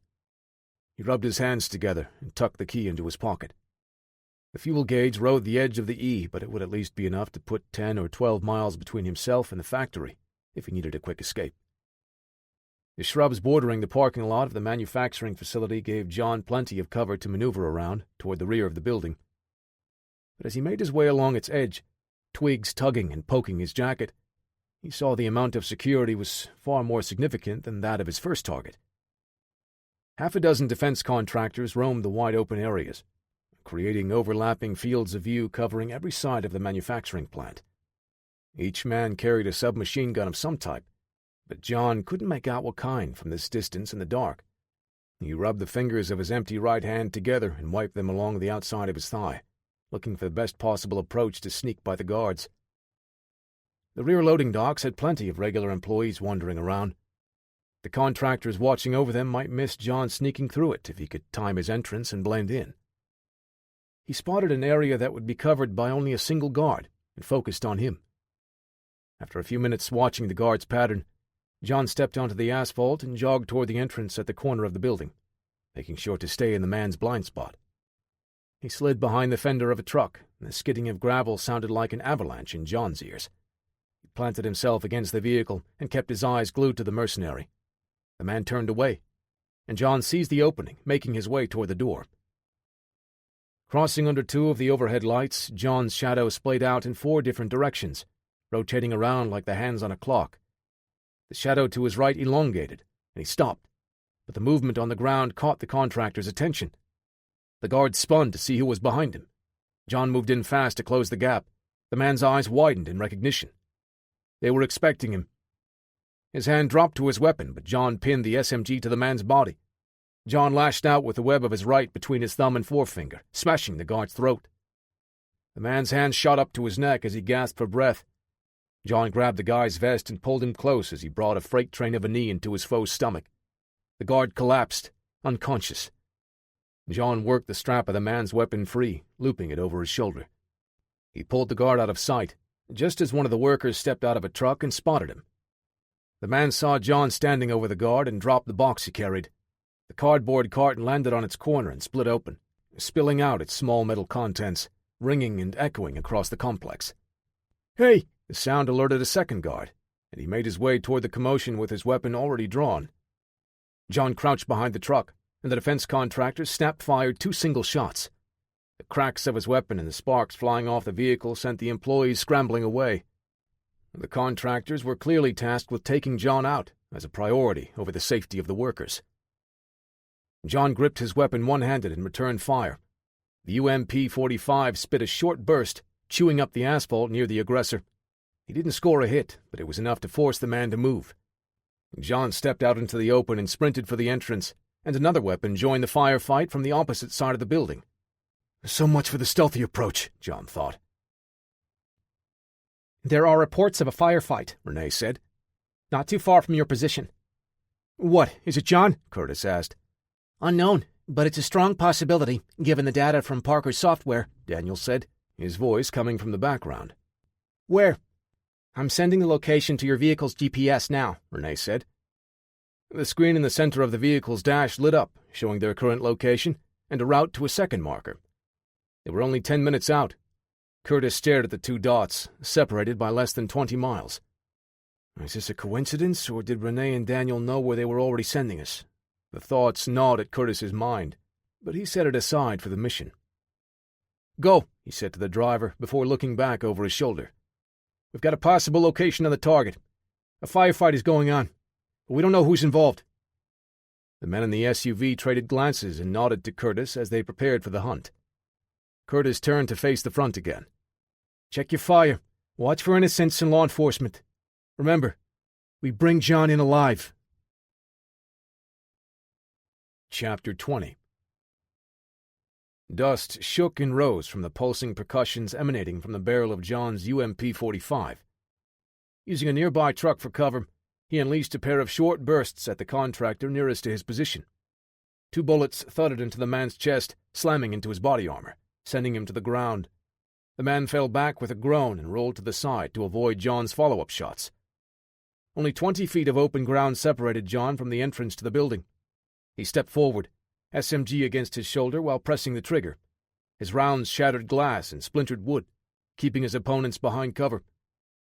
He rubbed his hands together and tucked the key into his pocket. The fuel gauge rode the edge of the E, but it would at least be enough to put 10 or 12 miles between himself and the factory, if he needed a quick escape. The shrubs bordering the parking lot of the manufacturing facility gave John plenty of cover to maneuver around toward the rear of the building. But as he made his way along its edge, twigs tugging and poking his jacket, he saw the amount of security was far more significant than that of his first target. Half a dozen defense contractors roamed the wide-open areas, creating overlapping fields of view covering every side of the manufacturing plant. Each man carried a submachine gun of some type, but John couldn't make out what kind from this distance in the dark. He rubbed the fingers of his empty right hand together and wiped them along the outside of his thigh, looking for the best possible approach to sneak by the guards. The rear loading docks had plenty of regular employees wandering around. The contractors watching over them might miss John sneaking through it if he could time his entrance and blend in. He spotted an area that would be covered by only a single guard and focused on him. After a few minutes watching the guard's pattern, John stepped onto the asphalt and jogged toward the entrance at the corner of the building, making sure to stay in the man's blind spot. He slid behind the fender of a truck, and the skidding of gravel sounded like an avalanche in John's ears. He planted himself against the vehicle and kept his eyes glued to the mercenary. The man turned away, and John seized the opening, making his way toward the door. Crossing under 2 of the overhead lights, John's shadow splayed out in 4 different directions, rotating around like the hands on a clock. The shadow to his right elongated, and he stopped, but the movement on the ground caught the contractor's attention. The guard spun to see who was behind him. John moved in fast to close the gap. The man's eyes widened in recognition. They were expecting him. His hand dropped to his weapon, but John pinned the SMG to the man's body. John lashed out with the web of his right between his thumb and forefinger, smashing the guard's throat. The man's hand shot up to his neck as he gasped for breath. John grabbed the guy's vest and pulled him close as he brought a freight train of a knee into his foe's stomach. The guard collapsed, unconscious. John worked the strap of the man's weapon free, looping it over his shoulder. He pulled the guard out of sight, just as one of the workers stepped out of a truck and spotted him. The man saw John standing over the guard and dropped the box he carried. The cardboard carton landed on its corner and split open, spilling out its small metal contents, ringing and echoing across the complex. "Hey!" The sound alerted a second guard, and he made his way toward the commotion with his weapon already drawn. John crouched behind the truck, and the defense contractor snap-fired 2 single shots. The cracks of his weapon and the sparks flying off the vehicle sent the employees scrambling away. The contractors were clearly tasked with taking John out as a priority over the safety of the workers. John gripped his weapon one-handed and returned fire. The UMP-45 spit a short burst, chewing up the asphalt near the aggressor. He didn't score a hit, but it was enough to force the man to move. John stepped out into the open and sprinted for the entrance, and another weapon joined the firefight from the opposite side of the building. So much for the stealthy approach, John thought. "There are reports of a firefight," Renee said. "Not too far from your position." "What, is it John?" Curtis asked. "Unknown, but it's a strong possibility, given the data from Parker's software," Daniel said, his voice coming from the background. "Where?" "I'm sending the location to your vehicle's GPS now," Renee said. The screen in the center of the vehicle's dash lit up, showing their current location and a route to a second marker. They were only 10 minutes out. Curtis stared at the two dots, separated by less than 20 miles. Is this a coincidence, or did Renee and Daniel know where they were already sending us? The thoughts gnawed at Curtis's mind, but he set it aside for the mission. Go, he said to the driver before looking back over his shoulder. We've got a possible location on the target. A firefight is going on, but we don't know who's involved. The men in the SUV traded glances and nodded to Curtis as they prepared for the hunt. Curtis turned to face the front again. Check your fire. Watch for innocents and law enforcement. Remember, we bring John in alive. Chapter 20. Dust shook and rose from the pulsing percussions emanating from the barrel of John's UMP-45. Using a nearby truck for cover, he unleashed a pair of short bursts at the contractor nearest to his position. 2 bullets thudded into the man's chest, slamming into his body armor, sending him to the ground. The man fell back with a groan and rolled to the side to avoid John's follow-up shots. Only 20 feet of open ground separated John from the entrance to the building. He stepped forward, SMG against his shoulder while pressing the trigger. His rounds shattered glass and splintered wood, keeping his opponents behind cover.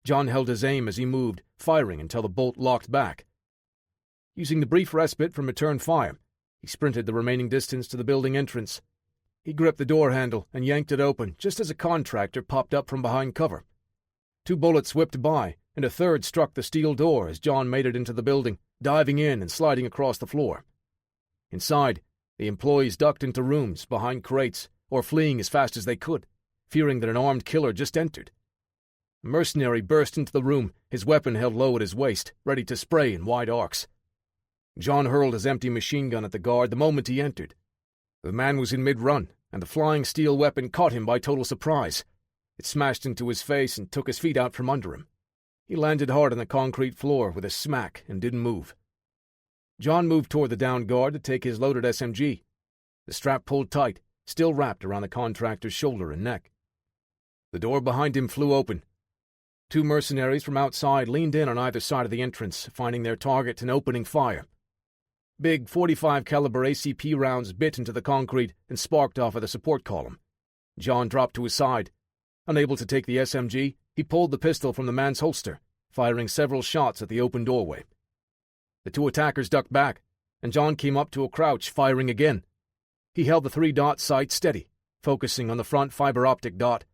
John held his aim as he moved, firing until the bolt locked back. Using the brief respite from return fire, he sprinted the remaining distance to the building entrance. He gripped the door handle and yanked it open just as a contractor popped up from behind cover. 2 bullets whipped by, and a third struck the steel door as John made it into the building, diving in and sliding across the floor. Inside, the employees ducked into rooms, behind crates, or fleeing as fast as they could, fearing that an armed killer just entered. A mercenary burst into the room, his weapon held low at his waist, ready to spray in wide arcs. John hurled his empty machine gun at the guard the moment he entered. The man was in mid-run, and the flying steel weapon caught him by total surprise. It smashed into his face and took his feet out from under him. He landed hard on the concrete floor with a smack and didn't move. John moved toward the downed guard to take his loaded SMG. The strap pulled tight, still wrapped around the contractor's shoulder and neck. The door behind him flew open. 2 mercenaries from outside leaned in on either side of the entrance, finding their target and opening fire. Big .45 caliber ACP rounds bit into the concrete and sparked off of the support column. John dropped to his side. Unable to take the SMG, he pulled the pistol from the man's holster, firing several shots at the open doorway. The 2 attackers ducked back, and John came up to a crouch, firing again. He held the 3-dot sight steady, focusing on the front fiber-optic dot.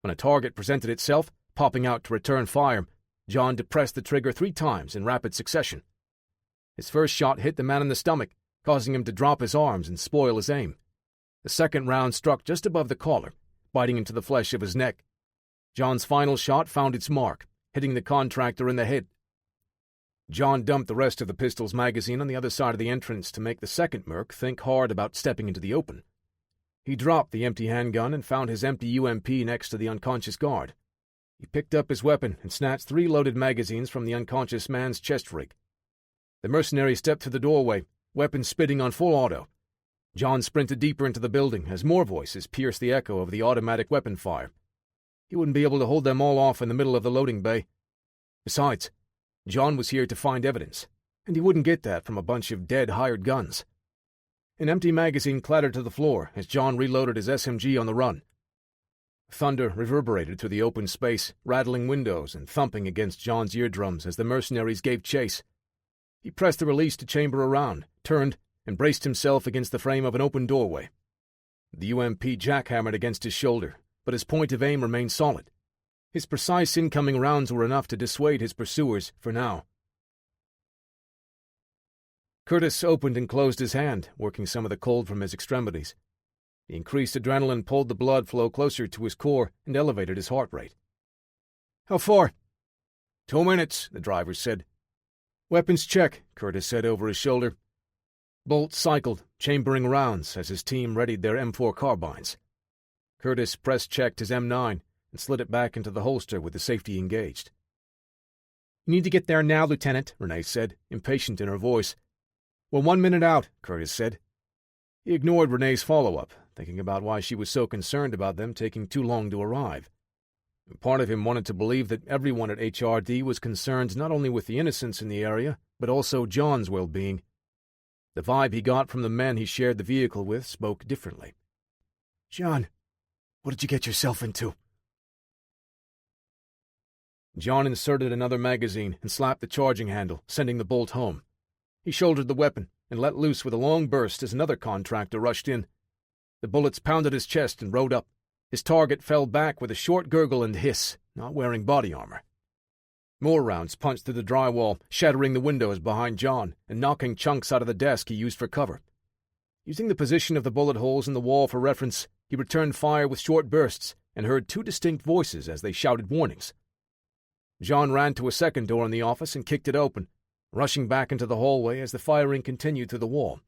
When a target presented itself, popping out to return fire, John depressed the trigger 3 times in rapid succession. His first shot hit the man in the stomach, causing him to drop his arms and spoil his aim. The second round struck just above the collar, biting into the flesh of his neck. John's final shot found its mark, hitting the contractor in the head. John dumped the rest of the pistol's magazine on the other side of the entrance to make the second merc think hard about stepping into the open. He dropped the empty handgun and found his empty UMP next to the unconscious guard. He picked up his weapon and snatched 3 loaded magazines from the unconscious man's chest rig. The mercenary stepped through the doorway, weapon spitting on full auto. John sprinted deeper into the building as more voices pierced the echo of the automatic weapon fire. He wouldn't be able to hold them all off in the middle of the loading bay. Besides, John was here to find evidence, and he wouldn't get that from a bunch of dead hired guns. An empty magazine clattered to the floor as John reloaded his SMG on the run. Thunder reverberated through the open space, rattling windows and thumping against John's eardrums as the mercenaries gave chase. He pressed the release to chamber around, turned, and braced himself against the frame of an open doorway. The UMP jackhammered against his shoulder, but his point of aim remained solid. His precise incoming rounds were enough to dissuade his pursuers for now. Curtis opened and closed his hand, working some of the cold from his extremities. The increased adrenaline pulled the blood flow closer to his core and elevated his heart rate. "How far?" 2 minutes, the driver said. "Weapons check," Curtis said over his shoulder. Bolts cycled, chambering rounds as his team readied their M4 carbines. Curtis press-checked his M9 and slid it back into the holster with the safety engaged. "You need to get there now, Lieutenant," Renee said, impatient in her voice. "We're 1 minute out," Curtis said. He ignored Renee's follow-up, thinking about why she was so concerned about them taking too long to arrive. Part of him wanted to believe that everyone at HRD was concerned not only with the innocents in the area, but also John's well-being. The vibe he got from the men he shared the vehicle with spoke differently. "John, what did you get yourself into?" John inserted another magazine and slapped the charging handle, sending the bolt home. He shouldered the weapon and let loose with a long burst as another contractor rushed in. The bullets pounded his chest and rode up. His target fell back with a short gurgle and hiss, not wearing body armor. More rounds punched through the drywall, shattering the windows behind John and knocking chunks out of the desk he used for cover. Using the position of the bullet holes in the wall for reference, he returned fire with short bursts and heard two distinct voices as they shouted warnings. John ran to a second door in the office and kicked it open, rushing back into the hallway as the firing continued through the wall.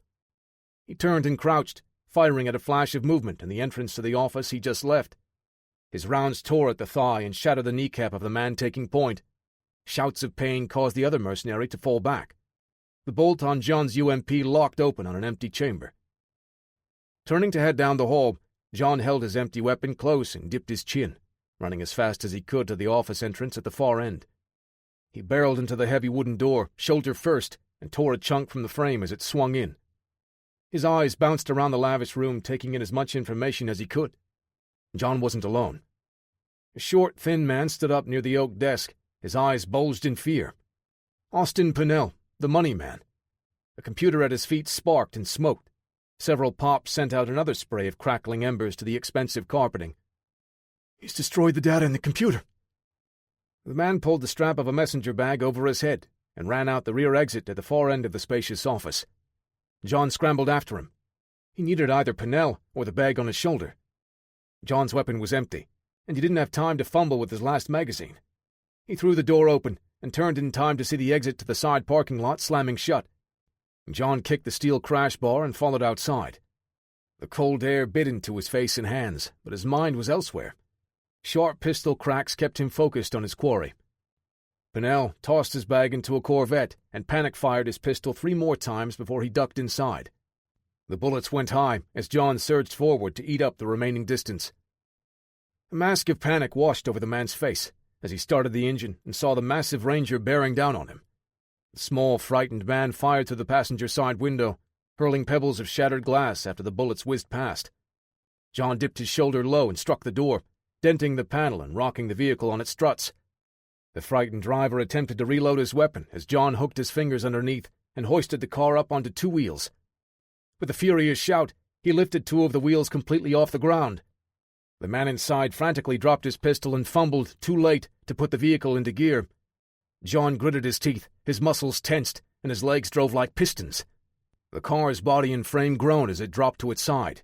He turned and crouched, firing at a flash of movement in the entrance to the office he just left. His rounds tore at the thigh and shattered the kneecap of the man taking point. Shouts of pain caused the other mercenary to fall back. The bolt on John's UMP locked open on an empty chamber. Turning to head down the hall, John held his empty weapon close and dipped his chin, running as fast as he could to the office entrance at the far end. He barreled into the heavy wooden door, shoulder first, and tore a chunk from the frame as it swung in. His eyes bounced around the lavish room, taking in as much information as he could. John wasn't alone. A short, thin man stood up near the oak desk, his eyes bulged in fear. Austin Pinnell, the money man. A computer at his feet sparked and smoked. Several pops sent out another spray of crackling embers to the expensive carpeting. "He's destroyed the data in the computer." The man pulled the strap of a messenger bag over his head and ran out the rear exit at the far end of the spacious office. John scrambled after him. He needed either Pinnell or the bag on his shoulder. John's weapon was empty, and he didn't have time to fumble with his last magazine. He threw the door open and turned in time to see the exit to the side parking lot slamming shut. John kicked the steel crash bar and followed outside. The cold air bit into his face and hands, but his mind was elsewhere. Sharp pistol cracks kept him focused on his quarry. Pinnell tossed his bag into a Corvette and panic-fired his pistol 3 more times before he ducked inside. The bullets went high as John surged forward to eat up the remaining distance. A mask of panic washed over the man's face as he started the engine and saw the massive Ranger bearing down on him. The small, frightened man fired through the passenger side window, hurling pebbles of shattered glass after the bullets whizzed past. John dipped his shoulder low and struck the door, denting the panel and rocking the vehicle on its struts. The frightened driver attempted to reload his weapon as John hooked his fingers underneath and hoisted the car up onto 2 wheels. With a furious shout, he lifted 2 of the wheels completely off the ground. The man inside frantically dropped his pistol and fumbled, too late, to put the vehicle into gear. John gritted his teeth, his muscles tensed, and his legs drove like pistons. The car's body and frame groaned as it dropped to its side.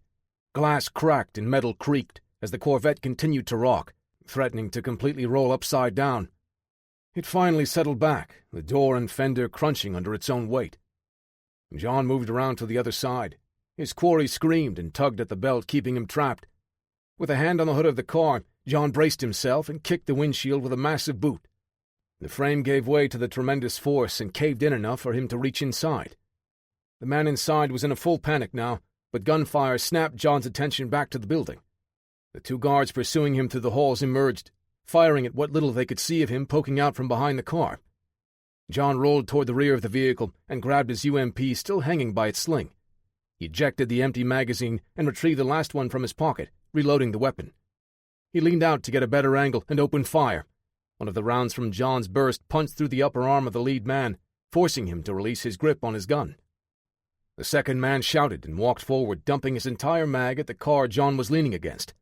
Glass cracked and metal creaked as the Corvette continued to rock, threatening to completely roll upside down. It finally settled back, the door and fender crunching under its own weight. John moved around to the other side. His quarry screamed and tugged at the belt, keeping him trapped. With a hand on the hood of the car, John braced himself and kicked the windshield with a massive boot. The frame gave way to the tremendous force and caved in enough for him to reach inside. The man inside was in a full panic now, but gunfire snapped John's attention back to the building. The 2 guards pursuing him through the halls emerged, firing at what little they could see of him poking out from behind the car. John rolled toward the rear of the vehicle and grabbed his UMP still hanging by its sling. He ejected the empty magazine and retrieved the last one from his pocket, reloading the weapon. He leaned out to get a better angle and opened fire. One of the rounds from John's burst punched through the upper arm of the lead man, forcing him to release his grip on his gun. The second man shouted and walked forward, dumping his entire mag at the car John was leaning against.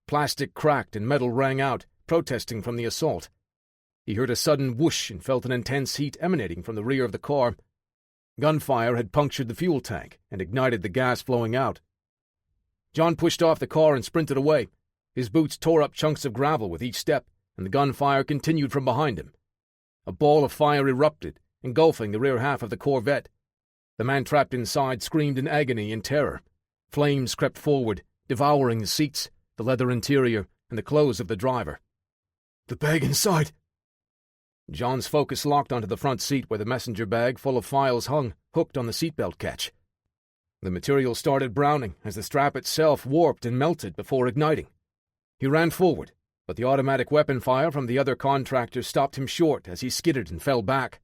Plastic cracked and metal rang out, protesting from the assault. He heard a sudden whoosh and felt an intense heat emanating from the rear of the car. Gunfire had punctured the fuel tank and ignited the gas flowing out. John pushed off the car and sprinted away. His boots tore up chunks of gravel with each step, and the gunfire continued from behind him. A ball of fire erupted, engulfing the rear half of the Corvette. The man trapped inside screamed in agony and terror. Flames crept forward, devouring the seats, the leather interior, and the clothes of the driver. "The bag inside!" John's focus locked onto the front seat where the messenger bag full of files hung, hooked on the seatbelt catch. The material started browning as the strap itself warped and melted before igniting. He ran forward, but the automatic weapon fire from the other contractor stopped him short as he skidded and fell back.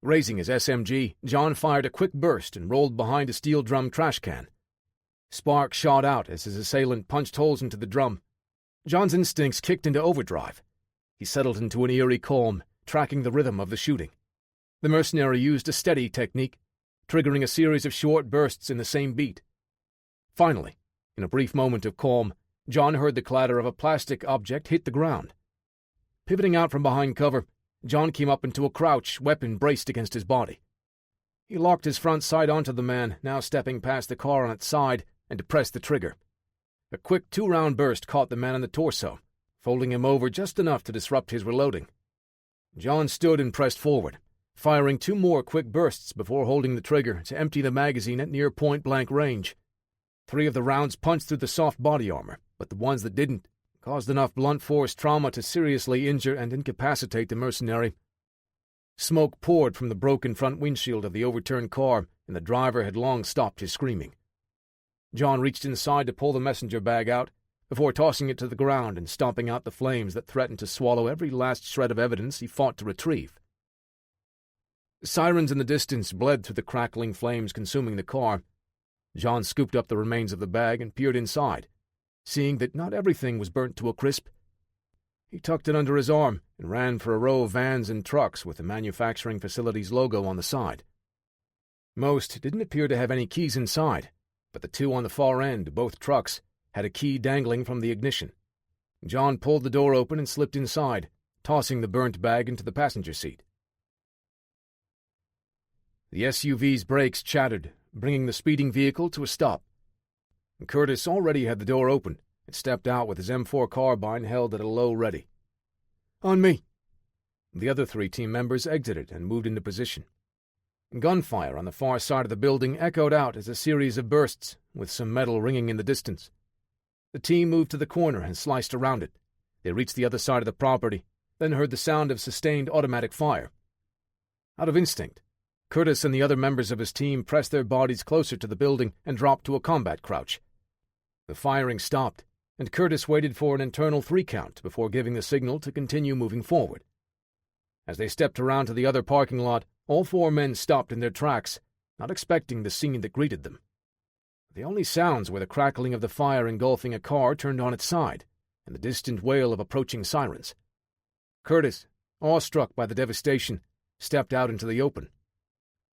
Raising his SMG, John fired a quick burst and rolled behind a steel drum trash can. Sparks shot out as his assailant punched holes into the drum. John's instincts kicked into overdrive. He settled into an eerie calm, tracking the rhythm of the shooting. The mercenary used a steady technique, triggering a series of short bursts in the same beat. Finally, in a brief moment of calm, John heard the clatter of a plastic object hit the ground. Pivoting out from behind cover, John came up into a crouch, weapon braced against his body. He locked his front sight onto the man, now stepping past the car on its side, and depressed the trigger. A quick 2-round burst caught the man in the torso, folding him over just enough to disrupt his reloading. John stood and pressed forward, firing 2 more quick bursts before holding the trigger to empty the magazine at near point-blank range. 3 of the rounds punched through the soft body armor, but the ones that didn't caused enough blunt force trauma to seriously injure and incapacitate the mercenary. Smoke poured from the broken front windshield of the overturned car, and the driver had long stopped his screaming. John reached inside to pull the messenger bag out, before tossing it to the ground and stomping out the flames that threatened to swallow every last shred of evidence he fought to retrieve. Sirens in the distance bled through the crackling flames consuming the car. John scooped up the remains of the bag and peered inside, seeing that not everything was burnt to a crisp. He tucked it under his arm and ran for a row of vans and trucks with the manufacturing facility's logo on the side. Most didn't appear to have any keys inside, but the 2 on the far end, both trucks, had a key dangling from the ignition. John pulled the door open and slipped inside, tossing the burnt bag into the passenger seat. The SUV's brakes chattered, bringing the speeding vehicle to a stop. Curtis already had the door open and stepped out with his M4 carbine held at a low ready. "On me!" The other 3 team members exited and moved into position. Gunfire on the far side of the building echoed out as a series of bursts, with some metal ringing in the distance. The team moved to the corner and sliced around it. They reached the other side of the property, then heard the sound of sustained automatic fire. Out of instinct, Curtis and the other members of his team pressed their bodies closer to the building and dropped to a combat crouch. The firing stopped, and Curtis waited for an internal 3 count before giving the signal to continue moving forward. As they stepped around to the other parking lot, all 4 men stopped in their tracks, not expecting the scene that greeted them. The only sounds were the crackling of the fire engulfing a car turned on its side, and the distant wail of approaching sirens. Curtis, awestruck by the devastation, stepped out into the open.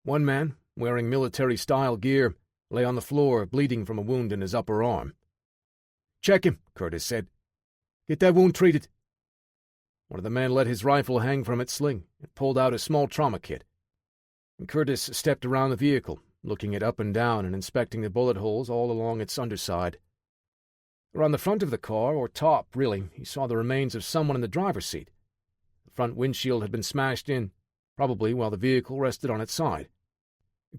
One man, wearing military-style gear, lay on the floor, bleeding from a wound in his upper arm. "Check him," Curtis said. "Get that wound treated." One of the men let his rifle hang from its sling and pulled out a small trauma kit. And Curtis stepped around the vehicle, looking it up and down and inspecting the bullet holes all along its underside. Around the front of the car, or top, really, he saw the remains of someone in the driver's seat. The front windshield had been smashed in, probably while the vehicle rested on its side.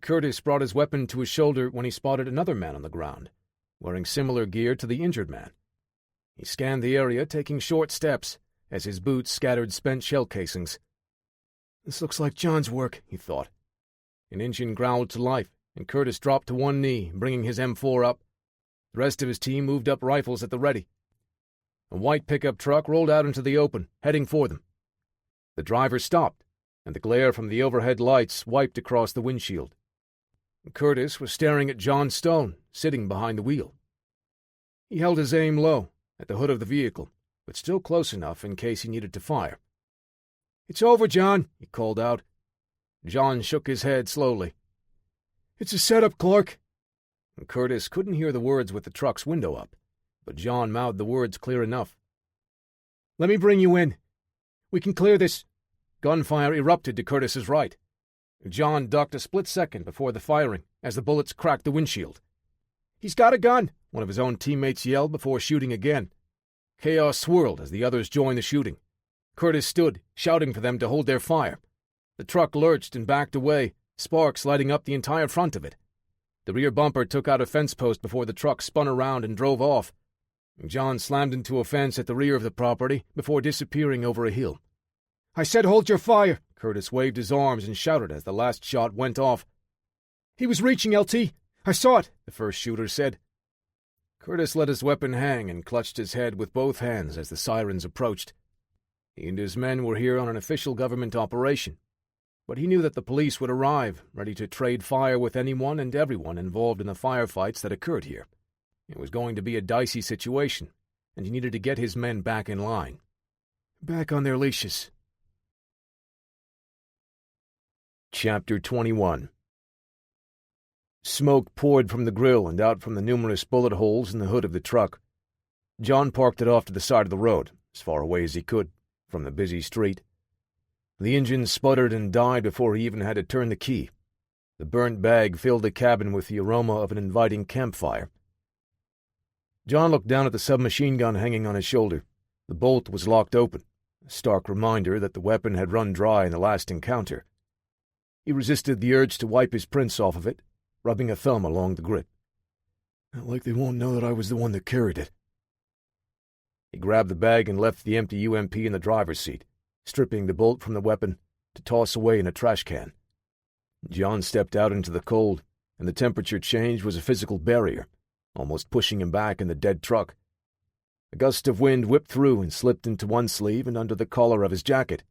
Curtis brought his weapon to his shoulder when he spotted another man on the ground, wearing similar gear to the injured man. He scanned the area, taking short steps, as his boots scattered spent shell casings. "This looks like John's work," he thought. An engine growled to life, and Curtis dropped to one knee, bringing his M4 up. The rest of his team moved up, rifles at the ready. A white pickup truck rolled out into the open, heading for them. The driver stopped, and the glare from the overhead lights wiped across the windshield. Curtis was staring at John Stone, sitting behind the wheel. He held his aim low, at the hood of the vehicle, but still close enough in case he needed to fire. "It's over, John," he called out. John shook his head slowly. "It's a setup, Clark." Curtis couldn't hear the words with the truck's window up, but John mouthed the words clear enough. "Let me bring you in. We can clear this." Gunfire erupted to Curtis's right. John ducked a split second before the firing as the bullets cracked the windshield. "He's got a gun," one of his own teammates yelled before shooting again. Chaos swirled as the others joined the shooting. Curtis stood, shouting for them to hold their fire. The truck lurched and backed away, sparks lighting up the entire front of it. The rear bumper took out a fence post before the truck spun around and drove off. John slammed into a fence at the rear of the property before disappearing over a hill. "I said hold your fire!" Curtis waved his arms and shouted as the last shot went off. "He was reaching, LT. I saw it," the first shooter said. Curtis let his weapon hang and clutched his head with both hands as the sirens approached. He and his men were here on an official government operation, but he knew that the police would arrive, ready to trade fire with anyone and everyone involved in the firefights that occurred here. It was going to be a dicey situation, and he needed to get his men back in line. back on their leashes. Chapter 21. Smoke poured from the grill and out from the numerous bullet holes in the hood of the truck. John parked it off to the side of the road, as far away as he could, from the busy street. The engine sputtered and died before he even had to turn the key. The burnt bag filled the cabin with the aroma of an inviting campfire. John looked down at the submachine gun hanging on his shoulder. The bolt was locked open, a stark reminder that the weapon had run dry in the last encounter. He resisted the urge to wipe his prints off of it, rubbing a thumb along the grip. Not like they won't know that I was the one that carried it. He grabbed the bag and left the empty UMP in the driver's seat, stripping the bolt from the weapon to toss away in a trash can. John stepped out into the cold, and the temperature change was a physical barrier, almost pushing him back in the dead truck. A gust of wind whipped through and slipped into one sleeve and under the collar of his jacket.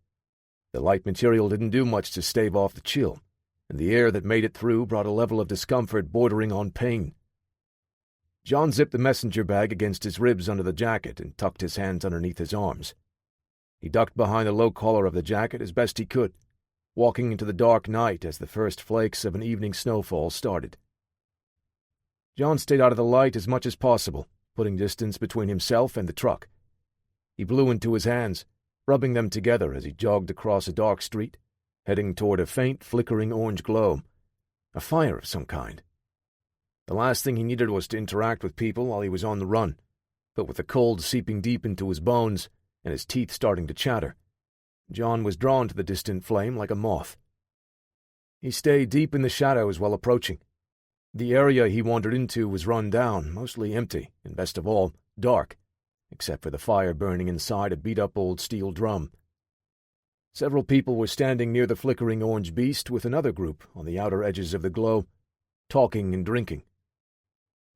The light material didn't do much to stave off the chill, and the air that made it through brought a level of discomfort bordering on pain. John zipped the messenger bag against his ribs under the jacket and tucked his hands underneath his arms. He ducked behind the low collar of the jacket as best he could, walking into the dark night as the first flakes of an evening snowfall started. John stayed out of the light as much as possible, putting distance between himself and the truck. He blew into his hands, rubbing them together as he jogged across a dark street, heading toward a faint, flickering orange glow, a fire of some kind. The last thing he needed was to interact with people while he was on the run, but with the cold seeping deep into his bones and his teeth starting to chatter, John was drawn to the distant flame like a moth. He stayed deep in the shadows while approaching. The area he wandered into was run down, mostly empty, and best of all, dark, except for the fire burning inside a beat-up old steel drum. Several people were standing near the flickering orange beast with another group on the outer edges of the glow, talking and drinking.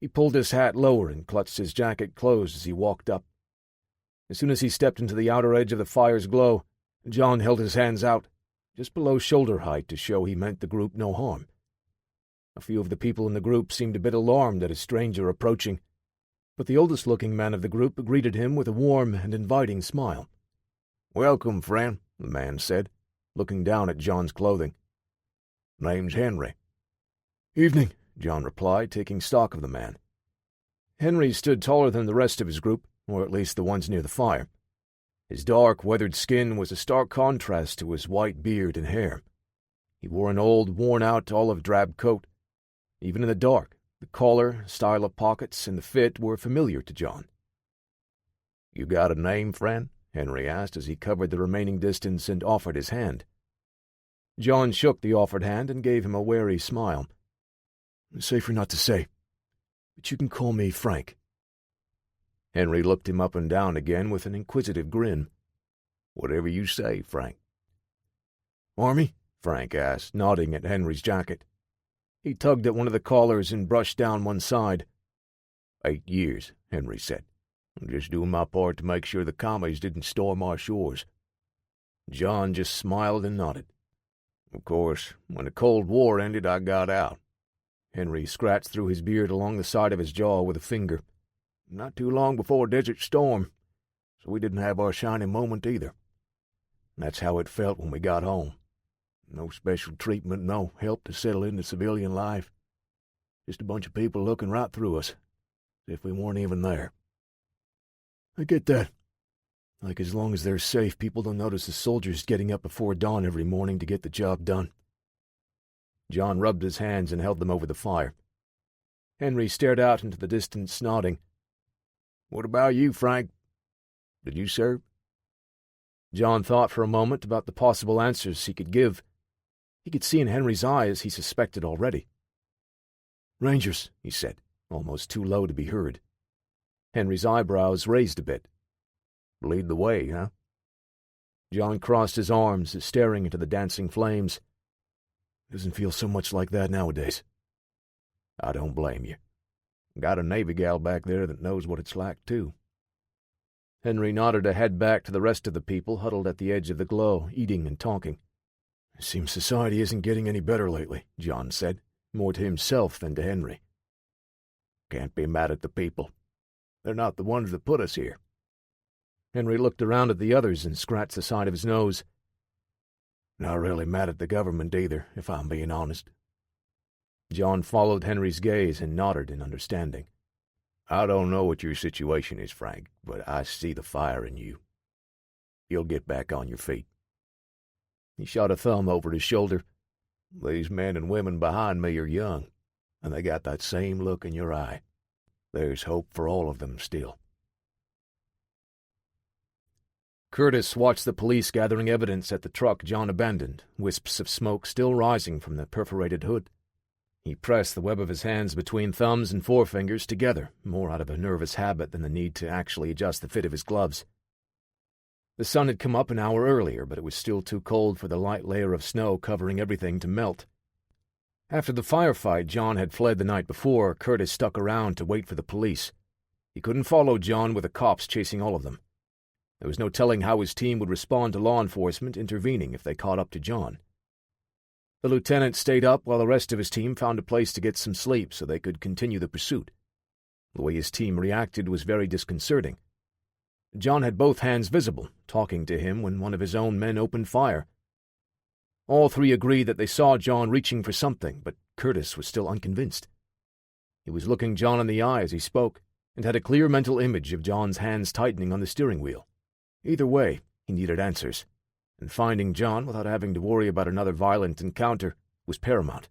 He pulled his hat lower and clutched his jacket closed as he walked up. As soon as he stepped into the outer edge of the fire's glow, John held his hands out, just below shoulder height to show he meant the group no harm. A few of the people in the group seemed a bit alarmed at a stranger approaching, but the oldest-looking man of the group greeted him with a warm and inviting smile. "Welcome, friend," the man said, looking down at John's clothing. "Name's Henry." "Evening," John replied, taking stock of the man. Henry stood taller than the rest of his group, or at least the ones near the fire. His dark, weathered skin was a stark contrast to his white beard and hair. He wore an old, worn-out, olive-drab coat. Even in the dark, the collar, style of pockets, and the fit were familiar to John. "You got a name, friend?" Henry asked as he covered the remaining distance and offered his hand. John shook the offered hand and gave him a wary smile. "Safer not to say, but you can call me Frank." Henry looked him up and down again with an inquisitive grin. "Whatever you say, Frank." "Army?" Frank asked, nodding at Henry's jacket. He tugged at one of the collars and brushed down one side. 8 years, Henry said. "I'm just doing my part to make sure the commies didn't storm our shores." John just smiled and nodded. "Of course, when the Cold War ended, I got out." Henry scratched through his beard along the side of his jaw with a finger. "Not too long before Desert Storm, so we didn't have our shining moment either. That's how it felt when we got home. No special treatment, no help to settle into civilian life. Just a bunch of people looking right through us, as if we weren't even there." "I get that. Like, as long as they're safe, people don't notice the soldiers getting up before dawn every morning to get the job done." John rubbed his hands and held them over the fire. Henry stared out into the distance, nodding. "What about you, Frank? Did you serve?" John thought for a moment about the possible answers he could give. He could see in Henry's eyes he suspected already. "Rangers," he said, almost too low to be heard. Henry's eyebrows raised a bit. "Lead the way, huh?" John crossed his arms, staring into the dancing flames. "Doesn't feel so much like that nowadays." "I don't blame you. Got a Navy gal back there that knows what it's like, too." Henry nodded a head back to the rest of the people huddled at the edge of the glow, eating and talking. "Seems society isn't getting any better lately," John said, more to himself than to Henry. "Can't be mad at the people. They're not the ones that put us here." Henry looked around at the others and scratched the side of his nose. Not really mad at the government either, if I'm being honest. John followed Henry's gaze and nodded in understanding. I don't know what your situation is, Frank, but I see the fire in you. You'll get back on your feet. He shot a thumb over his shoulder. These men and women behind me are young, and they got that same look in your eye. There's hope for all of them still. Curtis watched the police gathering evidence at the truck John abandoned, wisps of smoke still rising from the perforated hood. He pressed the web of his hands between thumbs and forefingers together, more out of a nervous habit than the need to actually adjust the fit of his gloves. The sun had come up an hour earlier, but it was still too cold for the light layer of snow covering everything to melt. After the firefight John had fled the night before, Curtis stuck around to wait for the police. He couldn't follow John with the cops chasing all of them. There was no telling how his team would respond to law enforcement intervening if they caught up to John. The lieutenant stayed up while the rest of his team found a place to get some sleep so they could continue the pursuit. The way his team reacted was very disconcerting. John had both hands visible, talking to him when one of his own men opened fire. All three agreed that they saw John reaching for something, but Curtis was still unconvinced. He was looking John in the eye as he spoke, and had a clear mental image of John's hands tightening on the steering wheel. Either way, he needed answers, and finding John without having to worry about another violent encounter was paramount.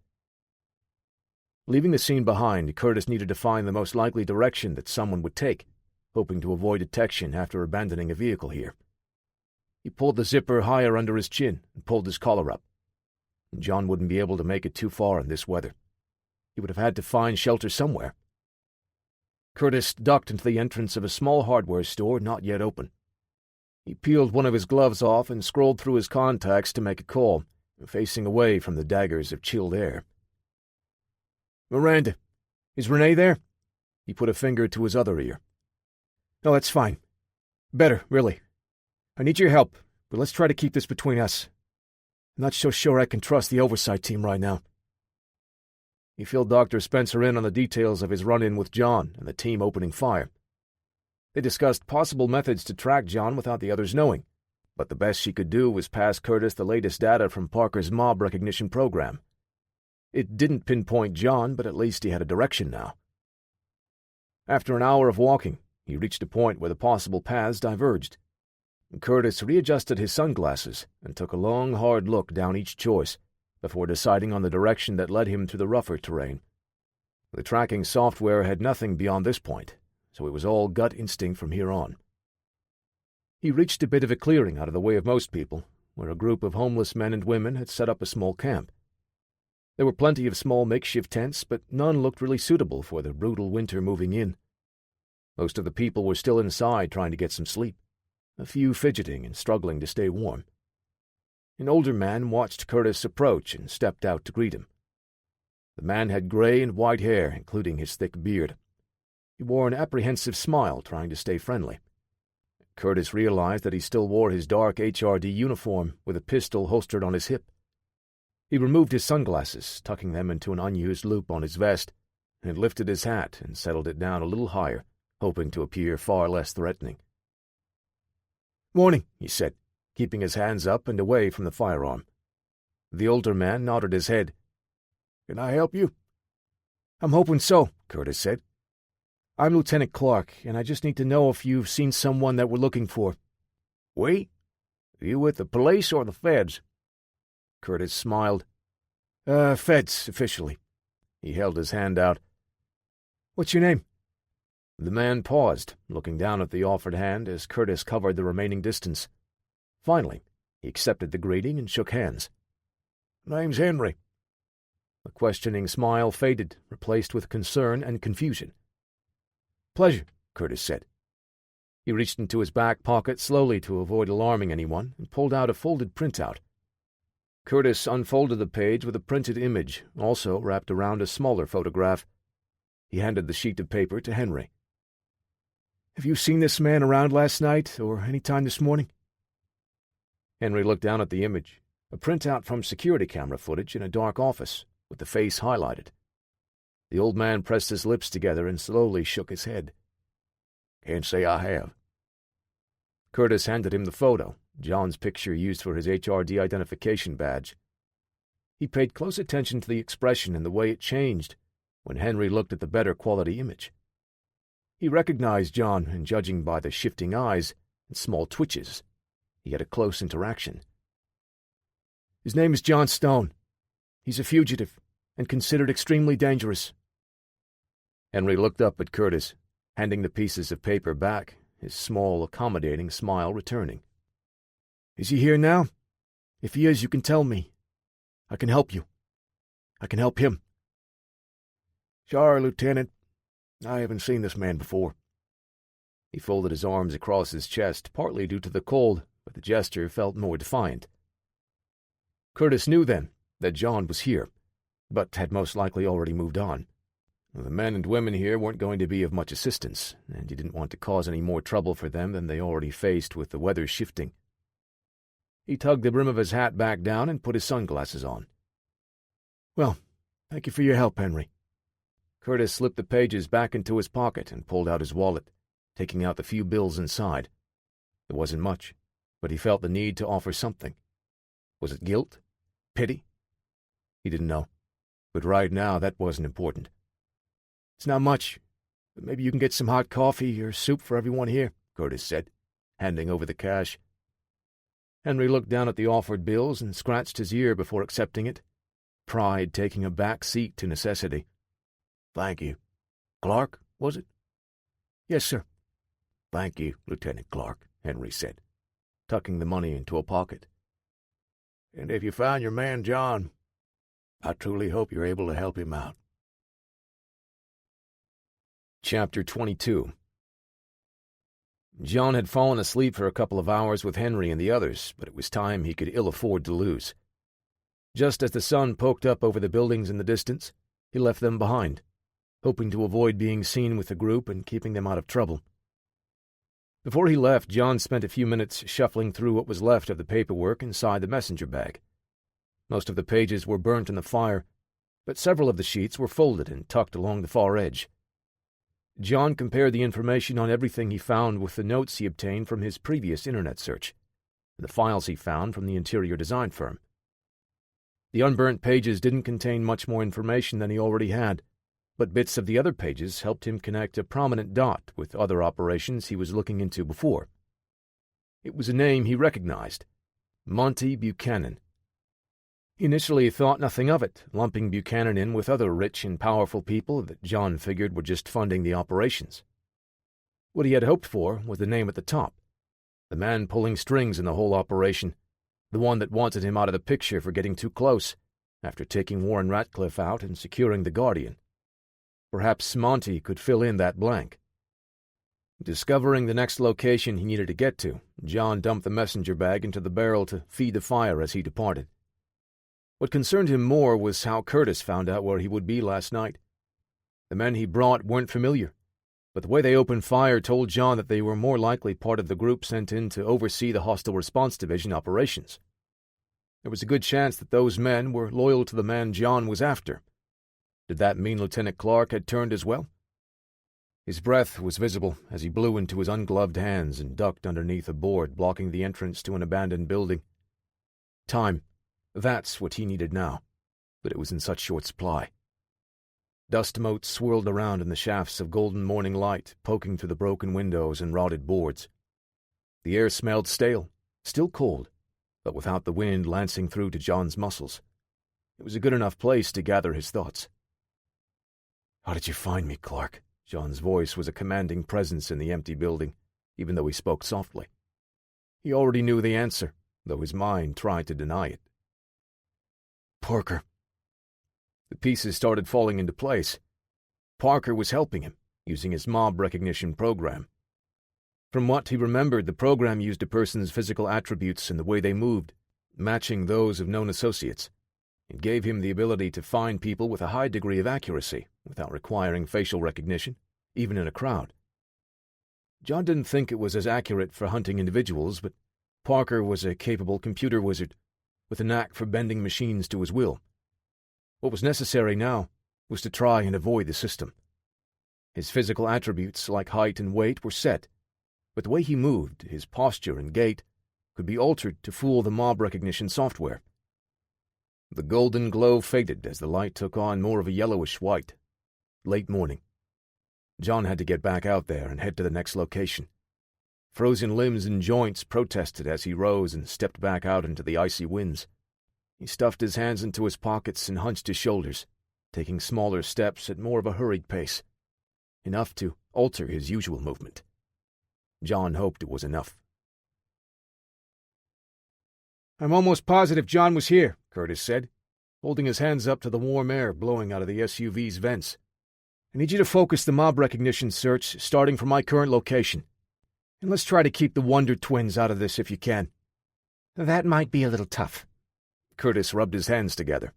Leaving the scene behind, Curtis needed to find the most likely direction that someone would take, hoping to avoid detection after abandoning a vehicle here. He pulled the zipper higher under his chin and pulled his collar up. John wouldn't be able to make it too far in this weather. He would have had to find shelter somewhere. Curtis ducked into the entrance of a small hardware store not yet open. He peeled one of his gloves off and scrolled through his contacts to make a call, facing away from the daggers of chilled air. "Miranda, is Renee there?" He put a finger to his other ear. "No, that's fine. Better, really. I need your help, but let's try to keep this between us. I'm not so sure I can trust the oversight team right now." He filled Dr. Spencer in on the details of his run-in with John and the team opening fire. They discussed possible methods to track John without the others knowing, but the best she could do was pass Curtis the latest data from Parker's mob recognition program. It didn't pinpoint John, but at least he had a direction now. After an hour of walking, he reached a point where the possible paths diverged. Curtis readjusted his sunglasses and took a long, hard look down each choice before deciding on the direction that led him through the rougher terrain. The tracking software had nothing beyond this point, so it was all gut instinct from here on. He reached a bit of a clearing out of the way of most people, where a group of homeless men and women had set up a small camp. There were plenty of small makeshift tents, but none looked really suitable for the brutal winter moving in. Most of the people were still inside trying to get some sleep, a few fidgeting and struggling to stay warm. An older man watched Curtis approach and stepped out to greet him. The man had gray and white hair, including his thick beard. He wore an apprehensive smile, trying to stay friendly. Curtis realized that he still wore his dark HRD uniform with a pistol holstered on his hip. He removed his sunglasses, tucking them into an unused loop on his vest, and lifted his hat and settled it down a little higher, hoping to appear far less threatening. "Morning," he said, keeping his hands up and away from the firearm. The older man nodded his head. "Can I help you?" "I'm hoping so," Curtis said. "I'm Lieutenant Clark, and I just need to know if you've seen someone that we're looking for." "We? You with the police or the feds?" Curtis smiled. Feds, officially." He held his hand out. "What's your name?" The man paused, looking down at the offered hand as Curtis covered the remaining distance. Finally, he accepted the greeting and shook hands. "Name's Henry." The questioning smile faded, replaced with concern and confusion. "Pleasure," Curtis said. He reached into his back pocket slowly to avoid alarming anyone and pulled out a folded printout. Curtis unfolded the page with a printed image, also wrapped around a smaller photograph. He handed the sheet of paper to Henry. "Have you seen this man around last night or any time this morning?" Henry looked down at the image, a printout from security camera footage in a dark office, with the face highlighted. The old man pressed his lips together and slowly shook his head. "Can't say I have." Curtis handed him the photo, John's picture used for his HRD identification badge. He paid close attention to the expression and the way it changed when Henry looked at the better quality image. He recognized John, and judging by the shifting eyes and small twitches, he had a close interaction. His name is John Stone. He's a fugitive and considered extremely dangerous. Henry looked up at Curtis, handing the pieces of paper back, his small, accommodating smile returning. Is he here now? If he is, you can tell me. I can help you. I can help him. Sorry, Lieutenant. I haven't seen this man before. He folded his arms across his chest, partly due to the cold, but the gesture felt more defiant. Curtis knew then that John was here, but had most likely already moved on. The men and women here weren't going to be of much assistance, and he didn't want to cause any more trouble for them than they already faced with the weather shifting. He tugged the brim of his hat back down and put his sunglasses on. Well, thank you for your help, Henry. Curtis slipped the pages back into his pocket and pulled out his wallet, taking out the few bills inside. There wasn't much, but he felt the need to offer something. Was it guilt? Pity? He didn't know, but right now that wasn't important. It's not much, but maybe you can get some hot coffee or soup for everyone here, Curtis said, handing over the cash. Henry looked down at the offered bills and scratched his ear before accepting it, pride taking a back seat to necessity. Thank you. Clark, was it? Yes, sir. Thank you, Lieutenant Clark, Henry said, tucking the money into a pocket. And if you found your man John, I truly hope you're able to help him out. Chapter 22. John had fallen asleep for a couple of hours with Henry and the others, but it was time he could ill afford to lose. Just as the sun poked up over the buildings in the distance, he left them behind, hoping to avoid being seen with the group and keeping them out of trouble. Before he left, John spent a few minutes shuffling through what was left of the paperwork inside the messenger bag. Most of the pages were burnt in the fire, but several of the sheets were folded and tucked along the far edge. John compared the information on everything he found with the notes he obtained from his previous internet search, and the files he found from the interior design firm. The unburnt pages didn't contain much more information than he already had, but bits of the other pages helped him connect a prominent dot with other operations he was looking into before. It was a name he recognized: Monty Buchanan. He initially thought nothing of it, lumping Buchanan in with other rich and powerful people that John figured were just funding the operations. What he had hoped for was the name at the top, the man pulling strings in the whole operation, the one that wanted him out of the picture for getting too close, after taking Warren Ratcliffe out and securing the Guardian. Perhaps Monty could fill in that blank. Discovering the next location he needed to get to, John dumped the messenger bag into the barrel to feed the fire as he departed. What concerned him more was how Curtis found out where he would be last night. The men he brought weren't familiar, but the way they opened fire told John that they were more likely part of the group sent in to oversee the Hostile Response Division operations. There was a good chance that those men were loyal to the man John was after. Did that mean Lieutenant Clark had turned as well? His breath was visible as he blew into his ungloved hands and ducked underneath a board blocking the entrance to an abandoned building. Time. That's what he needed now, but it was in such short supply. Dust motes swirled around in the shafts of golden morning light, poking through the broken windows and rotted boards. The air smelled stale, still cold, but without the wind lancing through to John's muscles. It was a good enough place to gather his thoughts. "How did you find me, Clark?" John's voice was a commanding presence in the empty building, even though he spoke softly. He already knew the answer, though his mind tried to deny it. "Parker." The pieces started falling into place. Parker was helping him, using his mob recognition program. From what he remembered, the program used a person's physical attributes and the way they moved, matching those of known associates. It gave him the ability to find people with a high degree of accuracy, without requiring facial recognition, even in a crowd. John didn't think it was as accurate for hunting individuals, but Parker was a capable computer wizard, with a knack for bending machines to his will. What was necessary now was to try and avoid the system. His physical attributes, like height and weight, were set. but the way he moved, his posture and gait, could be altered to fool the mob recognition software. The golden glow faded as the light took on more of a yellowish white. Late morning. John had to get back out there and head to the next location. Frozen limbs and joints protested as he rose and stepped back out into the icy winds. He stuffed his hands into his pockets and hunched his shoulders, taking smaller steps at more of a hurried pace. Enough to alter his usual movement. John hoped it was enough. "I'm almost positive John was here," Curtis said, holding his hands up to the warm air blowing out of the SUV's vents. "I need you to focus the mob recognition search starting from my current location. And let's try to keep the Wonder Twins out of this if you can." "That might be a little tough." Curtis rubbed his hands together.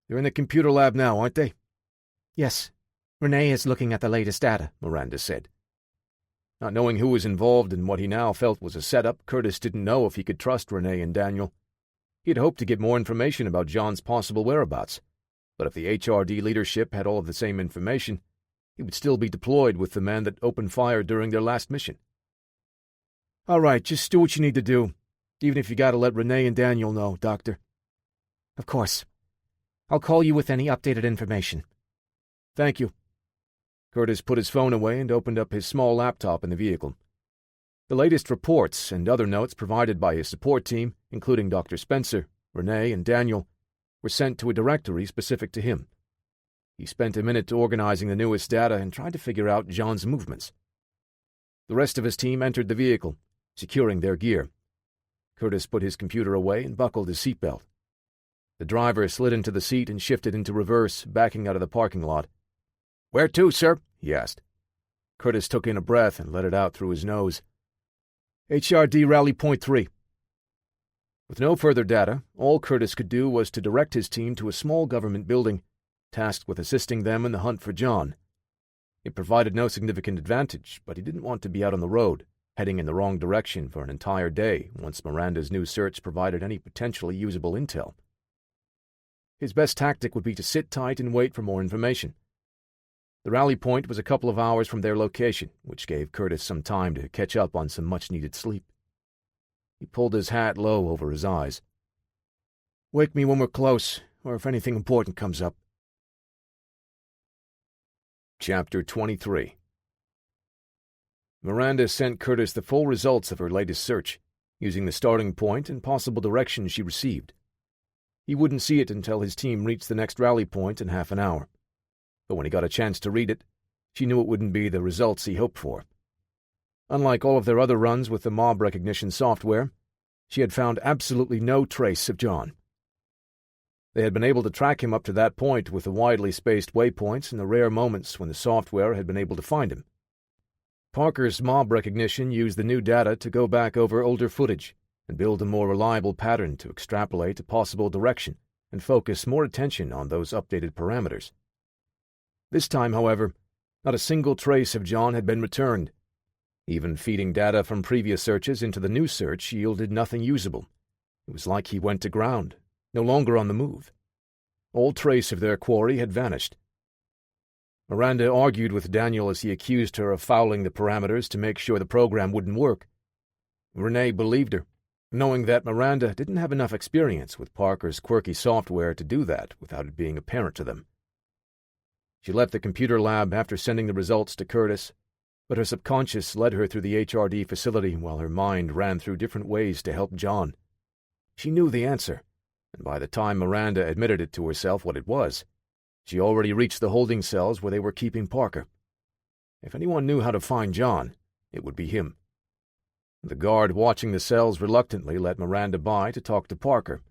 "They're in the computer lab now, aren't they?" "Yes. Renee is looking at the latest data," Miranda said. Not knowing who was involved in what he now felt was a setup, Curtis didn't know if he could trust Renee and Daniel. He had hoped to get more information about John's possible whereabouts, but if the HRD leadership had all of the same information, he would still be deployed with the man that opened fire during their last mission. "All right, just do what you need to do, even if you gotta let Renee and Daniel know, Doctor." "Of course. I'll call you with any updated information." "Thank you." Curtis put his phone away and opened up his small laptop in the vehicle. The latest reports and other notes provided by his support team, including Dr. Spencer, Renee, and Daniel, were sent to a directory specific to him. He spent a minute organizing the newest data and tried to figure out John's movements. The rest of his team entered the vehicle, securing their gear. Curtis put his computer away and buckled his seatbelt. The driver slid into the seat and shifted into reverse, backing out of the parking lot. "Where to, sir?" he asked. Curtis took in a breath and let it out through his nose. "HRD Rally Point 3. With no further data, all Curtis could do was to direct his team to a small government building, tasked with assisting them in the hunt for John. It provided no significant advantage, but he didn't want to be out on the road, heading in the wrong direction for an entire day once Miranda's new search provided any potentially usable intel. His best tactic would be to sit tight and wait for more information. The rally point was a couple of hours from their location, which gave Curtis some time to catch up on some much-needed sleep. He pulled his hat low over his eyes. "Wake me when we're close, or if anything important comes up." Chapter 23. Miranda sent Curtis the full results of her latest search, using the starting point and possible directions she received. He wouldn't see it until his team reached the next rally point in half an hour. But when he got a chance to read it, she knew it wouldn't be the results he hoped for. Unlike all of their other runs with the mob recognition software, she had found absolutely no trace of John. They had been able to track him up to that point with the widely spaced waypoints and the rare moments when the software had been able to find him. Parker's mob recognition used the new data to go back over older footage and build a more reliable pattern to extrapolate a possible direction and focus more attention on those updated parameters. This time, however, not a single trace of John had been returned. Even feeding data from previous searches into the new search yielded nothing usable. It was like he went to ground, no longer on the move. All trace of their quarry had vanished. Miranda argued with Daniel as he accused her of fouling the parameters to make sure the program wouldn't work. Renee believed her, knowing that Miranda didn't have enough experience with Parker's quirky software to do that without it being apparent to them. She left the computer lab after sending the results to Curtis, but her subconscious led her through the HRD facility while her mind ran through different ways to help John. She knew the answer, and by the time Miranda admitted it to herself what it was, she already reached the holding cells where they were keeping Parker. If anyone knew how to find John, it would be him. The guard watching the cells reluctantly let Miranda by to talk to Parker,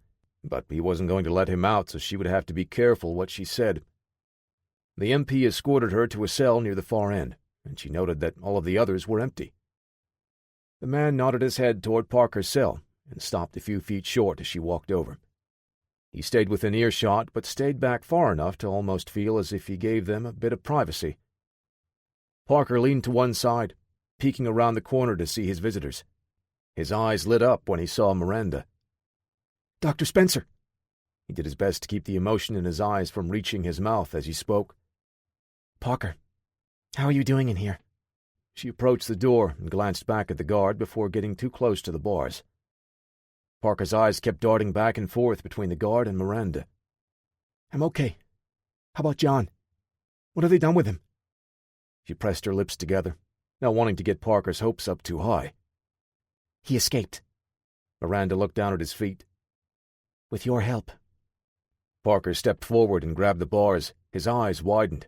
but he wasn't going to let him out, so she would have to be careful what she said. The MP escorted her to a cell near the far end, and she noted that all of the others were empty. The man nodded his head toward Parker's cell and stopped a few feet short as she walked over. He stayed within earshot, but stayed back far enough to almost feel as if he gave them a bit of privacy. Parker leaned to one side, peeking around the corner to see his visitors. His eyes lit up when he saw Miranda. "Dr. Spencer!" He did his best to keep the emotion in his eyes from reaching his mouth as he spoke. "Parker, how are you doing in here?" She approached the door and glanced back at the guard before getting too close to the bars. Parker's eyes kept darting back and forth between the guard and Miranda. I'm okay. How about John? What have they done with him? She pressed her lips together, not wanting to get Parker's hopes up too high. He escaped. Miranda looked down at his feet. With your help. Parker stepped forward and grabbed the bars. His eyes widened.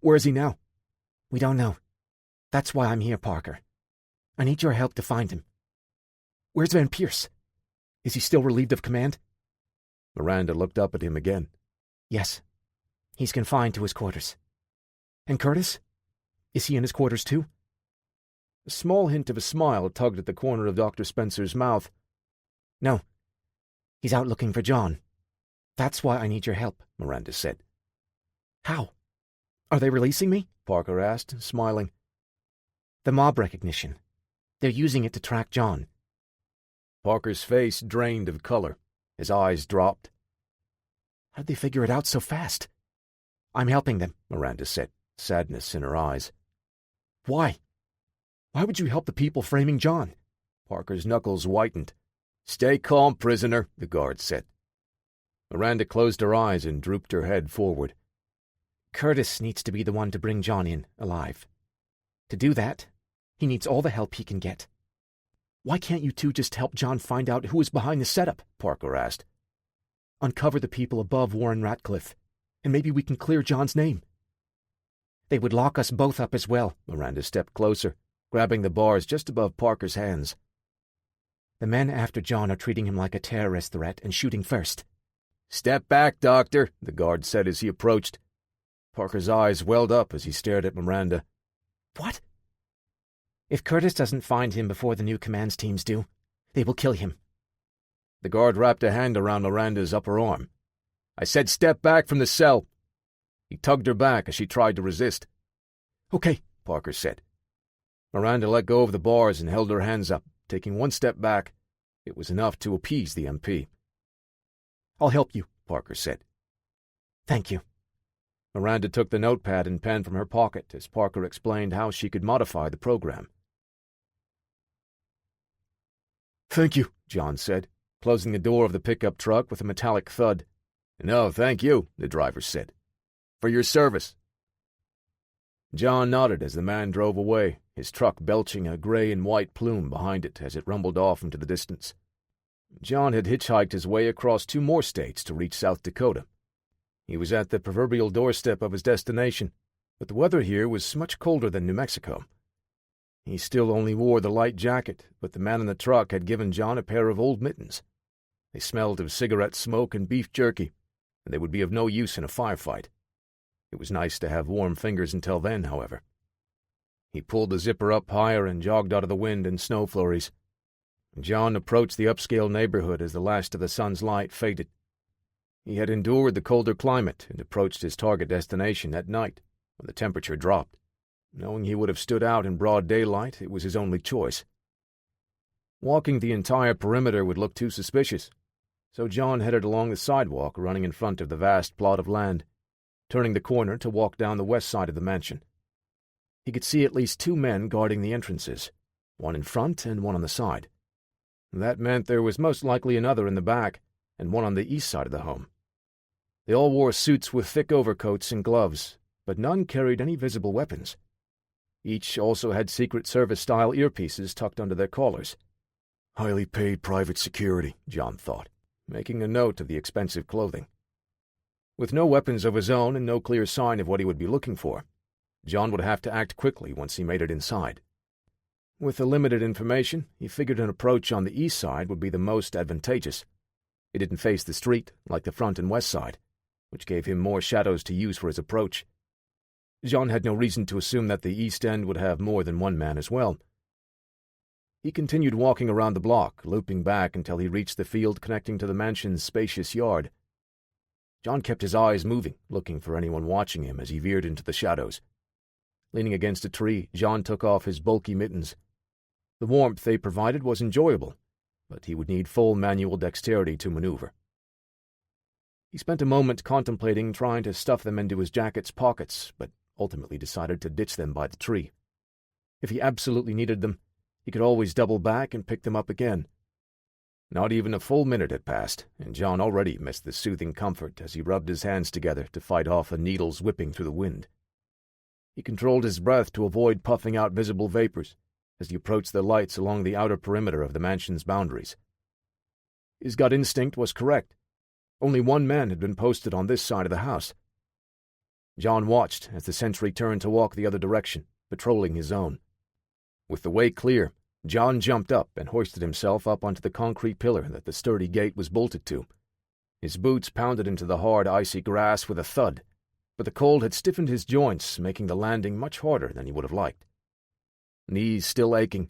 Where is he now? We don't know. That's why I'm here, Parker. I need your help to find him. Where's Van Pierce? Is he still relieved of command? Miranda looked up at him again. Yes. He's confined to his quarters. And Curtis? Is he in his quarters too? A small hint of a smile tugged at the corner of Dr. Spencer's mouth. No. He's out looking for John. That's why I need your help, Miranda said. How? Are they releasing me? Parker asked, smiling. The mob recognition. They're using it to track John. Parker's face drained of color. His eyes dropped. How'd they figure it out so fast? I'm helping them, Miranda said, sadness in her eyes. Why? Why would you help the people framing John? Parker's knuckles whitened. Stay calm, prisoner, the guard said. Miranda closed her eyes and drooped her head forward. Curtis needs to be the one to bring John in, alive. To do that, he needs all the help he can get. Why can't you two just help John find out who is behind the setup? Parker asked. Uncover the people above Warren Ratcliffe, and maybe we can clear John's name. They would lock us both up as well. Miranda stepped closer, grabbing the bars just above Parker's hands. The men after John are treating him like a terrorist threat and shooting first. Step back, Doctor, the guard said as he approached. Parker's eyes welled up as he stared at Miranda. What? If Curtis doesn't find him before the new commands teams do, they will kill him. The guard wrapped a hand around Miranda's upper arm. I said step back from the cell. He tugged her back as she tried to resist. Okay, Parker said. Miranda let go of the bars and held her hands up, taking one step back. It was enough to appease the MP. I'll help you, Parker said. Thank you. Miranda took the notepad and pen from her pocket as Parker explained how she could modify the program. Thank you, John said, closing the door of the pickup truck with a metallic thud. No, thank you, the driver said. For your service. John nodded as the man drove away, his truck belching a gray and white plume behind it as it rumbled off into the distance. John had hitchhiked his way across 2 more states to reach South Dakota. He was at the proverbial doorstep of his destination, but the weather here was much colder than New Mexico. He still only wore the light jacket, but the man in the truck had given John a pair of old mittens. They smelled of cigarette smoke and beef jerky, and they would be of no use in a firefight. It was nice to have warm fingers until then, however. He pulled the zipper up higher and jogged out of the wind and snow flurries. John approached the upscale neighborhood as the last of the sun's light faded. He had endured the colder climate and approached his target destination at night, when the temperature dropped. Knowing he would have stood out in broad daylight, it was his only choice. Walking the entire perimeter would look too suspicious, so John headed along the sidewalk running in front of the vast plot of land, turning the corner to walk down the west side of the mansion. He could see at least 2 men guarding the entrances, one in front and one on the side. That meant there was most likely another in the back, and one on the east side of the home. They all wore suits with thick overcoats and gloves, but none carried any visible weapons. Each also had Secret Service-style earpieces tucked under their collars. Highly paid private security, John thought, making a note of the expensive clothing. With no weapons of his own and no clear sign of what he would be looking for, John would have to act quickly once he made it inside. With the limited information, he figured an approach on the east side would be the most advantageous. It didn't face the street, like the front and west side, which gave him more shadows to use for his approach. John had no reason to assume that the east end would have more than one man as well. He continued walking around the block, looping back until he reached the field connecting to the mansion's spacious yard. John kept his eyes moving, looking for anyone watching him as he veered into the shadows. Leaning against a tree, John took off his bulky mittens. The warmth they provided was enjoyable, but he would need full manual dexterity to maneuver. He spent a moment contemplating trying to stuff them into his jacket's pockets, but ultimately decided to ditch them by the tree. If he absolutely needed them, he could always double back and pick them up again. Not even a full minute had passed, and John already missed the soothing comfort as he rubbed his hands together to fight off the needles whipping through the wind. He controlled his breath to avoid puffing out visible vapors as he approached the lights along the outer perimeter of the mansion's boundaries. His gut instinct was correct. Only one man had been posted on this side of the house. John watched as the sentry turned to walk the other direction, patrolling his own. With the way clear, John jumped up and hoisted himself up onto the concrete pillar that the sturdy gate was bolted to. His boots pounded into the hard, icy grass with a thud, but the cold had stiffened his joints, making the landing much harder than he would have liked. Knees still aching,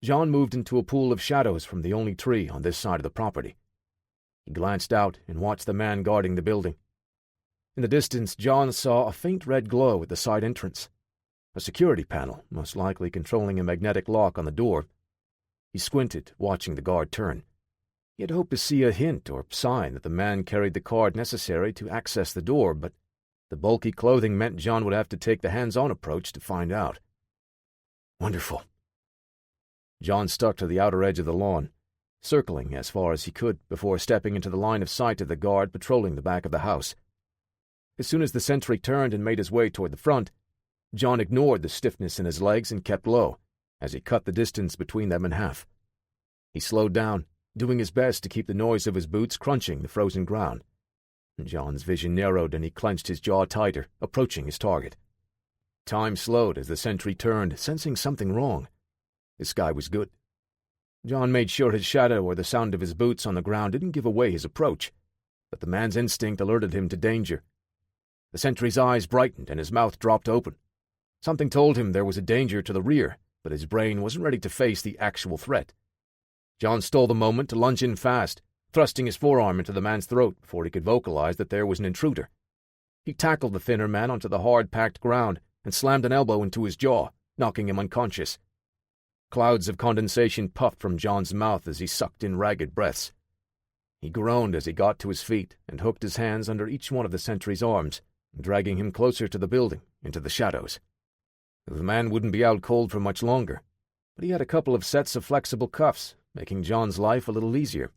John moved into a pool of shadows from the only tree on this side of the property. He glanced out and watched the man guarding the building. In the distance, John saw a faint red glow at the side entrance. A security panel, most likely controlling a magnetic lock on the door. He squinted, watching the guard turn. He had hoped to see a hint or sign that the man carried the card necessary to access the door, but the bulky clothing meant John would have to take the hands-on approach to find out. Wonderful. John stuck to the outer edge of the lawn, circling as far as he could before stepping into the line of sight of the guard patrolling the back of the house. As soon as the sentry turned and made his way toward the front, John ignored the stiffness in his legs and kept low, as he cut the distance between them in half. He slowed down, doing his best to keep the noise of his boots crunching the frozen ground. John's vision narrowed and he clenched his jaw tighter, approaching his target. Time slowed as the sentry turned, sensing something wrong. This guy was good. John made sure his shadow or the sound of his boots on the ground didn't give away his approach, but the man's instinct alerted him to danger. The sentry's eyes brightened and his mouth dropped open. Something told him there was a danger to the rear, but his brain wasn't ready to face the actual threat. John stole the moment to lunge in fast, thrusting his forearm into the man's throat before he could vocalize that there was an intruder. He tackled the thinner man onto the hard, packed ground and slammed an elbow into his jaw, knocking him unconscious. Clouds of condensation puffed from John's mouth as he sucked in ragged breaths. He groaned as he got to his feet and hooked his hands under each one of the sentry's arms, dragging him closer to the building, into the shadows. The man wouldn't be out cold for much longer, but he had a couple of sets of flexible cuffs, making John's life a little easier.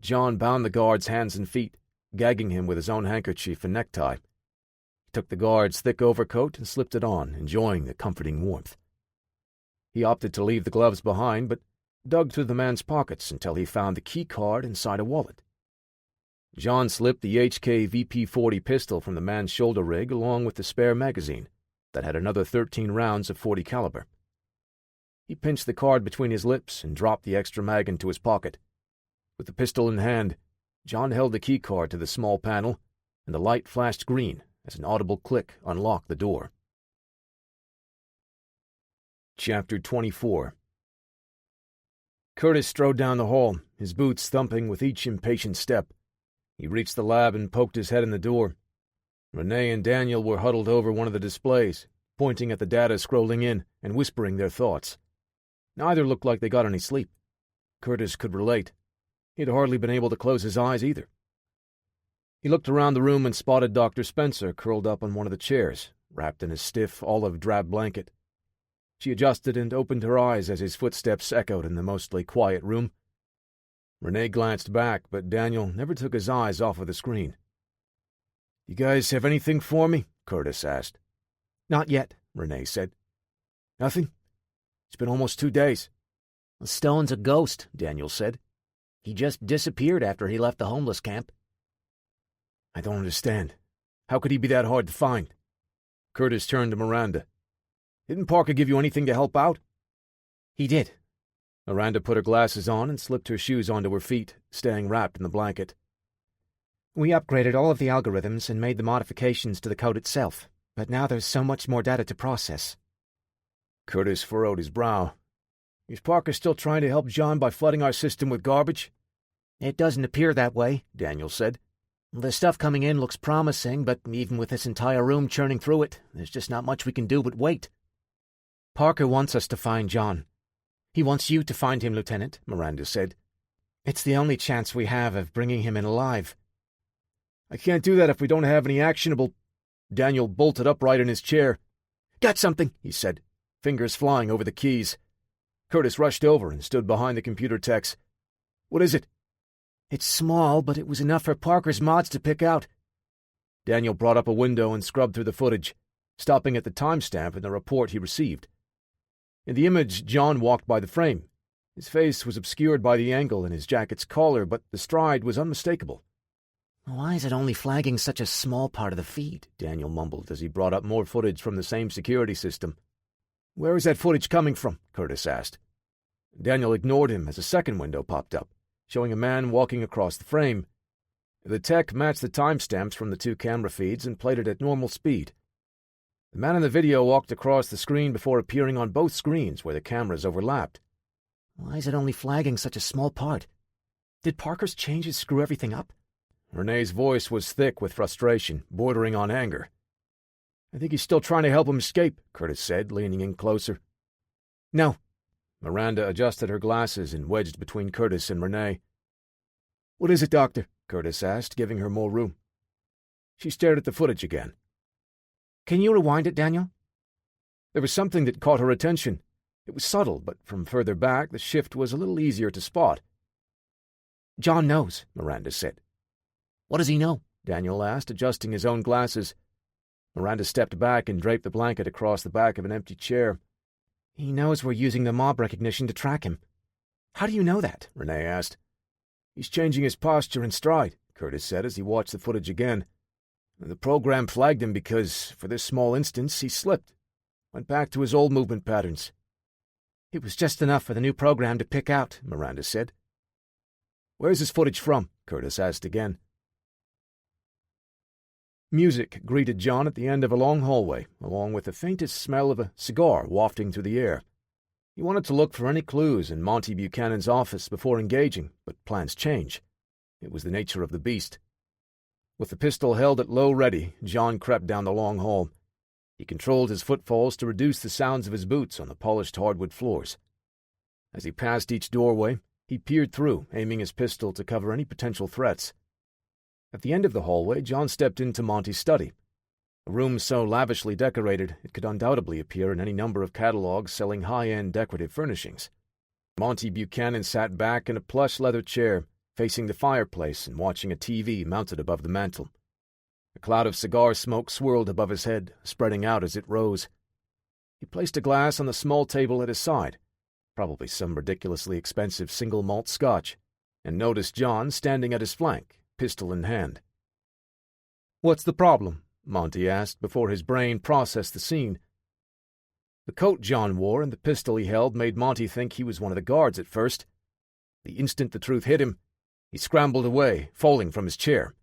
John bound the guard's hands and feet, gagging him with his own handkerchief and necktie. He took the guard's thick overcoat and slipped it on, enjoying the comforting warmth. He opted to leave the gloves behind, but dug through the man's pockets until he found the key card inside a wallet. John slipped the HK VP-40 pistol from the man's shoulder rig along with the spare magazine that had another 13 rounds of .40 caliber. He pinched the card between his lips and dropped the extra mag into his pocket. With the pistol in hand, John held the key card to the small panel, and the light flashed green as an audible click unlocked the door. Chapter 24. Curtis strode down the hall, his boots thumping with each impatient step. He reached the lab and poked his head in the door. Renee and Daniel were huddled over one of the displays, pointing at the data scrolling in and whispering their thoughts. Neither looked like they got any sleep. Curtis could relate. He had hardly been able to close his eyes either. He looked around the room and spotted Dr. Spencer curled up on one of the chairs, wrapped in a stiff olive-drab blanket. She adjusted and opened her eyes as his footsteps echoed in the mostly quiet room. Renee glanced back, but Daniel never took his eyes off of the screen. "You guys have anything for me?" Curtis asked. "Not yet," Renee said. "Nothing? It's been almost 2 days." "Stone's a ghost," Daniel said. "He just disappeared after he left the homeless camp." "I don't understand. How could he be that hard to find?" Curtis turned to Miranda. "Didn't Parker give you anything to help out?" "He did." Miranda put her glasses on and slipped her shoes onto her feet, staying wrapped in the blanket. "We upgraded all of the algorithms and made the modifications to the code itself, but now there's so much more data to process." Curtis furrowed his brow. "Is Parker still trying to help John by flooding our system with garbage?" "It doesn't appear that way," Daniel said. "The stuff coming in looks promising, but even with this entire room churning through it, there's just not much we can do but wait." "Parker wants us to find John. He wants you to find him, Lieutenant," Miranda said. "It's the only chance we have of bringing him in alive." "I can't do that if we don't have any actionable—" Daniel bolted upright in his chair. "Got something," he said. fingers flying over the keys. Curtis rushed over and stood behind the computer techs. "What is it?" "It's small, but it was enough for Parker's mods to pick out." Daniel brought up a window and scrubbed through the footage, stopping at the timestamp in the report he received. In the image, John walked by the frame. His face was obscured by the angle in his jacket's collar, but the stride was unmistakable. "Why is it only flagging such a small part of the feed?" Daniel mumbled as he brought up more footage from the same security system. "Where is that footage coming from?" Curtis asked. Daniel ignored him as a second window popped up, showing a man walking across the frame. The tech matched the timestamps from the two camera feeds and played it at normal speed. The man in the video walked across the screen before appearing on both screens where the cameras overlapped. "Why is it only flagging such a small part? Did Parker's changes screw everything up?" Renee's voice was thick with frustration, bordering on anger. "I think he's still trying to help him escape," Curtis said, leaning in closer. "No." Miranda adjusted her glasses and wedged between Curtis and Renee. "What is it, Doctor?" Curtis asked, giving her more room. She stared at the footage again. "Can you rewind it, Daniel?" There was something that caught her attention. It was subtle, but from further back the shift was a little easier to spot. "John knows," Miranda said. "What does he know?" Daniel asked, adjusting his own glasses. Miranda stepped back and draped the blanket across the back of an empty chair. "He knows we're using the mob recognition to track him." "How do you know that?" Renee asked. "He's changing his posture and stride," Curtis said as he watched the footage again. "The program flagged him because, for this small instance, he slipped. Went back to his old movement patterns." "It was just enough for the new program to pick out," Miranda said. "Where's this footage from?" Curtis asked again. Music greeted John at the end of a long hallway, along with the faintest smell of a cigar wafting through the air. He wanted to look for any clues in Monty Buchanan's office before engaging, but plans change. It was the nature of the beast. With the pistol held at low ready, John crept down the long hall. He controlled his footfalls to reduce the sounds of his boots on the polished hardwood floors. As he passed each doorway, he peered through, aiming his pistol to cover any potential threats. At the end of the hallway, John stepped into Monty's study. A room so lavishly decorated it could undoubtedly appear in any number of catalogs selling high-end decorative furnishings. Monty Buchanan sat back in a plush leather chair, facing the fireplace and watching a TV mounted above the mantel. A cloud of cigar smoke swirled above his head, spreading out as it rose. He placed a glass on the small table at his side, probably some ridiculously expensive single-malt scotch, and noticed John standing at his flank, pistol in hand. "What's the problem?" Monty asked before his brain processed the scene. The coat John wore and the pistol he held made Monty think he was one of the guards at first. The instant the truth hit him, he scrambled away, falling from his chair.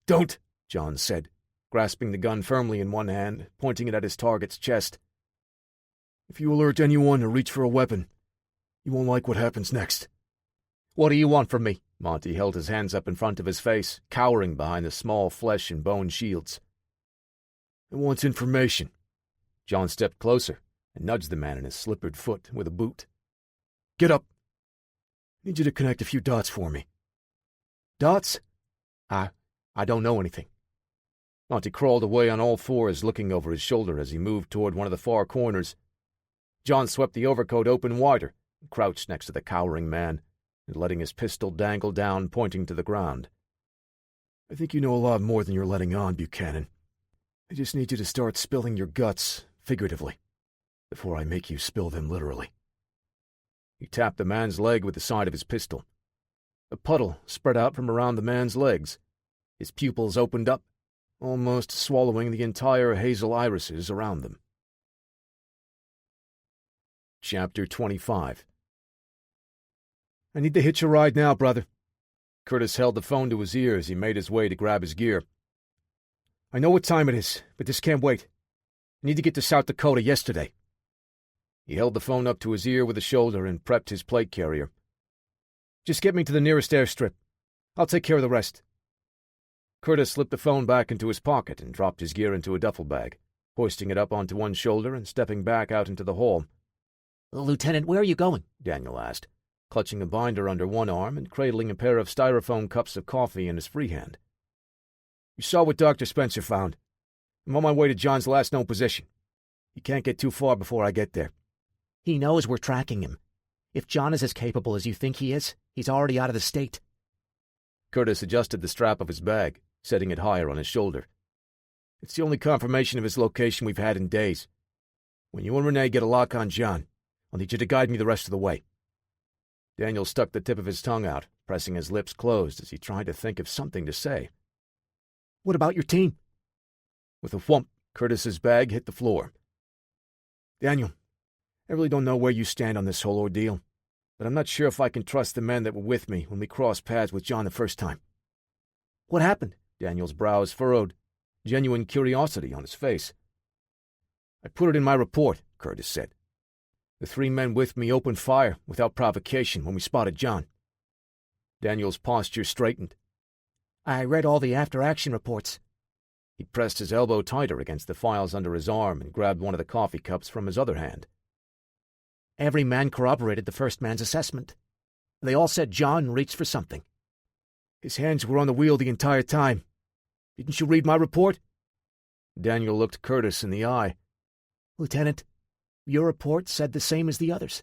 "Don't!" John said, grasping the gun firmly in one hand, pointing it at his target's chest. "If you alert anyone or reach for a weapon, you won't like what happens next." "What do you want from me?" Monty held his hands up in front of his face, cowering behind the small flesh and bone shields. "I want information." John stepped closer and nudged the man in his slippered foot with a boot. "Get up. I need you to connect a few dots for me." "Dots? I don't know anything." Monty crawled away on all fours, looking over his shoulder as he moved toward one of the far corners. John swept the overcoat open wider and crouched next to the cowering man, and letting his pistol dangle down, pointing to the ground. "I think you know a lot more than you're letting on, Buchanan. I just need you to start spilling your guts, figuratively, before I make you spill them literally." He tapped the man's leg with the side of his pistol. A puddle spread out from around the man's legs. His pupils opened up, almost swallowing the entire hazel irises around them. Chapter 25. "I need to hitch a ride now, brother." Curtis held the phone to his ear as he made his way to grab his gear. "I know what time it is, but this can't wait. I need to get to South Dakota yesterday." He held the phone up to his ear with a shoulder and prepped his plate carrier. "Just get me to the nearest airstrip. I'll take care of the rest." Curtis slipped the phone back into his pocket and dropped his gear into a duffel bag, hoisting it up onto one shoulder and stepping back out into the hall. "Lieutenant, where are you going?" Daniel asked, clutching a binder under one arm and cradling a pair of styrofoam cups of coffee in his free hand. "You saw what Dr. Spencer found. I'm on my way to John's last known position. You can't get too far before I get there. He knows we're tracking him. If John is as capable as you think he is, he's already out of the state. Curtis adjusted the strap of his bag, setting it higher on his shoulder. It's the only confirmation of his location we've had in days. When you and Renee get a lock on John, I'll need you to guide me the rest of the way. Daniel stuck the tip of his tongue out, pressing his lips closed as he tried to think of something to say. What about your team? With a thwump, Curtis's bag hit the floor. Daniel, I really don't know where you stand on this whole ordeal, but I'm not sure if I can trust the men that were with me when we crossed paths with John the first time. What happened? Daniel's brows furrowed, genuine curiosity on his face. I put it in my report, Curtis said. The 3 men with me opened fire without provocation when we spotted John. Daniel's posture straightened. I read all the after-action reports. He pressed his elbow tighter against the files under his arm and grabbed one of the coffee cups from his other hand. Every man corroborated the first man's assessment. They all said John reached for something. His hands were on the wheel the entire time. Didn't you read my report? Daniel looked Curtis in the eye. Lieutenant, your report said the same as the others.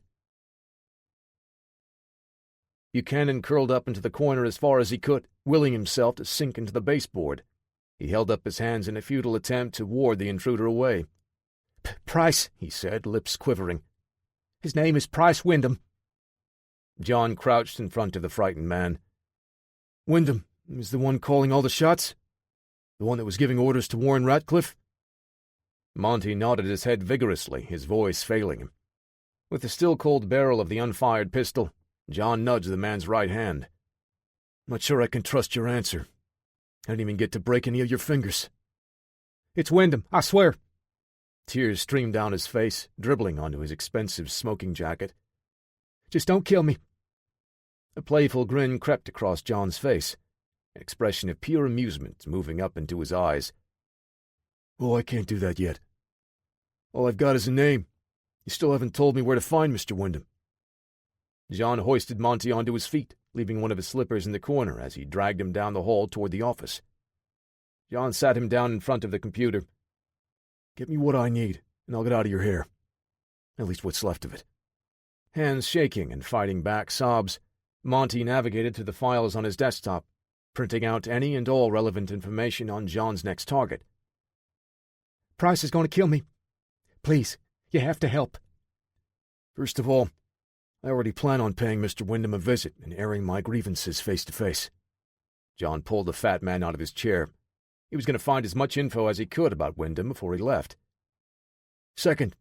Buchanan curled up into the corner as far as he could, willing himself to sink into the baseboard. He held up his hands in a futile attempt to ward the intruder away. Price, he said, lips quivering. His name is Price Wyndham. John crouched in front of the frightened man. Wyndham is the one calling all the shots? The one that was giving orders to Warren Ratcliffe? Monty nodded his head vigorously, his voice failing him. With the still-cold barrel of the unfired pistol, John nudged the man's right hand. I'm not sure I can trust your answer. I didn't even get to break any of your fingers. It's Wyndham, I swear. Tears streamed down his face, dribbling onto his expensive smoking jacket. Just don't kill me. A playful grin crept across John's face, an expression of pure amusement moving up into his eyes. Oh, I can't do that yet. All I've got is a name. You still haven't told me where to find Mr. Wyndham. John hoisted Monty onto his feet, leaving one of his slippers in the corner as he dragged him down the hall toward the office. John sat him down in front of the computer. Get me what I need, and I'll get out of your hair. At least what's left of it. Hands shaking and fighting back sobs, Monty navigated through the files on his desktop, printing out any and all relevant information on John's next target. Price is going to kill me. Please, you have to help. First of all, I already plan on paying Mr. Wyndham a visit and airing my grievances face to face. John pulled the fat man out of his chair. He was going to find as much info as he could about Wyndham before he left. Second,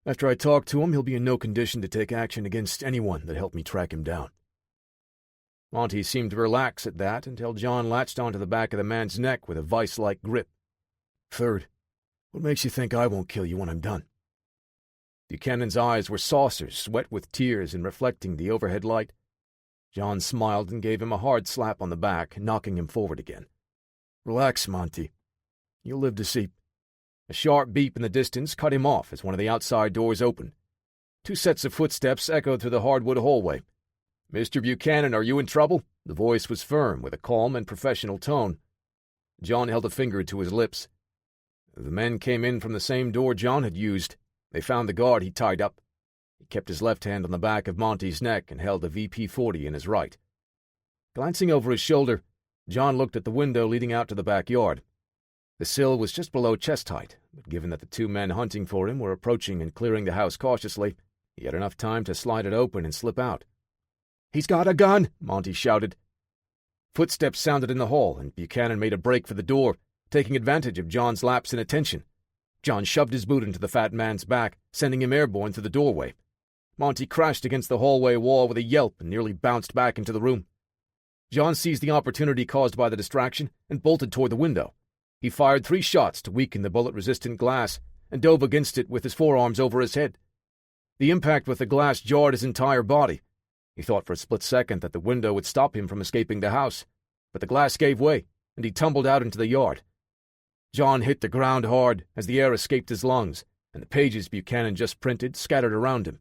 after I talk to him, he'll be in no condition to take action against anyone that helped me track him down. Monty seemed to relax at that until John latched onto the back of the man's neck with a vice-like grip. Third, what makes you think I won't kill you when I'm done? Buchanan's eyes were saucers, wet with tears and reflecting the overhead light. John smiled and gave him a hard slap on the back, knocking him forward again. Relax, Monty. You'll live to see. A sharp beep in the distance cut him off as one of the outside doors opened. 2 sets of footsteps echoed through the hardwood hallway. Mr. Buchanan, are you in trouble? The voice was firm, with a calm and professional tone. John held a finger to his lips. The men came in from the same door John had used. They found the guard he tied up. He kept his left hand on the back of Monty's neck and held a VP-40 in his right. Glancing over his shoulder, John looked at the window leading out to the backyard. The sill was just below chest height, but given that the 2 men hunting for him were approaching and clearing the house cautiously, he had enough time to slide it open and slip out. "He's got a gun!" Monty shouted. Footsteps sounded in the hall, and Buchanan made a break for the door, taking advantage of John's lapse in attention. John shoved his boot into the fat man's back, sending him airborne through the doorway. Monty crashed against the hallway wall with a yelp and nearly bounced back into the room. John seized the opportunity caused by the distraction and bolted toward the window. He fired 3 shots to weaken the bullet-resistant glass and dove against it with his forearms over his head. The impact with the glass jarred his entire body. He thought for a split second that the window would stop him from escaping the house, but the glass gave way, and he tumbled out into the yard. John hit the ground hard as the air escaped his lungs, and the pages Buchanan just printed scattered around him.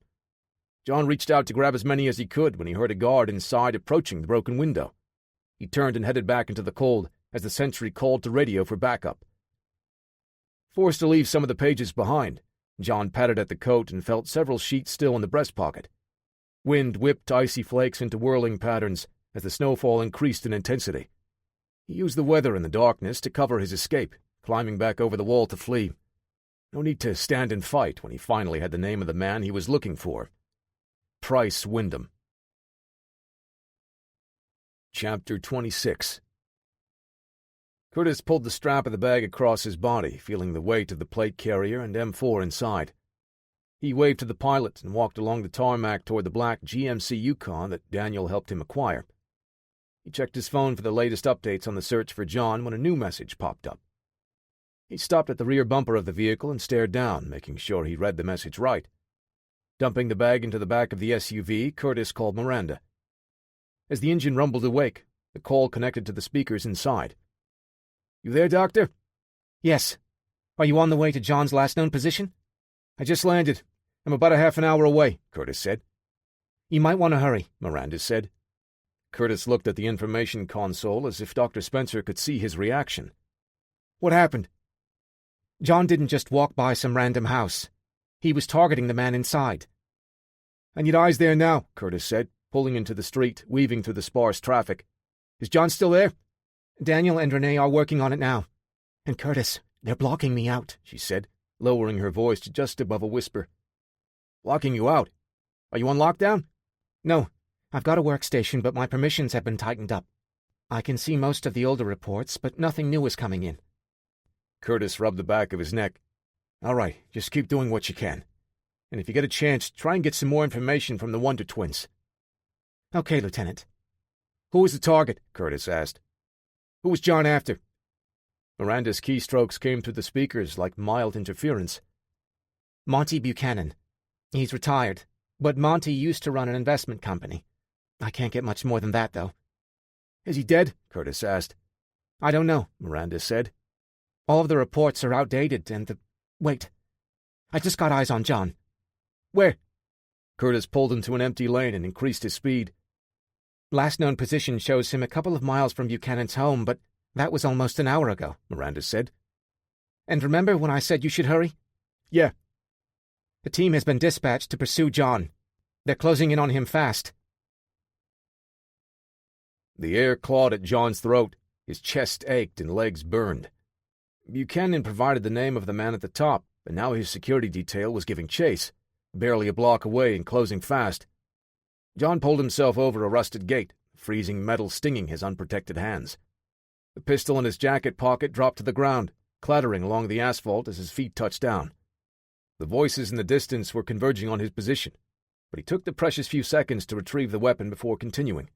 John reached out to grab as many as he could when he heard a guard inside approaching the broken window. He turned and headed back into the cold as the sentry called to radio for backup. Forced to leave some of the pages behind, John patted at the coat and felt several sheets still in the breast pocket. Wind whipped icy flakes into whirling patterns as the snowfall increased in intensity. He used the weather and the darkness to cover his escape, climbing back over the wall to flee. No need to stand and fight when he finally had the name of the man he was looking for. Price Wyndham. Chapter 26. Curtis pulled the strap of the bag across his body, feeling the weight of the plate carrier and M4 inside. He waved to the pilot and walked along the tarmac toward the black GMC Yukon that Daniel helped him acquire. He checked his phone for the latest updates on the search for John when a new message popped up. He stopped at the rear bumper of the vehicle and stared down, making sure he read the message right. Dumping the bag into the back of the SUV, Curtis called Miranda. As the engine rumbled awake, the call connected to the speakers inside. "You there, Doctor?" Yes. Are you on the way to John's last known position? "I just landed. I'm about a half an hour away," Curtis said. You might want to hurry, Miranda said. Curtis looked at the information console as if Dr. Spencer could see his reaction. "What happened?" John didn't just walk by some random house. He was targeting the man inside. "I need eyes there now," Curtis said, pulling into the street, weaving through the sparse traffic. "Is John still there?" Daniel and Renee are working on it now. And Curtis, they're blocking me out, she said, lowering her voice to just above a whisper. "Locking you out? Are you on lockdown?" "No. I've got a workstation, but my permissions have been tightened up. I can see most of the older reports, but nothing new is coming in." Curtis rubbed the back of his neck. "All right, just keep doing what you can. And if you get a chance, try and get some more information from the Wonder Twins." "Okay, Lieutenant." "Who was the target?" Curtis asked. "Who was John after?" Miranda's keystrokes came through the speakers like mild interference. "Monty Buchanan. He's retired, but Monty used to run an investment company. I can't get much more than that, though." "Is he dead?" Curtis asked. "I don't know," Miranda said. "All of the reports are outdated, and Wait. I just got eyes on John." "Where?" Curtis pulled into an empty lane and increased his speed. "Last known position shows him a couple of miles from Buchanan's home, but that was almost an hour ago," Miranda said. "And remember when I said you should hurry?" "Yeah." "The team has been dispatched to pursue John. They're closing in on him fast." The air clawed at John's throat. His chest ached and legs burned. Buchanan provided the name of the man at the top, but now his security detail was giving chase, barely a block away and closing fast. John pulled himself over a rusted gate, freezing metal stinging his unprotected hands. The pistol in his jacket pocket dropped to the ground, clattering along the asphalt as his feet touched down. The voices in the distance were converging on his position, but he took the precious few seconds to retrieve the weapon before continuing.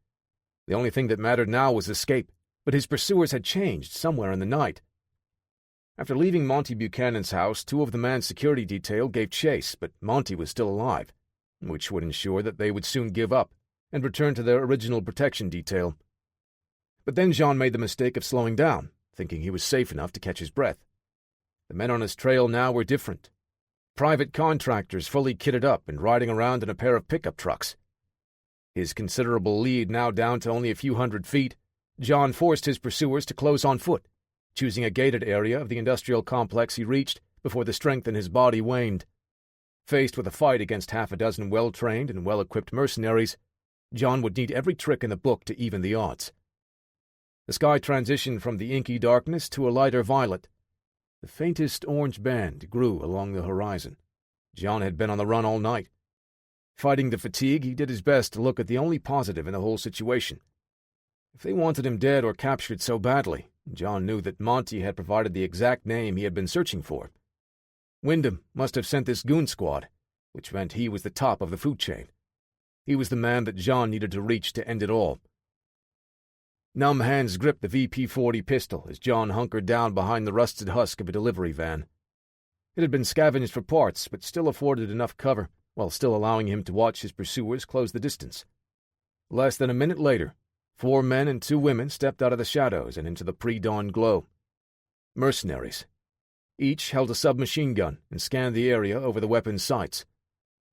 The only thing that mattered now was escape, but his pursuers had changed somewhere in the night. After leaving Monty Buchanan's house, two of the man's security detail gave chase, but Monty was still alive, which would ensure that they would soon give up and return to their original protection detail. But then John made the mistake of slowing down, thinking he was safe enough to catch his breath. The men on his trail now were different. Private contractors fully kitted up and riding around in a pair of pickup trucks. His considerable lead now down to only a few hundred feet, John forced his pursuers to close on foot, choosing a gated area of the industrial complex he reached before the strength in his body waned. Faced with a fight against half a dozen well-trained and well-equipped mercenaries, John would need every trick in the book to even the odds. The sky transitioned from the inky darkness to a lighter violet. The faintest orange band grew along the horizon. John had been on the run all night. Fighting the fatigue, he did his best to look at the only positive in the whole situation. If they wanted him dead or captured so badly, John knew that Monty had provided the exact name he had been searching for. Wyndham must have sent this goon squad, which meant he was the top of the food chain. He was the man that John needed to reach to end it all. Numb hands gripped the VP-40 pistol as John hunkered down behind the rusted husk of a delivery van. It had been scavenged for parts, but still afforded enough cover, while still allowing him to watch his pursuers close the distance. Less than a minute later, 4 men and 2 women stepped out of the shadows and into the pre-dawn glow. Mercenaries. Each held a submachine gun and scanned the area over the weapon's sights.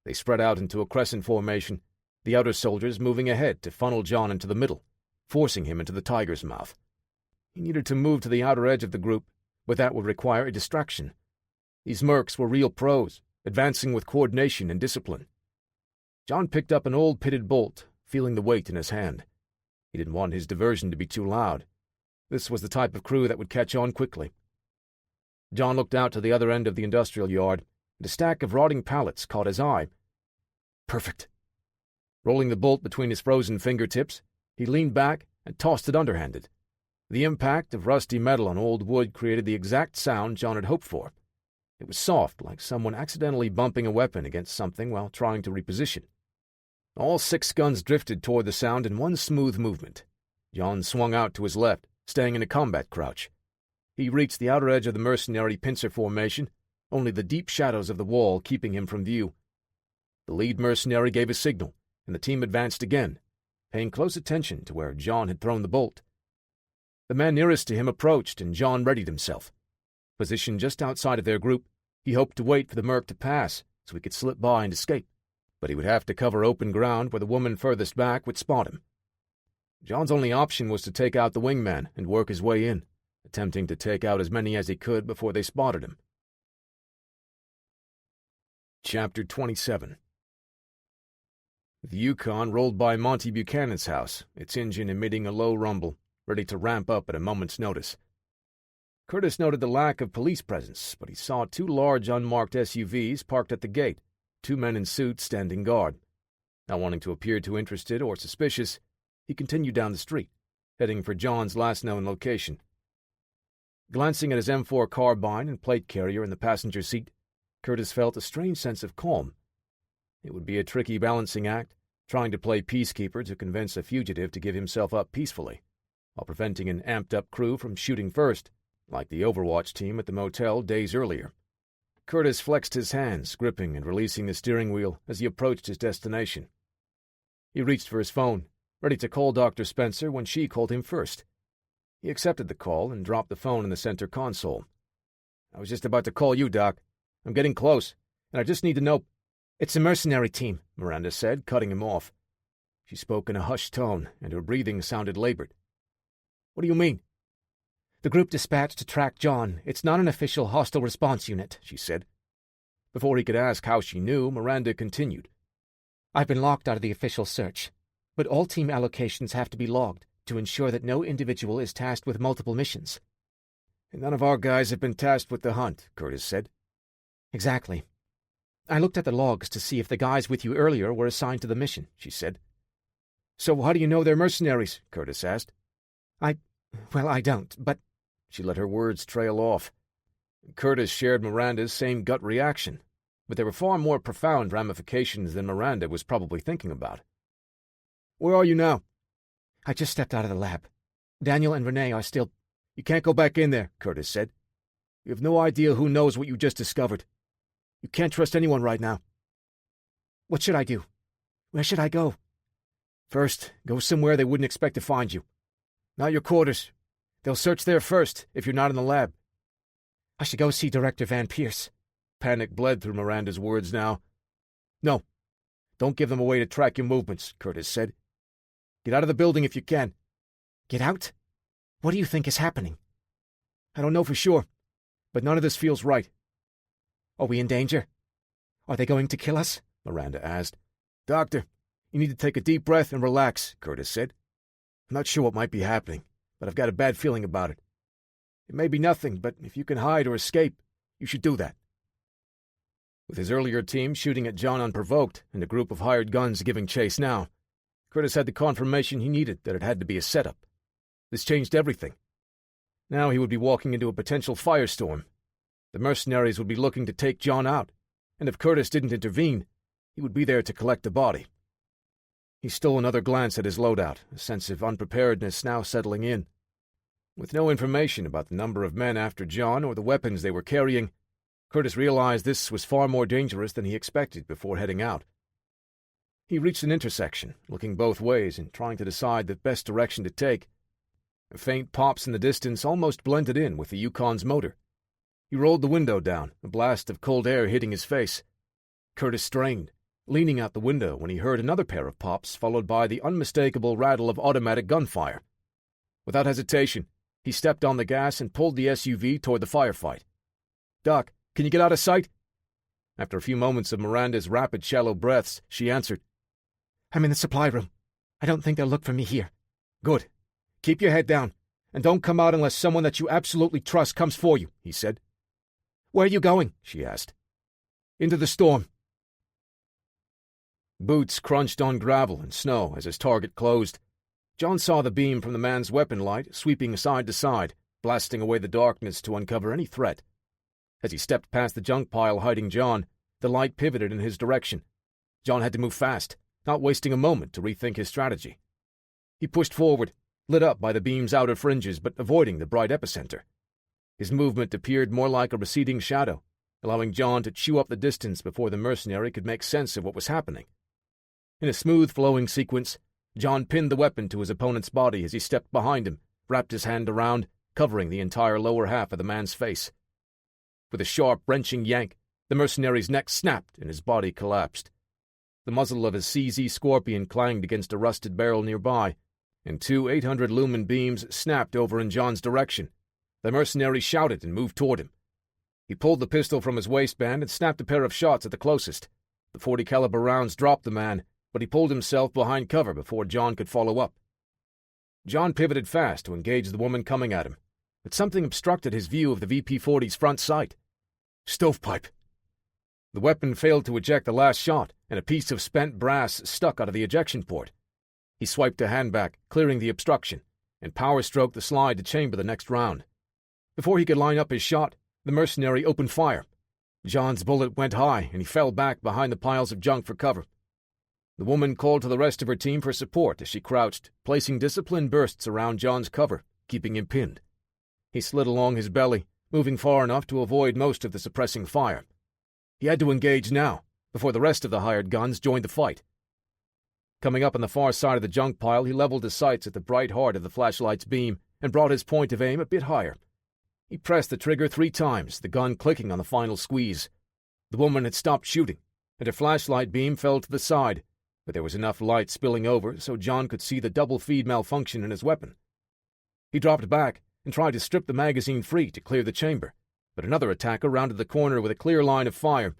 They spread out into a crescent formation, the outer soldiers moving ahead to funnel John into the middle, forcing him into the tiger's mouth. He needed to move to the outer edge of the group, but that would require a distraction. These mercs were real pros, advancing with coordination and discipline. John picked up an old pitted bolt, feeling the weight in his hand. He didn't want his diversion to be too loud. This was the type of crew that would catch on quickly. John looked out to the other end of the industrial yard, and a stack of rotting pallets caught his eye. Perfect. Rolling the bolt between his frozen fingertips, he leaned back and tossed it underhanded. The impact of rusty metal on old wood created the exact sound John had hoped for. It was soft, like someone accidentally bumping a weapon against something while trying to reposition. All 6 guns drifted toward the sound in one smooth movement. John swung out to his left, staying in a combat crouch. He reached the outer edge of the mercenary pincer formation, only the deep shadows of the wall keeping him from view. The lead mercenary gave a signal, and the team advanced again, paying close attention to where John had thrown the bolt. The man nearest to him approached, and John readied himself. Positioned just outside of their group, he hoped to wait for the merc to pass so he could slip by and escape, but he would have to cover open ground where the woman furthest back would spot him. John's only option was to take out the wingman and work his way in, attempting to take out as many as he could before they spotted him. Chapter 27. The Yukon rolled by Monty Buchanan's house, its engine emitting a low rumble, ready to ramp up at a moment's notice. Curtis noted the lack of police presence, but he saw 2 large unmarked SUVs parked at the gate, 2 men in suits standing guard. Not wanting to appear too interested or suspicious, he continued down the street, heading for John's last known location. Glancing at his M4 carbine and plate carrier in the passenger seat, Curtis felt a strange sense of calm. It would be a tricky balancing act, trying to play peacekeeper to convince a fugitive to give himself up peacefully, while preventing an amped-up crew from shooting first, like the Overwatch team at the motel days earlier. Curtis flexed his hands, gripping and releasing the steering wheel as he approached his destination. He reached for his phone, ready to call Dr. Spencer when she called him first. He accepted the call and dropped the phone in the center console. "I was just about to call you, Doc. I'm getting close, and I just need to know—" "It's a mercenary team," Miranda said, cutting him off. She spoke in a hushed tone, and her breathing sounded labored. "What do you mean?" "The group dispatched to track John. It's not an official hostile response unit," she said. Before he could ask how she knew, Miranda continued. "I've been locked out of the official search, but all team allocations have to be logged to ensure that no individual is tasked with multiple missions." "And none of our guys have been tasked with the hunt," Curtis said. "Exactly. I looked at the logs to see if the guys with you earlier were assigned to the mission," she said. "So how do you know they're mercenaries?" Curtis asked. Well, I don't, but—" She let her words trail off. Curtis shared Miranda's same gut reaction, but there were far more profound ramifications than Miranda was probably thinking about. "Where are you now?" "I just stepped out of the lab. Daniel and Renee are still—" "You can't go back in there," Curtis said. "You have no idea who knows what you just discovered. You can't trust anyone right now." "What should I do? Where should I go?" "First, go somewhere they wouldn't expect to find you. Not your quarters. They'll search there first, if you're not in the lab." "I should go see Director Van Pierce." Panic bled through Miranda's words now. "No. Don't give them a way to track your movements," Curtis said. "Get out of the building if you can." "Get out? What do you think is happening?" "I don't know for sure, but none of this feels right." "Are we in danger? Are they going to kill us?" Miranda asked. "Doctor, you need to take a deep breath and relax," Curtis said. "I'm not sure what might be happening, but I've got a bad feeling about it. It may be nothing, but if you can hide or escape, you should do that." With his earlier team shooting at John unprovoked and a group of hired guns giving chase now, Curtis had the confirmation he needed that it had to be a setup. This changed everything. Now he would be walking into a potential firestorm. The mercenaries would be looking to take John out, and if Curtis didn't intervene, he would be there to collect the body. He stole another glance at his loadout, a sense of unpreparedness now settling in. With no information about the number of men after John or the weapons they were carrying, Curtis realized this was far more dangerous than he expected before heading out. He reached an intersection, looking both ways and trying to decide the best direction to take. Faint pops in the distance almost blended in with the Yukon's motor. He rolled the window down, a blast of cold air hitting his face. Curtis strained, leaning out the window when he heard another pair of pops followed by the unmistakable rattle of automatic gunfire. Without hesitation, he stepped on the gas and pulled the SUV toward the firefight. "Doc, can you get out of sight?" After a few moments of Miranda's rapid, shallow breaths, she answered, "I'm in the supply room. I don't think they'll look for me here." "Good. Keep your head down, and don't come out unless someone that you absolutely trust comes for you," he said. "Where are you going?" she asked. "Into the storm." Boots crunched on gravel and snow as his target closed. John saw the beam from the man's weapon light sweeping side to side, blasting away the darkness to uncover any threat. As he stepped past the junk pile hiding John, the light pivoted in his direction. John had to move fast, not wasting a moment to rethink his strategy. He pushed forward, lit up by the beam's outer fringes but avoiding the bright epicenter. His movement appeared more like a receding shadow, allowing John to chew up the distance before the mercenary could make sense of what was happening. In a smooth, flowing sequence, John pinned the weapon to his opponent's body as he stepped behind him, wrapped his hand around, covering the entire lower half of the man's face. With a sharp, wrenching yank, the mercenary's neck snapped and his body collapsed. The muzzle of his CZ Scorpion clanged against a rusted barrel nearby, and 2 800-lumen beams snapped over in John's direction. The mercenary shouted and moved toward him. He pulled the pistol from his waistband and snapped a pair of shots at the closest. The .40 caliber rounds dropped the man, but he pulled himself behind cover before John could follow up. John pivoted fast to engage the woman coming at him, but something obstructed his view of the VP-40's front sight. Stovepipe! The weapon failed to eject the last shot, and a piece of spent brass stuck out of the ejection port. He swiped a hand back, clearing the obstruction, and power-stroked the slide to chamber the next round. Before he could line up his shot, the mercenary opened fire. John's bullet went high, and he fell back behind the piles of junk for cover. The woman called to the rest of her team for support as she crouched, placing disciplined bursts around John's cover, keeping him pinned. He slid along his belly, moving far enough to avoid most of the suppressing fire. He had to engage now, before the rest of the hired guns joined the fight. Coming up on the far side of the junk pile, he leveled his sights at the bright heart of the flashlight's beam and brought his point of aim a bit higher. He pressed the trigger 3 times, the gun clicking on the final squeeze. The woman had stopped shooting, and her flashlight beam fell to the side, but there was enough light spilling over so John could see the double feed malfunction in his weapon. He dropped back and tried to strip the magazine free to clear the chamber, but another attacker rounded the corner with a clear line of fire.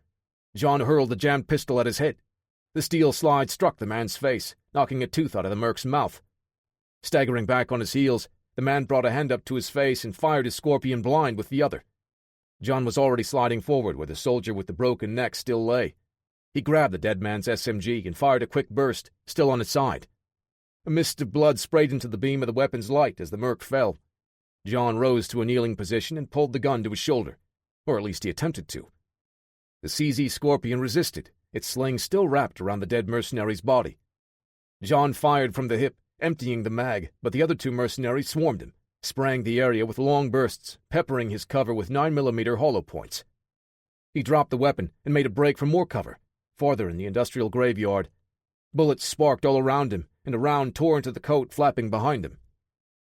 John hurled the jammed pistol at his head. The steel slide struck the man's face, knocking a tooth out of the merc's mouth. Staggering back on his heels, the man brought a hand up to his face and fired his Scorpion blind with the other. John was already sliding forward where the soldier with the broken neck still lay. He grabbed the dead man's SMG and fired a quick burst, still on its side. A mist of blood sprayed into the beam of the weapon's light as the merc fell. John rose to a kneeling position and pulled the gun to his shoulder, or at least he attempted to. The CZ Scorpion resisted, its sling still wrapped around the dead mercenary's body. John fired from the hip, emptying the mag, but the other 2 mercenaries swarmed him, spraying the area with long bursts, peppering his cover with 9mm hollow points. He dropped the weapon and made a break for more cover, farther in the industrial graveyard. Bullets sparked all around him, and a round tore into the coat flapping behind him.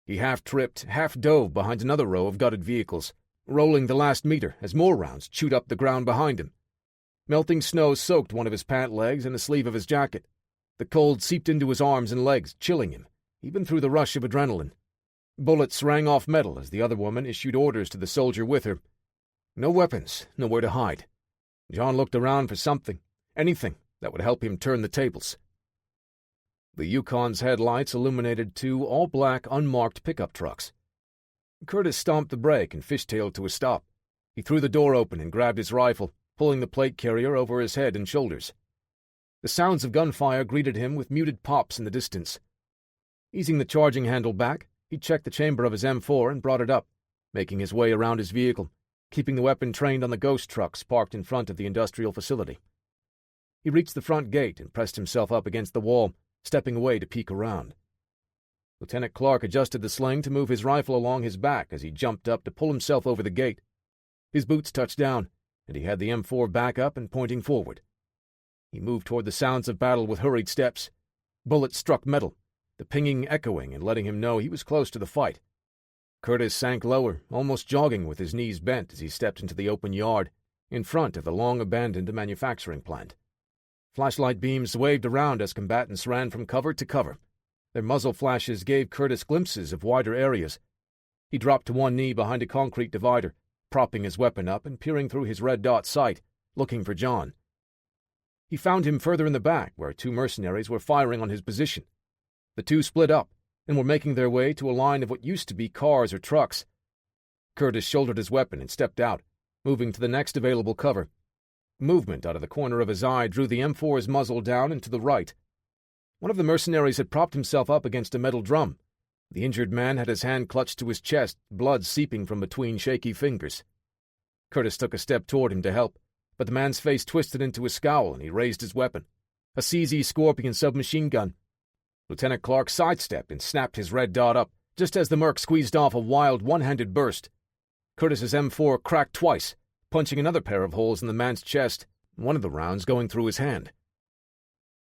He half-tripped, half-dove behind another row of gutted vehicles, rolling the last meter as more rounds chewed up the ground behind him. Melting snow soaked one of his pant legs and the sleeve of his jacket. The cold seeped into his arms and legs, chilling him, even through the rush of adrenaline. Bullets rang off metal as the other woman issued orders to the soldier with her. No weapons, nowhere to hide. John looked around for something, anything that would help him turn the tables. The Yukon's headlights illuminated 2 all-black, unmarked pickup trucks. Curtis stomped the brake and fishtailed to a stop. He threw the door open and grabbed his rifle, pulling the plate carrier over his head and shoulders. The sounds of gunfire greeted him with muted pops in the distance. Easing the charging handle back, he checked the chamber of his M4 and brought it up, making his way around his vehicle, keeping the weapon trained on the ghost trucks parked in front of the industrial facility. He reached the front gate and pressed himself up against the wall, stepping away to peek around. Lieutenant Clark adjusted the sling to move his rifle along his back as he jumped up to pull himself over the gate. His boots touched down, and he had the M4 back up and pointing forward. He moved toward the sounds of battle with hurried steps. Bullets struck metal, the pinging echoing and letting him know he was close to the fight. Curtis sank lower, almost jogging with his knees bent as he stepped into the open yard, in front of the long-abandoned manufacturing plant. Flashlight beams waved around as combatants ran from cover to cover. Their muzzle flashes gave Curtis glimpses of wider areas. He dropped to one knee behind a concrete divider, propping his weapon up and peering through his red dot sight, looking for John. He found him further in the back, where two mercenaries were firing on his position. The two split up and were making their way to a line of what used to be cars or trucks. Curtis shouldered his weapon and stepped out, moving to the next available cover. Movement out of the corner of his eye drew the M4's muzzle down and to the right. One of the mercenaries had propped himself up against a metal drum. The injured man had his hand clutched to his chest, blood seeping from between shaky fingers. Curtis took a step toward him to help, but the man's face twisted into a scowl and he raised his weapon, a CZ Scorpion submachine gun. Lieutenant Clark sidestepped and snapped his red dot up, just as the merc squeezed off a wild one-handed burst. Curtis's M4 cracked twice, punching another pair of holes in the man's chest, one of the rounds going through his hand.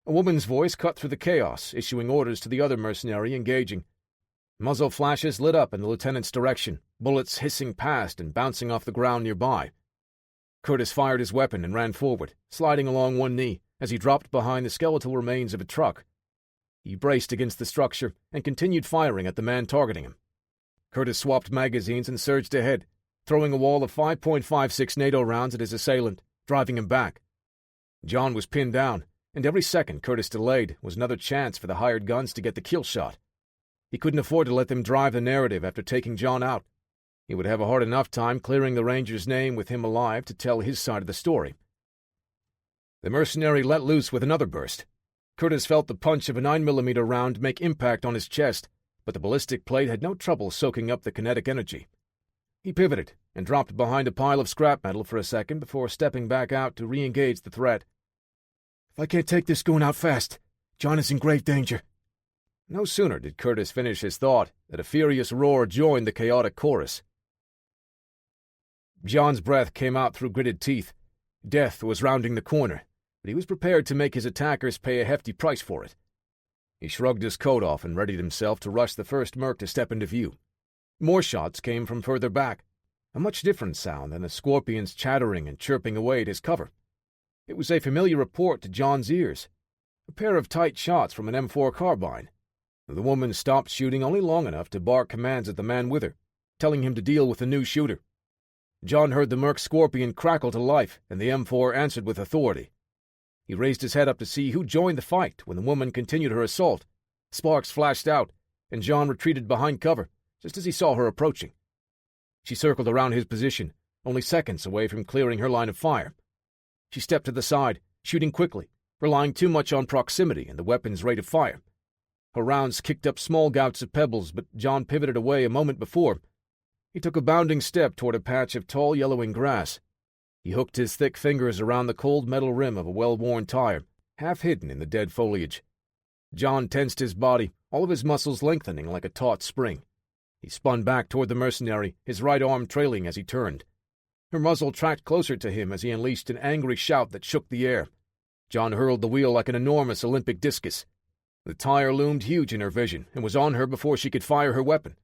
A woman's voice cut through the chaos, issuing orders to the other mercenary engaging. Muzzle flashes lit up in the lieutenant's direction, bullets hissing past and bouncing off the ground nearby. Curtis fired his weapon and ran forward, sliding along one knee as he dropped behind the skeletal remains of a truck. He braced against the structure and continued firing at the man targeting him. Curtis swapped magazines and surged ahead, throwing a wall of 5.56 NATO rounds at his assailant, driving him back. John was pinned down, and every second Curtis delayed was another chance for the hired guns to get the kill shot. He couldn't afford to let them drive the narrative after taking John out. He would have a hard enough time clearing the Ranger's name with him alive to tell his side of the story. The mercenary let loose with another burst. Curtis felt the punch of a 9mm round make impact on his chest, but the ballistic plate had no trouble soaking up the kinetic energy. He pivoted and dropped behind a pile of scrap metal for a second before stepping back out to re-engage the threat. "If I can't take this going out fast, John is in grave danger." No sooner did Curtis finish his thought than a furious roar joined the chaotic chorus. John's breath came out through gritted teeth. Death was rounding the corner, but he was prepared to make his attackers pay a hefty price for it. He shrugged his coat off and readied himself to rush the first merc to step into view. More shots came from further back, a much different sound than the scorpions chattering and chirping away at his cover. It was a familiar report to John's ears, a pair of tight shots from an M4 carbine. The woman stopped shooting only long enough to bark commands at the man with her, telling him to deal with the new shooter. John heard the merc scorpion crackle to life, and the M4 answered with authority. He raised his head up to see who joined the fight when the woman continued her assault. Sparks flashed out, and John retreated behind cover, just as he saw her approaching. She circled around his position, only seconds away from clearing her line of fire. She stepped to the side, shooting quickly, relying too much on proximity and the weapon's rate of fire. Her rounds kicked up small gouts of pebbles, but John pivoted away a moment before. He took a bounding step toward a patch of tall yellowing grass. He hooked his thick fingers around the cold metal rim of a well-worn tire, half hidden in the dead foliage. John tensed his body, all of his muscles lengthening like a taut spring. He spun back toward the mercenary, his right arm trailing as he turned. Her muzzle tracked closer to him as he unleashed an angry shout that shook the air. John hurled the wheel like an enormous Olympic discus. The tire loomed huge in her vision and was on her before she could fire her weapon.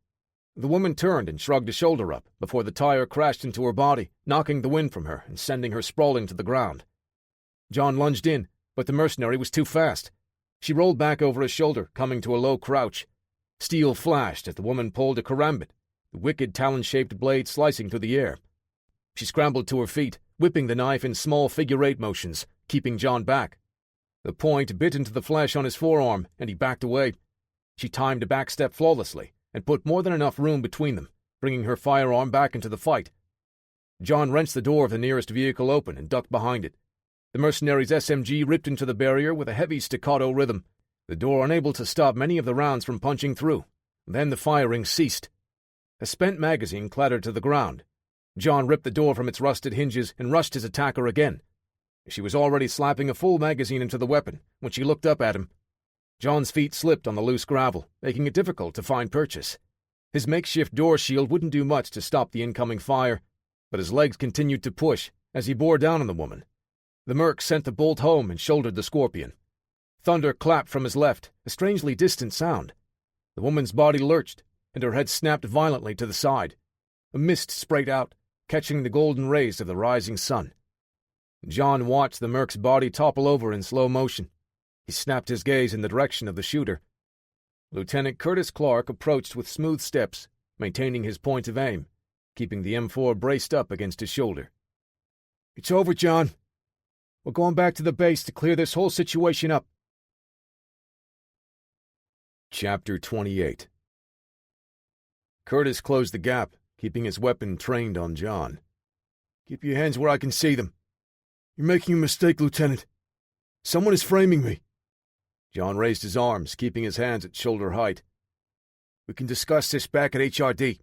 The woman turned and shrugged a shoulder up before the tire crashed into her body, knocking the wind from her and sending her sprawling to the ground. John lunged in, but the mercenary was too fast. She rolled back over his shoulder, coming to a low crouch. Steel flashed as the woman pulled a karambit, the wicked talon-shaped blade slicing through the air. She scrambled to her feet, whipping the knife in small figure-8 motions, keeping John back. The point bit into the flesh on his forearm, and he backed away. She timed a backstep flawlessly and put more than enough room between them, bringing her firearm back into the fight. John wrenched the door of the nearest vehicle open and ducked behind it. The mercenary's SMG ripped into the barrier with a heavy staccato rhythm, the door unable to stop many of the rounds from punching through. Then the firing ceased. A spent magazine clattered to the ground. John ripped the door from its rusted hinges and rushed his attacker again. She was already slapping a full magazine into the weapon when she looked up at him. John's feet slipped on the loose gravel, making it difficult to find purchase. His makeshift door shield wouldn't do much to stop the incoming fire, but his legs continued to push as he bore down on the woman. The merc sent the bolt home and shouldered the scorpion. Thunder clapped from his left, a strangely distant sound. The woman's body lurched, and her head snapped violently to the side. A mist sprayed out, catching the golden rays of the rising sun. John watched the merc's body topple over in slow motion. He snapped his gaze in the direction of the shooter. Lieutenant Curtis Clark approached with smooth steps, maintaining his point of aim, keeping the M4 braced up against his shoulder. "It's over, John. We're going back to the base to clear this whole situation up. Chapter 28. Curtis closed the gap, keeping his weapon trained on John. Keep your hands where I can see them. You're making a mistake, Lieutenant. Someone is framing me. John raised his arms, keeping his hands at shoulder height. We can discuss this back at HRD.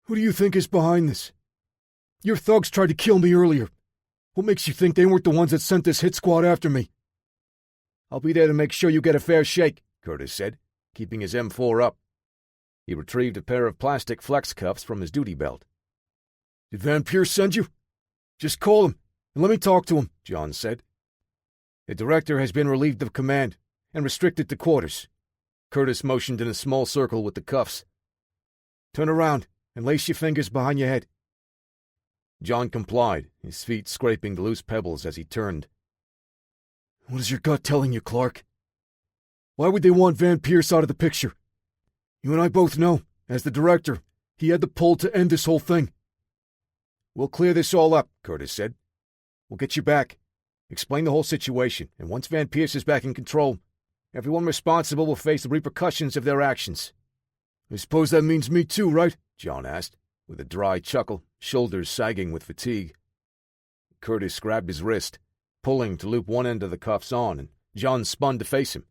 Who do you think is behind this? Your thugs tried to kill me earlier. What makes you think they weren't the ones that sent this hit squad after me? I'll be there to make sure you get a fair shake, Curtis said, keeping his M4 up. He retrieved a pair of plastic flex cuffs from his duty belt. Did Van Pierce send you? Just call him, and let me talk to him, John said. The director has been relieved of command and restricted to quarters. Curtis motioned in a small circle with the cuffs. Turn around and lace your fingers behind your head. John complied, his feet scraping the loose pebbles as he turned. What is your gut telling you, Clark? Why would they want Van Pierce out of the picture? You and I both know, as the director, he had the pull to end this whole thing. We'll clear this all up, Curtis said. We'll get you back, explain the whole situation, and once Van Pierce is back in control, everyone responsible will face the repercussions of their actions. I suppose that means me too, right? John asked, with a dry chuckle, shoulders sagging with fatigue. Curtis grabbed his wrist, pulling to loop one end of the cuffs on, and John spun to face him.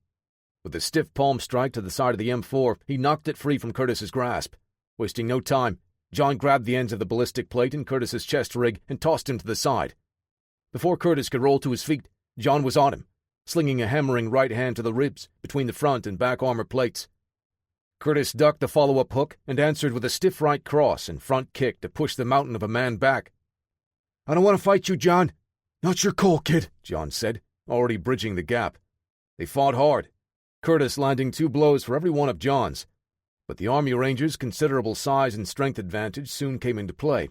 With a stiff palm strike to the side of the M4, he knocked it free from Curtis's grasp. Wasting no time, John grabbed the ends of the ballistic plate in Curtis's chest rig and tossed him to the side. Before Curtis could roll to his feet, John was on him, slinging a hammering right hand to the ribs between the front and back armor plates. Curtis ducked the follow-up hook and answered with a stiff right cross and front kick to push the mountain of a man back. I don't want to fight you, John. Not your call, kid, John said, already bridging the gap. They fought hard, Curtis landing 2 blows for every one of John's, but the Army Ranger's considerable size and strength advantage soon came into play.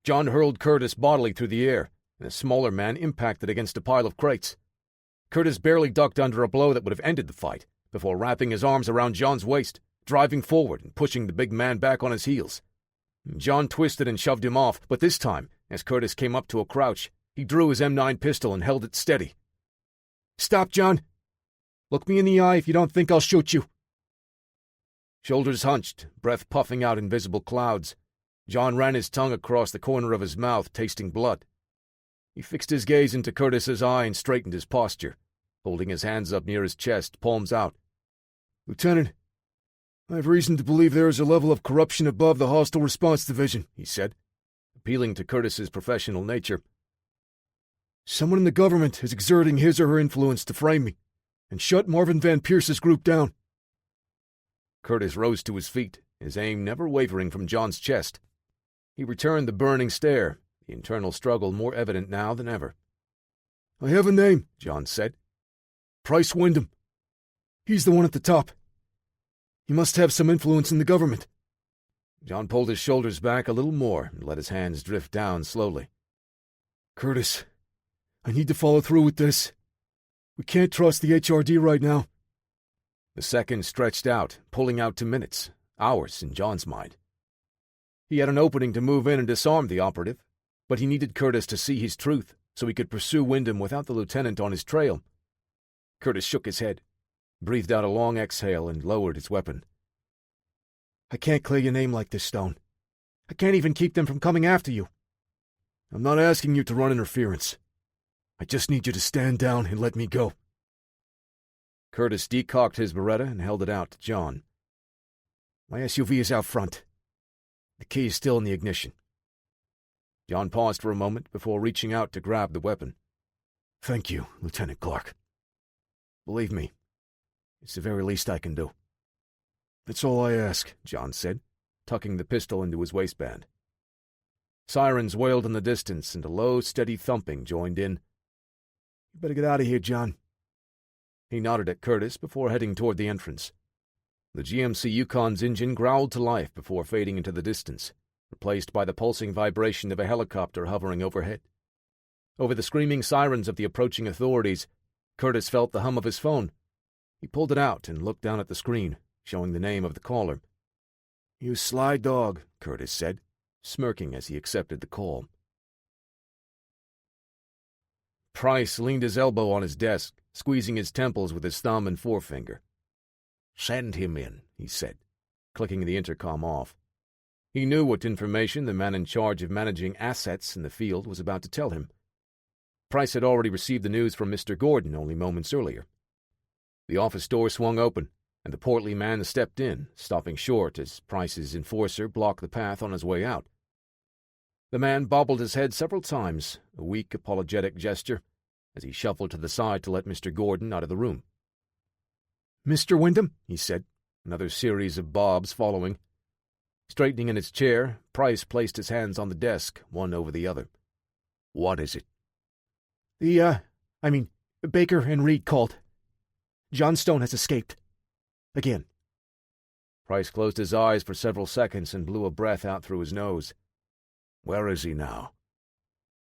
John hurled Curtis bodily through the air, and a smaller man impacted against a pile of crates. Curtis barely ducked under a blow that would have ended the fight, before wrapping his arms around John's waist, driving forward and pushing the big man back on his heels. John twisted and shoved him off, but this time, as Curtis came up to a crouch, he drew his M9 pistol and held it steady. Stop, John! Look me in the eye if you don't think I'll shoot you. Shoulders hunched, breath puffing out invisible clouds, John ran his tongue across the corner of his mouth, tasting blood. He fixed his gaze into Curtis's eye and straightened his posture, holding his hands up near his chest, palms out. Lieutenant, I have reason to believe there is a level of corruption above the Hostile Response Division, he said, appealing to Curtis's professional nature. Someone in the government is exerting his or her influence to frame me and shut Marvin Van Pierce's group down. Curtis rose to his feet, his aim never wavering from John's chest. He returned the burning stare, the internal struggle more evident now than ever. I have a name, John said. Price Wyndham. He's the one at the top. He must have some influence in the government. John pulled his shoulders back a little more and let his hands drift down slowly. Curtis, I need to follow through with this. We can't trust the HRD right now. The seconds stretched out, pulling out to minutes, hours in John's mind. He had an opening to move in and disarm the operative, but he needed Curtis to see his truth so he could pursue Wyndham without the lieutenant on his trail. Curtis shook his head, breathed out a long exhale, and lowered his weapon. I can't clear your name like this, Stone. I can't even keep them from coming after you. I'm not asking you to run interference. I just need you to stand down and let me go. Curtis decocked his Beretta and held it out to John. My SUV is out front. The key is still in the ignition. John paused for a moment before reaching out to grab the weapon. Thank you, Lieutenant Clark. Believe me, it's the very least I can do. That's all I ask, John said, tucking the pistol into his waistband. Sirens wailed in the distance, and a low, steady thumping joined in. You better get out of here, John. He nodded at Curtis before heading toward the entrance. The GMC Yukon's engine growled to life before fading into the distance, replaced by the pulsing vibration of a helicopter hovering overhead. Over the screaming sirens of the approaching authorities, Curtis felt the hum of his phone. He pulled it out and looked down at the screen, showing the name of the caller. You sly dog, Curtis said, smirking as he accepted the call. Price leaned his elbow on his desk, squeezing his temples with his thumb and forefinger. "Send him in," he said, clicking the intercom off. He knew what information the man in charge of managing assets in the field was about to tell him. Price had already received the news from Mr. Gordon only moments earlier. The office door swung open, and the portly man stepped in, stopping short as Price's enforcer blocked the path on his way out. The man bobbled his head several times, a weak, apologetic gesture, as he shuffled to the side to let Mr. Gordon out of the room. "Mr. Wyndham," he said, another series of bobs following. Straightening in his chair, Price placed his hands on the desk, one over the other. "What is it?" Baker and Reed called. John Stone has escaped. Again." Price closed his eyes for several seconds and blew a breath out through his nose. "Where is he now?"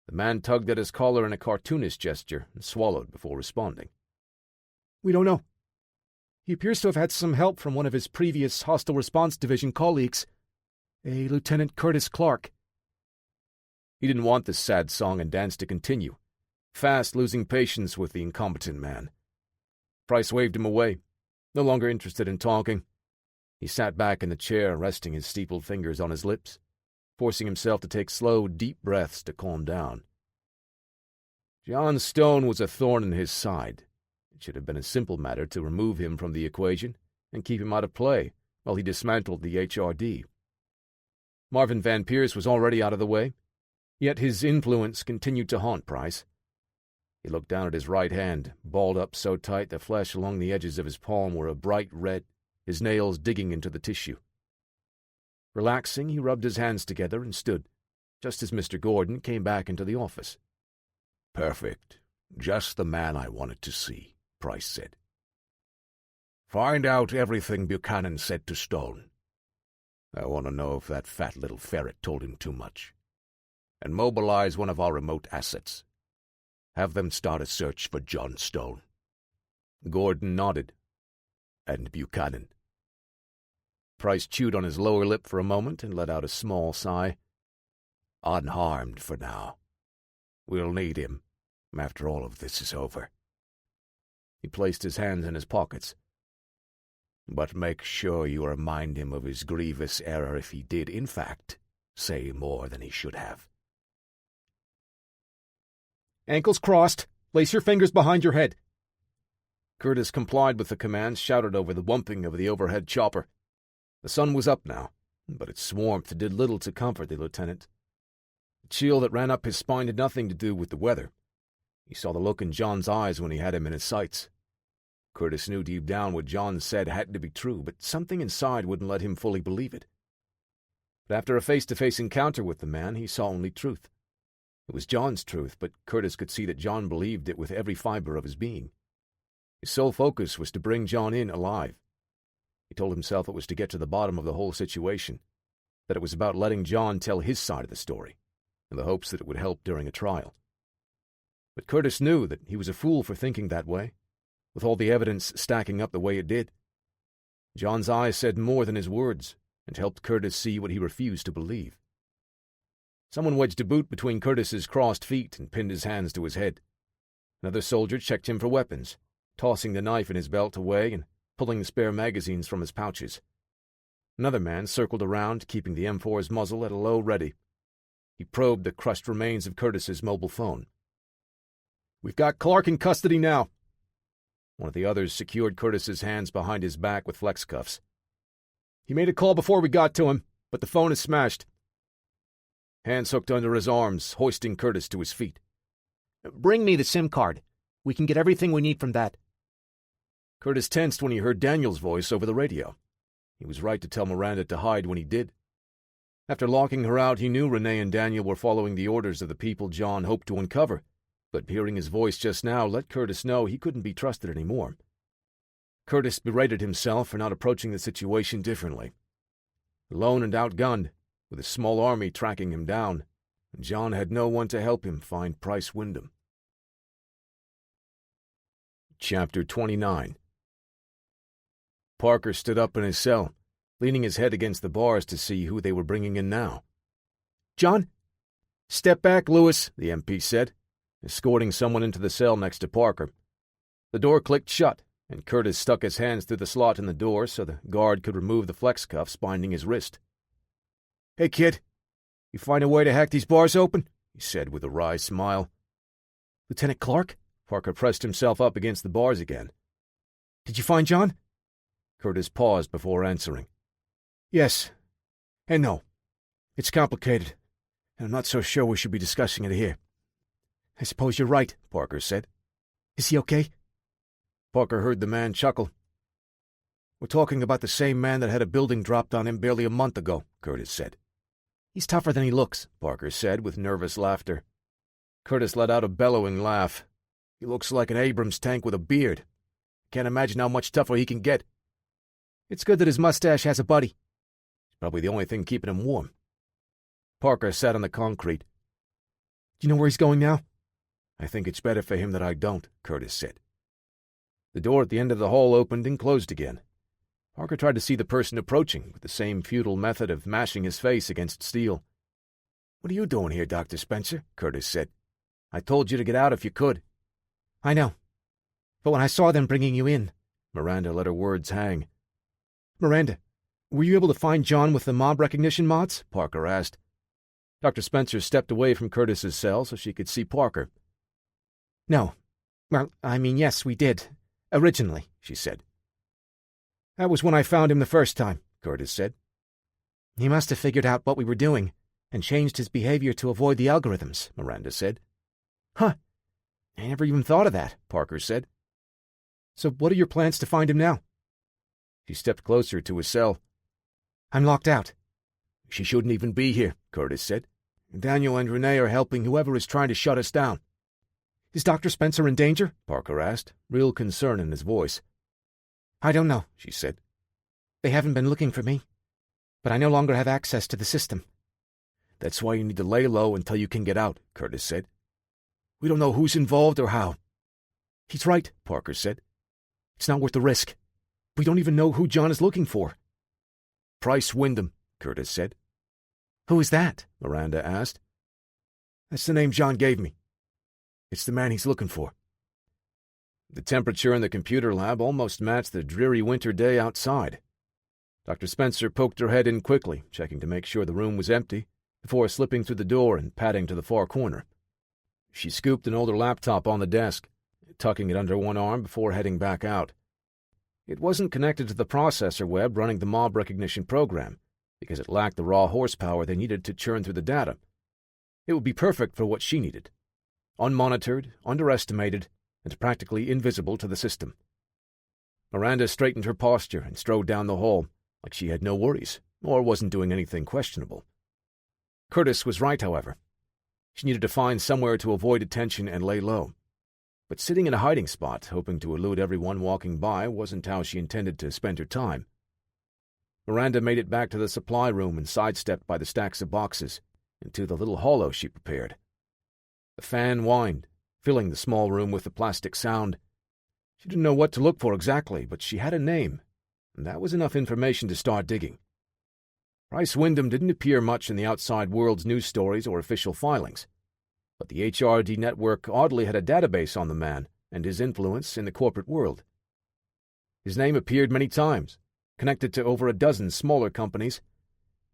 The man tugged at his collar in a cartoonish gesture and swallowed before responding. "We don't know. He appears to have had some help from one of his previous Hostile Response Division colleagues, a Lieutenant Curtis Clark." He didn't want this sad song and dance to continue, fast losing patience with the incompetent man. Price waved him away, no longer interested in talking. He sat back in the chair, resting his steepled fingers on his lips, forcing himself to take slow, deep breaths to calm down. John Stone was a thorn in his side. It should have been a simple matter to remove him from the equation and keep him out of play while he dismantled the HRD. Marvin Van Pierce was already out of the way, yet his influence continued to haunt Price. He looked down at his right hand, balled up so tight the flesh along the edges of his palm were a bright red, his nails digging into the tissue. Relaxing, he rubbed his hands together and stood, just as Mr. Gordon came back into the office. "Perfect. Just the man I wanted to see," Price said. "Find out everything Buchanan said to Stone. I want to know if that fat little ferret told him too much. And mobilize one of our remote assets. Have them start a search for John Stone." Gordon nodded. "And Buchanan." Price chewed on his lower lip for a moment and let out a small sigh. "Unharmed for now. We'll need him after all of this is over." He placed his hands in his pockets. "But make sure you remind him of his grievous error if he did, in fact, say more than he should have." "Ankles crossed. Place your fingers behind your head." Curtis complied with the command shouted over the wumping of the overhead chopper. The sun was up now, but its warmth did little to comfort the lieutenant. The chill that ran up his spine had nothing to do with the weather. He saw the look in John's eyes when he had him in his sights. Curtis knew deep down what John said had to be true, but something inside wouldn't let him fully believe it. But after a face-to-face encounter with the man, he saw only truth. It was John's truth, but Curtis could see that John believed it with every fiber of his being. His sole focus was to bring John in alive. He told himself it was to get to the bottom of the whole situation, that it was about letting John tell his side of the story, in the hopes that it would help during a trial. But Curtis knew that he was a fool for thinking that way, with all the evidence stacking up the way it did. John's eyes said more than his words, and helped Curtis see what he refused to believe. Someone wedged a boot between Curtis's crossed feet and pinned his hands to his head. Another soldier checked him for weapons, tossing the knife in his belt away and pulling the spare magazines from his pouches. Another man circled around, keeping the M4's muzzle at a low ready. He probed the crushed remains of Curtis's mobile phone. "We've got Clark in custody now." One of the others secured Curtis's hands behind his back with flex cuffs. "He made a call before we got to him, but the phone is smashed." Hands hooked under his arms, hoisting Curtis to his feet. "Bring me the SIM card. We can get everything we need from that." Curtis tensed when he heard Daniel's voice over the radio. He was right to tell Miranda to hide when he did. After locking her out, he knew Renee and Daniel were following the orders of the people John hoped to uncover, but hearing his voice just now let Curtis know he couldn't be trusted anymore. Curtis berated himself for not approaching the situation differently. Alone and outgunned, with a small army tracking him down, John had no one to help him find Price Wyndham. Chapter 29. Parker stood up in his cell, leaning his head against the bars to see who they were bringing in now. "John?" "Step back, Lewis," the MP said. escorting someone into the cell next to Parker. The door clicked shut, and Curtis stuck his hands through the slot in the door so the guard could remove the flex cuffs binding his wrist. "Hey, kid, you find a way to hack these bars open?" he said with a wry smile. Lieutenant Clark? Parker pressed himself up against the bars again. "Did you find John?" Curtis paused before answering. "Yes. And no. It's complicated, and I'm not so sure we should be discussing it here." "I suppose you're right," Parker said. "Is he okay?" Parker heard the man chuckle. "We're talking about the same man that had a building dropped on him barely a month ago," Curtis said. "He's tougher than he looks," Parker said with nervous laughter. Curtis let out a bellowing laugh. "He looks like an Abrams tank with a beard. Can't imagine how much tougher he can get." "It's good that his mustache has a buddy." "It's probably the only thing keeping him warm." Parker sat on the concrete. "Do you know where he's going now?" "I think it's better for him that I don't," Curtis said. The door at the end of the hall opened and closed again. Parker tried to see the person approaching with the same futile method of mashing his face against steel. "What are you doing here, Dr. Spencer?" Curtis said. "I told you to get out if you could." "I know. But when I saw them bringing you in—" Miranda let her words hang. "Miranda, were you able to find John with the mob recognition mods?" Parker asked. Dr. Spencer stepped away from Curtis's cell so she could see Parker. "No. Well, I mean, yes, we did. Originally," she said. "That was when I found him the first time," Curtis said. "He must have figured out what we were doing and changed his behavior to avoid the algorithms," Miranda said. "Huh. I never even thought of that," Parker said. "So what are your plans to find him now?" She stepped closer to his cell. "I'm locked out." "She shouldn't even be here," Curtis said. "Daniel and Renee are helping whoever is trying to shut us down." "Is Dr. Spencer in danger?" Parker asked, real concern in his voice. "I don't know," she said. "They haven't been looking for me, but I no longer have access to the system." "That's why you need to lay low until you can get out," Curtis said. "We don't know who's involved or how." "He's right," Parker said. "It's not worth the risk. We don't even know who John is looking for." "Price Wyndham," Curtis said. "Who is that?" Miranda asked. "That's the name John gave me. It's the man he's looking for." The temperature in the computer lab almost matched the dreary winter day outside. Dr. Spencer poked her head in quickly, checking to make sure the room was empty, before slipping through the door and padding to the far corner. She scooped an older laptop on the desk, tucking it under one arm before heading back out. It wasn't connected to the processor web running the mob recognition program, because it lacked the raw horsepower they needed to churn through the data. It would be perfect for what she needed. Unmonitored, underestimated, and practically invisible to the system. Miranda straightened her posture and strode down the hall, like she had no worries, or wasn't doing anything questionable. Curtis was right, however. She needed to find somewhere to avoid attention and lay low. But sitting in a hiding spot, hoping to elude everyone walking by, wasn't how she intended to spend her time. Miranda made it back to the supply room and sidestepped by the stacks of boxes, into the little hollow she prepared. The fan whined, filling the small room with the plastic sound. She didn't know what to look for exactly, but she had a name, and that was enough information to start digging. Price Wyndham didn't appear much in the outside world's news stories or official filings, but the HRD network oddly had a database on the man and his influence in the corporate world. His name appeared many times, connected to over a dozen smaller companies.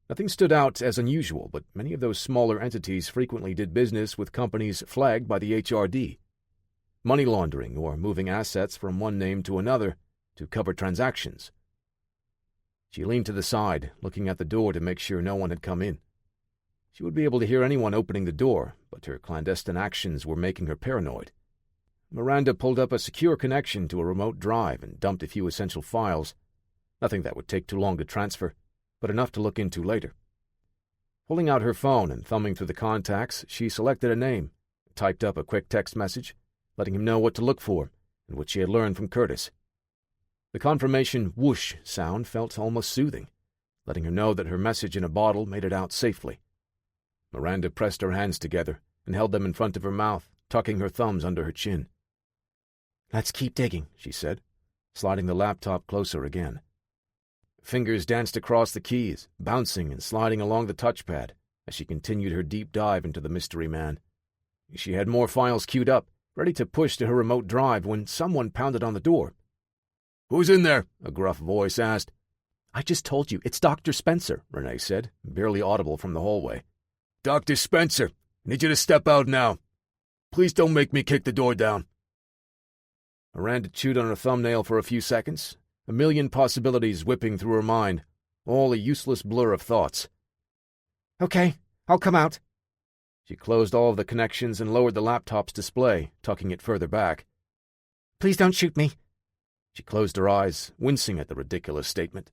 Nothing stood out as unusual, but many of those smaller entities frequently did business with companies flagged by the HRD. Money laundering or moving assets from one name to another to cover transactions. She leaned to the side, looking at the door to make sure no one had come in. She would be able to hear anyone opening the door, but her clandestine actions were making her paranoid. Miranda pulled up a secure connection to a remote drive and dumped a few essential files. Nothing that would take too long to transfer, but enough to look into later. Pulling out her phone and thumbing through the contacts, she selected a name, typed up a quick text message, letting him know what to look for and what she had learned from Curtis. The confirmation whoosh sound felt almost soothing, letting her know that her message in a bottle made it out safely. Miranda pressed her hands together and held them in front of her mouth, tucking her thumbs under her chin. "Let's keep digging," she said, sliding the laptop closer again. Fingers danced across the keys, bouncing and sliding along the touchpad as she continued her deep dive into the mystery man. She had more files queued up, ready to push to her remote drive when someone pounded on the door. "Who's in there?" a gruff voice asked. "I just told you, it's Dr. Spencer," Renee said, barely audible from the hallway. "Dr. Spencer, I need you to step out now. Please don't make me kick the door down." Miranda chewed on her thumbnail for a few seconds, a million possibilities whipping through her mind, all a useless blur of thoughts. "Okay, I'll come out." She closed all of the connections and lowered the laptop's display, tucking it further back. "Please don't shoot me." She closed her eyes, wincing at the ridiculous statement.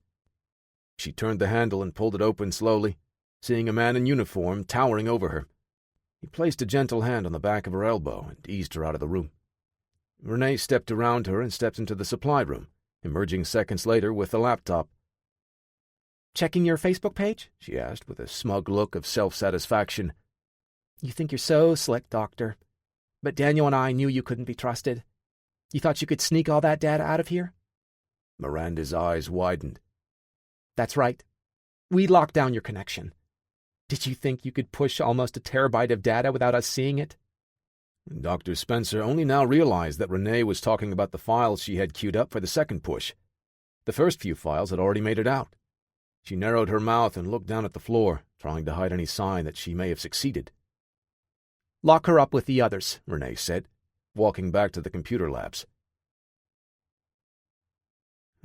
She turned the handle and pulled it open slowly, seeing a man in uniform towering over her. He placed a gentle hand on the back of her elbow and eased her out of the room. Renee stepped around her and stepped into the supply room, emerging seconds later with the laptop. "Checking your Facebook page?" she asked with a smug look of self-satisfaction. "You think you're so slick, Doctor. But Daniel and I knew you couldn't be trusted. You thought you could sneak all that data out of here?" Miranda's eyes widened. "That's right. We locked down your connection. Did you think you could push almost a terabyte of data without us seeing it?" Dr. Spencer only now realized that Renee was talking about the files she had queued up for the second push. The first few files had already made it out. She narrowed her mouth and looked down at the floor, trying to hide any sign that she may have succeeded. "Lock her up with the others," Renee said, walking back to the computer labs.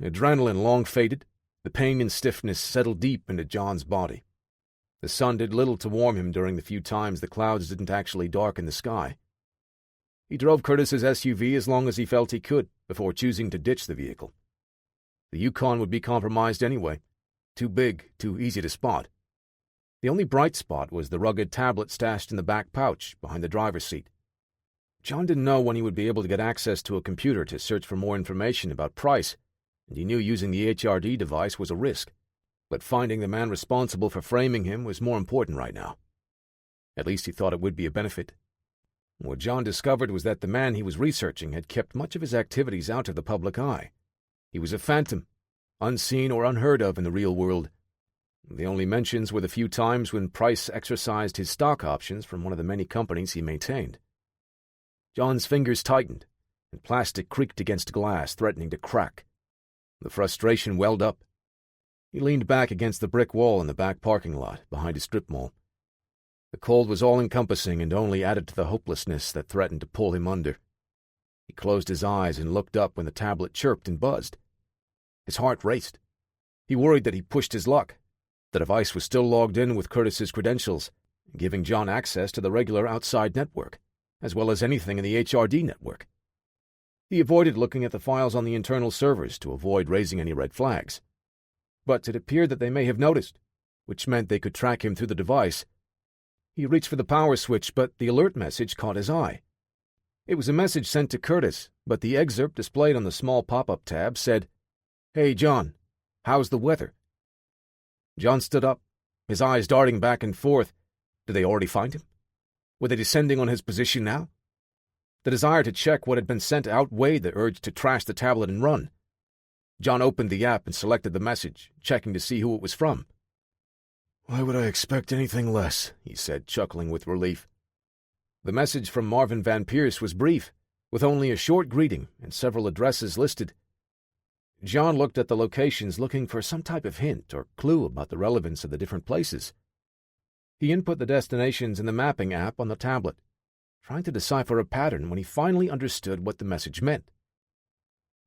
Adrenaline long faded. The pain and stiffness settled deep into John's body. The sun did little to warm him during the few times the clouds didn't actually darken the sky. He drove Curtis's SUV as long as he felt he could before choosing to ditch the vehicle. The Yukon would be compromised anyway. Too big, too easy to spot. The only bright spot was the rugged tablet stashed in the back pouch behind the driver's seat. John didn't know when he would be able to get access to a computer to search for more information about Price, and he knew using the HRD device was a risk. But finding the man responsible for framing him was more important right now. At least he thought it would be a benefit. What John discovered was that the man he was researching had kept much of his activities out of the public eye. He was a phantom, unseen or unheard of in the real world. The only mentions were the few times when Price exercised his stock options from one of the many companies he maintained. John's fingers tightened, and plastic creaked against glass, threatening to crack. The frustration welled up. He leaned back against the brick wall in the back parking lot behind a strip mall. The cold was all-encompassing and only added to the hopelessness that threatened to pull him under. He closed his eyes and looked up when the tablet chirped and buzzed. His heart raced. He worried that he pushed his luck. The device was still logged in with Curtis's credentials, giving John access to the regular outside network, as well as anything in the HRD network. He avoided looking at the files on the internal servers to avoid raising any red flags. But it appeared that they may have noticed, which meant they could track him through the device. He reached for the power switch, but the alert message caught his eye. It was a message sent to Curtis, but the excerpt displayed on the small pop-up tab said, "Hey, John, how's the weather?" John stood up, his eyes darting back and forth. Did they already find him? Were they descending on his position now? The desire to check what had been sent outweighed the urge to trash the tablet and run. John opened the app and selected the message, checking to see who it was from. "Why would I expect anything less?" he said, chuckling with relief. The message from Marvin Van Pierce was brief, with only a short greeting and several addresses listed. John looked at the locations looking for some type of hint or clue about the relevance of the different places. He input the destinations in the mapping app on the tablet, trying to decipher a pattern when he finally understood what the message meant.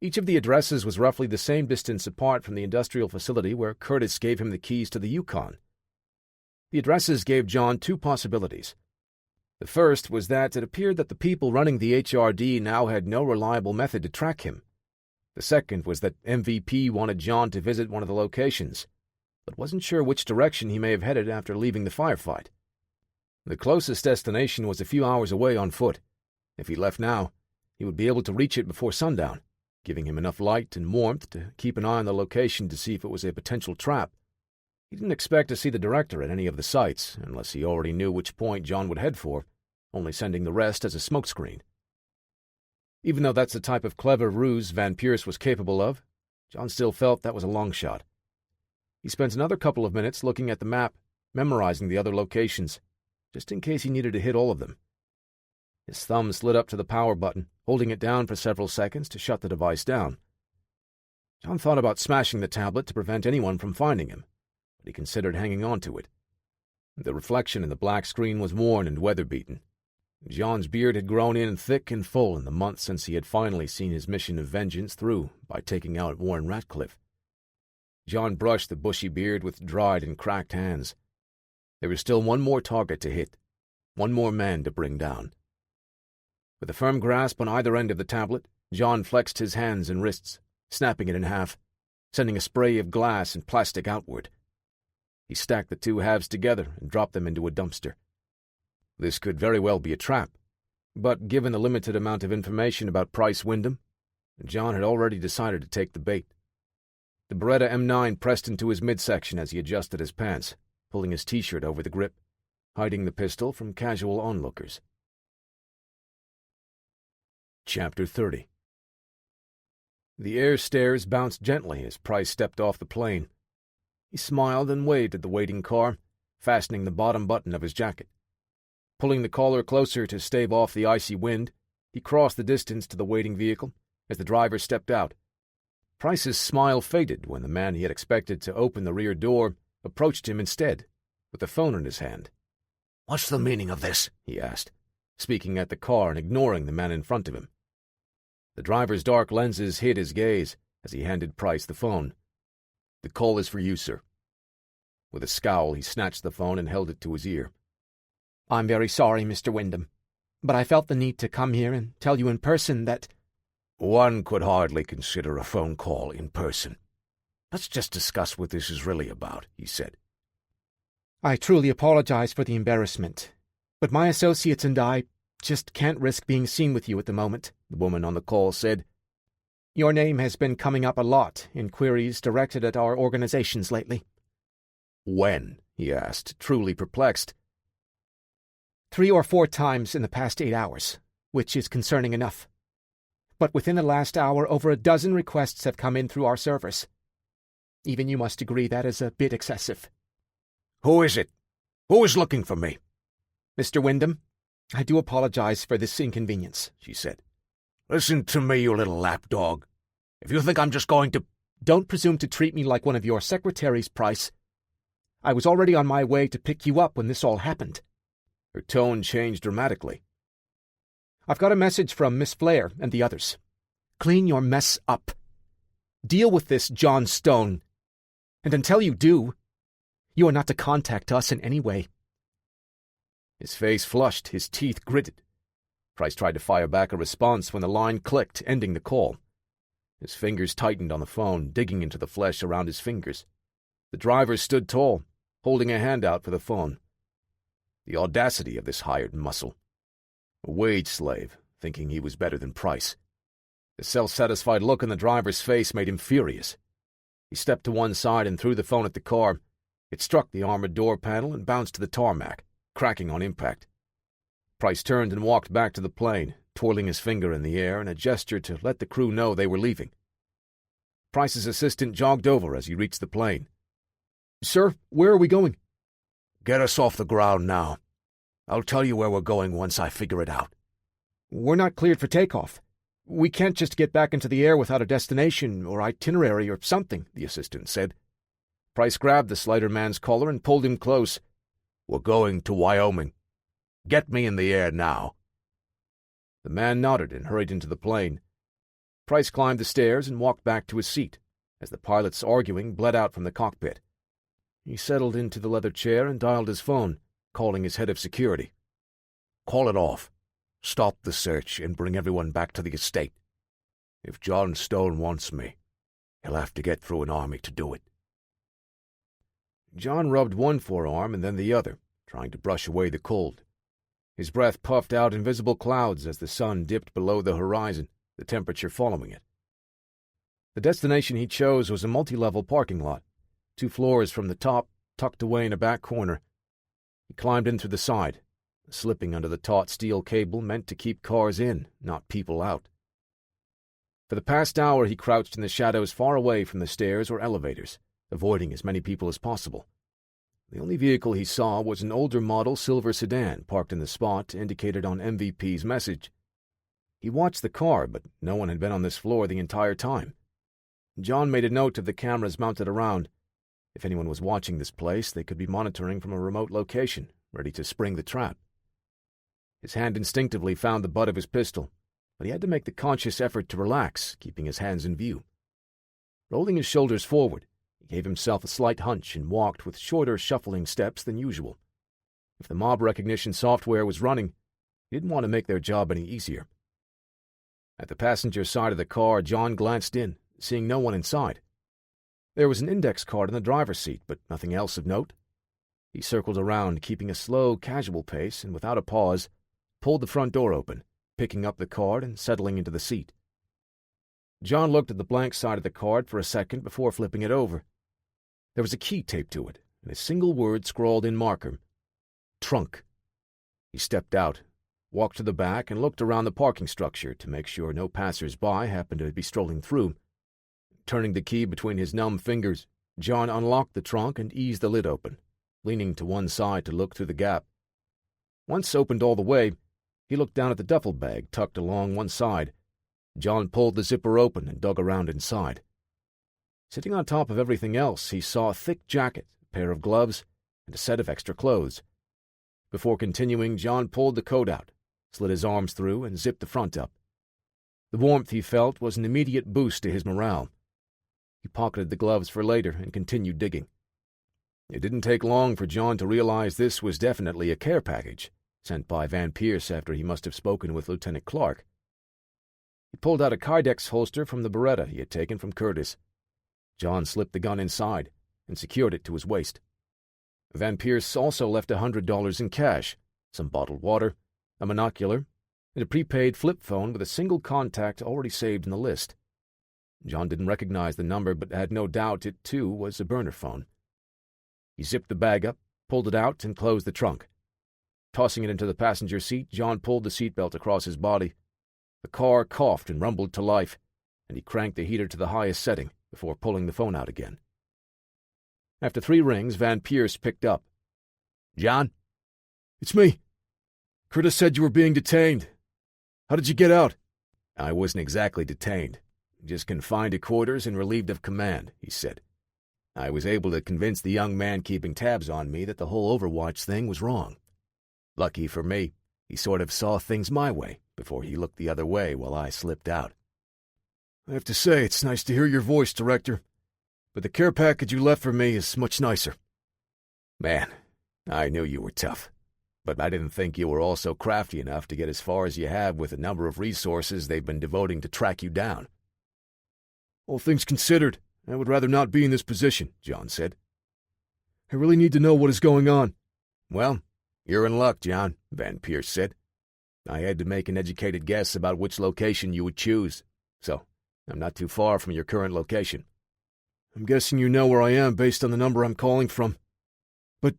Each of the addresses was roughly the same distance apart from the industrial facility where Curtis gave him the keys to the Yukon. The addresses gave John two possibilities. The first was that it appeared that the people running the HRD now had no reliable method to track him. The second was that MVP wanted John to visit one of the locations, but wasn't sure which direction he may have headed after leaving the firefight. The closest destination was a few hours away on foot. If he left now, he would be able to reach it before sundown, giving him enough light and warmth to keep an eye on the location to see if it was a potential trap. He didn't expect to see the director at any of the sites, unless he already knew which point John would head for, only sending the rest as a smokescreen. Even though that's the type of clever ruse Van Pierce was capable of, John still felt that was a long shot. He spent another couple of minutes looking at the map, memorizing the other locations, just in case he needed to hit all of them. His thumb slid up to the power button, holding it down for several seconds to shut the device down. John thought about smashing the tablet to prevent anyone from finding him, but he considered hanging on to it. The reflection in the black screen was worn and weather-beaten. John's beard had grown in thick and full in the months since he had finally seen his mission of vengeance through by taking out Warren Ratcliffe. John brushed the bushy beard with dried and cracked hands. There was still one more target to hit, one more man to bring down. With a firm grasp on either end of the tablet, John flexed his hands and wrists, snapping it in half, sending a spray of glass and plastic outward. He stacked the two halves together and dropped them into a dumpster. This could very well be a trap, but given the limited amount of information about Price Wyndham, John had already decided to take the bait. The Beretta M9 pressed into his midsection as he adjusted his pants, pulling his t-shirt over the grip, hiding the pistol from casual onlookers. Chapter 30. The air stairs bounced gently as Price stepped off the plane. He smiled and waved at the waiting car, fastening the bottom button of his jacket. Pulling the collar closer to stave off the icy wind, he crossed the distance to the waiting vehicle as the driver stepped out. Price's smile faded when the man he had expected to open the rear door approached him instead, with the phone in his hand. "What's the meaning of this?" he asked, speaking at the car and ignoring the man in front of him. The driver's dark lenses hid his gaze as he handed Price the phone. "The call is for you, sir." With a scowl, he snatched the phone and held it to his ear. "I'm very sorry, Mr. Wyndham, but I felt the need to come here and tell you in person that—" "One could hardly consider a phone call in person. Let's just discuss what this is really about," he said. "I truly apologize for the embarrassment, but my associates and I just can't risk being seen with you at the moment," the woman on the call said. "Your name has been coming up a lot in queries directed at our organizations lately." "When?" he asked, truly perplexed. 3 or 4 times in the past 8 hours, which is concerning enough. But within the last hour, over a dozen requests have come in through our servers. Even you must agree that is a bit excessive." "Who is it? Who is looking for me?" "Mr. Wyndham, I do apologize for this inconvenience," she said. "Listen to me, you little lapdog. If you think I'm just going to—" "Don't presume to treat me like one of your secretaries, Price. I was already on my way to pick you up when this all happened." Her tone changed dramatically. "I've got a message from Miss Blair and the others. Clean your mess up. Deal with this, John Stone. And until you do, you are not to contact us in any way." His face flushed, his teeth gritted. Price tried to fire back a response when the line clicked, ending the call. His fingers tightened on the phone, digging into the flesh around his fingers. The driver stood tall, holding a hand out for the phone. The audacity of this hired muscle. A wage slave, thinking he was better than Price. The self-satisfied look on the driver's face made him furious. He stepped to one side and threw the phone at the car. It struck the armored door panel and bounced to the tarmac, cracking on impact. Price turned and walked back to the plane, twirling his finger in the air in a gesture to let the crew know they were leaving. Price's assistant jogged over as he reached the plane. "Sir, where are we going?" "Get us off the ground now. I'll tell you where we're going once I figure it out." "We're not cleared for takeoff. We can't just get back into the air without a destination or itinerary or something," the assistant said. Price grabbed the slighter man's collar and pulled him close. "We're going to Wyoming. Get me in the air now." The man nodded and hurried into the plane. Price climbed the stairs and walked back to his seat, as the pilot's arguing bled out from the cockpit. He settled into the leather chair and dialed his phone, calling his head of security. "Call it off. Stop the search and bring everyone back to the estate. If John Stone wants me, he'll have to get through an army to do it." John rubbed one forearm and then the other, trying to brush away the cold. His breath puffed out invisible clouds as the sun dipped below the horizon, the temperature following it. The destination he chose was a multi-level parking lot, 2 floors from the top, tucked away in a back corner. He climbed in through the side. Slipping under the taut steel cable meant to keep cars in, not people out. For the past hour he crouched in the shadows far away from the stairs or elevators, avoiding as many people as possible. The only vehicle he saw was an older model silver sedan parked in the spot indicated on MVP's message. He watched the car, but no one had been on this floor the entire time. John made a note of the cameras mounted around. If anyone was watching this place, they could be monitoring from a remote location, ready to spring the trap. His hand instinctively found the butt of his pistol, but he had to make the conscious effort to relax, keeping his hands in view. Rolling his shoulders forward, he gave himself a slight hunch and walked with shorter, shuffling steps than usual. If the mob recognition software was running, he didn't want to make their job any easier. At the passenger side of the car, John glanced in, seeing no one inside. There was an index card in the driver's seat, but nothing else of note. He circled around, keeping a slow, casual pace, and without a pause, pulled the front door open, picking up the card and settling into the seat. John looked at the blank side of the card for a second before flipping it over. There was a key taped to it, and a single word scrawled in marker: trunk. He stepped out, walked to the back, and looked around the parking structure to make sure no passers-by happened to be strolling through. Turning the key between his numb fingers, John unlocked the trunk and eased the lid open, leaning to one side to look through the gap. Once opened all the way, he looked down at the duffel bag tucked along one side. John pulled the zipper open and dug around inside. Sitting on top of everything else, he saw a thick jacket, a pair of gloves, and a set of extra clothes. Before continuing, John pulled the coat out, slid his arms through, and zipped the front up. The warmth he felt was an immediate boost to his morale. He pocketed the gloves for later and continued digging. It didn't take long for John to realize this was definitely a care package, sent by Van Pierce after he must have spoken with Lieutenant Clark. He pulled out a Kydex holster from the Beretta he had taken from Curtis. John slipped the gun inside and secured it to his waist. Van Pierce also left $100 in cash, some bottled water, a monocular, and a prepaid flip phone with a single contact already saved in the list. John didn't recognize the number, but had no doubt it, too, was a burner phone. He zipped the bag up, pulled it out, and closed the trunk. Tossing it into the passenger seat, John pulled the seatbelt across his body. The car coughed and rumbled to life, and he cranked the heater to the highest setting before pulling the phone out again. After 3 rings, Van Pierce picked up. "John?" "It's me. Curtis said you were being detained. How did you get out?" "I wasn't exactly detained. Just confined to quarters and relieved of command," he said. "I was able to convince the young man keeping tabs on me that the whole Overwatch thing was wrong. Lucky for me, he sort of saw things my way before he looked the other way while I slipped out." "I have to say, it's nice to hear your voice, Director. But the care package you left for me is much nicer." "Man, I knew you were tough. But I didn't think you were also crafty enough to get as far as you have with the number of resources they've been devoting to track you down." "All things considered, I would rather not be in this position," John said. "I really need to know what is going on." "Well, you're in luck, John," Van Pierce said. "I had to make an educated guess about which location you would choose, so I'm not too far from your current location." "I'm guessing you know where I am based on the number I'm calling from. But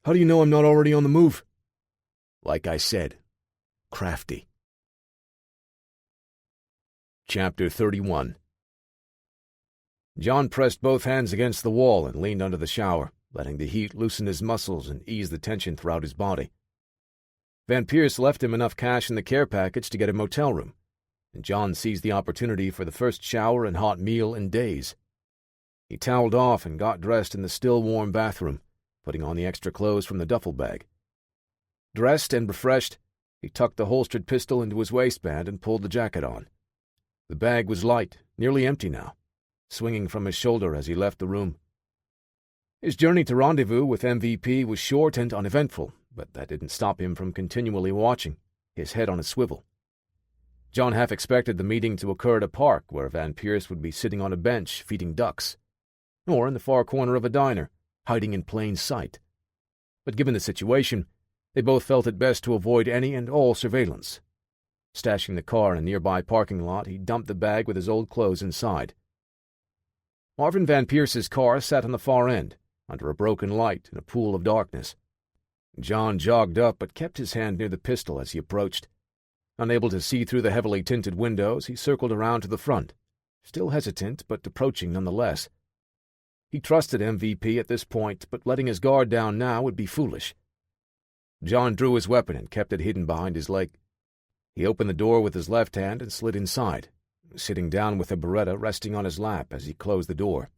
how do you know I'm not already on the move?" "Like I said, crafty." Chapter 31. John pressed both hands against the wall and leaned under the shower, letting the heat loosen his muscles and ease the tension throughout his body. Van Pierce left him enough cash in the care package to get a motel room, and John seized the opportunity for the first shower and hot meal in days. He toweled off and got dressed in the still-warm bathroom, putting on the extra clothes from the duffel bag. Dressed and refreshed, he tucked the holstered pistol into his waistband and pulled the jacket on. The bag was light, nearly empty now, swinging from his shoulder as he left the room. His journey to rendezvous with MVP was short and uneventful, but that didn't stop him from continually watching, his head on a swivel. John half expected the meeting to occur at a park where Van Pierce would be sitting on a bench feeding ducks, or in the far corner of a diner, hiding in plain sight. But given the situation, they both felt it best to avoid any and all surveillance. Stashing the car in a nearby parking lot, he dumped the bag with his old clothes inside. Marvin Van Pierce's car sat on the far end, under a broken light in a pool of darkness. John jogged up but kept his hand near the pistol as he approached. Unable to see through the heavily tinted windows, he circled around to the front, still hesitant but approaching nonetheless. He trusted MVP at this point, but letting his guard down now would be foolish. John drew his weapon and kept it hidden behind his leg. He opened the door with his left hand and slid inside, sitting down with the Beretta resting on his lap as he closed the door.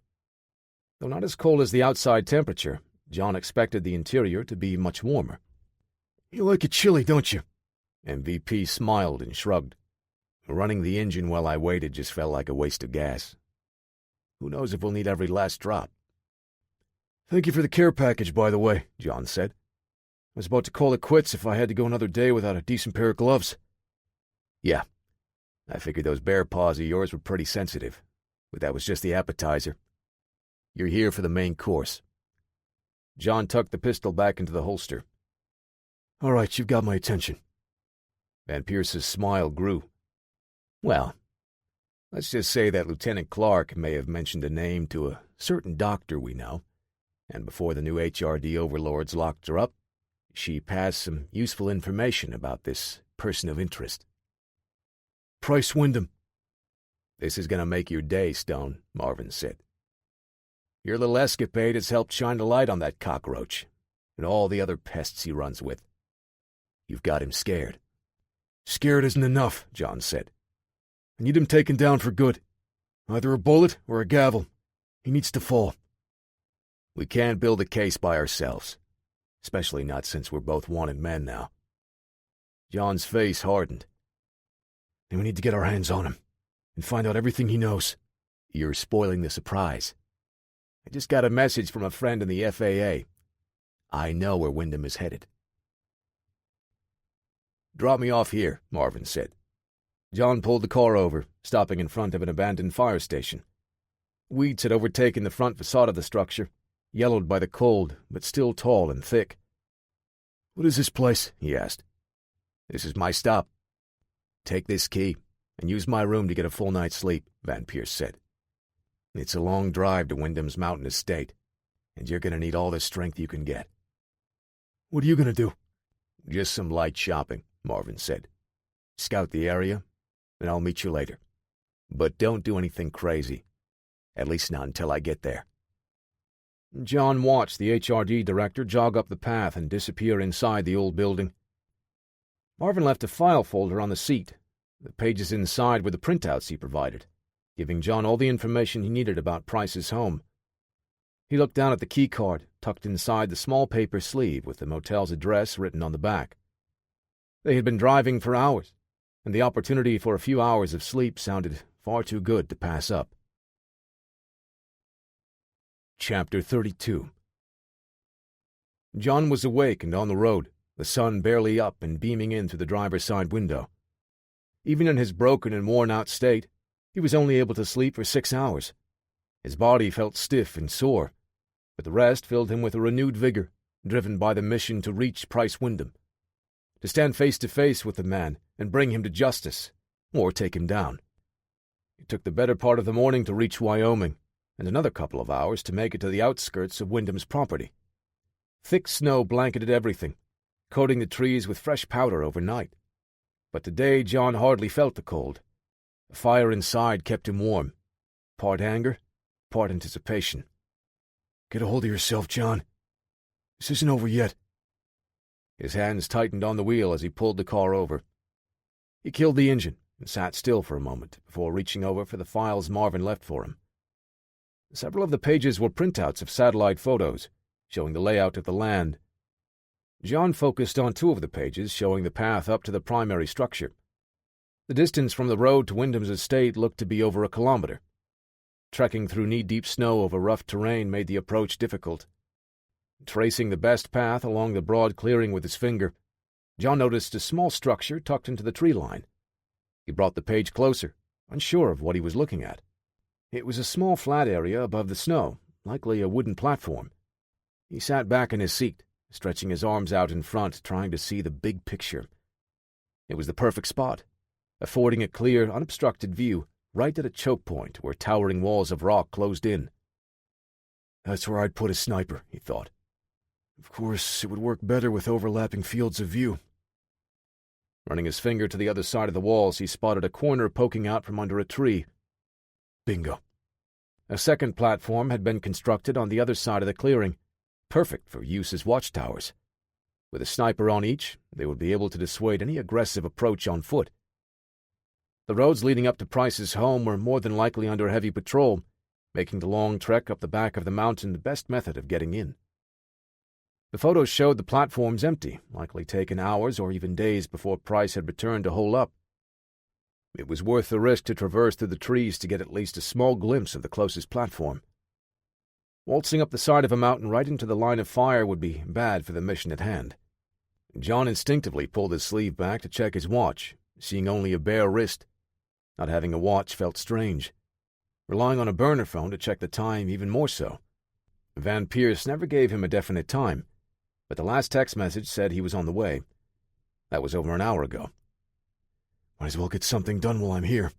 Though not as cold as the outside temperature, John expected the interior to be much warmer. "You like it chilly, don't you?" MVP smiled and shrugged. Running the engine while I waited just felt like a waste of gas. Who knows if we'll need every last drop. "Thank you for the care package, by the way," John said. "I was about to call it quits if I had to go another day without a decent pair of gloves." "Yeah, I figured those bear paws of yours were pretty sensitive, but that was just the appetizer. You're here for the main course." John tucked the pistol back into the holster. "All right, you've got my attention." Van Pierce's smile grew. "Well, let's just say that Lieutenant Clark may have mentioned a name to a certain doctor we know, and before the new HRD overlords locked her up, she passed some useful information about this person of interest." "Price Wyndham." "This is going to make your day, Stone," Marvin said. "Your little escapade has helped shine a light on that cockroach and all the other pests he runs with. You've got him scared." "Scared isn't enough," John said. "I need him taken down for good. Either a bullet or a gavel. He needs to fall." "We can't build a case by ourselves, especially not since we're both wanted men now." John's face hardened. "Then we need to get our hands on him and find out everything he knows." "You're spoiling the surprise. I just got a message from a friend in the FAA. I know where Wyndham is headed." "Drop me off here," Marvin said. John pulled the car over, stopping in front of an abandoned fire station. Weeds had overtaken the front facade of the structure, yellowed by the cold, but still tall and thick. "What is this place?" he asked. "This is my stop. Take this key and use my room to get a full night's sleep," Van Pierce said. "It's a long drive to Wyndham's mountain estate, and you're going to need all the strength you can get." "What are you going to do?" "Just some light shopping," Marvin said. "Scout the area, and I'll meet you later. But don't do anything crazy. At least not until I get there." John watched the HRD director jog up the path and disappear inside the old building. Marvin left a file folder on the seat. The pages inside were the printouts he provided, giving John all the information he needed about Price's home. He looked down at the key card, tucked inside the small paper sleeve with the motel's address written on the back. They had been driving for hours, and the opportunity for a few hours of sleep sounded far too good to pass up. Chapter 32. John was awake and on the road, the sun barely up and beaming in through the driver's side window. Even in his broken and worn-out state, he was only able to sleep for 6 hours. His body felt stiff and sore, but the rest filled him with a renewed vigor, driven by the mission to reach Price Wyndham, to stand face to face with the man and bring him to justice, or take him down. It took the better part of the morning to reach Wyoming, and another couple of hours to make it to the outskirts of Wyndham's property. Thick snow blanketed everything, coating the trees with fresh powder overnight. But today John hardly felt the cold. The fire inside kept him warm, part anger, part anticipation. "Get a hold of yourself, John. This isn't over yet." His hands tightened on the wheel as he pulled the car over. He killed the engine and sat still for a moment before reaching over for the files Marvin left for him. Several of the pages were printouts of satellite photos, showing the layout of the land. John focused on 2 of the pages showing the path up to the primary structure. The distance from the road to Wyndham's estate looked to be over 1 kilometer. Trekking through knee-deep snow over rough terrain made the approach difficult. Tracing the best path along the broad clearing with his finger, John noticed a small structure tucked into the tree line. He brought the page closer, unsure of what he was looking at. It was a small flat area above the snow, likely a wooden platform. He sat back in his seat, stretching his arms out in front, trying to see the big picture. It was the perfect spot, affording a clear, unobstructed view right at a choke point where towering walls of rock closed in. "That's where I'd put a sniper," he thought. "Of course, it would work better with overlapping fields of view." Running his finger to the other side of the walls, he spotted a corner poking out from under a tree. Bingo. A second platform had been constructed on the other side of the clearing, perfect for use as watchtowers. With a sniper on each, they would be able to dissuade any aggressive approach on foot. The roads leading up to Price's home were more than likely under heavy patrol, making the long trek up the back of the mountain the best method of getting in. The photos showed the platforms empty, likely taken hours or even days before Price had returned to hole up. It was worth the risk to traverse through the trees to get at least a small glimpse of the closest platform. Waltzing up the side of a mountain right into the line of fire would be bad for the mission at hand. John instinctively pulled his sleeve back to check his watch, seeing only a bare wrist. Not having a watch felt strange. Relying on a burner phone to check the time even more so. Van Pierce never gave him a definite time, but the last text message said he was on the way. That was over an hour ago. Might as well get something done while I'm here.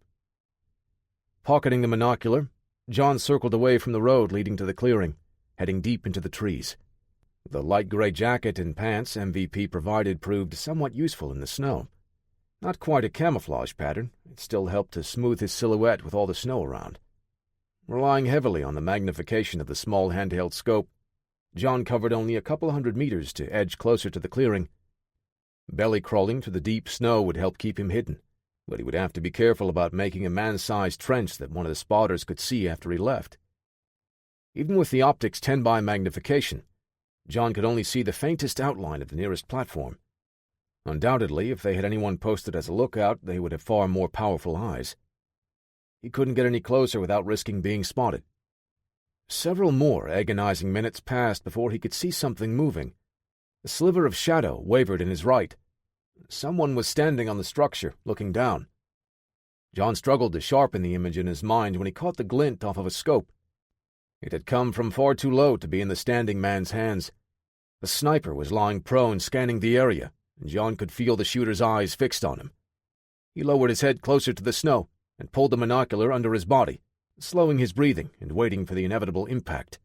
Pocketing the monocular, John circled away from the road leading to the clearing, heading deep into the trees. The light gray jacket and pants MVP provided proved somewhat useful in the snow. Not quite a camouflage pattern, it still helped to smooth his silhouette with all the snow around. Relying heavily on the magnification of the small handheld scope, John covered only a couple 100 meters to edge closer to the clearing. Belly crawling through the deep snow would help keep him hidden, but he would have to be careful about making a man-sized trench that one of the spotters could see after he left. Even with the optic's 10x magnification, John could only see the faintest outline of the nearest platform. Undoubtedly, if they had anyone posted as a lookout, they would have far more powerful eyes. He couldn't get any closer without risking being spotted. Several more agonizing minutes passed before he could see something moving. A sliver of shadow wavered in his right. Someone was standing on the structure, looking down. John struggled to sharpen the image in his mind when he caught the glint off of a scope. It had come from far too low to be in the standing man's hands. The sniper was lying prone, scanning the area, and John could feel the shooter's eyes fixed on him. He lowered his head closer to the snow and pulled the monocular under his body, slowing his breathing and waiting for the inevitable impact.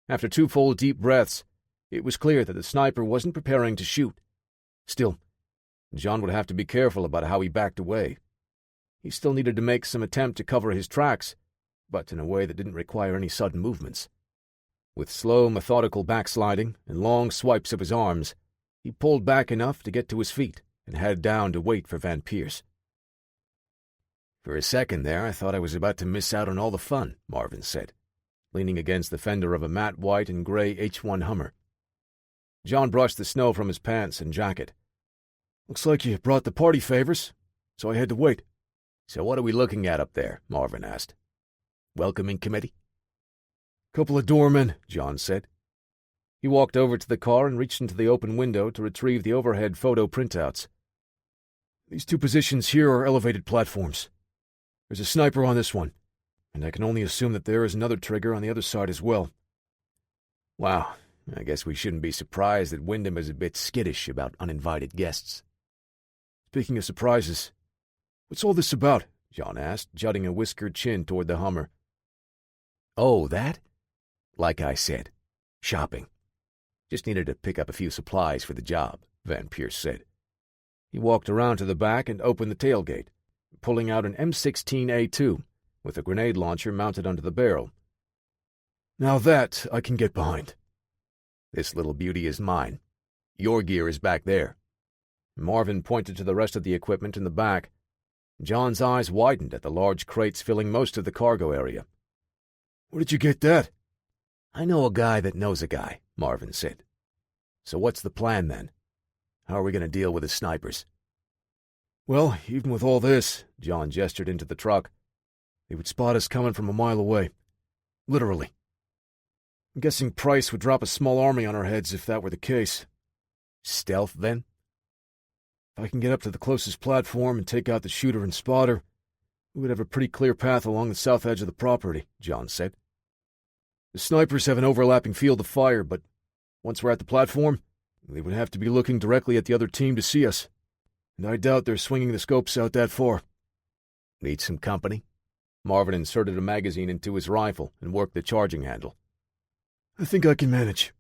After 2 full deep breaths, it was clear that the sniper wasn't preparing to shoot. Still, John would have to be careful about how he backed away. He still needed to make some attempt to cover his tracks, but in a way that didn't require any sudden movements. With slow, methodical backsliding and long swipes of his arms, he pulled back enough to get to his feet and head down to wait for Van Pierce. For a second there, I thought I was about to miss out on all the fun, Marvin said, leaning against the fender of a matte white and gray H1 Hummer. John brushed the snow from his pants and jacket. Looks like you brought the party favors, so I had to wait. So what are we looking at up there? Marvin asked. Welcoming committee? Couple of doormen, John said. He walked over to the car and reached into the open window to retrieve the overhead photo printouts. These 2 positions here are elevated platforms. There's a sniper on this one, and I can only assume that there is another trigger on the other side as well. Wow, I guess we shouldn't be surprised that Wyndham is a bit skittish about uninvited guests. Speaking of surprises, what's all this about? John asked, jutting a whiskered chin toward the Hummer. Oh, that? Like I said, shopping. Just needed to pick up a few supplies for the job, Van Pierce said. He walked around to the back and opened the tailgate, pulling out an M16A2 with a grenade launcher mounted under the barrel. Now that I can get behind. This little beauty is mine. Your gear is back there. Marvin pointed to the rest of the equipment in the back. John's eyes widened at the large crates filling most of the cargo area. Where did you get that? I know a guy that knows a guy, Marvin said. So what's the plan then? How are we going to deal with the snipers? Well, even with all this, John gestured into the truck, they would spot us coming from a mile away. Literally. I'm guessing Price would drop a small army on our heads if that were the case. Stealth, then? If I can get up to the closest platform and take out the shooter and spotter, we would have a pretty clear path along the south edge of the property, John said. The snipers have an overlapping field of fire, but once we're at the platform, they would have to be looking directly at the other team to see us. And I doubt they're swinging the scopes out that far. Need some company? Marvin inserted a magazine into his rifle and worked the charging handle. I think I can manage.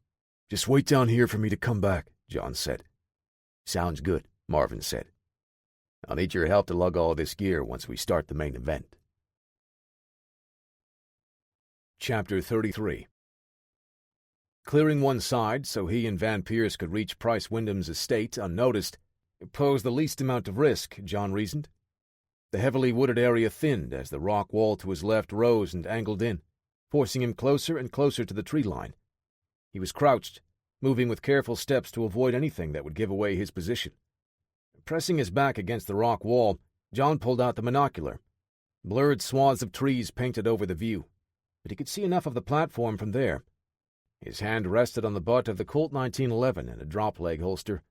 Just wait down here for me to come back, John said. Sounds good, Marvin said. I'll need your help to lug all this gear once we start the main event. Chapter 33. Clearing one side so he and Van Pierce could reach Price Wyndham's estate unnoticed posed the least amount of risk, John reasoned. The heavily wooded area thinned as the rock wall to his left rose and angled in, forcing him closer and closer to the tree line. He was crouched, moving with careful steps to avoid anything that would give away his position. Pressing his back against the rock wall, John pulled out the binocular. Blurred swaths of trees painted over the view, but he could see enough of the platform from there. His hand rested on the butt of the Colt 1911 in a drop-leg holster.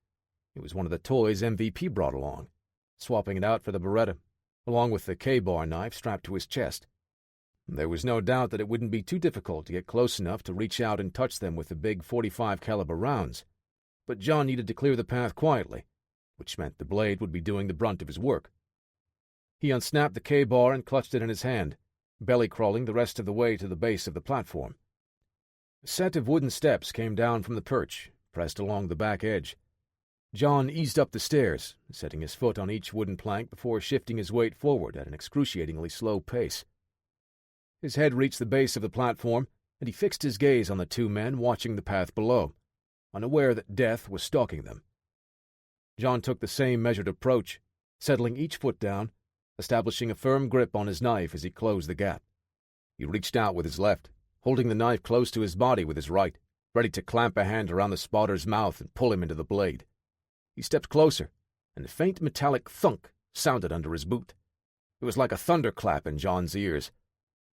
It was one of the toys MVP brought along, swapping it out for the Beretta, along with the K-bar knife strapped to his chest. There was no doubt that it wouldn't be too difficult to get close enough to reach out and touch them with the big .45 caliber rounds, but John needed to clear the path quietly, which meant the blade would be doing the brunt of his work. He unsnapped the K-bar and clutched it in his hand, belly-crawling the rest of the way to the base of the platform. A set of wooden steps came down from the perch, pressed along the back edge. John eased up the stairs, setting his foot on each wooden plank before shifting his weight forward at an excruciatingly slow pace. His head reached the base of the platform, and he fixed his gaze on the two men watching the path below, unaware that death was stalking them. John took the same measured approach, settling each foot down, establishing a firm grip on his knife as he closed the gap. He reached out with his left, holding the knife close to his body with his right, ready to clamp a hand around the spotter's mouth and pull him into the blade. He stepped closer, and a faint metallic thunk sounded under his boot. It was like a thunderclap in John's ears.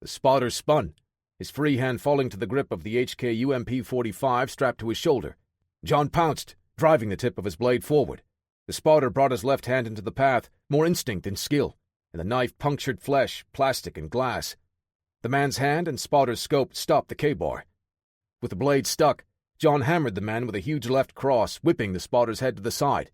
The spotter spun, his free hand falling to the grip of the HK UMP-45 strapped to his shoulder. John pounced, driving the tip of his blade forward. The spotter brought his left hand into the path, more instinct than skill, and the knife punctured flesh, plastic, and glass. The man's hand and spotter's scope stopped the K-bar. With the blade stuck, John hammered the man with a huge left cross, whipping the spotter's head to the side.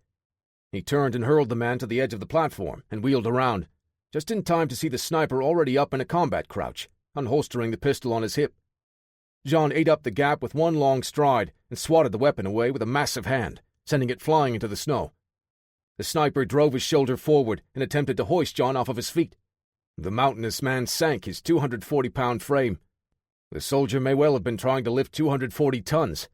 He turned and hurled the man to the edge of the platform and wheeled around, just in time to see the sniper already up in a combat crouch, unholstering the pistol on his hip. John ate up the gap with one long stride and swatted the weapon away with a massive hand, sending it flying into the snow. The sniper drove his shoulder forward and attempted to hoist John off of his feet. The mountainous man sank his 240-pound frame. The soldier may well have been trying to lift 240 tons.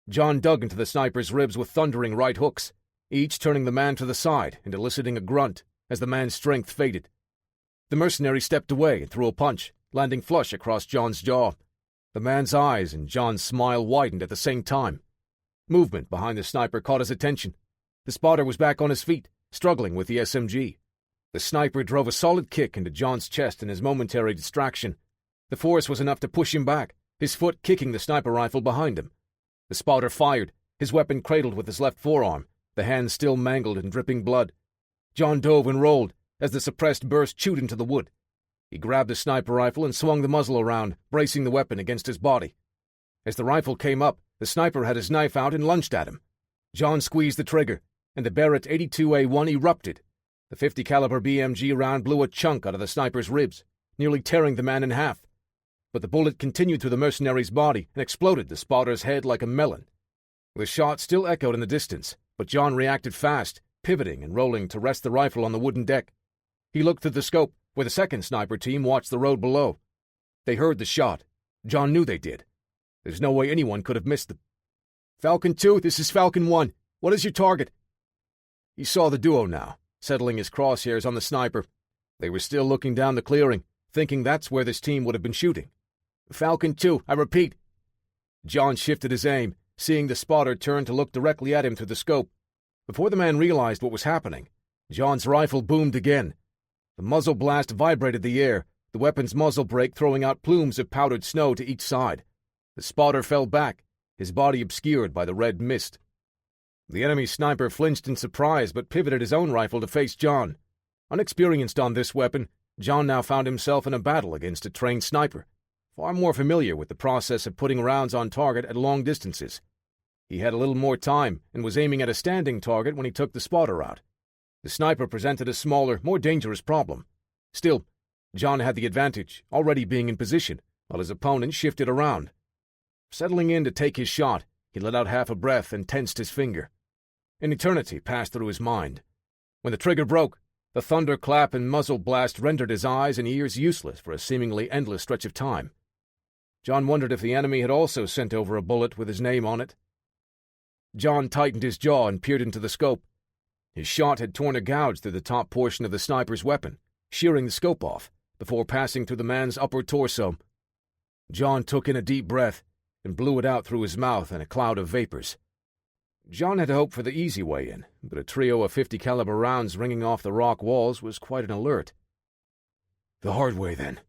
John dug into the sniper's ribs with thundering right hooks, each turning the man to the side and eliciting a grunt as the man's strength faded. The mercenary stepped away and threw a punch, landing flush across John's jaw. The man's eyes and John's smile widened at the same time. Movement behind the sniper caught his attention. The spotter was back on his feet, struggling with the SMG. The sniper drove a solid kick into John's chest in his momentary distraction. The force was enough to push him back, his foot kicking the sniper rifle behind him. The spotter fired, his weapon cradled with his left forearm, the hand still mangled and dripping blood. John dove and rolled as the suppressed burst chewed into the wood. He grabbed the sniper rifle and swung the muzzle around, bracing the weapon against his body. As the rifle came up, the sniper had his knife out and lunged at him. John squeezed the trigger, and the Barrett 82A1 erupted. The .50 caliber BMG round blew a chunk out of the sniper's ribs, nearly tearing the man in half. But the bullet continued through the mercenary's body and exploded the spotter's head like a melon. The shot still echoed in the distance, but John reacted fast, pivoting and rolling to rest the rifle on the wooden deck. He looked through the scope, where the second sniper team watched the road below. They heard the shot. John knew they did. There's no way anyone could have missed them. "Falcon 2, this is Falcon 1. What is your target?" He saw the duo now, settling his crosshairs on the sniper. They were still looking down the clearing, thinking that's where this team would have been shooting. "Falcon 2, I repeat." John shifted his aim, seeing the spotter turn to look directly at him through the scope. Before the man realized what was happening, John's rifle boomed again. The muzzle blast vibrated the air, the weapon's muzzle brake throwing out plumes of powdered snow to each side. The spotter fell back, his body obscured by the red mist. The enemy sniper flinched in surprise but pivoted his own rifle to face John. Unexperienced on this weapon, John now found himself in a battle against a trained sniper, far more familiar with the process of putting rounds on target at long distances. He had a little more time and was aiming at a standing target when he took the spotter out. The sniper presented a smaller, more dangerous problem. Still, John had the advantage, already being in position, while his opponent shifted around. Settling in to take his shot, he let out half a breath and tensed his finger. An eternity passed through his mind. When the trigger broke, the thunderclap and muzzle blast rendered his eyes and ears useless for a seemingly endless stretch of time. John wondered if the enemy had also sent over a bullet with his name on it. John tightened his jaw and peered into the scope. His shot had torn a gouge through the top portion of the sniper's weapon, shearing the scope off, before passing through the man's upper torso. John took in a deep breath and blew it out through his mouth in a cloud of vapors. John had hoped for the easy way in, but a trio of 50 caliber rounds ringing off the rock walls was quite an alert. The hard way, then.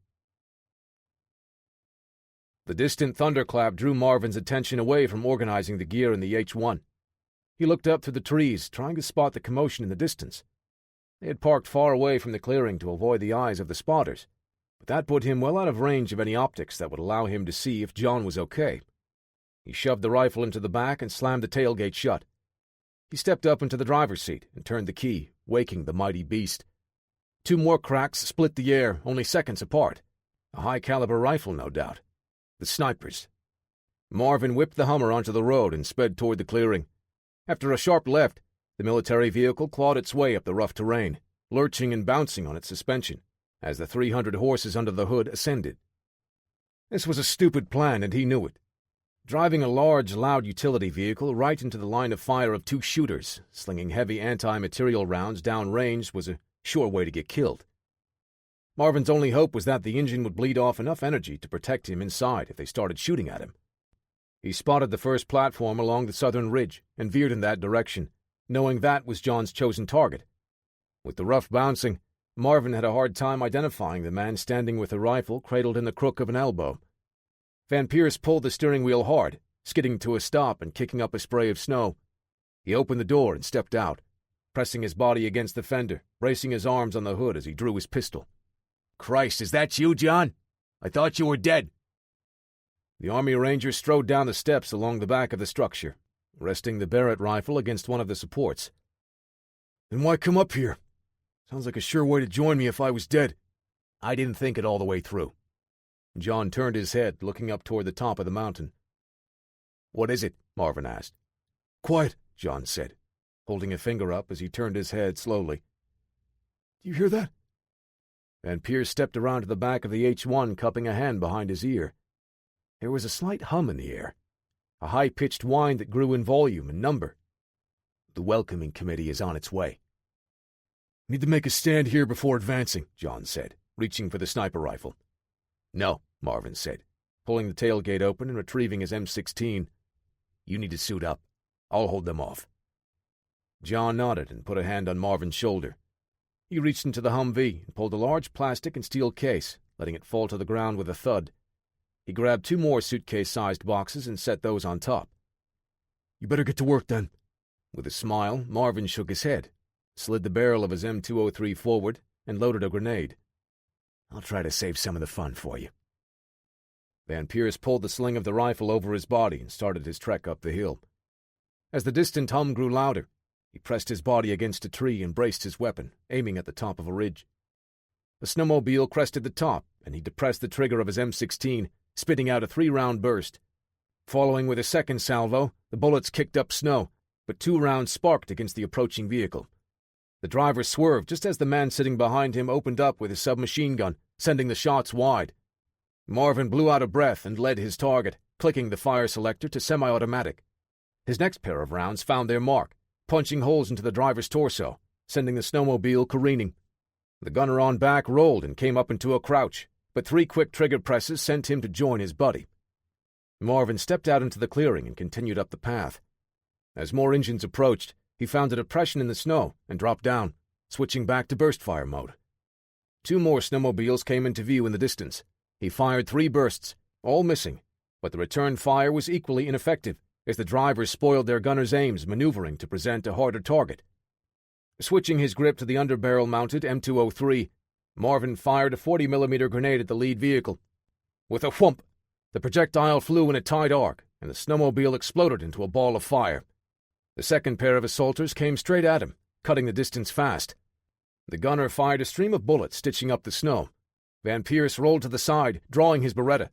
The distant thunderclap drew Marvin's attention away from organizing the gear in the H-1. He looked up through the trees, trying to spot the commotion in the distance. They had parked far away from the clearing to avoid the eyes of the spotters, but that put him well out of range of any optics that would allow him to see if John was okay. He shoved the rifle into the back and slammed the tailgate shut. He stepped up into the driver's seat and turned the key, waking the mighty beast. 2 more cracks split the air, only seconds apart. A high-caliber rifle, no doubt. The snipers. Marvin whipped the Hummer onto the road and sped toward the clearing. After a sharp left, the military vehicle clawed its way up the rough terrain, lurching and bouncing on its suspension, as the 300 horses under the hood ascended. This was a stupid plan, and he knew it. Driving a large, loud utility vehicle right into the line of fire of 2 shooters, slinging heavy anti-material rounds down-range was a sure way to get killed. Marvin's only hope was that the engine would bleed off enough energy to protect him inside if they started shooting at him. He spotted the first platform along the southern ridge and veered in that direction, knowing that was John's chosen target. With the rough bouncing, Marvin had a hard time identifying the man standing with a rifle cradled in the crook of an elbow. Van Pierce pulled the steering wheel hard, skidding to a stop and kicking up a spray of snow. He opened the door and stepped out, pressing his body against the fender, bracing his arms on the hood as he drew his pistol. "Christ, is that you, John? I thought you were dead." The Army Ranger strode down the steps along the back of the structure, resting the Barrett rifle against one of the supports. "Then why come up here? Sounds like a sure way to join me if I was dead." "I didn't think it all the way through." John turned his head, looking up toward the top of the mountain. "What is it?" Marvin asked. "Quiet," John said, holding a finger up as he turned his head slowly. "Do you hear that?" Van Pierce stepped around to the back of the H-1, cupping a hand behind his ear. There was a slight hum in the air, a high-pitched whine that grew in volume and number. "The welcoming committee is on its way." "Need to make a stand here before advancing," John said, reaching for the sniper rifle. "No," Marvin said, pulling the tailgate open and retrieving his M16. "You need to suit up. I'll hold them off." John nodded and put a hand on Marvin's shoulder. He reached into the Humvee and pulled a large plastic and steel case, letting it fall to the ground with a thud. He grabbed 2 more suitcase-sized boxes and set those on top. "You better get to work, then." With a smile, Marvin shook his head, slid the barrel of his M203 forward, and loaded a grenade. "I'll try to save some of the fun for you." Van Pierce pulled the sling of the rifle over his body and started his trek up the hill. As the distant hum grew louder, he pressed his body against a tree and braced his weapon, aiming at the top of a ridge. The snowmobile crested the top, and he depressed the trigger of his M16, spitting out a 3-round burst. Following with a second salvo, the bullets kicked up snow, but 2 rounds sparked against the approaching vehicle. The driver swerved just as the man sitting behind him opened up with his submachine gun, sending the shots wide. Marvin blew out a breath and led his target, clicking the fire selector to semi-automatic. His next pair of rounds found their mark, punching holes into the driver's torso, sending the snowmobile careening. The gunner on back rolled and came up into a crouch, but 3 quick trigger presses sent him to join his buddy. Marvin stepped out into the clearing and continued up the path. As more engines approached, he found a depression in the snow and dropped down, switching back to burst fire mode. 2 more snowmobiles came into view in the distance. He fired 3 bursts, all missing, but the return fire was equally ineffective, as the drivers spoiled their gunners' aims maneuvering to present a harder target. Switching his grip to the underbarrel-mounted M203, Marvin fired a 40mm grenade at the lead vehicle. With a whump, the projectile flew in a tight arc, and the snowmobile exploded into a ball of fire. The second pair of assaulters came straight at him, cutting the distance fast. The gunner fired a stream of bullets stitching up the snow. Van Pierce rolled to the side, drawing his Beretta.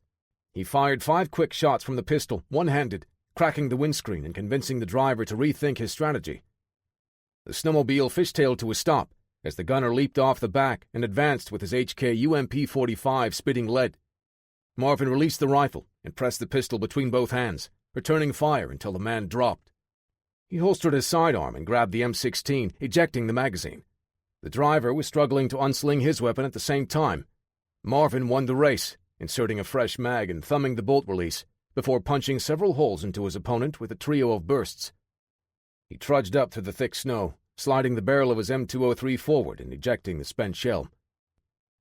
He fired 5 quick shots from the pistol, one-handed, cracking the windscreen and convincing the driver to rethink his strategy. The snowmobile fishtailed to a stop as the gunner leaped off the back and advanced with his HK UMP-45 spitting lead. Marvin released the rifle and pressed the pistol between both hands, returning fire until the man dropped. He holstered his sidearm and grabbed the M16, ejecting the magazine. The driver was struggling to unsling his weapon at the same time. Marvin won the race, inserting a fresh mag and thumbing the bolt release, before punching several holes into his opponent with a trio of bursts. He trudged up through the thick snow, sliding the barrel of his M203 forward and ejecting the spent shell.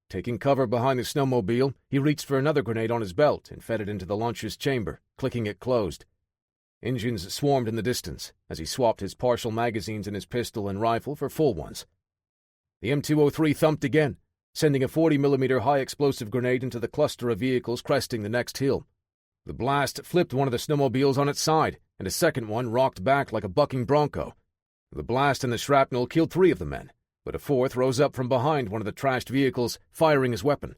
Taking cover behind the snowmobile, he reached for another grenade on his belt and fed it into the launcher's chamber, clicking it closed. Engines swarmed in the distance as he swapped his partial magazines in his pistol and rifle for full ones. The M203 thumped again, sending a 40mm high-explosive grenade into the cluster of vehicles cresting the next hill. The blast flipped one of the snowmobiles on its side, and a second one rocked back like a bucking bronco. The blast and the shrapnel killed 3 of the men, but a fourth rose up from behind one of the trashed vehicles, firing his weapon.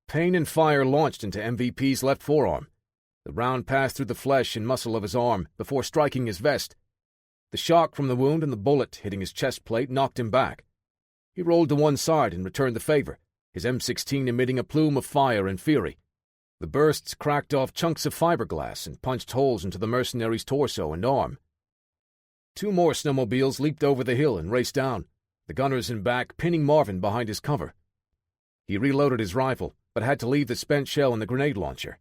Pain and fire launched into MVP's left forearm. The round passed through the flesh and muscle of his arm before striking his vest. The shock from the wound and the bullet hitting his chest plate knocked him back. He rolled to one side and returned the favor, his M16 emitting a plume of fire and fury. The bursts cracked off chunks of fiberglass and punched holes into the mercenary's torso and arm. 2 more snowmobiles leaped over the hill and raced down, the gunners in back pinning Marvin behind his cover. He reloaded his rifle, but had to leave the spent shell in the grenade launcher.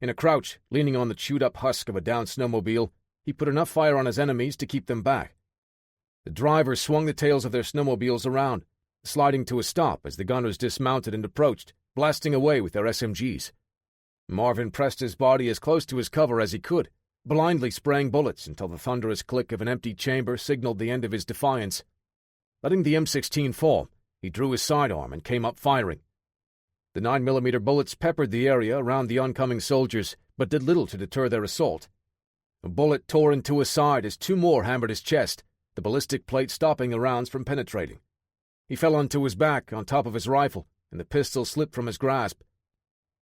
In a crouch, leaning on the chewed-up husk of a downed snowmobile, he put enough fire on his enemies to keep them back. The drivers swung the tails of their snowmobiles around, sliding to a stop as the gunners dismounted and approached, blasting away with their SMGs. Marvin pressed his body as close to his cover as he could, blindly spraying bullets until the thunderous click of an empty chamber signaled the end of his defiance. Letting the M16 fall, he drew his sidearm and came up firing. The 9mm bullets peppered the area around the oncoming soldiers, but did little to deter their assault. A bullet tore into his side as 2 more hammered his chest, the ballistic plate stopping the rounds from penetrating. He fell onto his back on top of his rifle, and the pistol slipped from his grasp.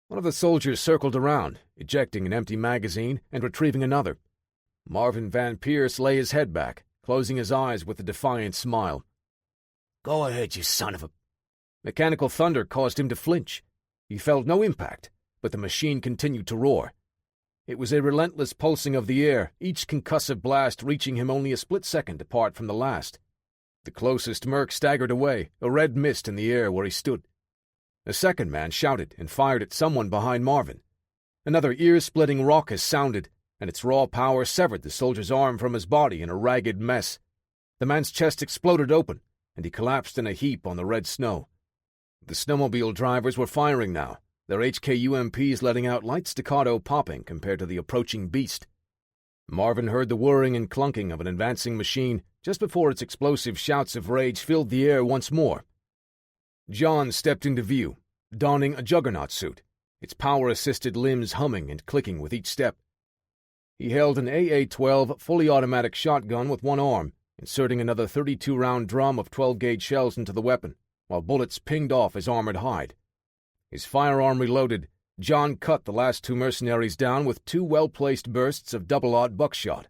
One of the soldiers circled around, ejecting an empty magazine and retrieving another. Marvin Van Pierce lay his head back, closing his eyes with a defiant smile. Go ahead, you son of a... Mechanical thunder caused him to flinch. He felt no impact, but the machine continued to roar. It was a relentless pulsing of the air, each concussive blast reaching him only a split second apart from the last. The closest merc staggered away, a red mist in the air where he stood. A second man shouted and fired at someone behind Marvin. Another ear-splitting raucous sounded, and its raw power severed the soldier's arm from his body in a ragged mess. The man's chest exploded open, and he collapsed in a heap on the red snow. The snowmobile drivers were firing now, their HKUMPs letting out light staccato popping compared to the approaching beast. Marvin heard the whirring and clunking of an advancing machine just before its explosive shouts of rage filled the air once more. John stepped into view, donning a juggernaut suit, its power-assisted limbs humming and clicking with each step. He held an AA-12 fully automatic shotgun with one arm, inserting another 32-round drum of 12-gauge shells into the weapon, while bullets pinged off his armored hide. His firearm reloaded, John cut the last 2 mercenaries down with 2 well-placed bursts of double-aught buckshot.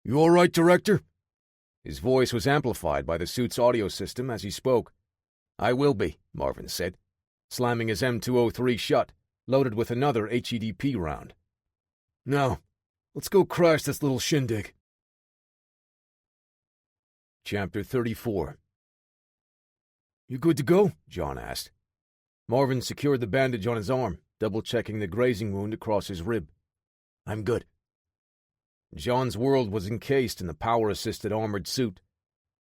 "You all right, Director?" His voice was amplified by the suit's audio system as he spoke. "I will be," Marvin said, slamming his M203 shut, loaded with another HEDP round. "Now, let's go crash this little shindig." Chapter 34. "You good to go?" John asked. Marvin secured the bandage on his arm, double-checking the grazing wound across his rib. I'm good. John's world was encased in the power-assisted armored suit.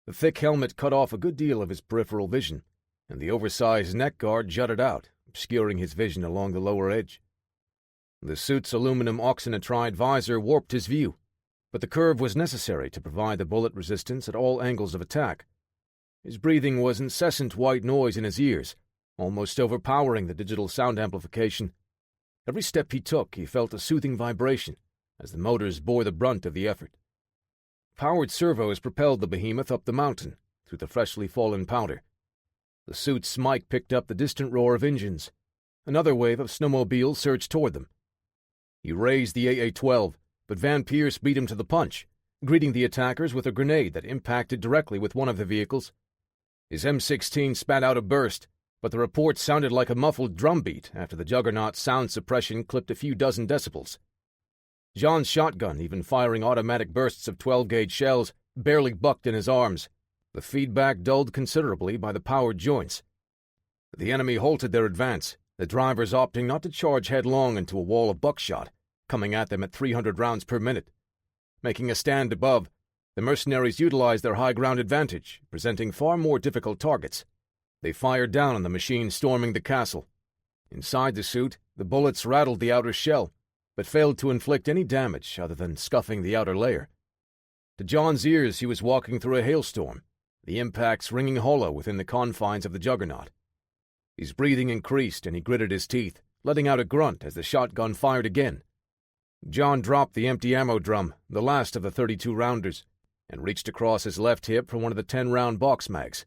The thick helmet cut off a good deal of his peripheral vision, and the oversized neck guard jutted out, obscuring his vision along the lower edge. The suit's aluminum oxynitride visor warped his view, but the curve was necessary to provide the bullet resistance at all angles of attack. His breathing was incessant white noise in his ears, almost overpowering the digital sound amplification. Every step he took, he felt a soothing vibration, as the motors bore the brunt of the effort. Powered servos propelled the behemoth up the mountain, through the freshly fallen powder. The suit's mic picked up the distant roar of engines. Another wave of snowmobiles surged toward them. He raised the AA-12, but Van Pierce beat him to the punch, greeting the attackers with a grenade that impacted directly with one of the vehicles. His M16 spat out a burst, but the report sounded like a muffled drumbeat after the Juggernaut's sound suppression clipped a few dozen decibels. John's shotgun, even firing automatic bursts of 12-gauge shells, barely bucked in his arms, the feedback dulled considerably by the powered joints. The enemy halted their advance, the drivers opting not to charge headlong into a wall of buckshot, coming at them at 300 rounds per minute. Making a stand above, the mercenaries utilized their high ground advantage, presenting far more difficult targets. They fired down on the machine storming the castle. Inside the suit, the bullets rattled the outer shell, but failed to inflict any damage other than scuffing the outer layer. To John's ears, he was walking through a hailstorm, the impacts ringing hollow within the confines of the Juggernaut. His breathing increased and he gritted his teeth, letting out a grunt as the shotgun fired again. John dropped the empty ammo drum, the last of the 32-rounders, and reached across his left hip for one of the 10-round box mags.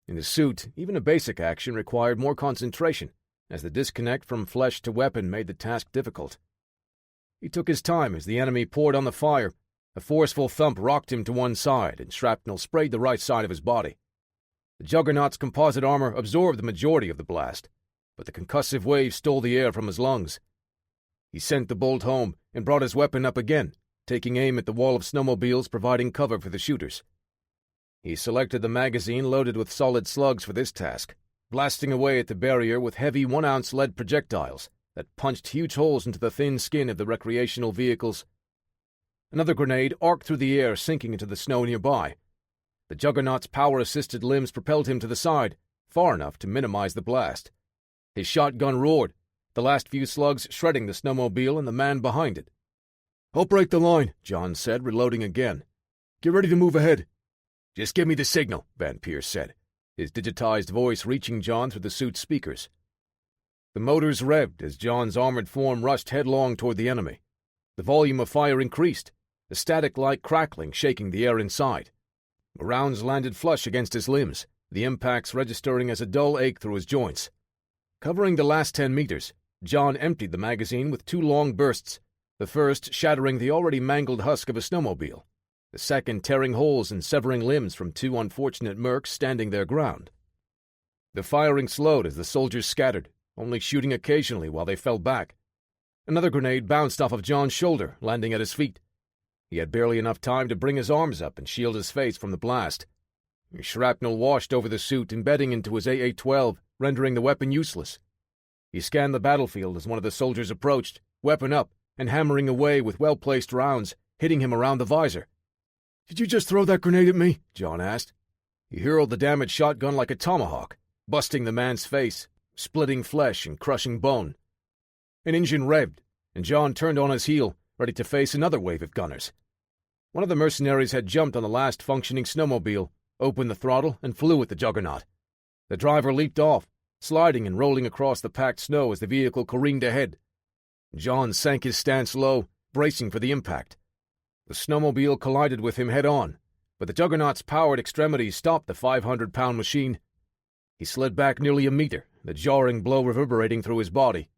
In the suit, even a basic action required more concentration, as the disconnect from flesh to weapon made the task difficult. He took his time as the enemy poured on the fire. A forceful thump rocked him to one side, and shrapnel sprayed the right side of his body. The Juggernaut's composite armor absorbed the majority of the blast, but the concussive wave stole the air from his lungs. He sent the bolt home and brought his weapon up again, taking aim at the wall of snowmobiles providing cover for the shooters. He selected the magazine loaded with solid slugs for this task, blasting away at the barrier with heavy 1-ounce lead projectiles that punched huge holes into the thin skin of the recreational vehicles. Another grenade arced through the air, sinking into the snow nearby. The Juggernaut's power-assisted limbs propelled him to the side, far enough to minimize the blast. His shotgun roared, the last few slugs shredding the snowmobile and the man behind it. "I'll break the line," John said, reloading again. "Get ready to move ahead." "Just give me the signal," Van Pierce said, his digitized voice reaching John through the suit's speakers. The motors revved as John's armored form rushed headlong toward the enemy. The volume of fire increased, a static-like crackling shaking the air inside. The rounds landed flush against his limbs, the impacts registering as a dull ache through his joints. Covering the last 10 meters, John emptied the magazine with 2 long bursts, the first shattering the already mangled husk of a snowmobile, the second tearing holes and severing limbs from 2 unfortunate mercs standing their ground. The firing slowed as the soldiers scattered, only shooting occasionally while they fell back. Another grenade bounced off of John's shoulder, landing at his feet. He had barely enough time to bring his arms up and shield his face from the blast. Shrapnel washed over the suit, embedding into his AA-12, rendering the weapon useless. He scanned the battlefield as one of the soldiers approached, weapon up, and hammering away with well-placed rounds, hitting him around the visor. "Did you just throw that grenade at me?" John asked. He hurled the damaged shotgun like a tomahawk, busting the man's face, splitting flesh and crushing bone. An engine revved, and John turned on his heel, ready to face another wave of gunners. One of the mercenaries had jumped on the last functioning snowmobile, opened the throttle, and flew at the Juggernaut. The driver leaped off, sliding and rolling across the packed snow as the vehicle careened ahead. John sank his stance low, bracing for the impact. The snowmobile collided with him head-on, but the Juggernaut's powered extremities stopped the 500-pound machine. He slid back nearly a meter, the jarring blow reverberating through his body.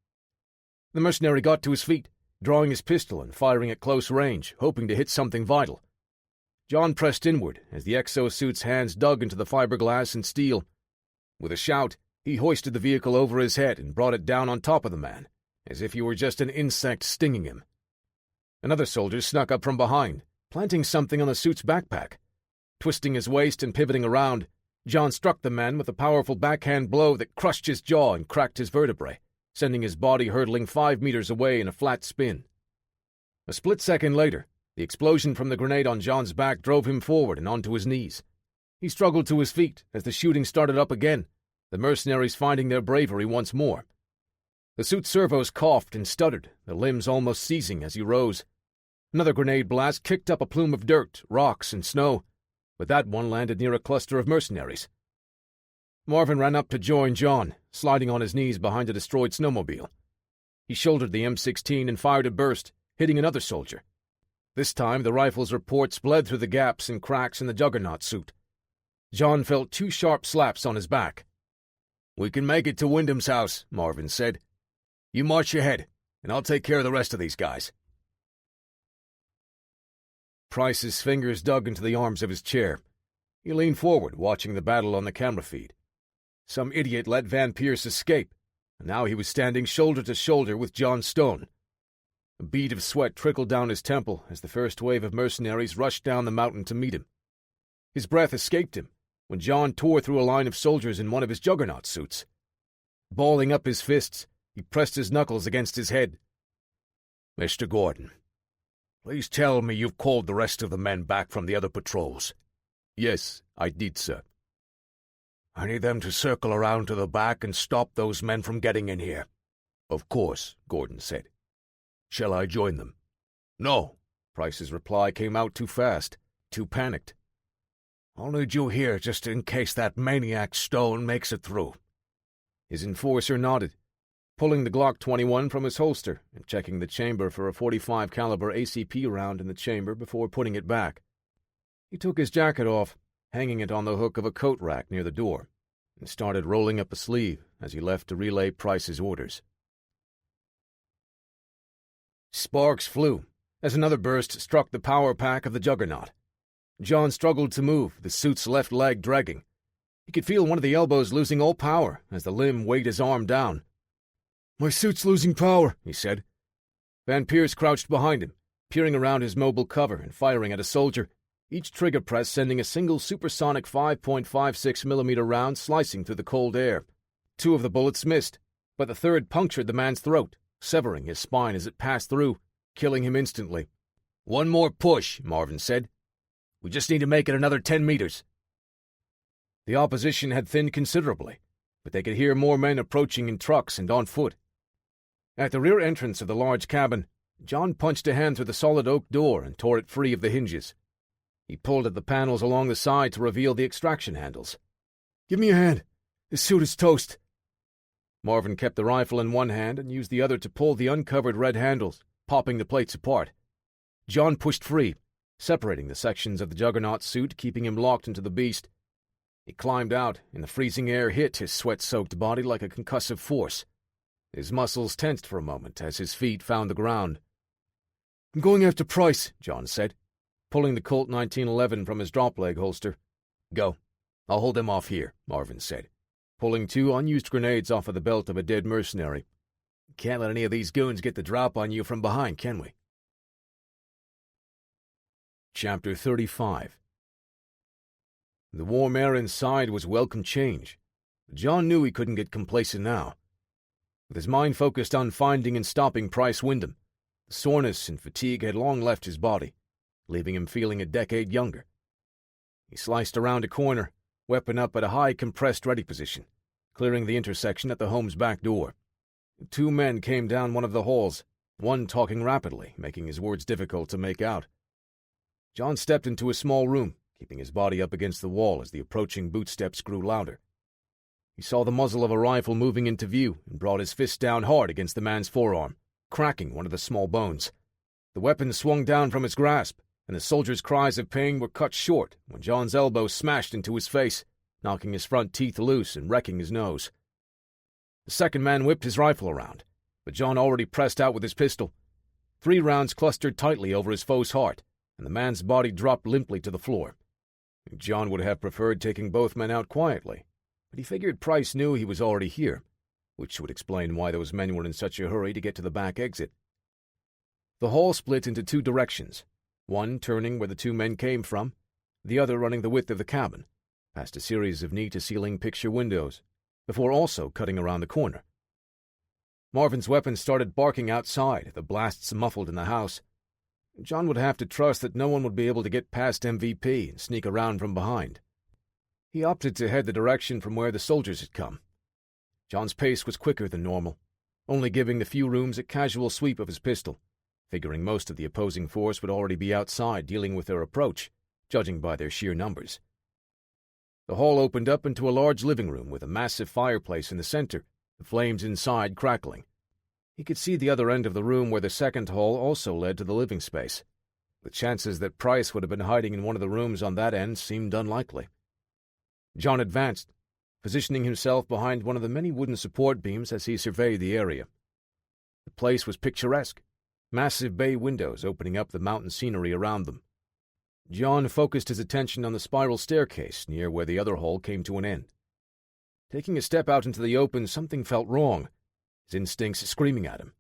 The mercenary got to his feet, drawing his pistol and firing at close range, hoping to hit something vital. John pressed inward as the exosuit's hands dug into the fiberglass and steel. With a shout, he hoisted the vehicle over his head and brought it down on top of the man, as if he were just an insect stinging him. Another soldier snuck up from behind, planting something on the suit's backpack. Twisting his waist and pivoting around, John struck the man with a powerful backhand blow that crushed his jaw and cracked his vertebrae, sending his body hurtling 5 meters away in a flat spin. A split second later, the explosion from the grenade on John's back drove him forward and onto his knees. He struggled to his feet as the shooting started up again, the mercenaries finding their bravery once more. The suit's servos coughed and stuttered, the limbs almost seizing as he rose. Another grenade blast kicked up a plume of dirt, rocks, and snow, but that one landed near a cluster of mercenaries. Marvin ran up to join John, sliding on his knees behind a destroyed snowmobile. He shouldered the M16 and fired a burst, hitting another soldier. This time the rifle's reports bled through the gaps and cracks in the Juggernaut suit. John felt 2 sharp slaps on his back. "We can make it to Wyndham's house," Marvin said. "You march ahead, and I'll take care of the rest of these guys." Price's fingers dug into the arms of his chair. He leaned forward, watching the battle on the camera feed. Some idiot let Van Pierce escape, and now he was standing shoulder to shoulder with John Stone. A bead of sweat trickled down his temple as the first wave of mercenaries rushed down the mountain to meet him. His breath escaped him when John tore through a line of soldiers in one of his juggernaut suits. Balling up his fists, he pressed his knuckles against his head. "Mr. Gordon, please tell me you've called the rest of the men back from the other patrols." "Yes, I did, sir." "I need them to circle around to the back and stop those men from getting in here." "Of course," Gordon said. "Shall I join them?" "No." Price's reply came out too fast, too panicked. "I'll need you here just in case that maniac Stone makes it through." His enforcer nodded, pulling the Glock 21 from his holster and checking the chamber for a .45 caliber ACP round in the chamber before putting it back. He took his jacket off, hanging it on the hook of a coat rack near the door, and started rolling up a sleeve as he left to relay Price's orders. Sparks flew as another burst struck the power pack of the juggernaut. John struggled to move, the suit's left leg dragging. He could feel one of the elbows losing all power as the limb weighed his arm down. "My suit's losing power," he said. Van Pierce crouched behind him, peering around his mobile cover and firing at a soldier, each trigger press sending a single supersonic 5.56 millimeter round slicing through the cold air. 2 of the bullets missed, but the third punctured the man's throat, severing his spine as it passed through, killing him instantly. "One more push," Marvin said. "We just need to make it another 10 meters." The opposition had thinned considerably, but they could hear more men approaching in trucks and on foot. At the rear entrance of the large cabin, John punched a hand through the solid oak door and tore it free of the hinges. He pulled at the panels along the side to reveal the extraction handles. "Give me a hand. This suit is toast." Marvin kept the rifle in one hand and used the other to pull the uncovered red handles, popping the plates apart. John pushed free, separating the sections of the juggernaut suit, keeping him locked into the beast. He climbed out, and the freezing air hit his sweat-soaked body like a concussive force. His muscles tensed for a moment as his feet found the ground. "I'm going after Price," John said, pulling the Colt 1911 from his drop-leg holster. "Go. I'll hold him off here," Marvin said, pulling 2 unused grenades off of the belt of a dead mercenary. "Can't let any of these goons get the drop on you from behind, can we?" Chapter 35. The warm air inside was welcome change. John knew he couldn't get complacent now. With his mind focused on finding and stopping Price Wyndham, the soreness and fatigue had long left his body, leaving him feeling a decade younger. He sliced around a corner, weapon up at a high compressed ready position, clearing the intersection at the home's back door. 2 men came down one of the halls, one talking rapidly, making his words difficult to make out. John stepped into a small room, keeping his body up against the wall as the approaching bootsteps grew louder. He saw the muzzle of a rifle moving into view and brought his fist down hard against the man's forearm, cracking one of the small bones. The weapon swung down from his grasp, and the soldier's cries of pain were cut short when John's elbow smashed into his face, knocking his front teeth loose and wrecking his nose. The second man whipped his rifle around, but John already pressed out with his pistol. 3 rounds clustered tightly over his foe's heart, and the man's body dropped limply to the floor. John would have preferred taking both men out quietly, but he figured Price knew he was already here, which would explain why those men were in such a hurry to get to the back exit. The hall split into 2 directions, one turning where the 2 men came from, the other running the width of the cabin, past a series of neat-to-ceiling picture windows, before also cutting around the corner. Marvin's weapon started barking outside, the blasts muffled in the house. John would have to trust that no one would be able to get past MVP and sneak around from behind. He opted to head the direction from where the soldiers had come. John's pace was quicker than normal, only giving the few rooms a casual sweep of his pistol, figuring most of the opposing force would already be outside dealing with their approach, judging by their sheer numbers. The hall opened up into a large living room with a massive fireplace in the center, the flames inside crackling. He could see the other end of the room where the second hall also led to the living space. The chances that Price would have been hiding in one of the rooms on that end seemed unlikely. John advanced, positioning himself behind one of the many wooden support beams as he surveyed the area. The place was picturesque, massive bay windows opening up the mountain scenery around them. John focused his attention on the spiral staircase near where the other hall came to an end. Taking a step out into the open, something felt wrong, his instincts screaming at him.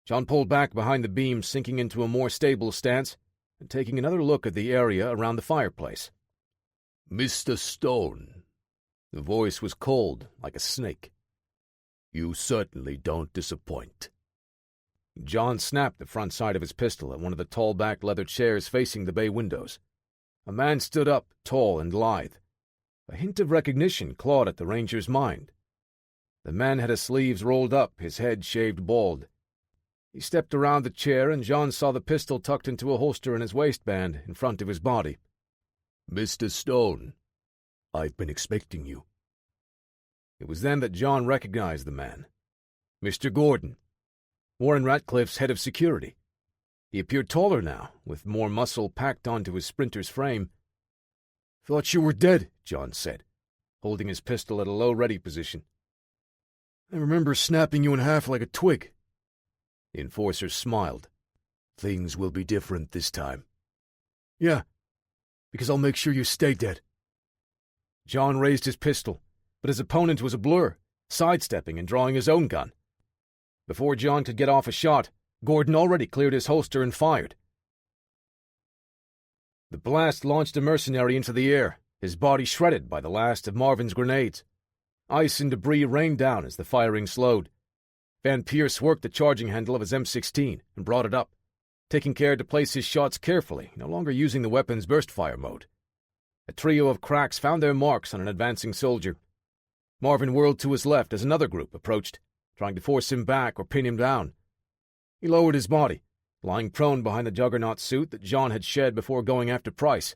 John pulled back behind the beam, sinking into a more stable stance, and taking another look at the area around the fireplace. "Mr. Stone." The voice was cold, like a snake. "You certainly don't disappoint." John snapped the front sight of his pistol at one of the tall-backed leather chairs facing the bay windows. A man stood up, tall and lithe. A hint of recognition clawed at the ranger's mind. The man had his sleeves rolled up, his head shaved bald. He stepped around the chair, and John saw the pistol tucked into a holster in his waistband in front of his body. "Mr. Stone, I've been expecting you." It was then that John recognized the man. Mr. Gordon, Warren Ratcliffe's head of security. He appeared taller now, with more muscle packed onto his sprinter's frame. "Thought you were dead," John said, holding his pistol at a low-ready position. "I remember snapping you in half like a twig." The enforcer smiled. "Things will be different this time." "Yeah, because I'll make sure you stay dead." John raised his pistol, but his opponent was a blur, sidestepping and drawing his own gun. Before John could get off a shot, Gordon already cleared his holster and fired. The blast launched a mercenary into the air, his body shredded by the last of Marvin's grenades. Ice and debris rained down as the firing slowed. Van Pierce worked the charging handle of his M16 and brought it up, taking care to place his shots carefully, no longer using the weapon's burst-fire mode. A trio of cracks found their marks on an advancing soldier. Marvin whirled to his left as another group approached, trying to force him back or pin him down. He lowered his body, lying prone behind the juggernaut suit that John had shed before going after Price.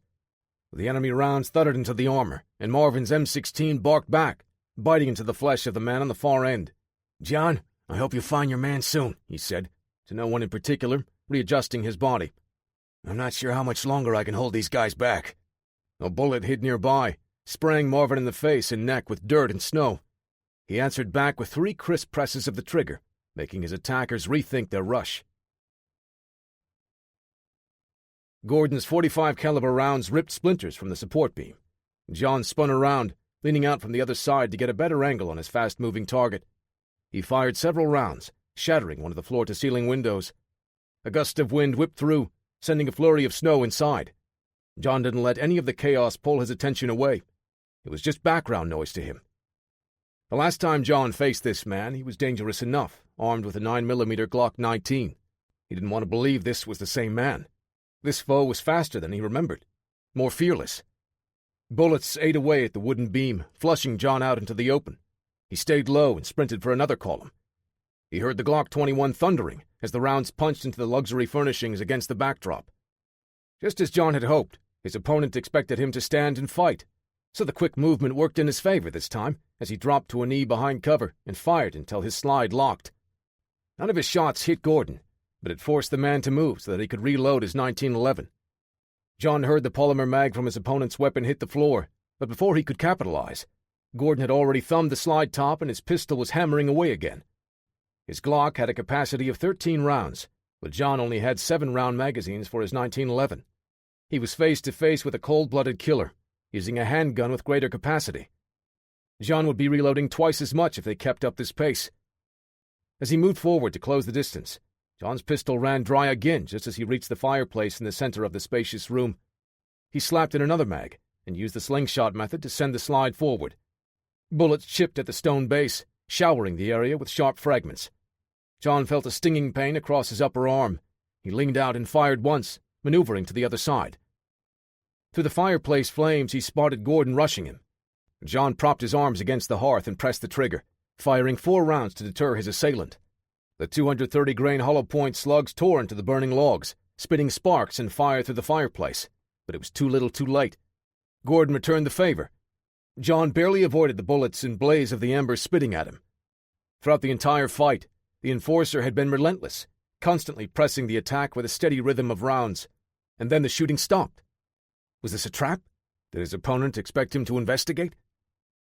The enemy rounds thudded into the armor, and Marvin's M16 barked back, biting into the flesh of the man on the far end. "John, I hope you find your man soon," he said, to no one in particular, readjusting his body. "I'm not sure how much longer I can hold these guys back." A bullet hid nearby, spraying Marvin in the face and neck with dirt and snow. He answered back with 3 crisp presses of the trigger, making his attackers rethink their rush. Gordon's .45 caliber rounds ripped splinters from the support beam. John spun around, leaning out from the other side to get a better angle on his fast-moving target. He fired several rounds, shattering one of the floor-to-ceiling windows. A gust of wind whipped through, sending a flurry of snow inside. John didn't let any of the chaos pull his attention away. It was just background noise to him. The last time John faced this man, he was dangerous enough, armed with a 9mm Glock 19. He didn't want to believe this was the same man. This foe was faster than he remembered, more fearless. Bullets ate away at the wooden beam, flushing John out into the open. He stayed low and sprinted for another column. He heard the Glock 21 thundering as the rounds punched into the luxury furnishings against the backdrop. Just as John had hoped, his opponent expected him to stand and fight, so the quick movement worked in his favor this time as he dropped to a knee behind cover and fired until his slide locked. None of his shots hit Gordon, but it forced the man to move so that he could reload his 1911. John heard the polymer mag from his opponent's weapon hit the floor, but before he could capitalize, Gordon had already thumbed the slide top and his pistol was hammering away again. His Glock had a capacity of 13 rounds, but John only had 7-round magazines for his 1911. He was face to face with a cold-blooded killer, using a handgun with greater capacity. John would be reloading twice as much if they kept up this pace. As he moved forward to close the distance, John's pistol ran dry again just as he reached the fireplace in the center of the spacious room. He slapped in another mag and used the slingshot method to send the slide forward. Bullets chipped at the stone base, showering the area with sharp fragments. John felt a stinging pain across his upper arm. He leaned out and fired once, maneuvering to the other side. Through the fireplace flames, he spotted Gordon rushing him. John propped his arms against the hearth and pressed the trigger, firing 4 rounds to deter his assailant. The 230-grain hollow-point slugs tore into the burning logs, spitting sparks and fire through the fireplace, but it was too little too late. Gordon returned the favor. John barely avoided the bullets and blaze of the embers spitting at him. Throughout the entire fight, the enforcer had been relentless, constantly pressing the attack with a steady rhythm of rounds, and then the shooting stopped. Was this a trap? Did his opponent expect him to investigate?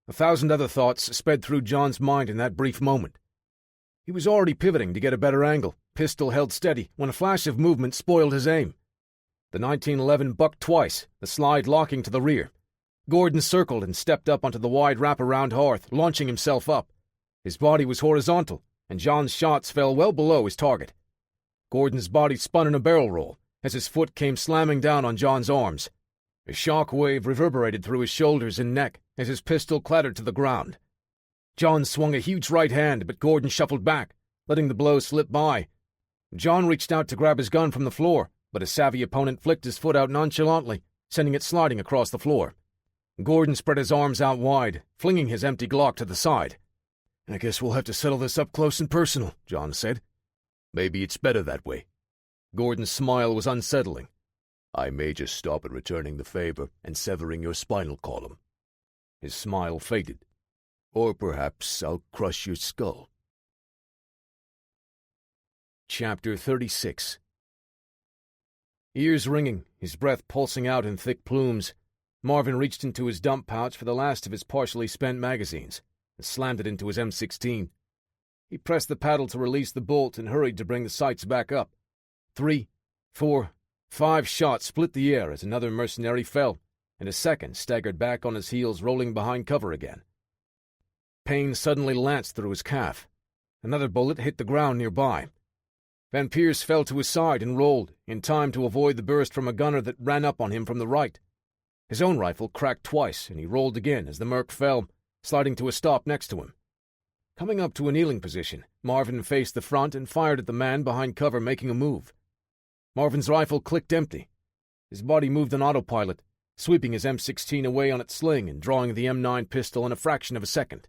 1,000 other thoughts sped through John's mind in that brief moment. He was already pivoting to get a better angle, pistol held steady, when a flash of movement spoiled his aim. The 1911 bucked twice, the slide locking to the rear. Gordon circled and stepped up onto the wide wraparound hearth, launching himself up. His body was horizontal, and John's shots fell well below his target. Gordon's body spun in a barrel roll as his foot came slamming down on John's arms. A shock wave reverberated through his shoulders and neck as his pistol clattered to the ground. John swung a huge right hand, but Gordon shuffled back, letting the blow slip by. John reached out to grab his gun from the floor, but a savvy opponent flicked his foot out nonchalantly, sending it sliding across the floor. Gordon spread his arms out wide, flinging his empty Glock to the side. "I guess we'll have to settle this up close and personal," John said. "Maybe it's better that way." Gordon's smile was unsettling. "I may just stop at returning the favor and severing your spinal column." His smile faded. "Or perhaps I'll crush your skull." Chapter 36. Ears ringing, his breath pulsing out in thick plumes, Marvin reached into his dump pouch for the last of his partially spent magazines and slammed it into his M16. He pressed the paddle to release the bolt and hurried to bring the sights back up. 3, 4, 5 shots split the air as another mercenary fell, and a second staggered back on his heels, rolling behind cover again. Pain suddenly lanced through his calf. Another bullet hit the ground nearby. Van Pierce fell to his side and rolled, in time to avoid the burst from a gunner that ran up on him from the right. His own rifle cracked twice, and he rolled again as the Merc fell, sliding to a stop next to him. Coming up to a kneeling position, Marvin faced the front and fired at the man behind cover making a move. Marvin's rifle clicked empty. His body moved on autopilot, sweeping his M16 away on its sling and drawing the M9 pistol in a fraction of a second.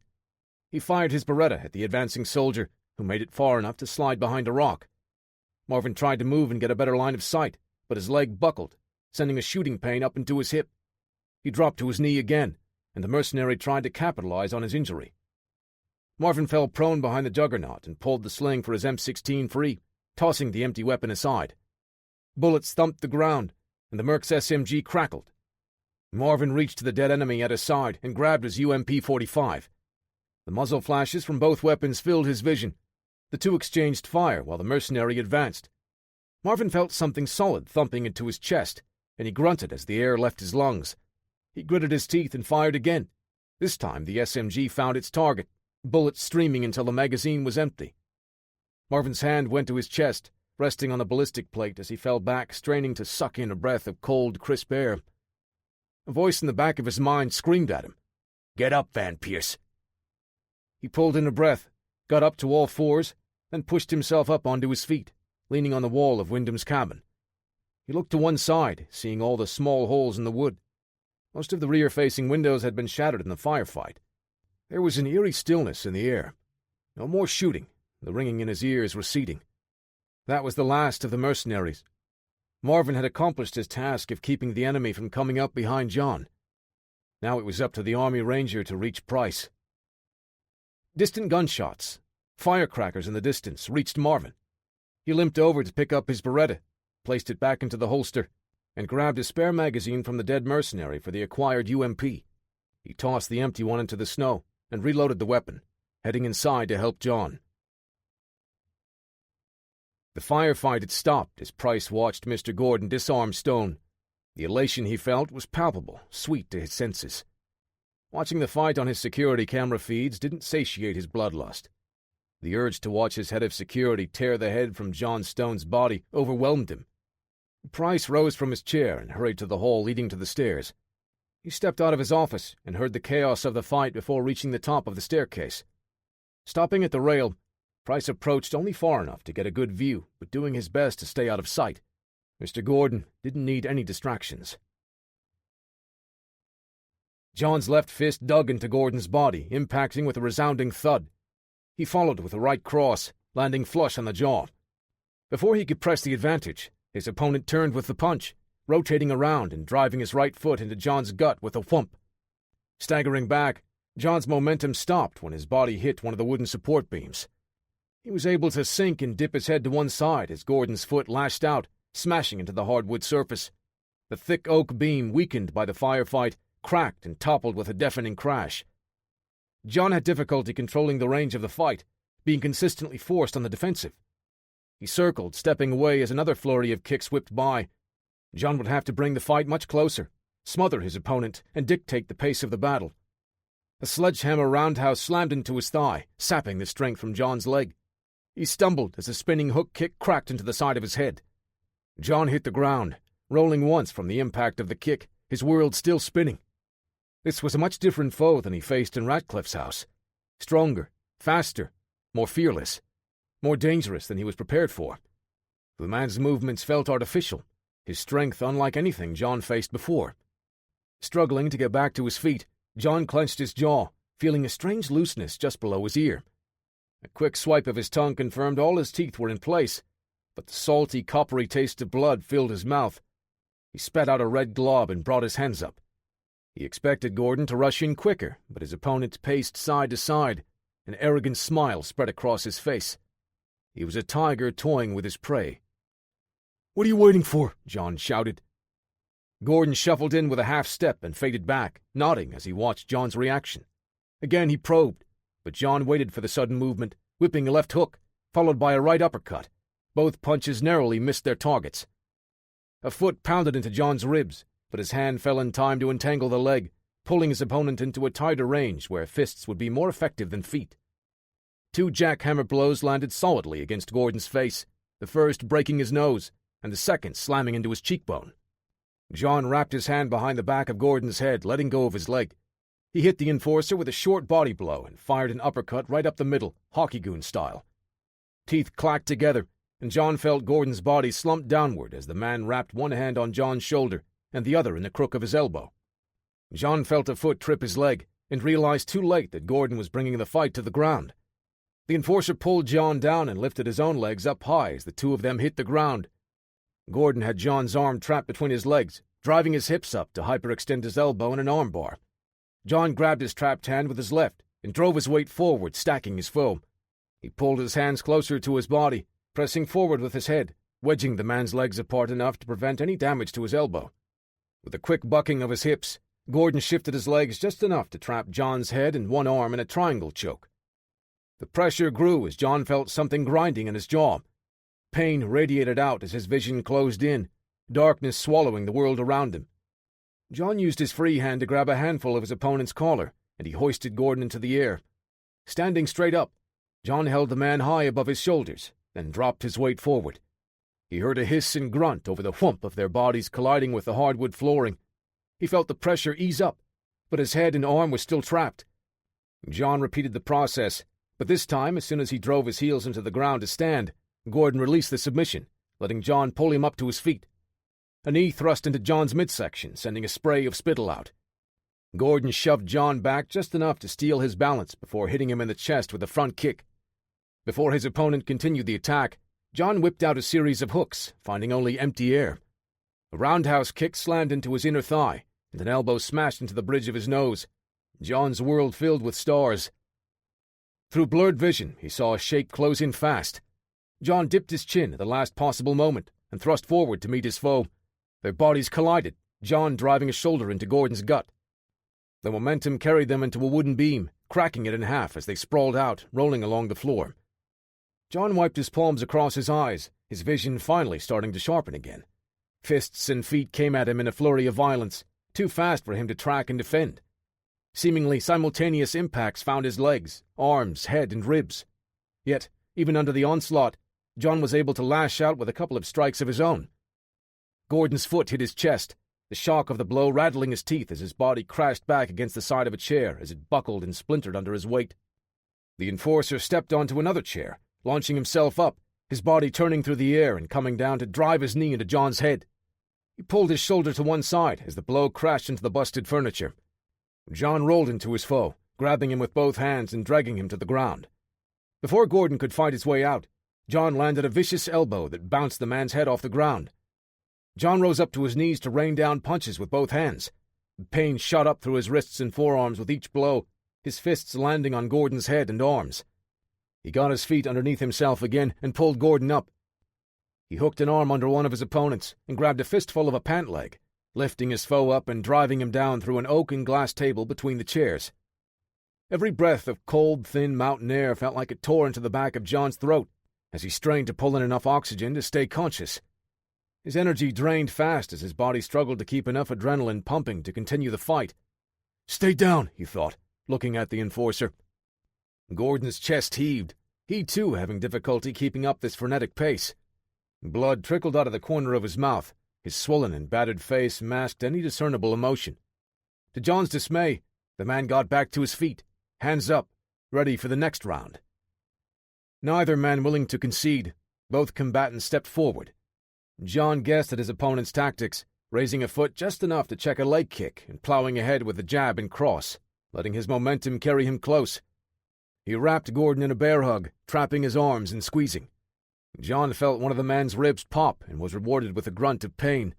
He fired his Beretta at the advancing soldier, who made it far enough to slide behind a rock. Marvin tried to move and get a better line of sight, but his leg buckled, sending a shooting pain up into his hip. He dropped to his knee again, and the mercenary tried to capitalize on his injury. Marvin fell prone behind the juggernaut and pulled the sling for his M16 free, tossing the empty weapon aside. Bullets thumped the ground, and the Merc's SMG crackled. Marvin reached to the dead enemy at his side and grabbed his UMP-45. The muzzle flashes from both weapons filled his vision. The two exchanged fire while the mercenary advanced. Marvin felt something solid thumping into his chest, and he grunted as the air left his lungs. He gritted his teeth and fired again. This time the SMG found its target, bullets streaming until the magazine was empty. Marvin's hand went to his chest, resting on the ballistic plate as he fell back, straining to suck in a breath of cold, crisp air. A voice in the back of his mind screamed at him. "Get up, Van Pierce." He pulled in a breath, got up to all fours, then pushed himself up onto his feet, leaning on the wall of Wyndham's cabin. He looked to one side, seeing all the small holes in the wood. Most of the rear-facing windows had been shattered in the firefight. There was an eerie stillness in the air. No more shooting, the ringing in his ears receding. That was the last of the mercenaries. Marvin had accomplished his task of keeping the enemy from coming up behind John. Now it was up to the Army Ranger to reach Price. Distant gunshots, firecrackers in the distance, reached Marvin. He limped over to pick up his Beretta, placed it back into the holster, and grabbed a spare magazine from the dead mercenary for the acquired UMP. He tossed the empty one into the snow and reloaded the weapon, heading inside to help John. The firefight had stopped as Price watched Mr. Gordon disarm Stone. The elation he felt was palpable, sweet to his senses. Watching the fight on his security camera feeds didn't satiate his bloodlust. The urge to watch his head of security tear the head from John Stone's body overwhelmed him. Price rose from his chair and hurried to the hall leading to the stairs. He stepped out of his office and heard the chaos of the fight before reaching the top of the staircase. Stopping at the rail, Price approached only far enough to get a good view, but doing his best to stay out of sight. Mr. Gordon didn't need any distractions. John's left fist dug into Gordon's body, impacting with a resounding thud. He followed with a right cross, landing flush on the jaw. Before he could press the advantage, his opponent turned with the punch, rotating around and driving his right foot into John's gut with a thump. Staggering back, John's momentum stopped when his body hit one of the wooden support beams. He was able to sink and dip his head to one side as Gordon's foot lashed out, smashing into the hardwood surface. The thick oak beam, weakened by the firefight, cracked and toppled with a deafening crash. John had difficulty controlling the range of the fight, being consistently forced on the defensive. He circled, stepping away as another flurry of kicks whipped by. John would have to bring the fight much closer, smother his opponent, and dictate the pace of the battle. A sledgehammer roundhouse slammed into his thigh, sapping the strength from John's leg. He stumbled as a spinning hook kick cracked into the side of his head. John hit the ground, rolling once from the impact of the kick, his world still spinning. This was a much different foe than he faced in Ratcliffe's house. Stronger, faster, more fearless, more dangerous than he was prepared for. The man's movements felt artificial, his strength unlike anything John faced before. Struggling to get back to his feet, John clenched his jaw, feeling a strange looseness just below his ear. A quick swipe of his tongue confirmed all his teeth were in place, but the salty, coppery taste of blood filled his mouth. He spat out a red glob and brought his hands up. He expected Gordon to rush in quicker, but his opponent paced side to side. An arrogant smile spread across his face. He was a tiger toying with his prey. "What are you waiting for?" John shouted. Gordon shuffled in with a half-step and faded back, nodding as he watched John's reaction. Again he probed, but John waited for the sudden movement, whipping a left hook, followed by a right uppercut. Both punches narrowly missed their targets. A foot pounded into John's ribs, but his hand fell in time to entangle the leg, pulling his opponent into a tighter range where fists would be more effective than feet. 2 jackhammer blows landed solidly against Gordon's face, the first breaking his nose, and the second slamming into his cheekbone. John wrapped his hand behind the back of Gordon's head, letting go of his leg. He hit the enforcer with a short body blow and fired an uppercut right up the middle, hockey goon style. Teeth clacked together, and John felt Gordon's body slump downward as the man wrapped one hand on John's shoulder and the other in the crook of his elbow. John felt a foot trip his leg and realized too late that Gordon was bringing the fight to the ground. The enforcer pulled John down and lifted his own legs up high as the two of them hit the ground. Gordon had John's arm trapped between his legs, driving his hips up to hyperextend his elbow in an armbar. John grabbed his trapped hand with his left and drove his weight forward, stacking his foe. He pulled his hands closer to his body, pressing forward with his head, wedging the man's legs apart enough to prevent any damage to his elbow. With a quick bucking of his hips, Gordon shifted his legs just enough to trap John's head and one arm in a triangle choke. The pressure grew as John felt something grinding in his jaw. Pain radiated out as his vision closed in, darkness swallowing the world around him. John used his free hand to grab a handful of his opponent's collar, and he hoisted Gordon into the air. Standing straight up, John held the man high above his shoulders, then dropped his weight forward. He heard a hiss and grunt over the whump of their bodies colliding with the hardwood flooring. He felt the pressure ease up, but his head and arm were still trapped. John repeated the process, but this time, as soon as he drove his heels into the ground to stand, Gordon released the submission, letting John pull him up to his feet. A knee thrust into John's midsection, sending a spray of spittle out. Gordon shoved John back just enough to steal his balance before hitting him in the chest with a front kick. Before his opponent continued the attack, John whipped out a series of hooks, finding only empty air. A roundhouse kick slammed into his inner thigh, and an elbow smashed into the bridge of his nose. John's world filled with stars. Through blurred vision, he saw a shape close in fast. John dipped his chin at the last possible moment and thrust forward to meet his foe. Their bodies collided, John driving a shoulder into Gordon's gut. The momentum carried them into a wooden beam, cracking it in half as they sprawled out, rolling along the floor. John wiped his palms across his eyes, his vision finally starting to sharpen again. Fists and feet came at him in a flurry of violence, too fast for him to track and defend. Seemingly simultaneous impacts found his legs, arms, head, and ribs. Yet, even under the onslaught, John was able to lash out with a couple of strikes of his own. Gordon's foot hit his chest, the shock of the blow rattling his teeth as his body crashed back against the side of a chair as it buckled and splintered under his weight. The enforcer stepped onto another chair, launching himself up, his body turning through the air and coming down to drive his knee into John's head. He pulled his shoulder to one side as the blow crashed into the busted furniture. John rolled into his foe, grabbing him with both hands and dragging him to the ground. Before Gordon could fight his way out, John landed a vicious elbow that bounced the man's head off the ground. John rose up to his knees to rain down punches with both hands. Pain shot up through his wrists and forearms with each blow, his fists landing on Gordon's head and arms. He got his feet underneath himself again and pulled Gordon up. He hooked an arm under one of his opponents and grabbed a fistful of a pant leg, lifting his foe up and driving him down through an oak and glass table between the chairs. Every breath of cold, thin mountain air felt like it tore into the back of John's throat as he strained to pull in enough oxygen to stay conscious. His energy drained fast as his body struggled to keep enough adrenaline pumping to continue the fight. "Stay down," he thought, looking at the enforcer. Gordon's chest heaved, he too having difficulty keeping up this frenetic pace. Blood trickled out of the corner of his mouth. His swollen and battered face masked any discernible emotion. To John's dismay, the man got back to his feet, hands up, ready for the next round. Neither man willing to concede, both combatants stepped forward. John guessed at his opponent's tactics, raising a foot just enough to check a leg kick and plowing ahead with a jab and cross, letting his momentum carry him close. He wrapped Gordon in a bear hug, trapping his arms and squeezing. John felt one of the man's ribs pop and was rewarded with a grunt of pain.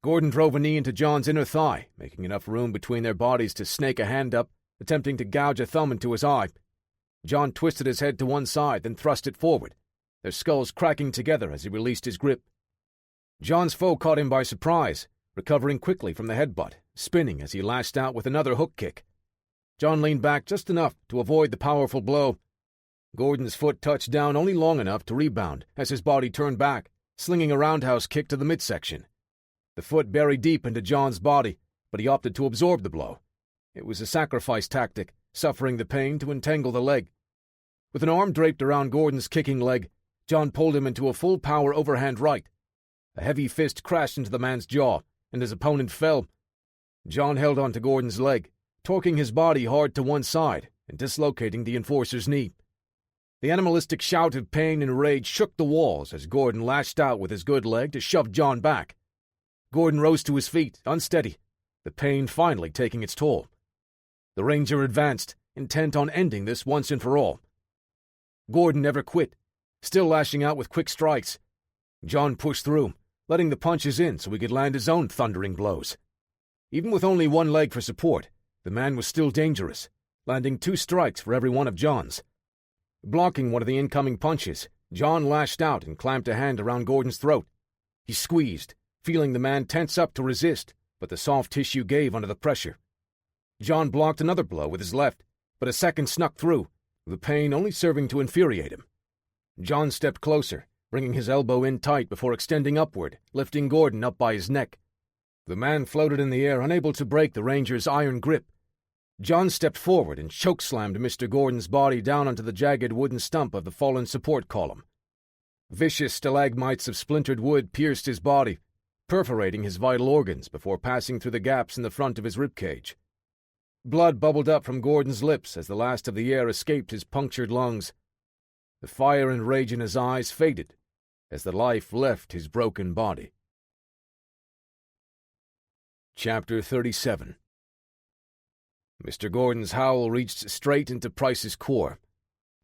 Gordon drove a knee into John's inner thigh, making enough room between their bodies to snake a hand up, attempting to gouge a thumb into his eye. John twisted his head to one side, then thrust it forward, their skulls cracking together as he released his grip. John's foe caught him by surprise, recovering quickly from the headbutt, spinning as he lashed out with another hook kick. John leaned back just enough to avoid the powerful blow. Gordon's foot touched down only long enough to rebound as his body turned back, slinging a roundhouse kick to the midsection. The foot buried deep into John's body, but he opted to absorb the blow. It was a sacrifice tactic, suffering the pain to entangle the leg. With an arm draped around Gordon's kicking leg, John pulled him into a full-power overhand right. A heavy fist crashed into the man's jaw, and his opponent fell. John held onto Gordon's leg, torquing his body hard to one side and dislocating the enforcer's knee. The animalistic shout of pain and rage shook the walls as Gordon lashed out with his good leg to shove John back. Gordon rose to his feet, unsteady, the pain finally taking its toll. The Ranger advanced, intent on ending this once and for all. Gordon never quit, still lashing out with quick strikes. John pushed through, letting the punches in so he could land his own thundering blows. Even with only one leg for support, the man was still dangerous, landing 2 strikes for every one of John's. Blocking one of the incoming punches, John lashed out and clamped a hand around Gordon's throat. He squeezed, feeling the man tense up to resist, but the soft tissue gave under the pressure. John blocked another blow with his left, but a second snuck through, the pain only serving to infuriate him. John stepped closer, bringing his elbow in tight before extending upward, lifting Gordon up by his neck. The man floated in the air, unable to break the Ranger's iron grip. John stepped forward and chokeslammed Mr. Gordon's body down onto the jagged wooden stump of the fallen support column. Vicious stalagmites of splintered wood pierced his body, perforating his vital organs before passing through the gaps in the front of his ribcage. Blood bubbled up from Gordon's lips as the last of the air escaped his punctured lungs. The fire and rage in his eyes faded as the life left his broken body. Chapter 37. Mr. Gordon's howl reached straight into Price's core.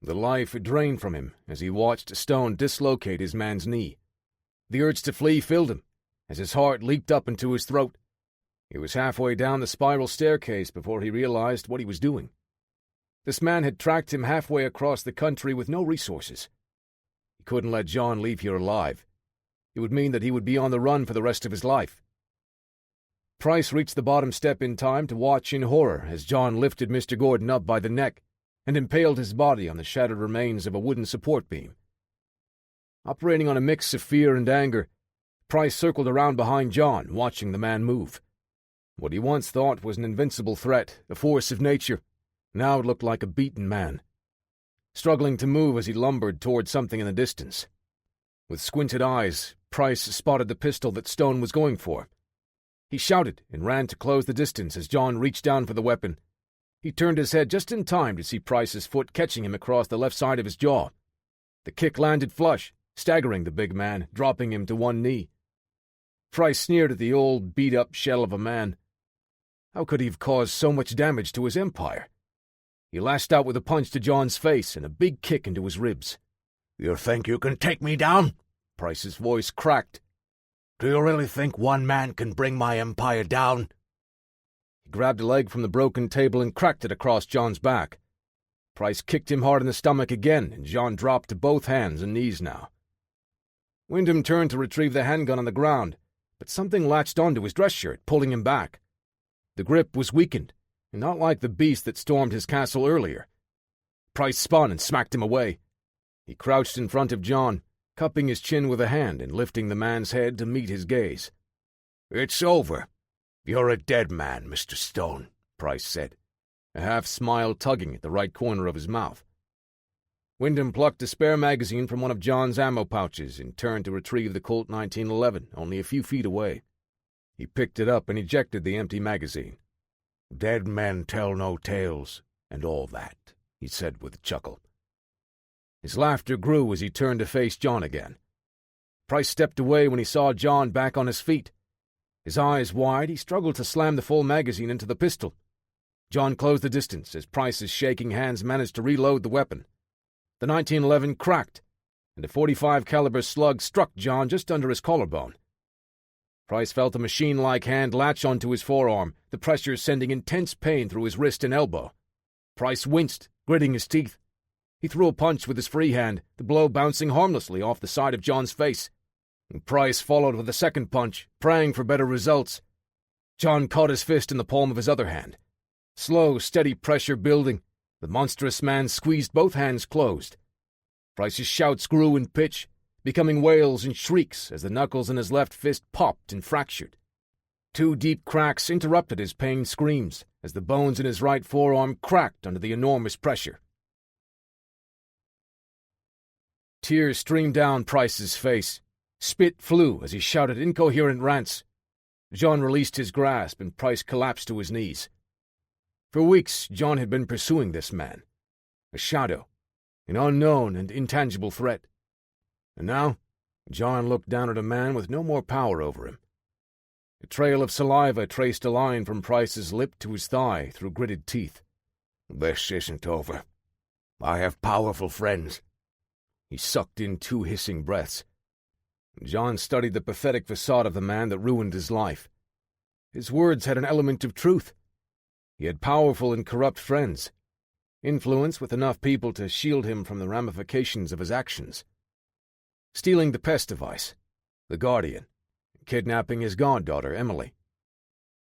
The life drained from him as he watched Stone dislocate his man's knee. The urge to flee filled him as his heart leaped up into his throat. He was halfway down the spiral staircase before he realized what he was doing. This man had tracked him halfway across the country with no resources. He couldn't let John leave here alive. It would mean that he would be on the run for the rest of his life. Price reached the bottom step in time to watch in horror as John lifted Mr. Gordon up by the neck and impaled his body on the shattered remains of a wooden support beam. Operating on a mix of fear and anger, Price circled around behind John, watching the man move. What he once thought was an invincible threat, a force of nature, now looked like a beaten man, struggling to move as he lumbered toward something in the distance. With squinted eyes, Price spotted the pistol that Stone was going for. He shouted and ran to close the distance as John reached down for the weapon. He turned his head just in time to see Price's foot catching him across the left side of his jaw. The kick landed flush, staggering the big man, dropping him to one knee. Price sneered at the old, beat-up shell of a man. How could he have caused so much damage to his empire? He lashed out with a punch to John's face and a big kick into his ribs. "You think you can take me down?" Price's voice cracked. "Do you really think one man can bring my empire down?" He grabbed a leg from the broken table and cracked it across John's back. Price kicked him hard in the stomach again, and John dropped to both hands and knees now. Wyndham turned to retrieve the handgun on the ground, but something latched onto his dress shirt, pulling him back. The grip was weakened, and not like the beast that stormed his castle earlier. Price spun and smacked him away. He crouched in front of John, cupping his chin with a hand and lifting the man's head to meet his gaze. "It's over. You're a dead man, Mr. Stone," Price said, a half-smile tugging at the right corner of his mouth. Wyndham plucked a spare magazine from one of John's ammo pouches and turned to retrieve the Colt 1911 only a few feet away. He picked it up and ejected the empty magazine. "Dead men tell no tales, and all that," he said with a chuckle. His laughter grew as he turned to face John again. Price stepped away when he saw John back on his feet. His eyes wide, he struggled to slam the full magazine into the pistol. John closed the distance as Price's shaking hands managed to reload the weapon. The 1911 cracked, and a .45 caliber slug struck John just under his collarbone. Price felt a machine-like hand latch onto his forearm, the pressure sending intense pain through his wrist and elbow. Price winced, gritting his teeth. He threw a punch with his free hand, the blow bouncing harmlessly off the side of John's face. And Price followed with a second punch, praying for better results. John caught his fist in the palm of his other hand. Slow, steady pressure building. The monstrous man squeezed both hands closed. Price's shouts grew in pitch, becoming wails and shrieks as the knuckles in his left fist popped and fractured. 2 deep cracks interrupted his pained screams as the bones in his right forearm cracked under the enormous pressure. Tears streamed down Price's face. Spit flew as he shouted incoherent rants. John released his grasp and Price collapsed to his knees. For weeks, John had been pursuing this man. A shadow, an unknown and intangible threat. And now, John looked down at a man with no more power over him. A trail of saliva traced a line from Price's lip to his thigh through gritted teeth. "This isn't over. I have powerful friends." He sucked in 2 hissing breaths. John studied the pathetic facade of the man that ruined his life. His words had an element of truth. He had powerful and corrupt friends, influence with enough people to shield him from the ramifications of his actions. Stealing the pest device, the Guardian, kidnapping his goddaughter, Emily.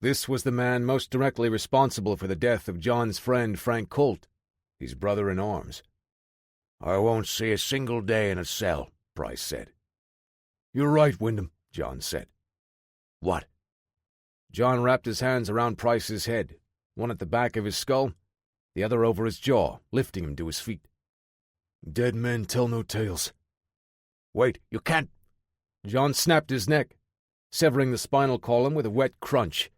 This was the man most directly responsible for the death of John's friend Frank Colt, his brother-in-arms. "I won't see a single day in a cell," Price said. "You're right, Wyndham," John said. "What?" John wrapped his hands around Price's head, one at the back of his skull, the other over his jaw, lifting him to his feet. "Dead men tell no tales." "Wait, you can't—" John snapped his neck, severing the spinal column with a wet crunch.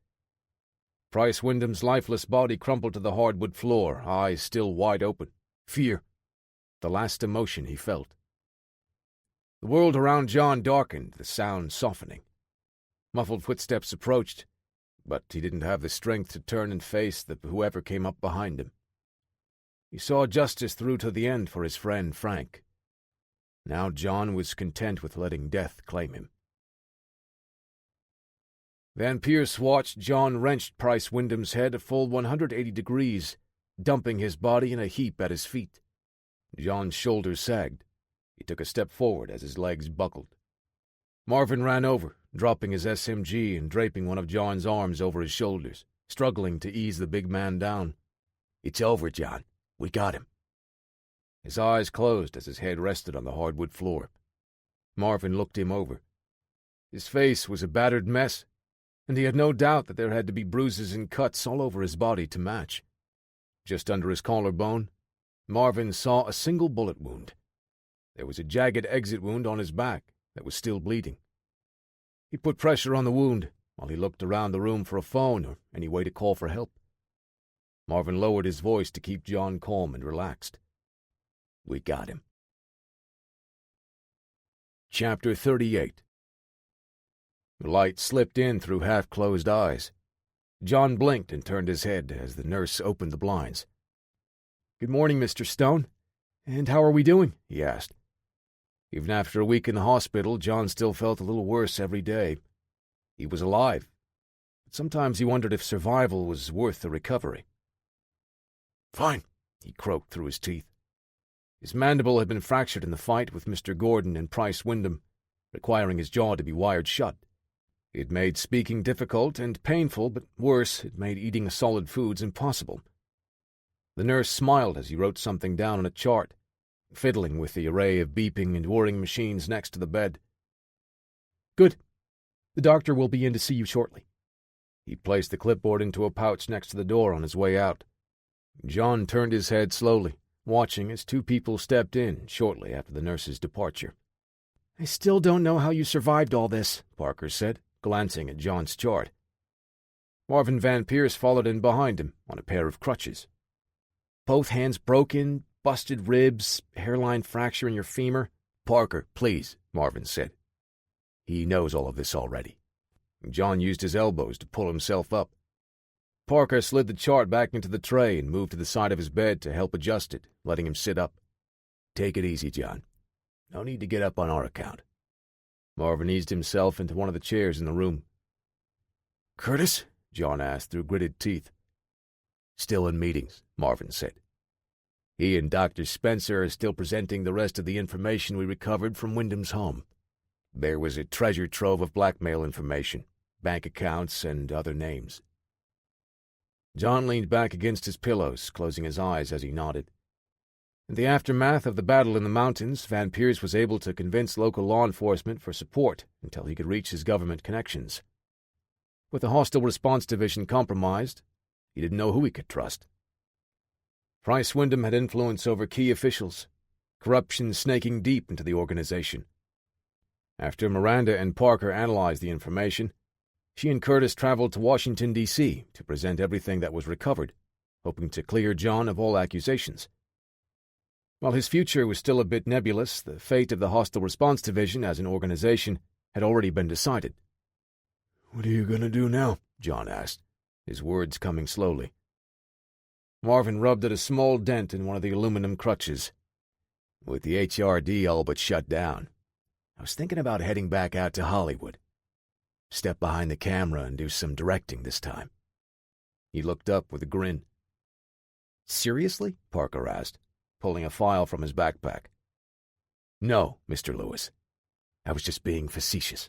Price Wyndham's lifeless body crumpled to the hardwood floor, eyes still wide open. Fear. The last emotion he felt. The world around John darkened, the sound softening. Muffled footsteps approached, but he didn't have the strength to turn and face whoever came up behind him. He saw justice through to the end for his friend Frank. Now John was content with letting death claim him. Van Pierce watched John wrench Price Wyndham's head a full 180 degrees, dumping his body in a heap at his feet. John's shoulders sagged. He took a step forward as his legs buckled. Marvin ran over, dropping his SMG and draping one of John's arms over his shoulders, struggling to ease the big man down. "It's over, John. We got him." His eyes closed as his head rested on the hardwood floor. Marvin looked him over. His face was a battered mess, and he had no doubt that there had to be bruises and cuts all over his body to match. Just under his collarbone, Marvin saw a single bullet wound. There was a jagged exit wound on his back that was still bleeding. He put pressure on the wound while he looked around the room for a phone or any way to call for help. Marvin lowered his voice to keep John calm and relaxed. "We got him." Chapter 38. The light slipped in through half-closed eyes. John blinked and turned his head as the nurse opened the blinds. "Good morning, Mr. Stone. And how are we doing?" he asked. Even after a week in the hospital, John still felt a little worse every day. He was alive, but sometimes he wondered if survival was worth the recovery. "Fine," he croaked through his teeth. His mandible had been fractured in the fight with Mr. Gordon and Price Wyndham, requiring his jaw to be wired shut. It made speaking difficult and painful, but worse, it made eating solid foods impossible. The nurse smiled as he wrote something down on a chart, fiddling with the array of beeping and whirring machines next to the bed. Good. The doctor will be in to see you shortly. He placed the clipboard into a pouch next to the door on his way out. John turned his head slowly, watching as two people stepped in shortly after the nurse's departure. I still don't know how you survived all this, Parker said, glancing at John's chart. Marvin Van Peers followed in behind him on a pair of crutches. Both hands broken, busted ribs, hairline fracture in your femur. Parker, please, Marvin said. He knows all of this already. John used his elbows to pull himself up. Parker slid the chart back into the tray and moved to the side of his bed to help adjust it, letting him sit up. Take it easy, John. No need to get up on our account. Marvin eased himself into one of the chairs in the room. Curtis? John asked through gritted teeth. Still in meetings, Marvin said. He and Dr. Spencer are still presenting the rest of the information we recovered from Wyndham's home. There was a treasure trove of blackmail information, bank accounts, and other names. John leaned back against his pillows, closing his eyes as he nodded. In the aftermath of the battle in the mountains, Van Peers was able to convince local law enforcement for support until he could reach his government connections. With the Hostile Response Division compromised, he didn't know who he could trust. Price Wyndham had influence over key officials, corruption snaking deep into the organization. After Miranda and Parker analyzed the information, she and Curtis traveled to Washington, D.C. to present everything that was recovered, hoping to clear John of all accusations. While his future was still a bit nebulous, the fate of the Hostile Response Division as an organization had already been decided. "What are you going to do now?" John asked, his words coming slowly. Marvin rubbed at a small dent in one of the aluminum crutches. "With the HRD all but shut down, I was thinking about heading back out to Hollywood. Step behind the camera and do some directing this time." He looked up with a grin. Seriously? Parker asked, pulling a file from his backpack. "No, Mr. Lewis. I was just being facetious.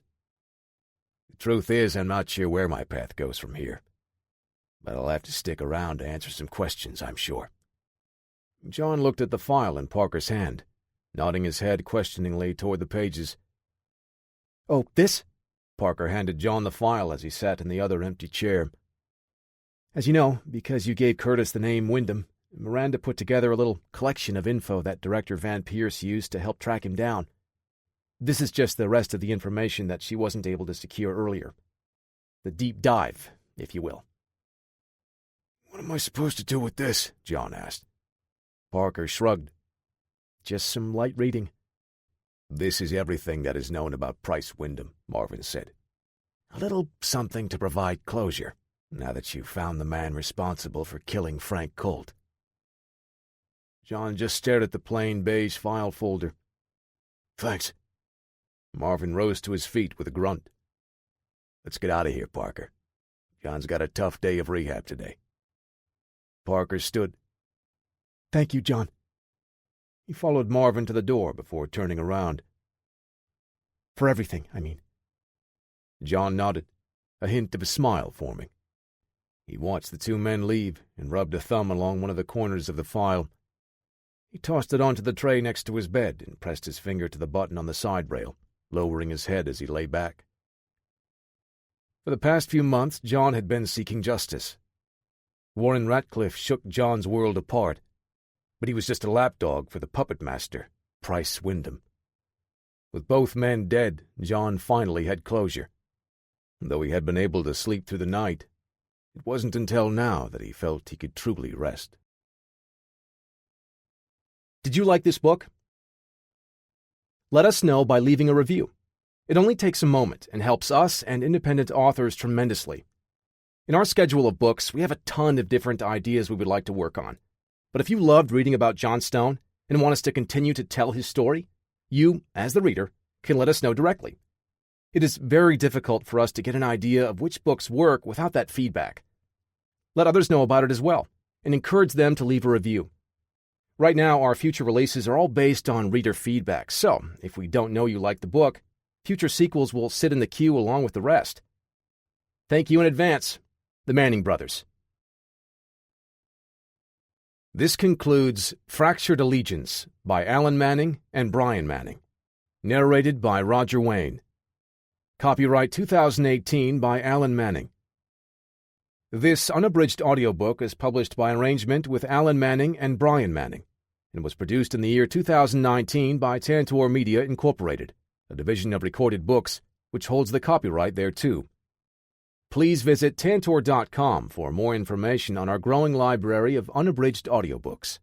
The truth is, I'm not sure where my path goes from here. But I'll have to stick around to answer some questions, I'm sure." John looked at the file in Parker's hand, nodding his head questioningly toward the pages. "Oh, this?" Parker handed John the file as he sat in the other empty chair. "As you know, because you gave Curtis the name Wyndham, Miranda put together a little collection of info that Director Van Peers used to help track him down. This is just the rest of the information that she wasn't able to secure earlier. The deep dive, if you will." "What am I supposed to do with this?" John asked. Parker shrugged. "Just some light reading." "This is everything that is known about Price Wyndham," Marvin said. "A little something to provide closure, now that you've found the man responsible for killing Frank Colt." John just stared at the plain beige file folder. "Thanks." Marvin rose to his feet with a grunt. "Let's get out of here, Parker. John's got a tough day of rehab today." Parker stood. "Thank you, John." He followed Marvin to the door before turning around. "For everything, I mean." John nodded, a hint of a smile forming. He watched the two men leave and rubbed a thumb along one of the corners of the file. He tossed it onto the tray next to his bed and pressed his finger to the button on the side rail, lowering his head as he lay back. For the past few months, John had been seeking justice. Warren Ratcliffe shook John's world apart, but he was just a lapdog for the puppet master, Price Wyndham. With both men dead, John finally had closure. Though he had been able to sleep through the night, it wasn't until now that he felt he could truly rest. Did you like this book? Let us know by leaving a review. It only takes a moment and helps us and independent authors tremendously. In our schedule of books, we have a ton of different ideas we would like to work on. But if you loved reading about John Stone and want us to continue to tell his story, you, as the reader, can let us know directly. It is very difficult for us to get an idea of which books work without that feedback. Let others know about it as well, and encourage them to leave a review. Right now, our future releases are all based on reader feedback, so if we don't know you like the book, future sequels will sit in the queue along with the rest. Thank you in advance, the Manning Brothers. This concludes Fractured Allegiance by Alan Manning and Brian Manning. Narrated by Roger Wayne. Copyright 2018 by Alan Manning. This unabridged audiobook is published by arrangement with Alan Manning and Brian Manning and was produced in the year 2019 by Tantor Media Incorporated, a division of Recorded Books which holds the copyright thereto. Please visit Tantor.com for more information on our growing library of unabridged audiobooks.